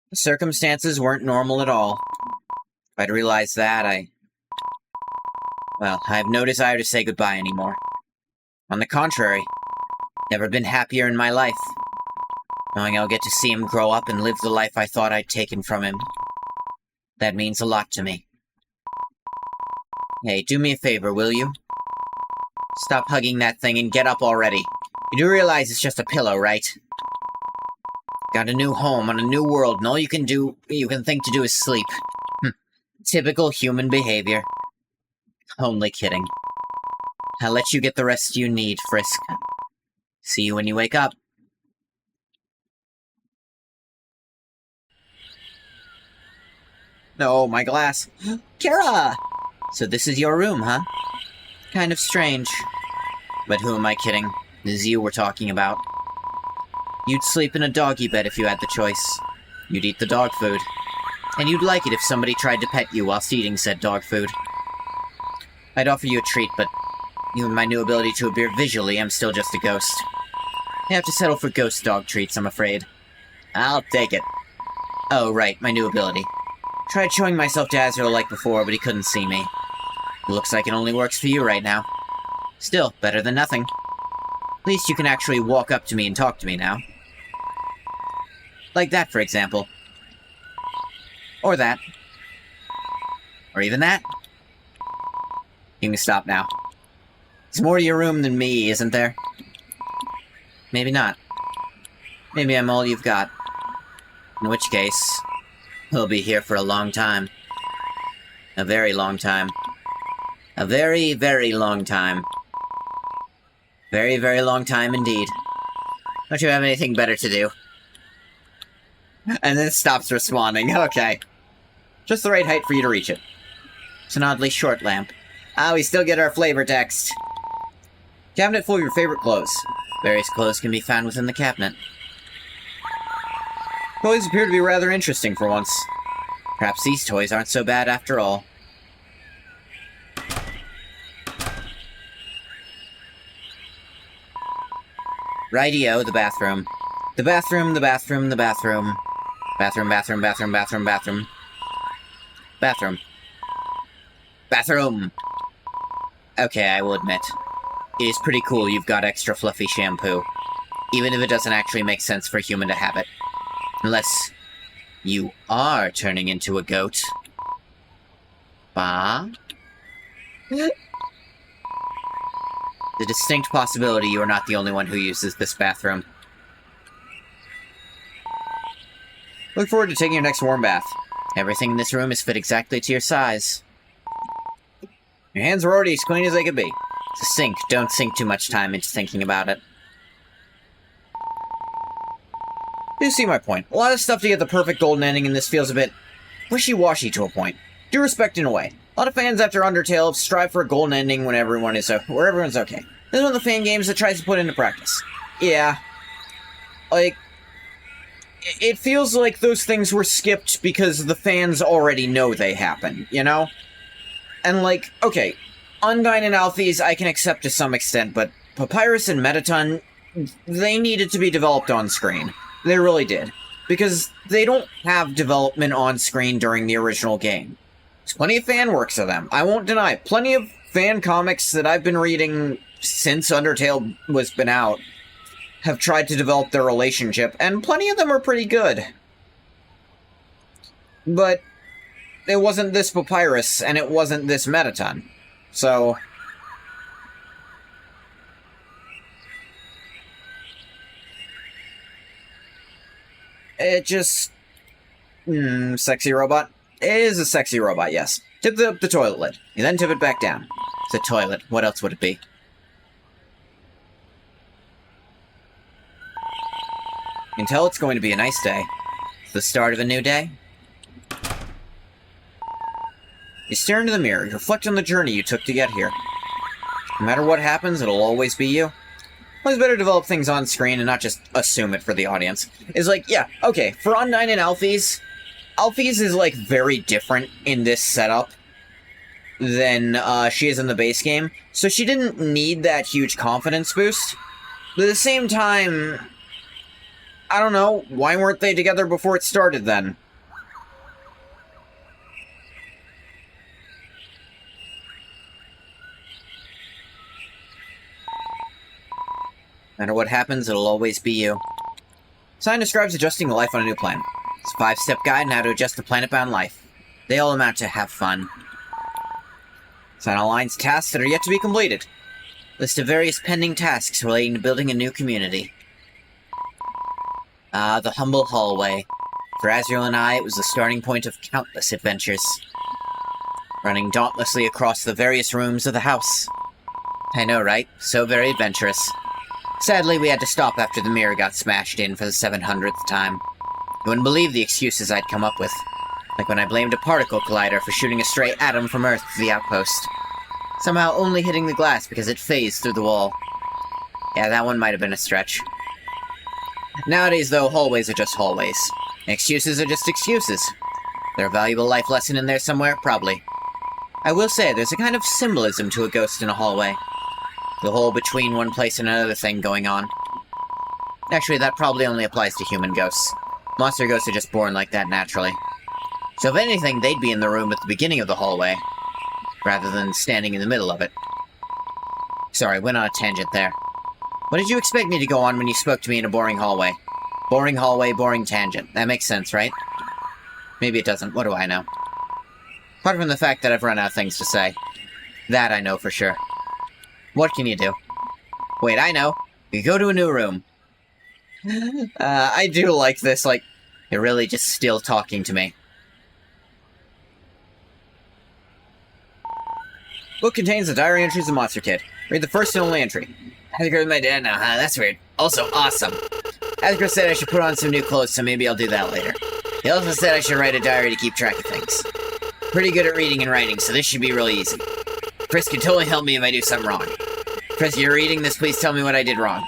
The circumstances weren't normal at all. If I'd realized that, well, I have no desire to say goodbye anymore. On the contrary, never been happier in my life. Knowing I'll get to see him grow up and live the life I thought I'd taken from him. That means a lot to me. Hey, do me a favor, will you? Stop hugging that thing and get up already. You do realize it's just a pillow, right? Got a new home on a new world, and all you can think to do is sleep. Typical human behavior. Only kidding. I'll let you get the rest you need, Frisk. See you when you wake up. No, my glass. Kara! So this is your room, huh? Kind of strange. But who am I kidding? This is you we're talking about. You'd sleep in a doggy bed if you had the choice. You'd eat the dog food. And you'd like it if somebody tried to pet you whilst eating said dog food. I'd offer you a treat, but even my new ability to appear visually, I'm still just a ghost. You have to settle for ghost dog treats, I'm afraid. I'll take it. Oh, right, my new ability. Tried showing myself to Azrael like before, but he couldn't see me. Looks like it only works for you right now. Still, better than nothing. At least you can actually walk up to me and talk to me now. Like that, for example. Or that. Or even that. You can stop now. There's more to your room than me, isn't there? Maybe not. Maybe I'm all you've got. In which case, we'll be here for a long time. A very long time. A very, very long time. Very, very long time indeed. Don't you have anything better to do? And then it stops responding. Okay. Just the right height for you to reach it. It's an oddly short lamp. Ah, we still get our flavor text. Cabinet full of your favorite clothes. Various clothes can be found within the cabinet. Toys appear to be rather interesting for once. Perhaps these toys aren't so bad after all. Rightio, the bathroom. The bathroom, the bathroom, the bathroom. Bathroom, bathroom, bathroom, bathroom, bathroom. Bathroom. Bathroom! Okay, I will admit. It is pretty cool you've got extra fluffy shampoo. Even if it doesn't actually make sense for a human to have it. Unless you are turning into a goat. Bah? The distinct possibility you are not the only one who uses this bathroom. Look forward to taking your next warm bath. Everything in this room is fit exactly to your size. Your hands are already as clean as they could be. It's a sink. Don't sink too much time into thinking about it. You see my point. A lot of stuff to get the perfect golden ending, and this feels a bit wishy-washy to a point. Due respect in a way. A lot of fans after Undertale have strived for a golden ending when everyone's okay. This is one of the fan games that tries to put into practice. Yeah. Like, it feels like those things were skipped because the fans already know they happen, you know? And like, okay, Undyne and Alphys I can accept to some extent, but Papyrus and Metaton, they needed to be developed on screen. They really did. Because they don't have development on screen during the original game. There's plenty of fan works of them, I won't deny. Plenty of fan comics that I've been reading since Undertale was been out have tried to develop their relationship, and plenty of them are pretty good. But it wasn't this Papyrus, and it wasn't this Metaton. So it just... sexy robot? It is a sexy robot, yes. Tip the toilet lid. You then tip it back down. It's a toilet. What else would it be? You can tell it's going to be a nice day. It's the start of a new day? You stare into the mirror, you reflect on the journey you took to get here. No matter what happens, it'll always be you. Always better develop things on screen and not just assume it for the audience. It's like, yeah, okay, for Undyne and Alphys, Alphys is, like, very different in this setup than she is in the base game, so she didn't need that huge confidence boost. But at the same time, I don't know, why weren't they together before it started then? No matter what happens, it'll always be you. Sign describes adjusting a life on a new planet. It's a 5-step guide on how to adjust a planet-bound life. They all amount to have fun. Sign outlines tasks that are yet to be completed. List of various pending tasks relating to building a new community. The humble hallway. For Azrael and I, it was the starting point of countless adventures. Running dauntlessly across the various rooms of the house. I know, right? So very adventurous. Sadly, we had to stop after the mirror got smashed in for the 700th time. You wouldn't believe the excuses I'd come up with. Like when I blamed a particle collider for shooting a stray atom from Earth to the outpost. Somehow only hitting the glass because it phased through the wall. Yeah, that one might have been a stretch. Nowadays, though, hallways are just hallways. Excuses are just excuses. There a valuable life lesson in there somewhere? Probably. I will say, there's a kind of symbolism to a ghost in a hallway. The hole between one place and another thing going on. Actually, that probably only applies to human ghosts. Monster ghosts are just born like that naturally. So if anything, they'd be in the room at the beginning of the hallway, rather than standing in the middle of it. Sorry, went on a tangent there. What did you expect me to go on when you spoke to me in a boring hallway? Boring hallway, boring tangent. That makes sense, right? Maybe it doesn't. What do I know? Apart from the fact that I've run out of things to say. That I know for sure. What can you do? Wait, I know. You go to a new room. I do like this, like, you're really just still talking to me. Book contains the diary entries of Monster Kid. Read the first and only entry. Had to go with my dad now, huh? That's weird. Also, awesome. Asgore said I should put on some new clothes, so maybe I'll do that later. He also said I should write a diary to keep track of things. Pretty good at reading and writing, so this should be really easy. Frisk can totally help me if I do something wrong. Frisk, you're reading this, please tell me what I did wrong.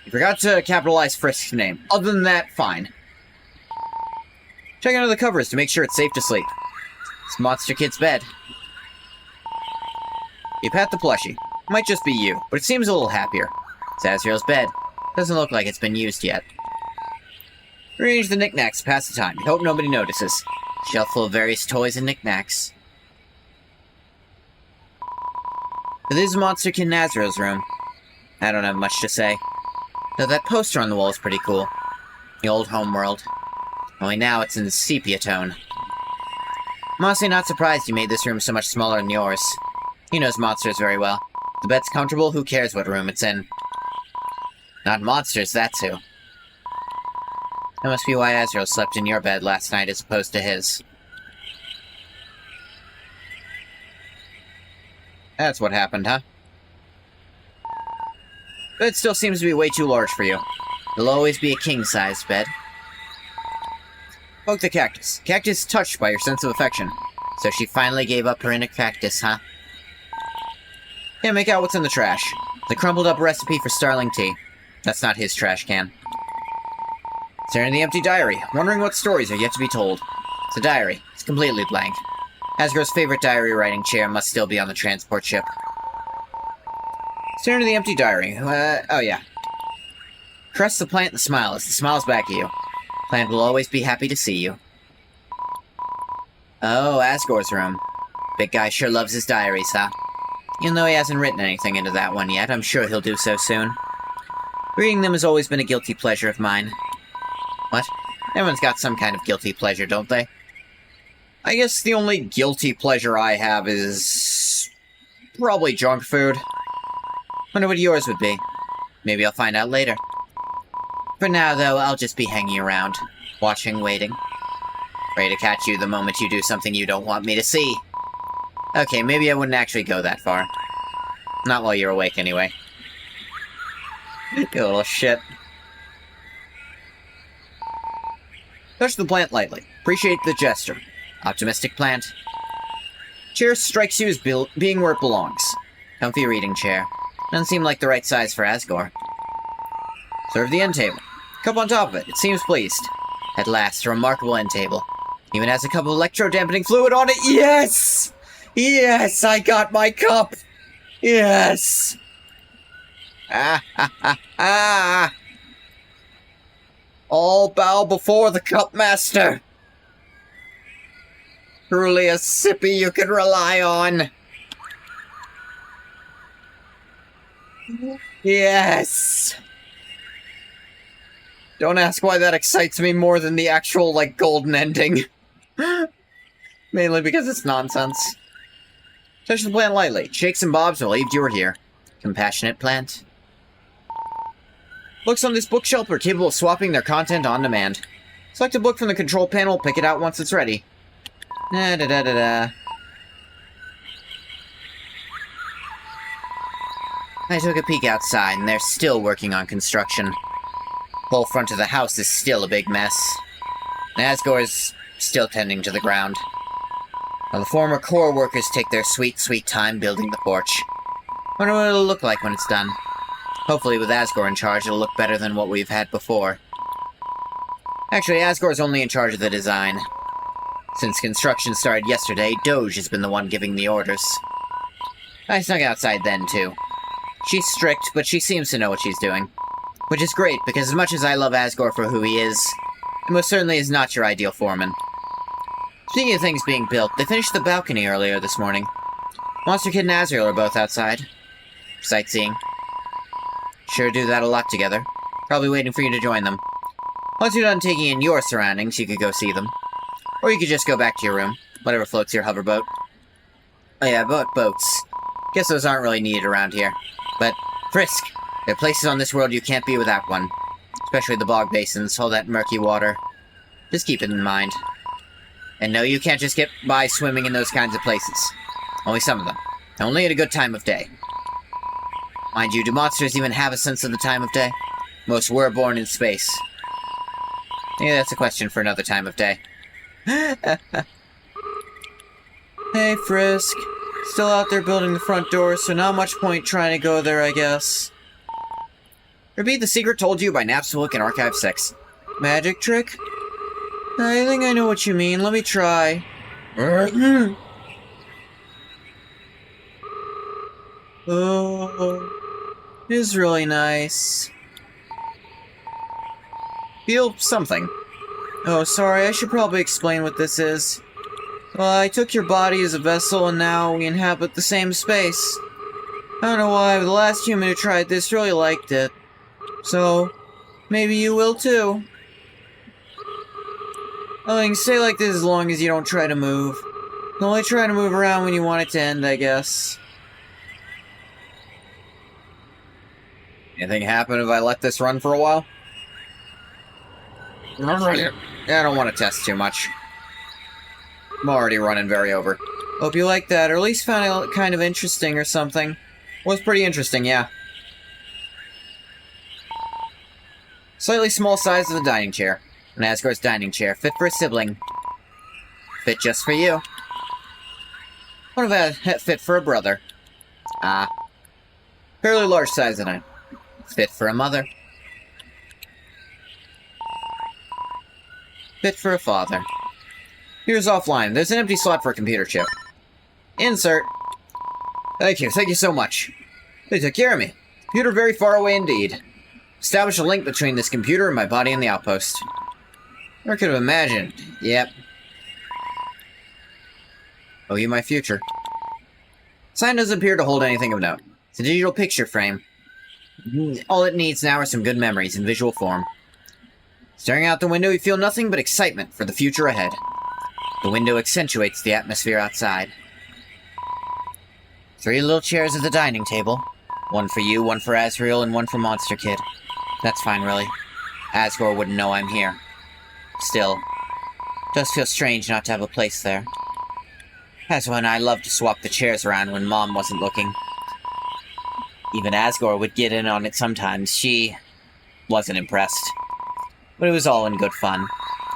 You forgot to capitalize Frisk's name. Other than that, fine. Check under the covers to make sure it's safe to sleep. It's Monster Kid's bed. You pat the plushie. Might just be you, but it seems a little happier. It's Azrael's bed. Doesn't look like it's been used yet. Arrange the knickknacks to pass the time. You hope nobody notices. Shelf full of various toys and knickknacks. But this is Monster Kid and Azrael's room. I don't have much to say. Though that poster on the wall is pretty cool. The old homeworld. Only now it's in sepia tone. I'm honestly not surprised you made this room so much smaller than yours. He knows monsters very well. The bed's comfortable, who cares what room it's in? Not monsters, that's who. That must be why Azrael slept in your bed last night as opposed to his. That's what happened, huh? Bed still seems to be way too large for you. It'll always be a king-sized bed. Poke the cactus. Cactus touched by your sense of affection. So she finally gave up her inner cactus, huh? Yeah, make out what's in the trash. The crumpled up recipe for Starling tea. That's not his trash can. Staring at the empty diary, wondering what stories are yet to be told. It's a diary. It's completely blank. Asgore's favorite diary writing chair must still be on the transport ship. Staring at the empty diary. Oh yeah. Caress the plant and smile as it smiles back at you. Plant will always be happy to see you. Oh, Asgore's room. Big guy sure loves his diaries, huh? Even though he hasn't written anything into that one yet, I'm sure he'll do so soon. Reading them has always been a guilty pleasure of mine. What? Everyone's got some kind of guilty pleasure, don't they? I guess the only guilty pleasure I have is... probably junk food. Wonder what yours would be. Maybe I'll find out later. For now, though, I'll just be hanging around. Watching, waiting. Ready to catch you the moment you do something you don't want me to see. Okay, maybe I wouldn't actually go that far. Not while you're awake, anyway. You little shit. Touch the plant lightly. Appreciate the gesture. Optimistic plant. Chair strikes you as being where it belongs. Comfy reading chair. Doesn't seem like the right size for Asgore. Serve the end table. Cup on top of it. It seems pleased. At last, a remarkable end table. Even has a cup of electro-dampening fluid on it. Yes! Yes, I got my cup! Yes! Ah, ha, ha, ha! All bow before the cup master! Truly a sippy you can rely on! Yes! Don't ask why that excites me more than the actual, like, golden ending. Mainly because it's nonsense. Touch the plant lightly. Shakes and bobs relieved you were here. Compassionate plant. Books on this bookshelf are capable of swapping their content on demand. Select a book from the control panel, pick it out once it's ready. Da-da-da-da-da. I took a peek outside, and they're still working on construction. The whole front of the house is still a big mess. Asgore's still tending to the ground. While the former core workers take their sweet, sweet time building the porch. Wonder what it'll look like when it's done. Hopefully with Asgore in charge, it'll look better than what we've had before. Actually, Asgore's only in charge of the design. Since construction started yesterday, Doge has been the one giving the orders. I snuck outside then, too. She's strict, but she seems to know what she's doing. Which is great, because as much as I love Asgore for who he is, he most certainly is not your ideal foreman. Speaking of things being built, they finished the balcony earlier this morning. Monster Kid and Azrael are both outside. Sightseeing. Sure do that a lot together. Probably waiting for you to join them. Once you're done taking in your surroundings, you could go see them. Or you could just go back to your room. Whatever floats your hoverboat. Oh yeah, boats. Guess those aren't really needed around here. But, Frisk! There are places on this world you can't be without one. Especially the bog basins, all that murky water. Just keep it in mind. And no, you can't just get by swimming in those kinds of places. Only some of them. Only at a good time of day. Mind you, do monsters even have a sense of the time of day? Most were born in space. Yeah, that's a question for another time of day. Hey, Frisk. Still out there building the front door, so not much point trying to go there, I guess. Repeat the secret told you by Napsbook and Archive 6. Magic trick? I think I know what you mean. Let me try. Oh, it is really nice. Feel something. Oh, sorry, I should probably explain what this is. Well, I took your body as a vessel, and now we inhabit the same space. I don't know why, but the last human who tried this really liked it. So, maybe you will too. Oh, you can stay like this as long as you don't try to move. You only try to move around when you want it to end, I guess. Anything happen if I let this run for a while? I don't want to test too much. I'm already running very over. Hope you like that, or at least found it kind of interesting or something. Was pretty interesting, yeah. Slightly small size of the dining chair. An Asgore's dining chair, fit for a sibling. Fit just for you. What if I fit for a brother? Fairly large size tonight. Fit for a mother. Fit for a father. Here's offline. There's an empty slot for a computer chip. Insert. Thank you so much. They took care of me. Computer very far away indeed. Establish a link between this computer and my body and the outpost. Never could have imagined. Yep. Oh, you my future. Sign doesn't appear to hold anything of note. It's a digital picture frame. All it needs now are some good memories in visual form. Staring out the window, you feel nothing but excitement for the future ahead. The window accentuates the atmosphere outside. 3 little chairs at the dining table. One for you, one for Asriel, and one for Monster Kid. That's fine, really. Asgore wouldn't know I'm here. Still, it does feel strange not to have a place there. That's when I loved to swap the chairs around when Mom wasn't looking. Even Asgore would get in on it sometimes. She wasn't impressed. But it was all in good fun.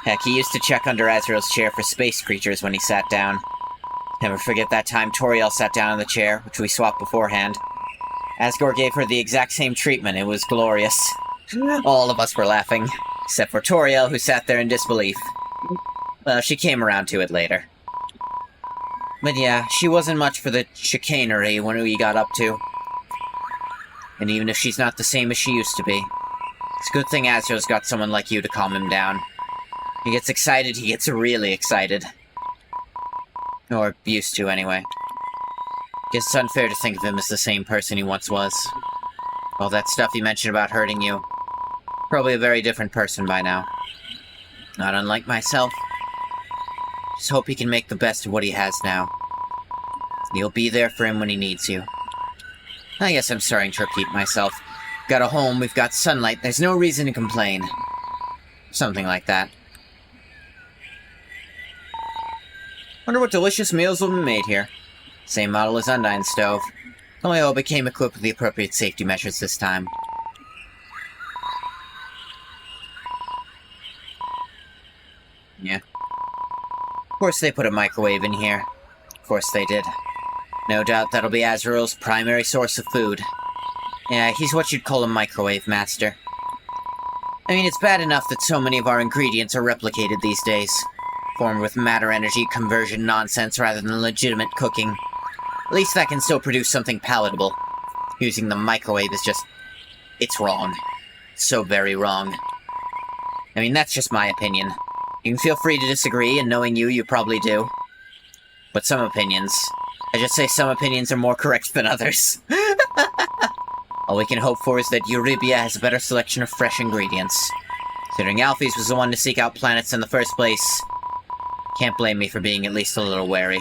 Heck, he used to check under Azrael's chair for space creatures when he sat down. Never forget that time Toriel sat down in the chair, which we swapped beforehand. Asgore gave her the exact same treatment. It was glorious. All of us were laughing, except for Toriel, who sat there in disbelief. Well, she came around to it later. But yeah, she wasn't much for the chicanery when we got up to. And even if she's not the same as she used to be, it's a good thing Azrael's got someone like you to calm him down. He gets excited, he gets really excited. Or used to, anyway. Guess it's unfair to think of him as the same person he once was. All that stuff he mentioned about hurting you. Probably a very different person by now. Not unlike myself. Just hope he can make the best of what he has now. You'll be there for him when he needs you. I guess I'm starting to repeat myself. Got a home, we've got sunlight, there's no reason to complain. Something like that. Wonder what delicious meals will be made here. Same model as Undyne's stove. Only hope it came equipped with the appropriate safety measures this time. Yeah. Of course they put a microwave in here. Of course they did. No doubt that'll be Azrael's primary source of food. Yeah, he's what you'd call a microwave master. I mean, it's bad enough that so many of our ingredients are replicated these days. Formed with matter-energy conversion nonsense rather than legitimate cooking. At least that can still produce something palatable. Using the microwave is just... it's wrong. So very wrong. I mean, that's just my opinion. You can feel free to disagree, and knowing you, you probably do. But some opinions... I just say some opinions are more correct than others. All we can hope for is that Eurybia has a better selection of fresh ingredients. Considering Alphys was the one to seek out planets in the first place, can't blame me for being at least a little wary.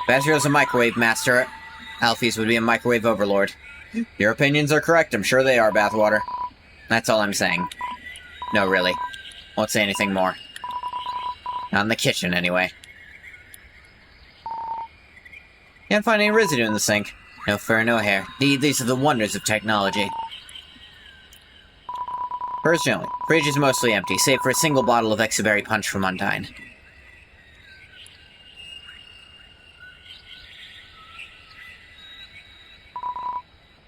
If Azrael's a microwave master, Alphys would be a microwave overlord. Your opinions are correct, I'm sure they are, Bathwater. That's all I'm saying. No, really. Won't say anything more. Not in the kitchen, anyway. Can't find any residue in the sink. No fur, no hair. These are the wonders of technology. First gently. Fridge is mostly empty, save for a single bottle of Exaberry Punch from Undyne.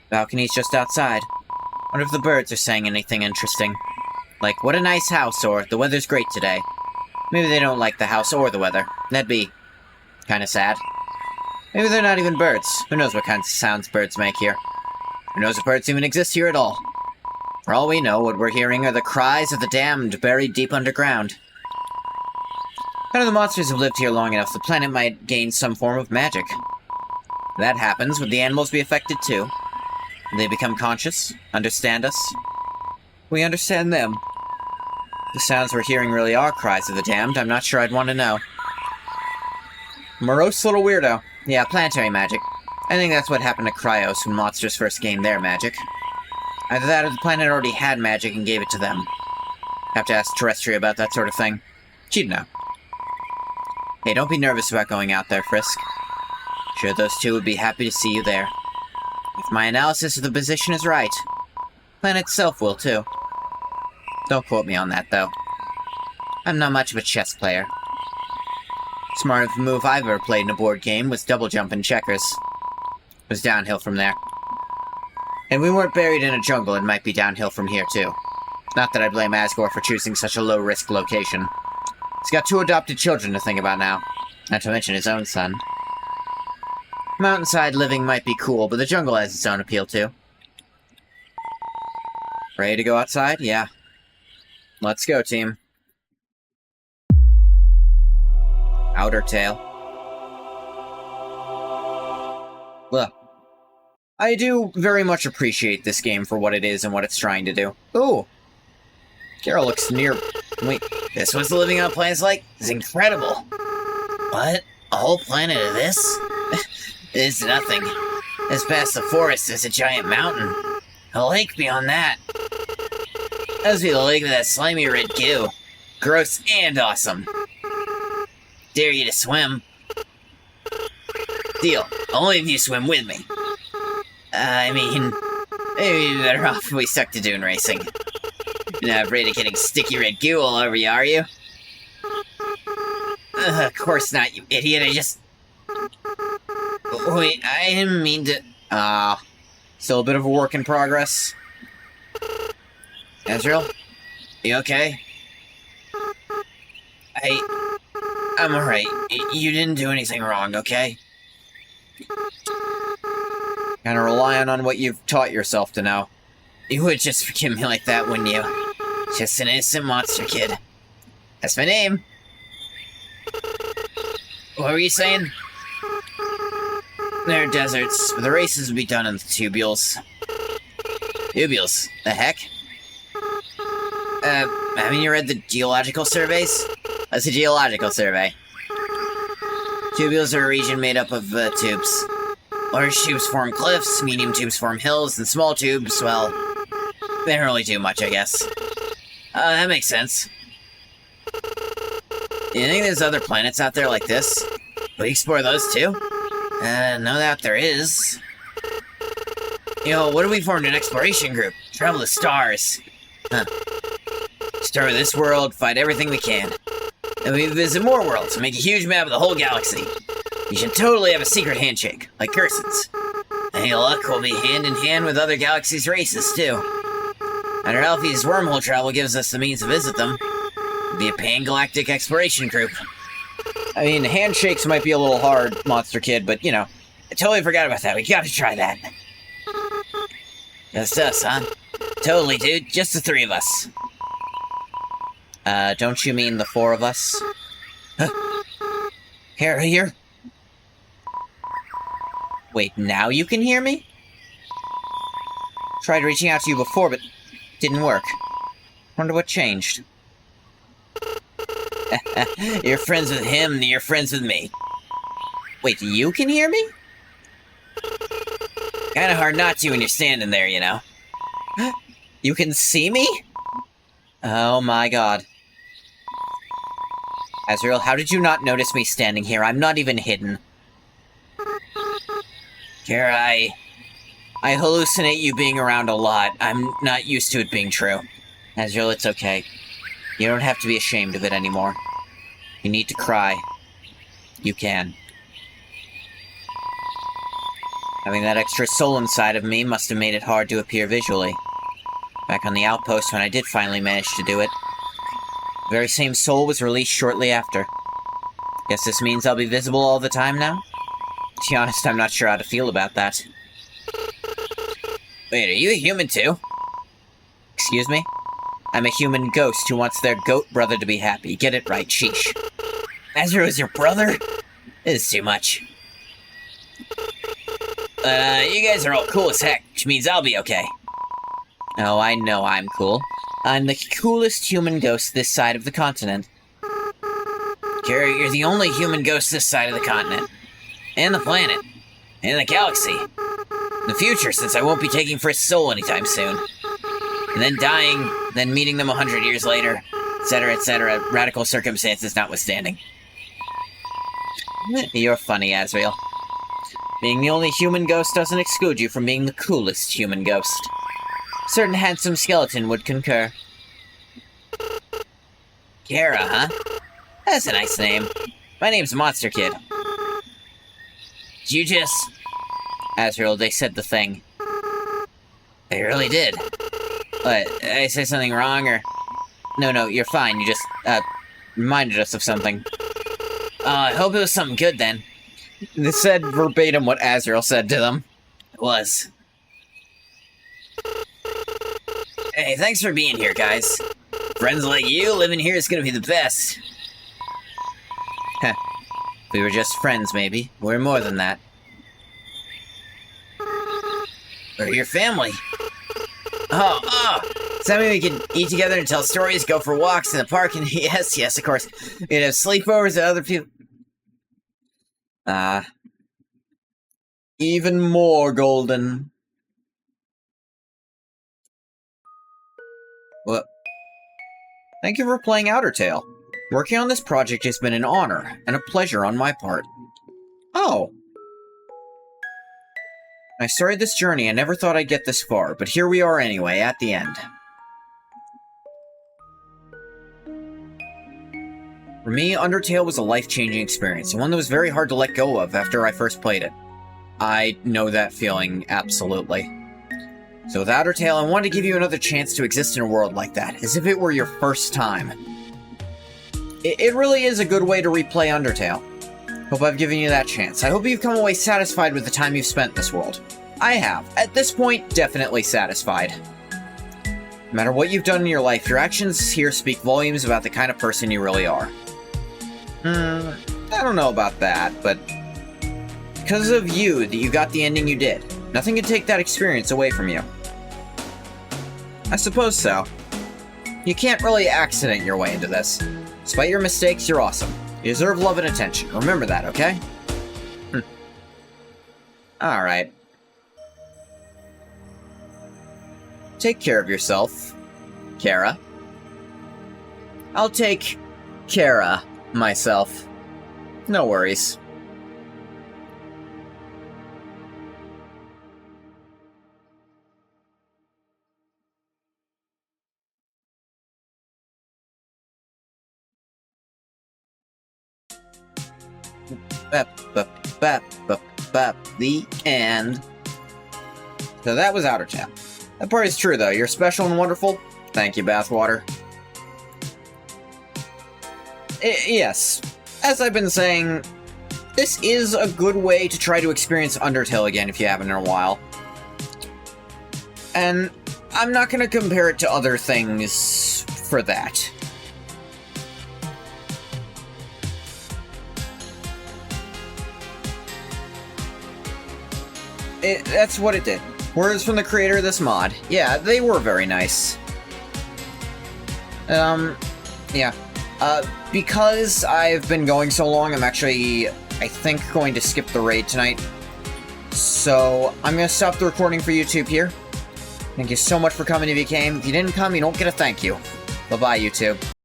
Balcony's just outside. Wonder if the birds are saying anything interesting. Like, what a nice house, or the weather's great today. Maybe they don't like the house or the weather. That'd be kinda sad. Maybe they're not even birds. Who knows what kinds of sounds birds make here? Who knows if birds even exist here at all? For all we know, what we're hearing are the cries of the damned buried deep underground. None of the monsters have lived here long enough, the planet might gain some form of magic. If that happens, would the animals be affected too? Would they become conscious? Understand us? We understand them. If the sounds we're hearing really are cries of the damned, I'm not sure I'd want to know. Morose little weirdo. Yeah, planetary magic. I think that's what happened to Cryos when monsters first gained their magic. Either that or the planet already had magic and gave it to them. Have to ask Terrestria about that sort of thing. She'd know. Hey, don't be nervous about going out there, Frisk. Sure, those two would be happy to see you there. If my analysis of the position is right, the planet itself will too. Don't quote me on that, though. I'm not much of a chess player. Smartest move I've ever played in a board game was double jump in checkers. It was downhill from there. And we weren't buried in a jungle, it might be downhill from here too. Not that I blame Asgore for choosing such a low-risk location. He's got 2 adopted children to think about now, not to mention his own son. Mountainside living might be cool, but the jungle has its own appeal too. Ready to go outside? Yeah. Let's go, team. OUTERTALE. Look. I do very much appreciate this game for what it is and what it's trying to do. Ooh! Carol looks near... Wait, This was living on planets like? It's incredible. What? A whole planet of this? It's nothing. Just past the forest is a giant mountain. A lake beyond that. Must be the lake with that slimy red goo. Gross and awesome. Dare you to swim. Deal. Only if you swim with me. I mean, maybe you'd be better off if we stuck to dune racing. You're not afraid of getting sticky red goo all over you, are you? Of course not, you idiot. I just... Wait, I didn't mean to... still a bit of a work in progress. Ezreal? You okay? I'm alright. You didn't do anything wrong, okay? Kinda relying on what you've taught yourself to know. You would just forgive me like that, wouldn't you? Just an innocent monster kid. That's my name. What were you saying? There are deserts, but the races would be done in the tubules. Tubules? The heck? Haven't you read the geological surveys? That's a geological survey. Tubules are a region made up of tubes. Large tubes form cliffs, medium tubes form hills, and small tubes, well, they don't really do much, I guess. That makes sense. You think there's other planets out there like this? Will you explore those too? No doubt there is. You know, what if we formed an exploration group? Travel the stars. Start with this world, find everything we can. Then we visit more worlds, make a huge map of the whole galaxy. You should totally have a secret handshake, like Gerson's. Any luck, we'll be hand in hand with other galaxies' races, too. And our Alfie's wormhole travel gives us the means to visit them. It'll be a pan-galactic exploration group. I mean, handshakes might be a little hard, Monster Kid, but, you know. I totally forgot about that. We gotta try that. Just us, huh? Totally, dude. Just the 3 of us. Don't you mean the 4 of us? Here? Wait, now you can hear me? Tried reaching out to you before, but didn't work. Wonder what changed. You're friends with him, you're friends with me. Wait, you can hear me? Kinda hard not to when you're standing there, you know. You can see me? Oh my god. Azrael, how did you not notice me standing here? I'm not even hidden. Kara, I hallucinate you being around a lot. I'm not used to it being true. Azrael, it's okay. You don't have to be ashamed of it anymore. You need to cry. You can. Having that extra soul inside of me must have made it hard to appear visually. Back on the outpost when I did finally manage to do it, the very same soul was released shortly after. Guess this means I'll be visible all the time now? To be honest, I'm not sure how to feel about that. Wait, are you a human too? Excuse me? I'm a human ghost who wants their goat brother to be happy. Get it right, sheesh. Azrael is your brother? This is too much. You guys are all cool as heck, which means I'll be okay. Oh, I know I'm cool. I'm the coolest human ghost this side of the continent. Kara, you're the only human ghost this side of the continent. And the planet. And the galaxy. In the future, since I won't be taking Frisk's soul anytime soon. And then dying, then meeting them 100 years later, etc., radical circumstances notwithstanding. You're funny, Azrael. Being the only human ghost doesn't exclude you from being the coolest human ghost. A certain handsome skeleton would concur. Kara, huh? That's a nice name. My name's Monster Kid. Did you just... Azrael, they said the thing. They really did. What, did I say something wrong, or... No, you're fine, you just, reminded us of something. I hope it was something good then. They said verbatim what Azrael said to them. It was. Hey, thanks for being here, guys. Friends like you living here is gonna be the best. Heh. We were just friends, maybe. We're more than that. We're your family. Oh. Does that mean we can eat together and tell stories, go for walks in the park, and yes, of course. We'd have sleepovers at other people. Even more golden. Well, thank you for playing OUTERTALE. Working on this project has been an honor and a pleasure on my part. Oh. When I started this journey, I never thought I'd get this far, but here we are anyway, at the end. For me, Undertale was a life-changing experience, and one that was very hard to let go of after I first played it. I know that feeling, absolutely. So with OUTERTALE, I wanted to give you another chance to exist in a world like that, as if it were your first time. It really is a good way to replay Undertale. Hope I've given you that chance. I hope you've come away satisfied with the time you've spent in this world. I have. At this point, definitely satisfied. No matter what you've done in your life, your actions here speak volumes about the kind of person you really are. I don't know about that, but... because of you that you got the ending you did. Nothing can take that experience away from you. I suppose so. You can't really accident your way into this. Despite your mistakes, you're awesome. You deserve love and attention. Remember that, okay? Alright. Take care of yourself, Kara. I'll take Kara myself. No worries. The end. So that was OUTERTALE. That part is true, though. You're special and wonderful. Thank you, Bathwater. Yes. As I've been saying, this is a good way to try to experience Undertale again if you haven't in a while. And I'm not going to compare it to other things for that. That's what it did. Words from the creator of this mod. Yeah, they were very nice. Yeah. Because I've been going so long, I'm actually, I think, going to skip the raid tonight. So, I'm going to stop the recording for YouTube here. Thank you so much for coming if you came. If you didn't come, you don't get a thank you. Bye-bye, YouTube.